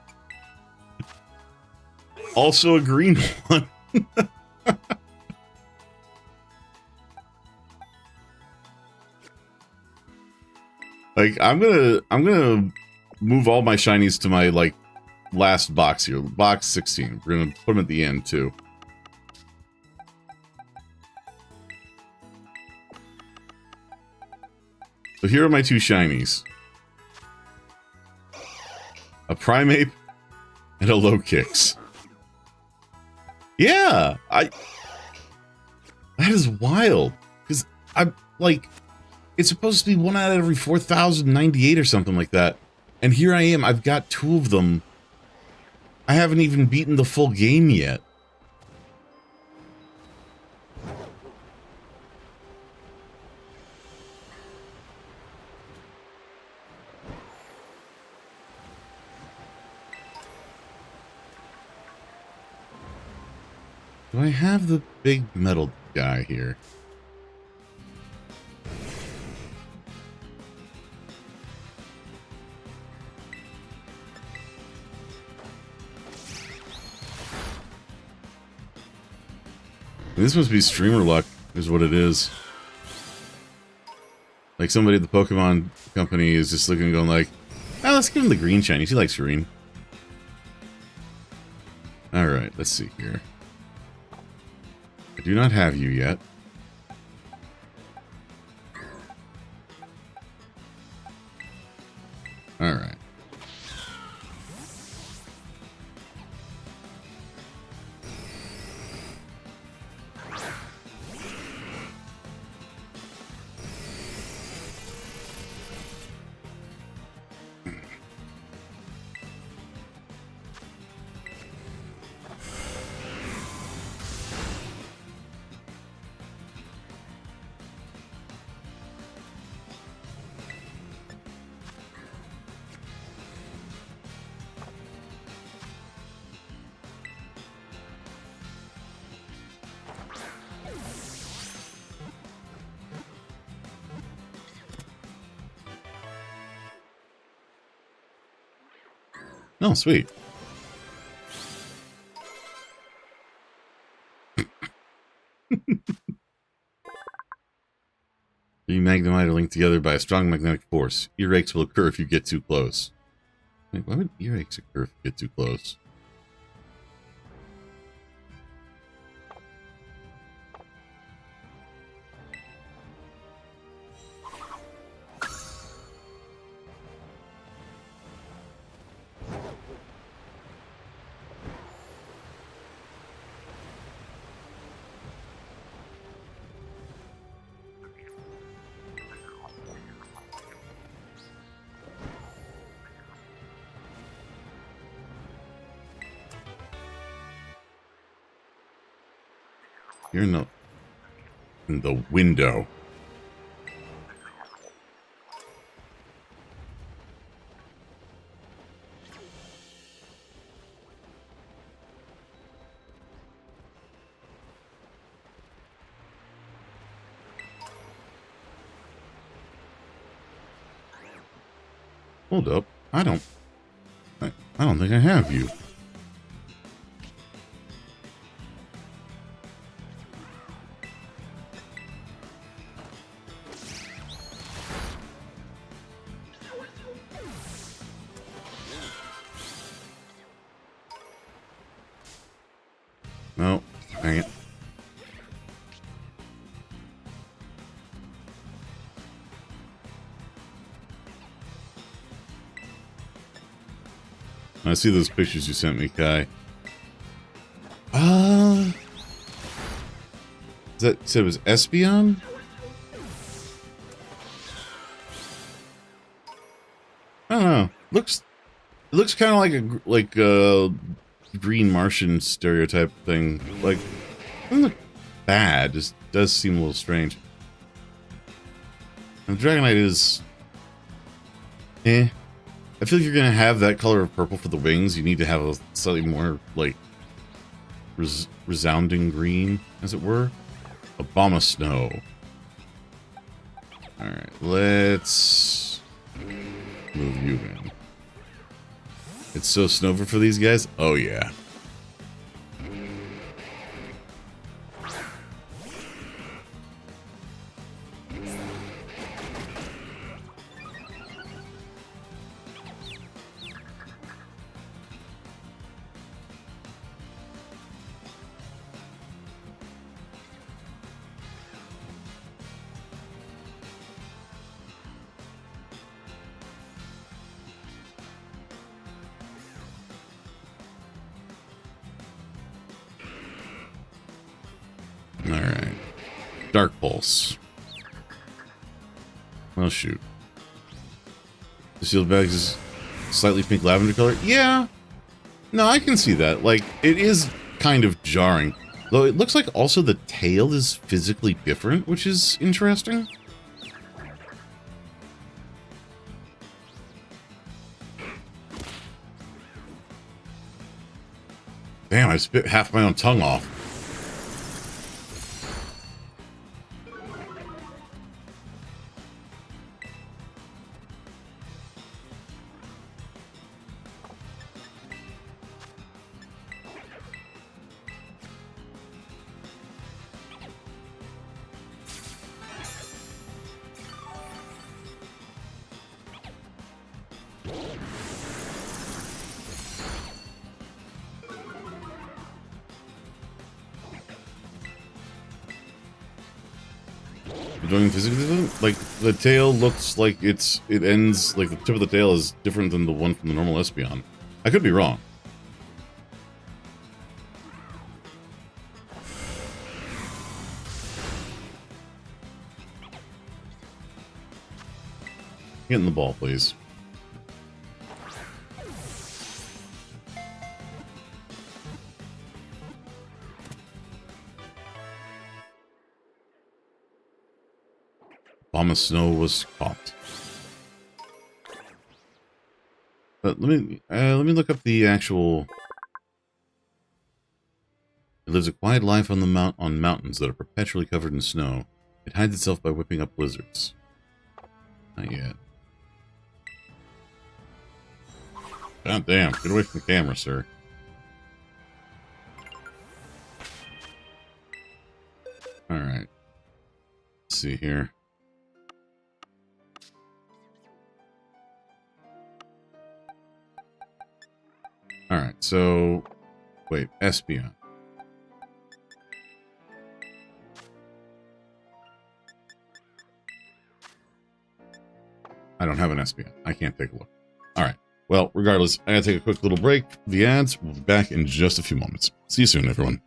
Also a green one. Like, I'm gonna move all my shinies to my, like, last box here. Box 16. We're gonna put them at the end, too. So here are my two shinies. A Primeape and a Low Kicks. Yeah! That is wild. Because I'm, like... It's supposed to be 1 out of every 4,098 or something like that. And here I am, I've got 2 of them. I haven't even beaten the full game yet. Do I have the big metal guy here? This must be streamer luck, is what it is. Like somebody at the Pokemon company is just looking and going like, oh, let's give him the green shiny. He likes green. Alright, let's see here. I do not have you yet. Alright. Oh, sweet. magnemite are linked together by a strong magnetic force. Earaches will occur if you get too close. Wait, why would earaches occur if you get too close? You're in the window. Hold up. I don't think I have you. No, dang it. I see those pictures you sent me, Kai. That said it was Espeon? I don't know. It looks kind of like a green Martian stereotype thing. Like, it doesn't look bad. Just does seem a little strange. And Dragonite is, I feel like you're gonna have that color of purple for the wings. You need to have a slightly more like resounding green, as it were. Abomasnow. All right, let's move you in. It's so Snover for these guys? Oh, yeah. Alright. Dark Pulse. Well, shoot. The sealed bag is slightly pink lavender color? Yeah. No, I can see that. Like, it is kind of jarring. Though it looks like also the tail is physically different, which is interesting. Damn, I spit half my own tongue off. Doing physically, like the tail looks like it ends like the tip of the tail is different than the one from the normal Espeon. I could be wrong. Get in the ball, please. Abomasnow was caught. But let me look up the actual. It lives a quiet life on mountains that are perpetually covered in snow. It hides itself by whipping up blizzards. Not yet. God damn! Get away from the camera, sir. All right. Let's see here. All right, so wait, Espeon. I don't have an Espeon. I can't take a look. All right. Well, regardless, I gotta take a quick little break for the ads. We'll be back in just a few moments. See you soon, everyone.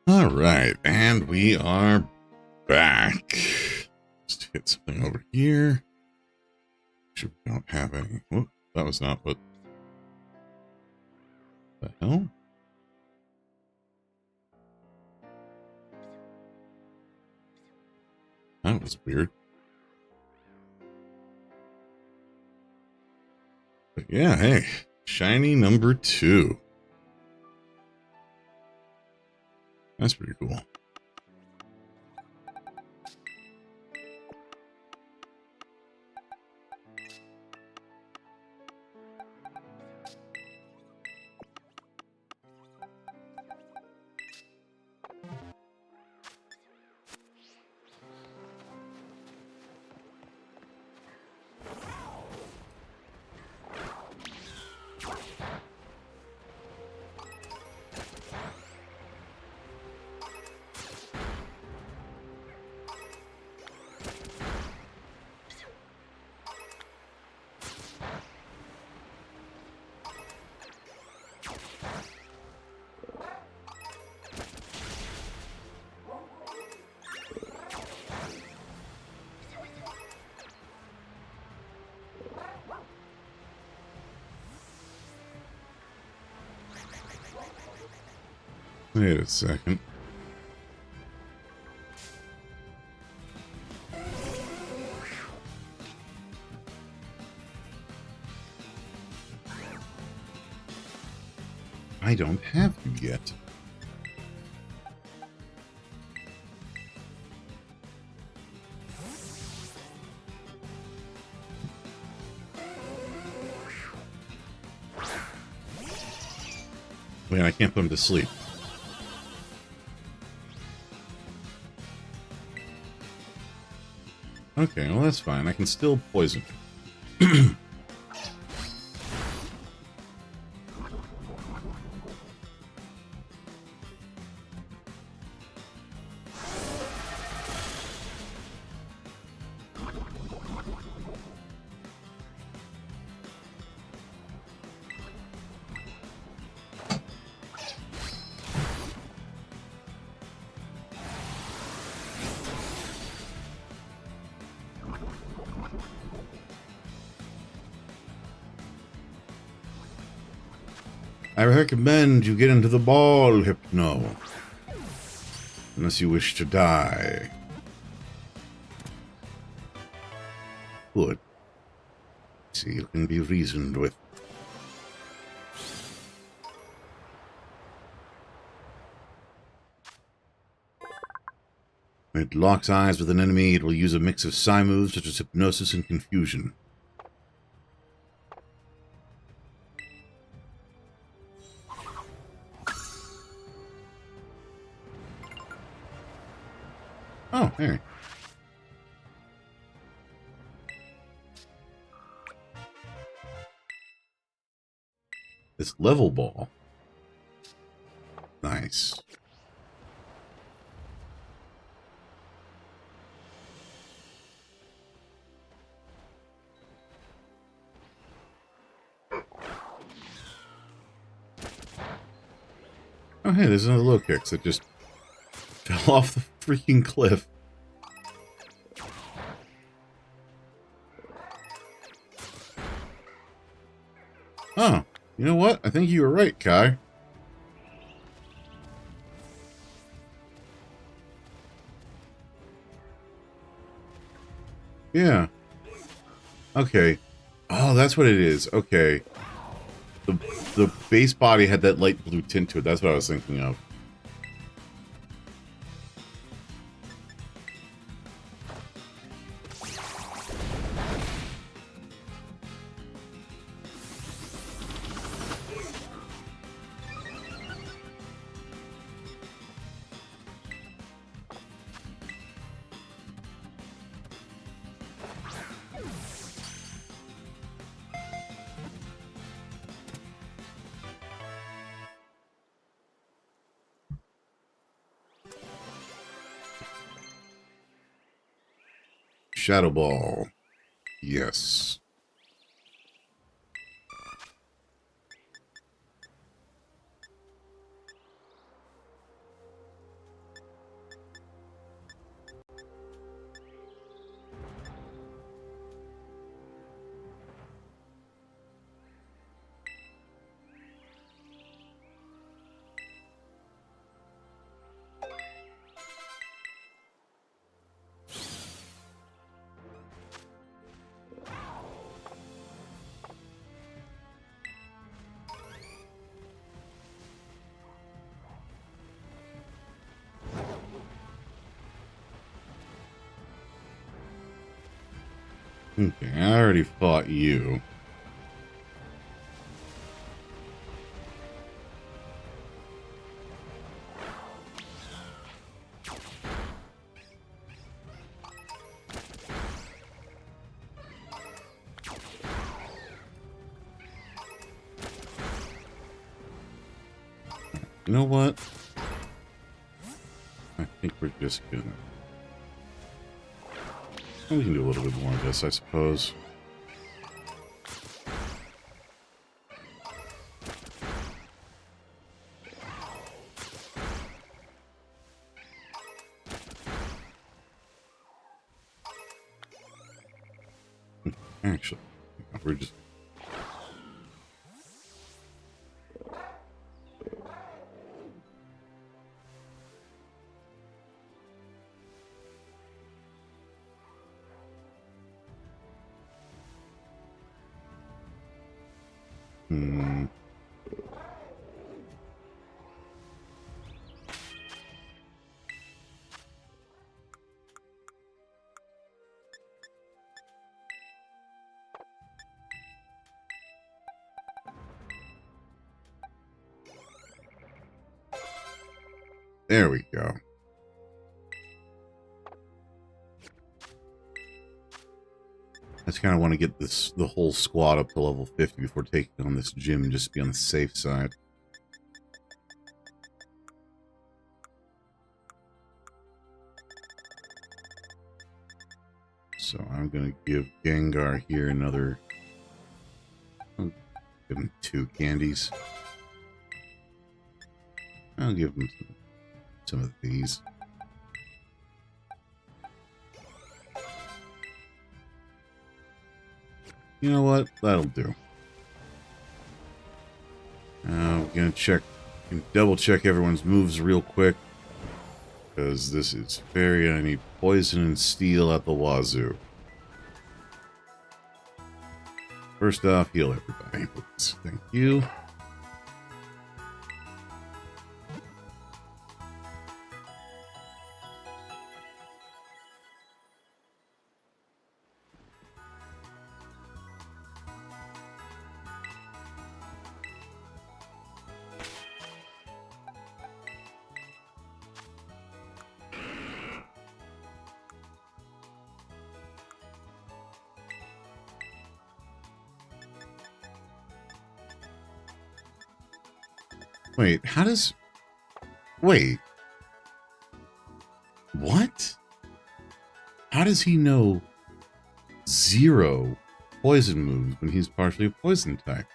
All right, and we are back. Just hit something over here. Sure we don't have any. Whoop, that was not what the hell. That was weird. But yeah, hey, shiny number 2. That's pretty cool. Wait a second. I don't have you yet. Wait, I can't put him to sleep. Okay, well that's fine. I can still poison. I recommend you get into the ball, Hypno. Unless you wish to die. Good. See, you can be reasoned with. When it locks eyes with an enemy, it will use a mix of psi moves such as hypnosis and confusion. Oh, hey. This level ball. Nice. Oh, hey, there's another low kicks that just fell off the freaking cliff. Oh, you know what? I think you were right, Kai. Yeah. Okay. Oh, that's what it is. Okay. The base body had that light blue tint to it. That's what I was thinking of. Shadow Ball. Yes. Okay, I already fought you. You know what? I think we're just gonna... We can do a little bit more of this, I suppose. Actually, we're just... Hmm. There we go. I just kind of want to get the whole squad up to level 50 before taking on this gym, just to be on the safe side. So I'm going to give Gengar here another... I'll give him 2 candies. I'll give him some of these. You know what? That'll do. I'm gonna double check everyone's moves real quick, because this is I need poison and steel at the wazoo. First off, heal everybody, please. Thank you. Wait, how does... Wait. What? How does he know 0 poison moves when he's partially a poison type?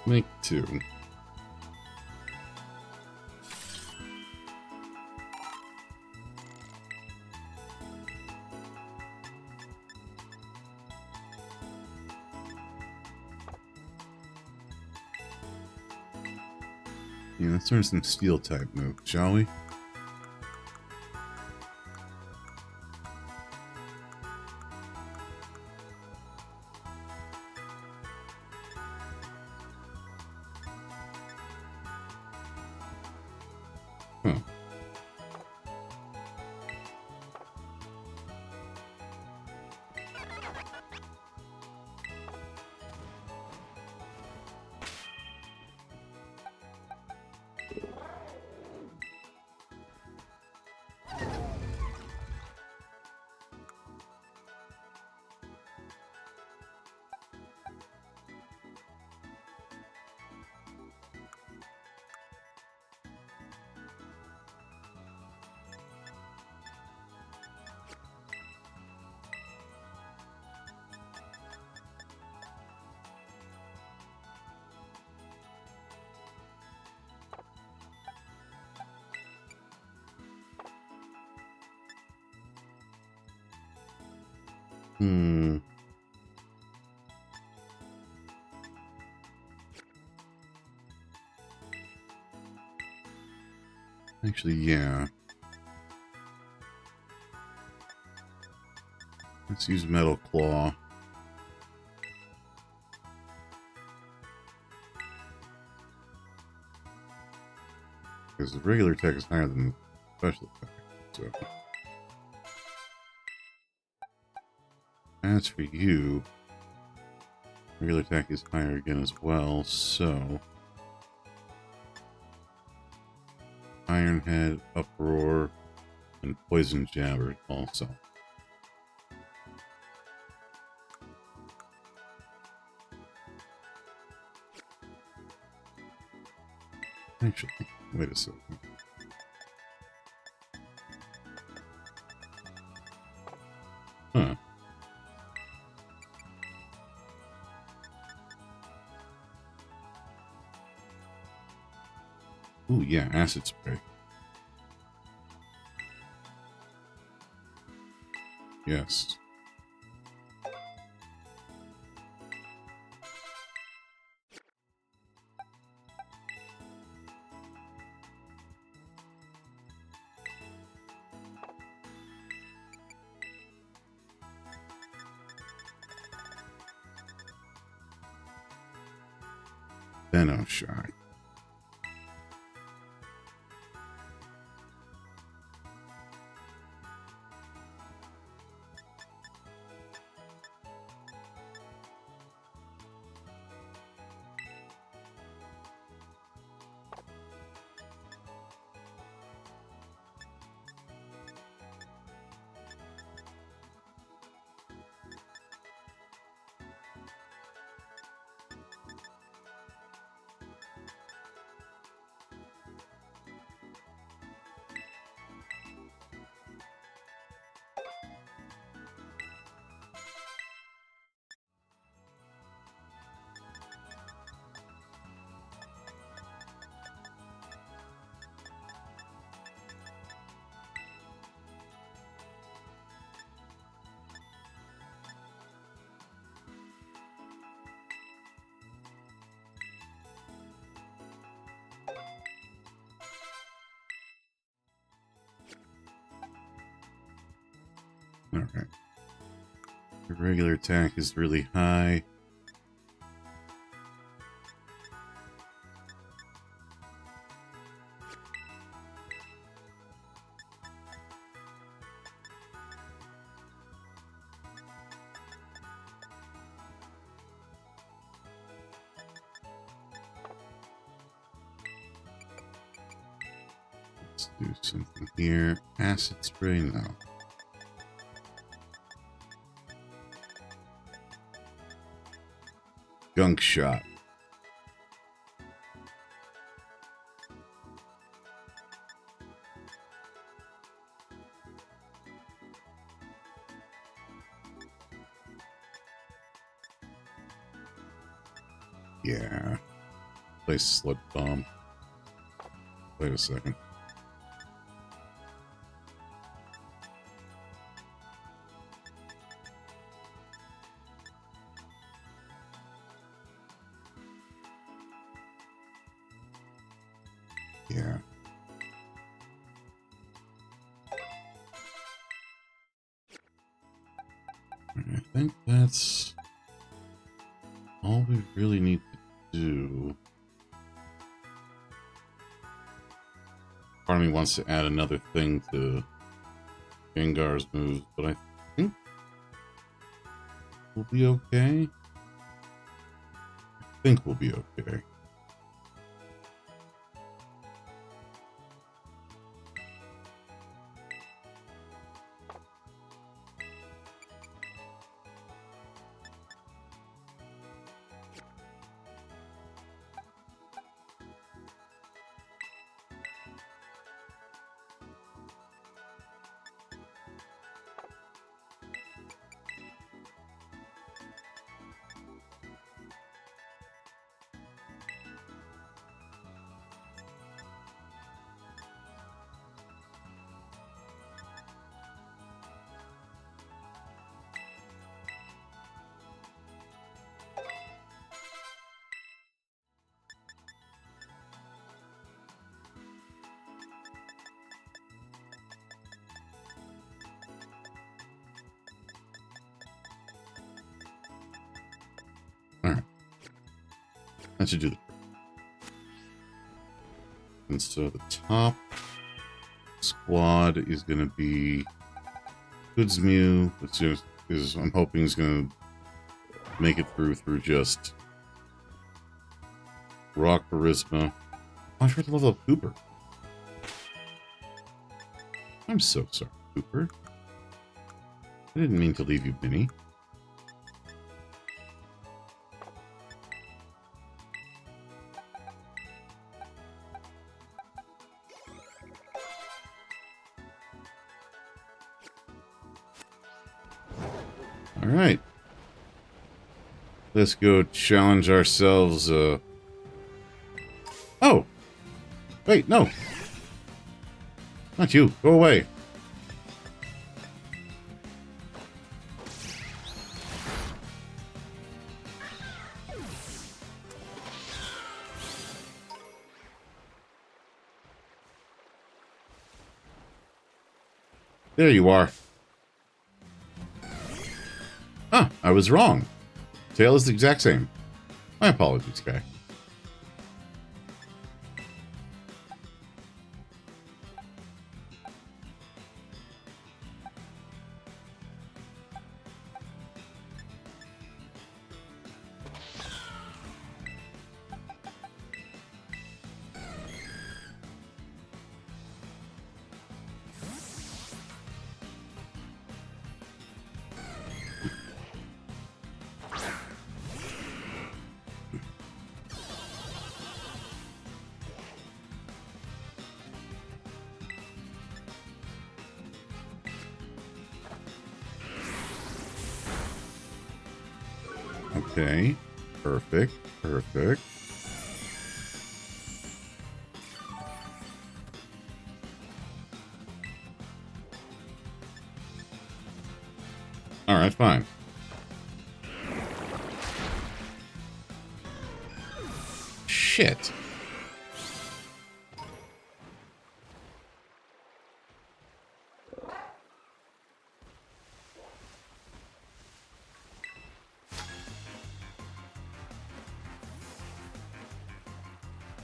Make 2. Yeah, let's learn some steel type moves, shall we? Huh. Hmm. Actually, yeah. Let's use Metal Claw. Because the regular attack is higher than the special attack. So, as for you, regular attack is higher again as well. So, Iron Head, Uproar, and Poison Jabber also. Actually, wait a second. Huh. Ooh, yeah, Acid Spray. Yes. Venoshock. Alright. Your regular attack is really high. Let's do something here. Acid Spray, no. Gunk Shot. Yeah. Play Slip Bomb. Wait a second. Yeah. I think that's all we really need to do. Part of me wants to add another thing to Gengar's moves, but I think we'll be okay. I think we'll be okay. That should do the trick. And so the top squad is going to be Goodsmew, which is I'm hoping is going to make it through just Rock Charisma. I forgot to level up Cooper. I'm so sorry, Cooper. I didn't mean to leave you, Minnie. All right. Let's go challenge ourselves. Oh! Wait, no. Not you. Go away. There you are. Ah, I was wrong. Tail is the exact same. My apologies, guy. Okay. Perfect. Perfect. All right, fine. Shit.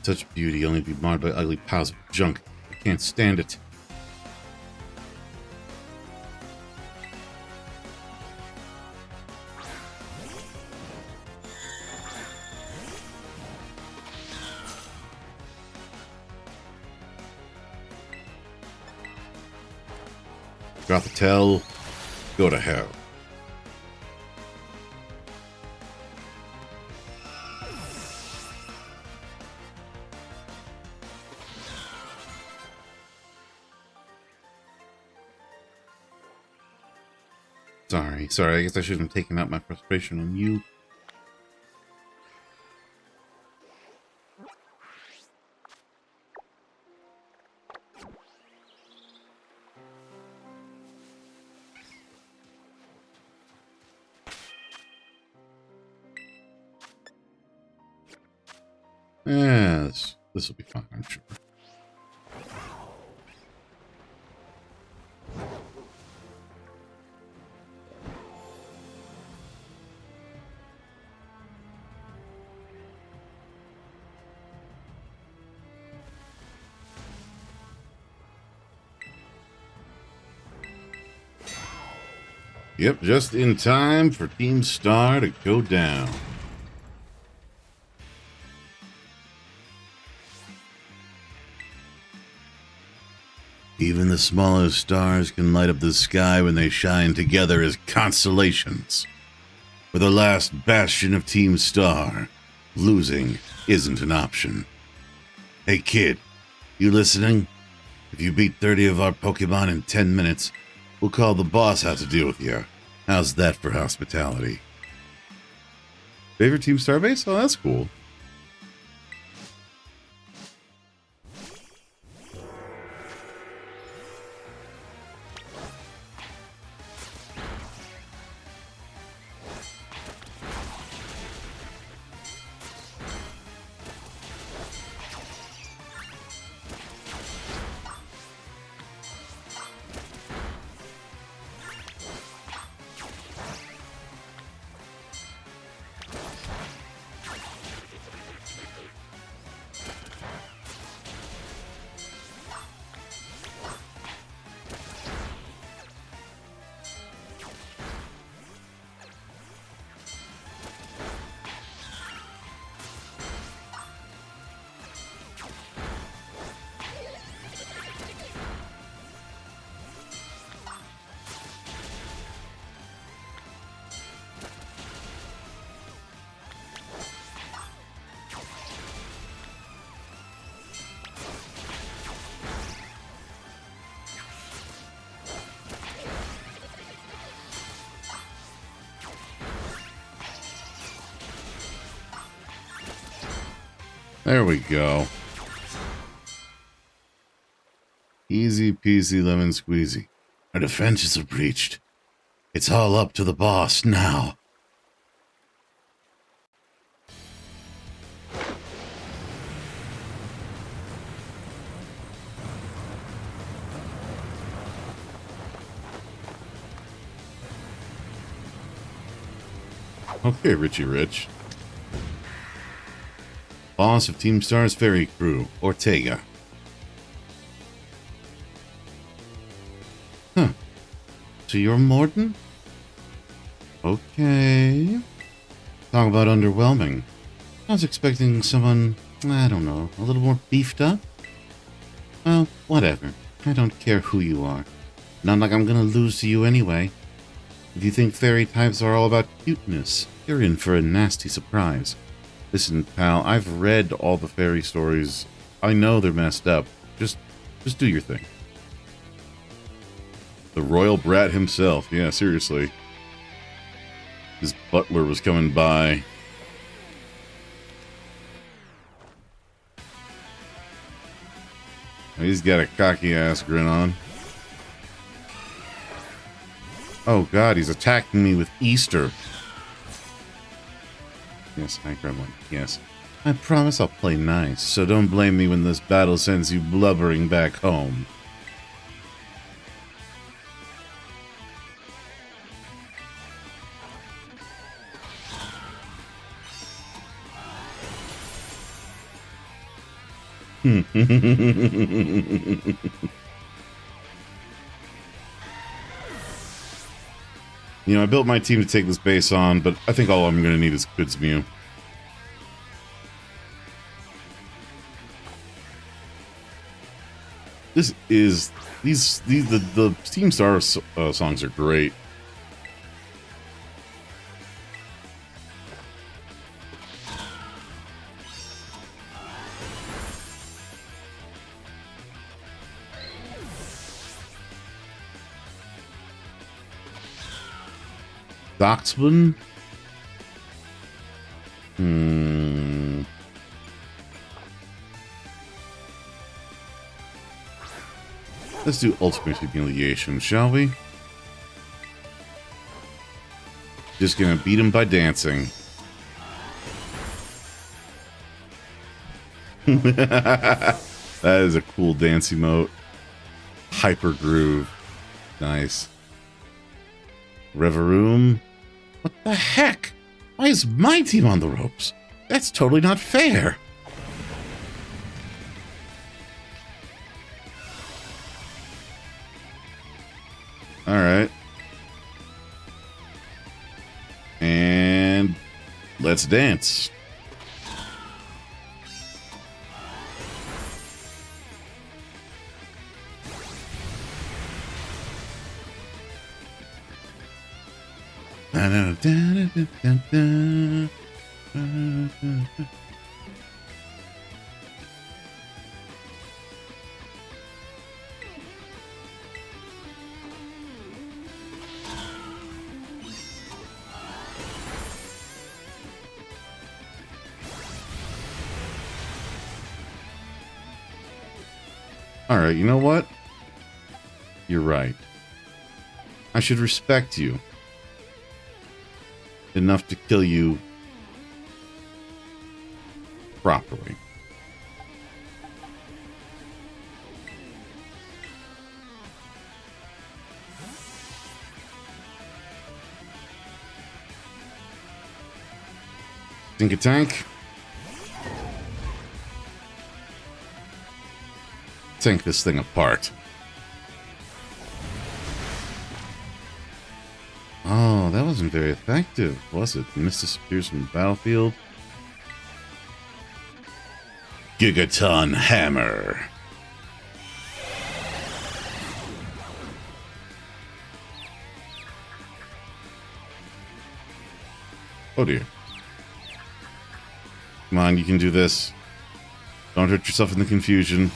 Such beauty only be marred by ugly piles of junk. I can't stand it. Got the tell. Go to hell. Sorry, I guess I shouldn't have taken out my frustration on you. Yeah, this will be fine, I'm sure. Yep, just in time for Team Star to go down. Even the smallest stars can light up the sky when they shine together as constellations. For the last bastion of Team Star, losing isn't an option. Hey kid, you listening? If you beat 30 of our Pokemon in 10 minutes, we'll call the boss out to deal with you. How's that for hospitality? Favorite Team Starbase? Oh, that's cool. There we go. Easy peasy lemon squeezy. Our defenses are breached. It's all up to the boss now. Okay, Richie Rich. Boss of Team Star's ferry crew, Ortega. Huh. So you're Morden? Okay. Talk about underwhelming. I was expecting someone, I don't know, a little more beefed up. Well, whatever. I don't care who you are. Not like I'm gonna lose to you anyway. If you think fairy types are all about cuteness, you're in for a nasty surprise. Listen, pal, I've read all the fairy stories. I know they're messed up. Just do your thing. The royal brat himself. Yeah, seriously. His butler was coming by. He's got a cocky-ass grin on. Oh god, he's attacking me with Easter. Yes, hi, Gremlin. Yes. I promise I'll play nice, so don't blame me when this battle sends you blubbering back home. You know, I built my team to take this base on, but I think all I'm going to need is Kudzmew. This is the Team Star songs are great. Doxman? Let's do Ultimate Humiliation, shall we? Just gonna beat him by dancing. That is a cool dance emote. Hyper Groove. Nice. Reverum. What the heck? Why is my team on the ropes? That's totally not fair. Alright. And let's dance. Alright, you know what? You're right. I should respect you enough to kill you properly. Think a tank. Tank this thing apart. Oh, that wasn't very effective, was it? Mist disappears from the battlefield. Gigaton Hammer. Oh dear. Come on, you can do this. Don't hurt yourself in the confusion.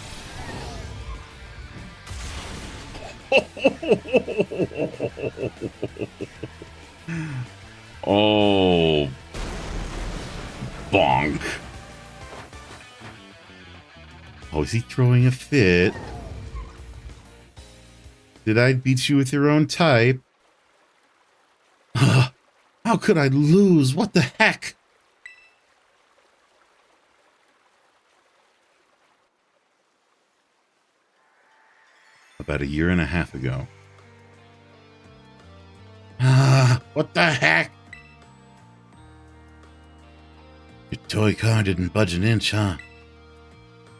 Oh, bonk. Oh, is he throwing a fit? Did I beat you with your own type? How could I lose? What the heck? About a year and a half ago. What the heck? Your toy car didn't budge an inch, huh?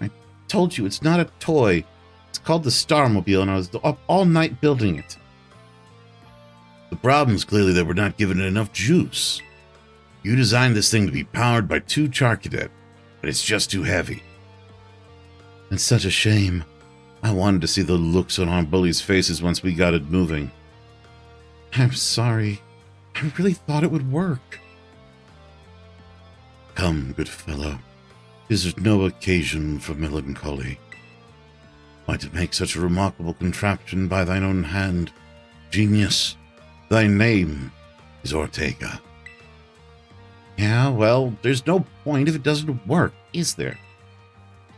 I told you it's not a toy. It's called the Starmobile, and I was up all night building it. The problem's clearly that we're not giving it enough juice. You designed this thing to be powered by 2 Charcadet, but it's just too heavy. It's such a shame. I wanted to see the looks on our bullies' faces once we got it moving. I'm sorry. I really thought it would work. Come, good fellow. Is no occasion for melancholy. Might it make such a remarkable contraption by thine own hand? Genius, thy name is Ortega. Yeah, well, there's no point if it doesn't work, is there?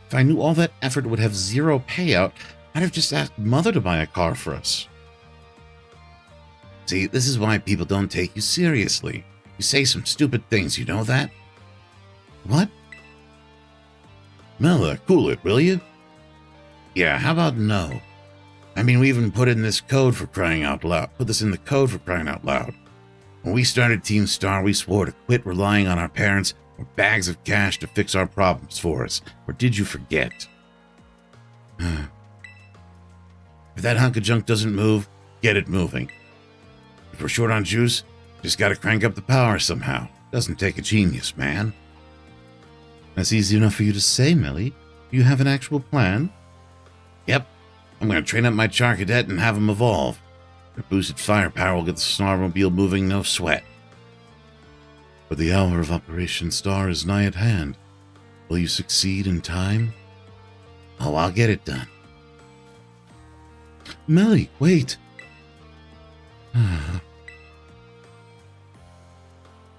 If I knew all that effort would have zero payout, I'd have just asked Mother to buy a car for us. See, this is why people don't take you seriously. You say some stupid things, you know that? What? Mella, cool it, will you? Yeah, how about no? I mean, we even put in this code for crying out loud. Put this in the code for crying out loud. When we started Team Star, we swore to quit relying on our parents or bags of cash to fix our problems for us. Or did you forget? If that hunk of junk doesn't move, get it moving. If we're short on juice, just gotta crank up the power somehow. Doesn't take a genius, man. That's easy enough for you to say, Melly. Do you have an actual plan? Yep. I'm gonna train up my Charcadet and have him evolve. Their boosted firepower will get the Snarmobile moving, no sweat. But the hour of Operation Star is nigh at hand. Will you succeed in time? Oh, I'll get it done. Melly, wait.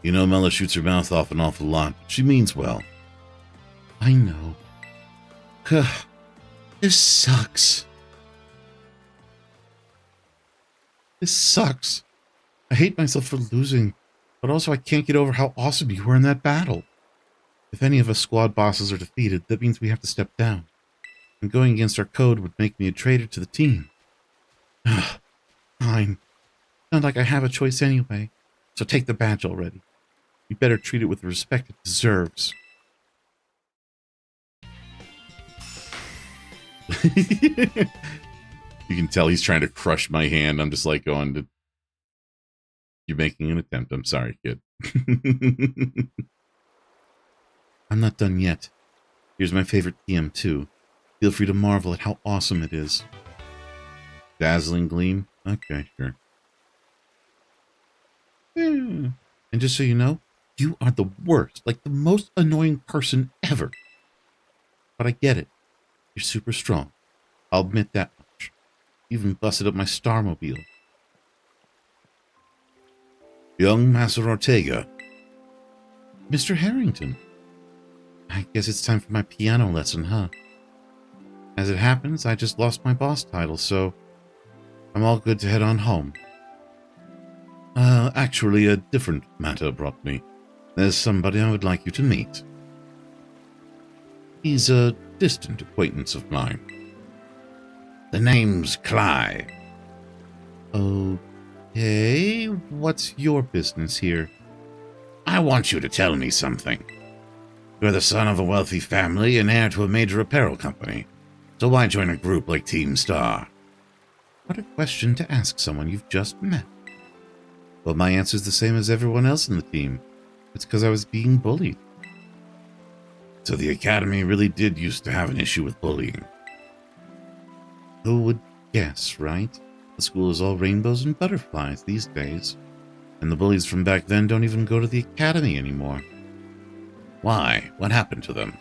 You know, Mella shoots her mouth off an awful lot, but she means well. I know. This sucks. This sucks. I hate myself for losing, but also I can't get over how awesome you were in that battle. If any of us squad bosses are defeated, that means we have to step down. And going against our code would make me a traitor to the team. Fine. Not like I have a choice anyway, so take the badge already. You better treat it with the respect it deserves. You can tell he's trying to crush my hand. I'm just like going to... You're making an attempt. I'm sorry, kid. I'm not done yet. Here's my favorite TM2. Feel free to marvel at how awesome it is. Dazzling gleam? Okay, sure. And just so you know, you are the worst, like the most annoying person ever. But I get it. You're super strong. I'll admit that much. You even busted up my Starmobile. Young Master Ortega. Mr. Harrington. I guess it's time for my piano lesson, huh? As it happens, I just lost my boss title, so I'm all good to head on home. Actually, a different matter brought me. There's somebody I would like you to meet. He's a distant acquaintance of mine. The name's Cly. Okay, what's your business here? I want you to tell me something. You're the son of a wealthy family and heir to a major apparel company. So why join a group like Team Star? What a question to ask someone you've just met. Well, my answer's the same as everyone else in the team. It's because I was being bullied. So the Academy really did used to have an issue with bullying. Who would guess, right? The school is all rainbows and butterflies these days. And the bullies from back then don't even go to the Academy anymore. Why? What happened to them?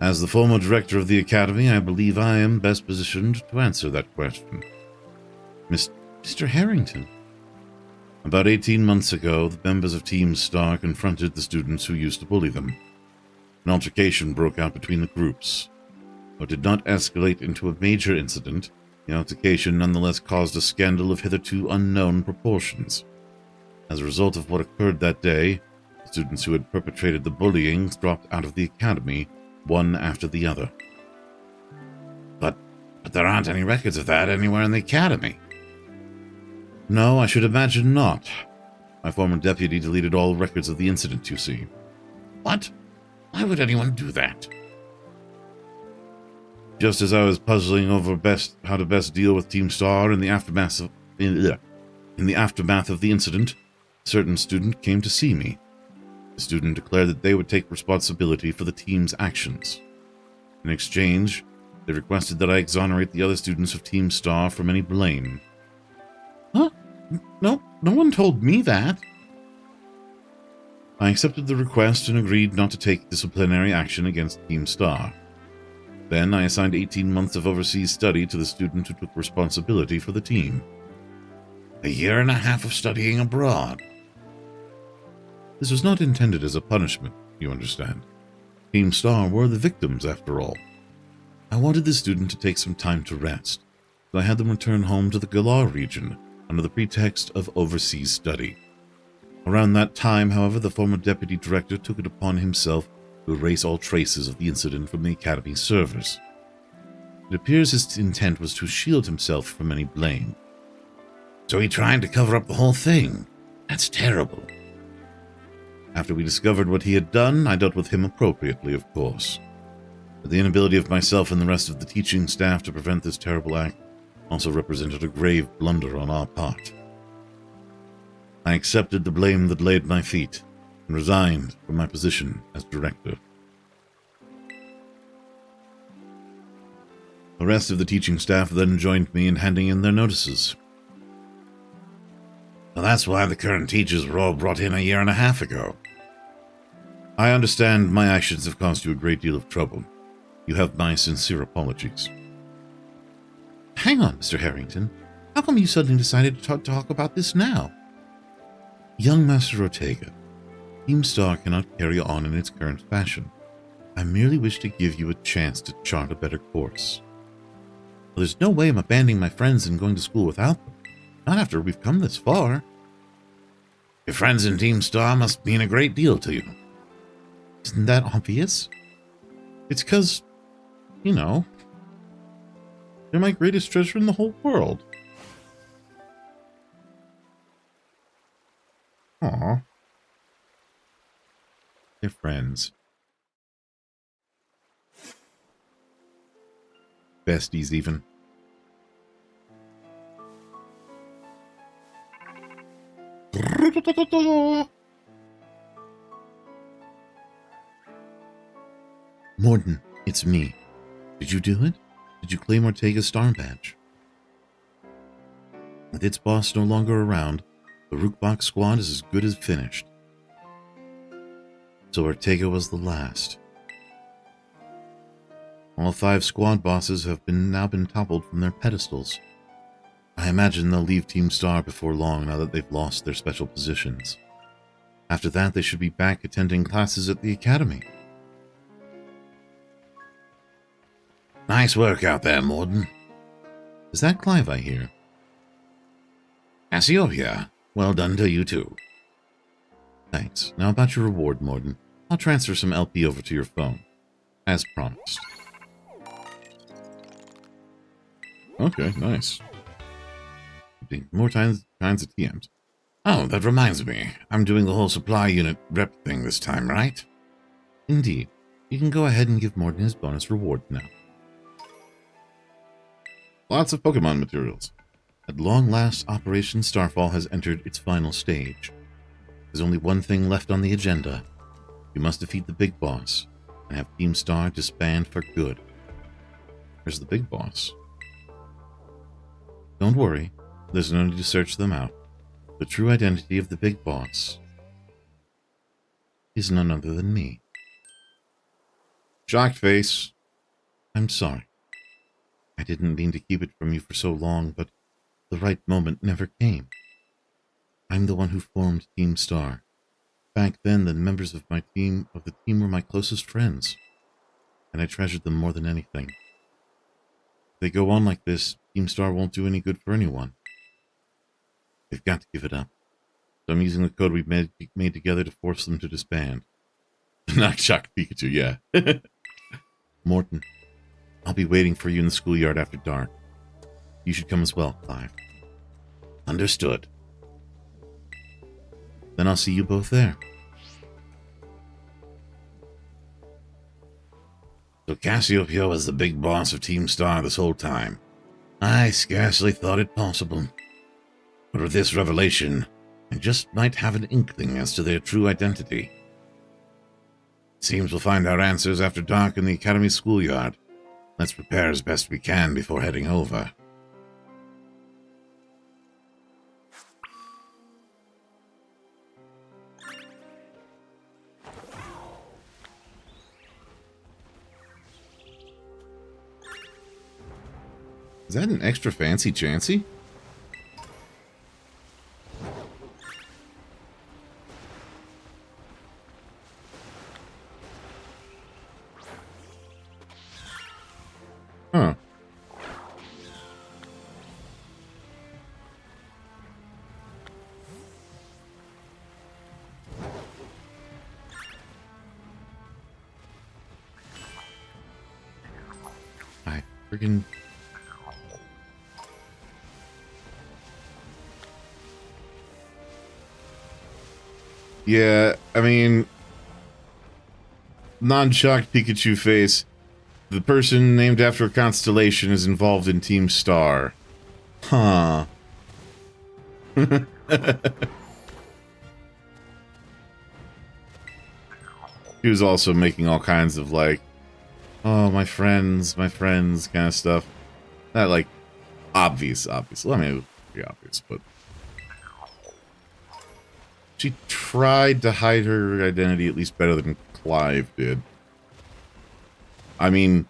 As the former director of the Academy, I believe I am best positioned to answer that question. Mr. Harrington. About 18 months ago, the members of Team Star confronted the students who used to bully them. An altercation broke out between the groups. Though it did not escalate into a major incident, the altercation nonetheless caused a scandal of hitherto unknown proportions. As a result of what occurred that day, the students who had perpetrated the bullying dropped out of the academy, one after the other. But there aren't any records of that anywhere in the academy. No, I should imagine not. My former deputy deleted all records of the incident, you see. What? Why would anyone do that? Just as I was puzzling over how to best deal with Team Star in the aftermath of the incident, a certain student came to see me. The student declared that they would take responsibility for the team's actions. In exchange, they requested that I exonerate the other students of Team Star from any blame. Huh? No one told me that. I accepted the request and agreed not to take disciplinary action against Team Star. Then I assigned 18 months of overseas study to the student who took responsibility for the team. A year and a half of studying abroad. This was not intended as a punishment, you understand. Team Star were the victims, after all. I wanted the student to take some time to rest, so I had them return home to the Galar region under the pretext of overseas study. Around that time, however, the former deputy director took it upon himself to erase all traces of the incident from the Academy's servers. It appears his intent was to shield himself from any blame. So he tried to cover up the whole thing. That's terrible. After we discovered what he had done, I dealt with him appropriately, of course. But the inability of myself and the rest of the teaching staff to prevent this terrible act also represented a grave blunder on our part. I accepted the blame that lay at my feet and resigned from my position as director. The rest of the teaching staff then joined me in handing in their notices. Well, that's why the current teachers were all brought in a year and a half ago. I understand my actions have caused you a great deal of trouble. You have my sincere apologies. Hang on, Mr. Harrington. How come you suddenly decided to talk about this now? Young Master Ortega, Team Star cannot carry on in its current fashion. I merely wish to give you a chance to chart a better course. Well, there's no way I'm abandoning my friends and going to school without them. Not after we've come this far. Your friends in Team Star must mean a great deal to you. Isn't that obvious? It's 'cause, they're my greatest treasure in the whole world. Aw. They're friends. Besties, even. Morden, it's me. Did you do it? Did you claim Ortega's star badge? With its boss no longer around, the Rookbox squad is as good as finished. So Ortega was the last. All 5 squad bosses have now been toppled from their pedestals. I imagine they'll leave Team Star before long now that they've lost their special positions. After that, they should be back attending classes at the Academy. Nice work out there, Morden. Is that Clive I hear? Cassiopeia, well done to you too. Thanks. Now about your reward, Morden. I'll transfer some LP over to your phone. As promised. Okay, nice. More kinds of TMs. Oh, that reminds me. I'm doing the whole supply unit rep thing this time, right? Indeed. You can go ahead and give Morden his bonus reward now. Lots of Pokemon materials. At long last, Operation Starfall has entered its final stage. There's only one thing left on the agenda. You must defeat the big boss and have Team Star disband for good. Where's the big boss? Don't worry, there's no need to search them out. The true identity of the big boss is none other than me. Shocked face. I'm sorry. I didn't mean to keep it from you for so long, but the right moment never came. I'm the one who formed Team Star. Back then, the members of the team were my closest friends, and I treasured them more than anything. If they go on like this, Team Star won't do any good for anyone. They've got to give it up. So I'm using the code we've made together to force them to disband. Not Shock Pikachu, yeah. Morton, I'll be waiting for you in the schoolyard after dark. You should come as well, Clive. Understood. Then I'll see you both there. So Cassiopeia was the big boss of Team Star this whole time. I scarcely thought it possible. But with this revelation, I just might have an inkling as to their true identity. Seems we'll find our answers after dark in the Academy schoolyard. Let's prepare as best we can before heading over. Is that an extra fancy Chansey? Huh. I friggin'... Yeah, I mean, non-shocked Pikachu face. The person named after a constellation is involved in Team Star. Huh. He was also making all kinds of like, oh, my friends kind of stuff. Not like obvious. Well, I mean, it was pretty obvious, but she tried to hide her identity at least better than Clive did. I mean,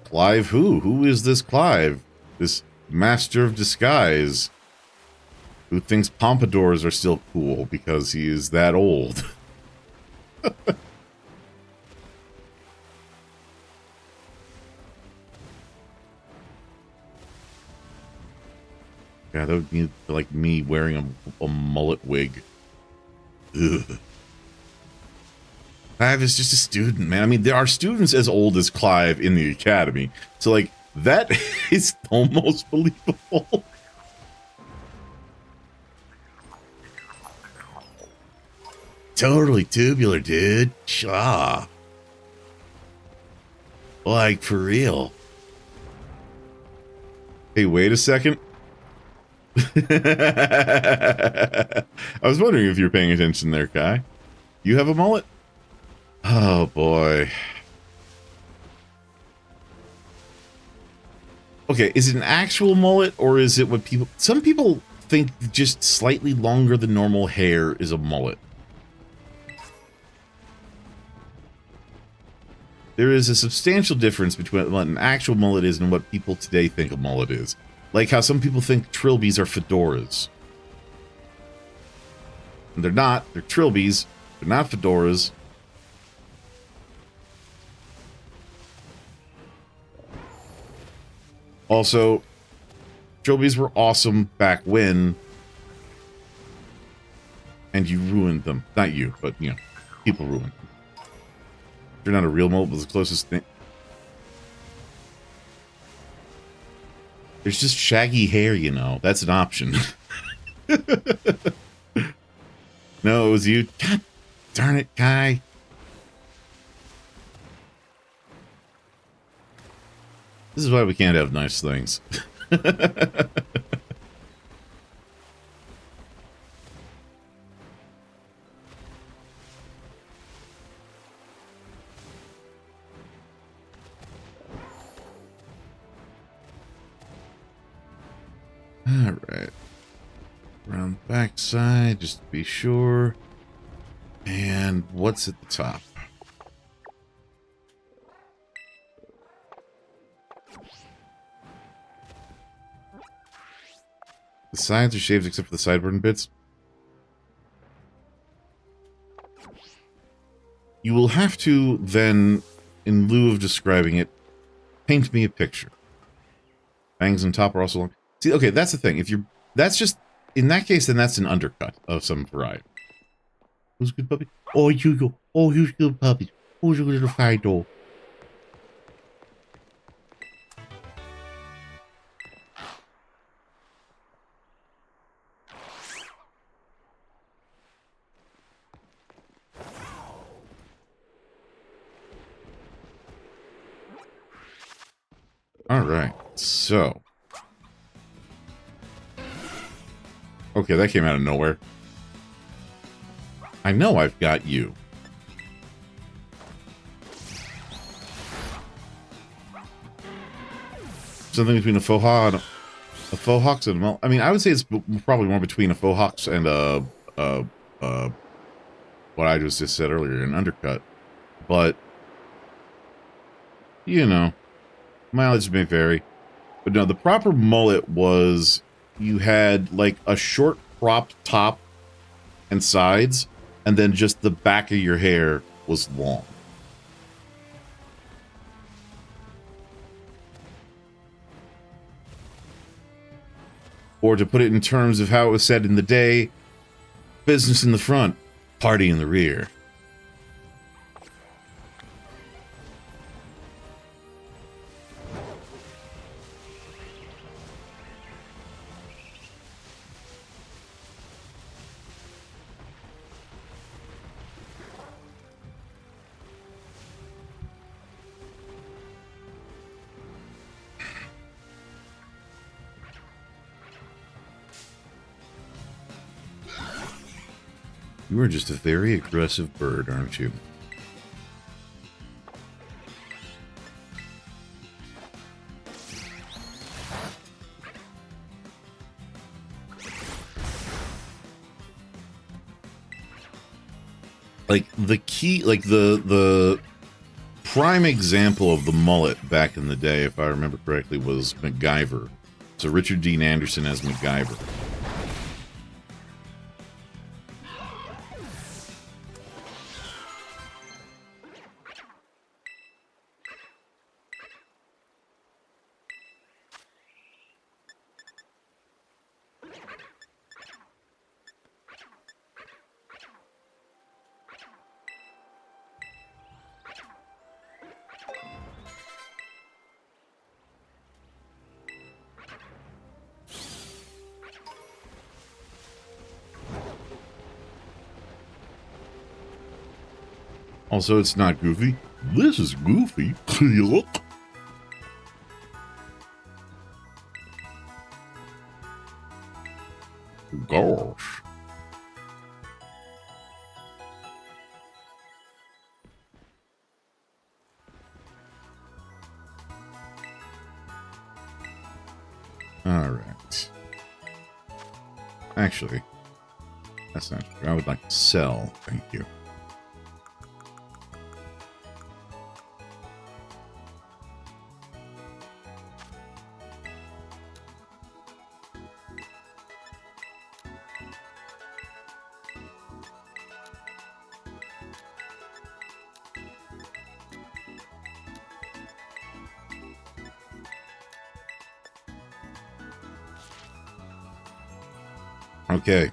Clive who? Who is this Clive? This master of disguise who thinks pompadours are still cool because he is that old. Yeah, that would be like me wearing a mullet wig. Ugh. Clive is just a student, man. I mean, there are students as old as Clive in the academy. So, like, that is almost believable. Totally tubular, dude. Shaw. Like, for real. Hey, wait a second. I was wondering if you're paying attention there, Kai. You have a mullet? Oh, boy. Okay, is it an actual mullet, or is it what people... Some people think just slightly longer than normal hair is a mullet. There is a substantial difference between what an actual mullet is and what people today think a mullet is. Like how some people think trilbies are fedoras. And they're not. They're trilbies. They're not fedoras. Also, trilbies were awesome back when. And you ruined them. Not you, but, you know, people ruined them. They're not a real mullet, but the closest thing. There's just shaggy hair, you know. That's an option. No, it was you. God darn it, Kai. This is why we can't have nice things. Alright. Around the back side, just to be sure. And what's at the top? The sides are shaved except for the sideburn bits. You will have to then, in lieu of describing it, paint me a picture. Bangs on top are also long. See, okay, that's the thing. If you're, that's just, in that case, then that's an undercut of some variety. Who's a good puppy? Oh, you. Oh, you good puppy. Who's a little Fido? All right, so. Okay, that came out of nowhere. I know I've got you. Something between a faux hawk and a mul. I mean, I would say it's probably more between a faux hawk and what I just said earlier, an undercut. But, you know, mileage may vary. But no, the proper mullet was you had like a short cropped top and sides, and then just the back of your hair was long. Or to put it in terms of how it was said in the day, business in the front, party in the rear. You are just a very aggressive bird, aren't you? Like, the key, like, the prime example of the mullet back in the day, if I remember correctly, was MacGyver. So Richard Dean Anderson as MacGyver. Also, it's not Goofy. This is Goofy. Look. Gosh. All right. Actually, that's not true. I would like to sell. Thank you. Okay.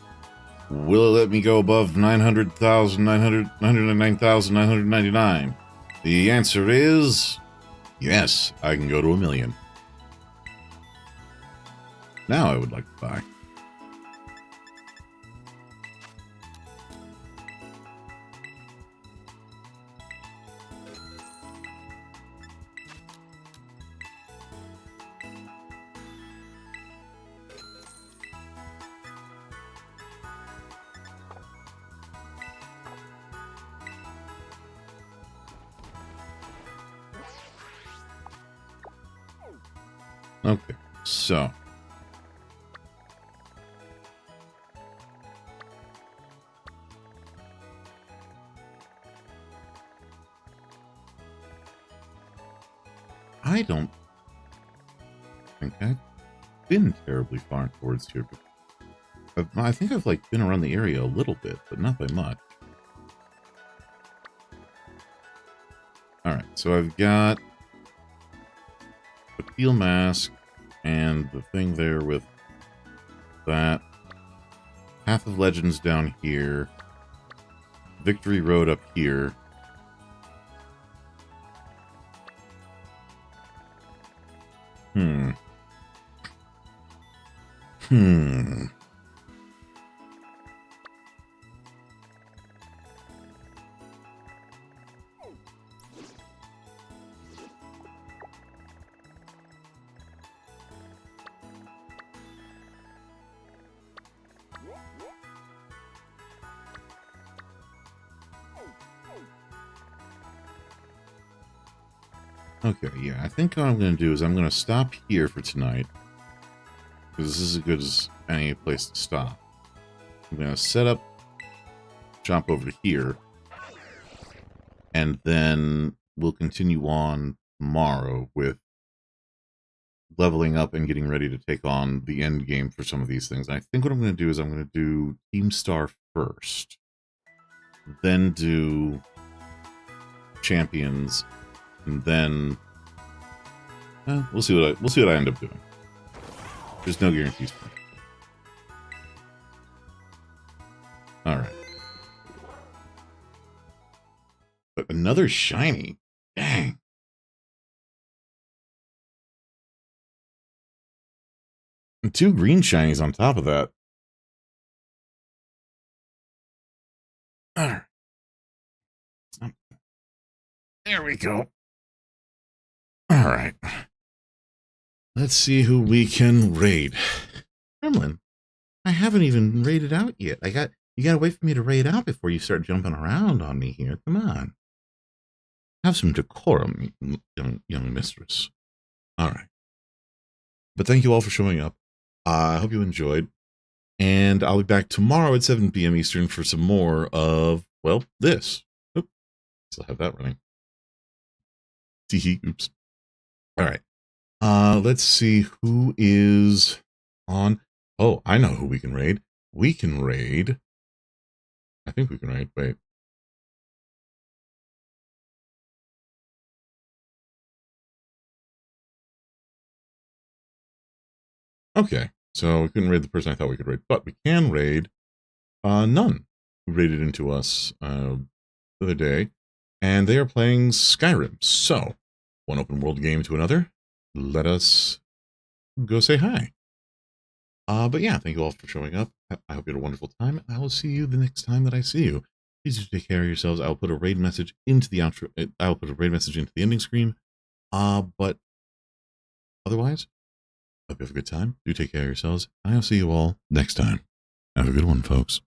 Will it let me go above 909,999? The answer is yes, I can go to 1 million. Now I would like to buy. Okay, so I don't think I've been terribly far towards here, but I think I've like been around the area a little bit, but not by much. So I've got the Peel Mask and the thing there with that. Path of Legends down here. Victory Road up here. Hmm. Okay, yeah, I think what I'm going to do is I'm going to stop here for tonight. Because this is as good as any place to stop. I'm going to set up shop over to here. And then we'll continue on tomorrow with leveling up and getting ready to take on the end game for some of these things. And I think what I'm going to do is I'm going to do Team Star first. Then do Champions. And then we'll see what I end up doing. There's no guarantees for me. All right. But another shiny. Dang. And 2 green shinies on top of that. All right. There we go. All right. Let's see who we can raid. Gremlin, I haven't even raided out yet. You gotta wait for me to raid out before you start jumping around on me here. Come on. Have some decorum, young mistress. All right. But thank you all for showing up. I hope you enjoyed. And I'll be back tomorrow at 7 p.m. Eastern for some more of, well, this. Oop, still have that running. Oops. All right. Let's see who is on. Oh, I know who we can raid. We can raid. I think we can raid. Wait. Okay. So we couldn't raid the person I thought we could raid, but we can raid None, who raided into us the other day, and they are playing Skyrim. So, one open world game to another. Let us go say hi. But yeah, thank you all for showing up. I hope you had a wonderful time. I will see you the next time that I see you. Please do take care of yourselves. I'll put a raid message into the outro. I'll put a raid message into the ending screen. But otherwise, hope you have a good time. Do take care of yourselves. I'll see you all next time. Have a good one, folks.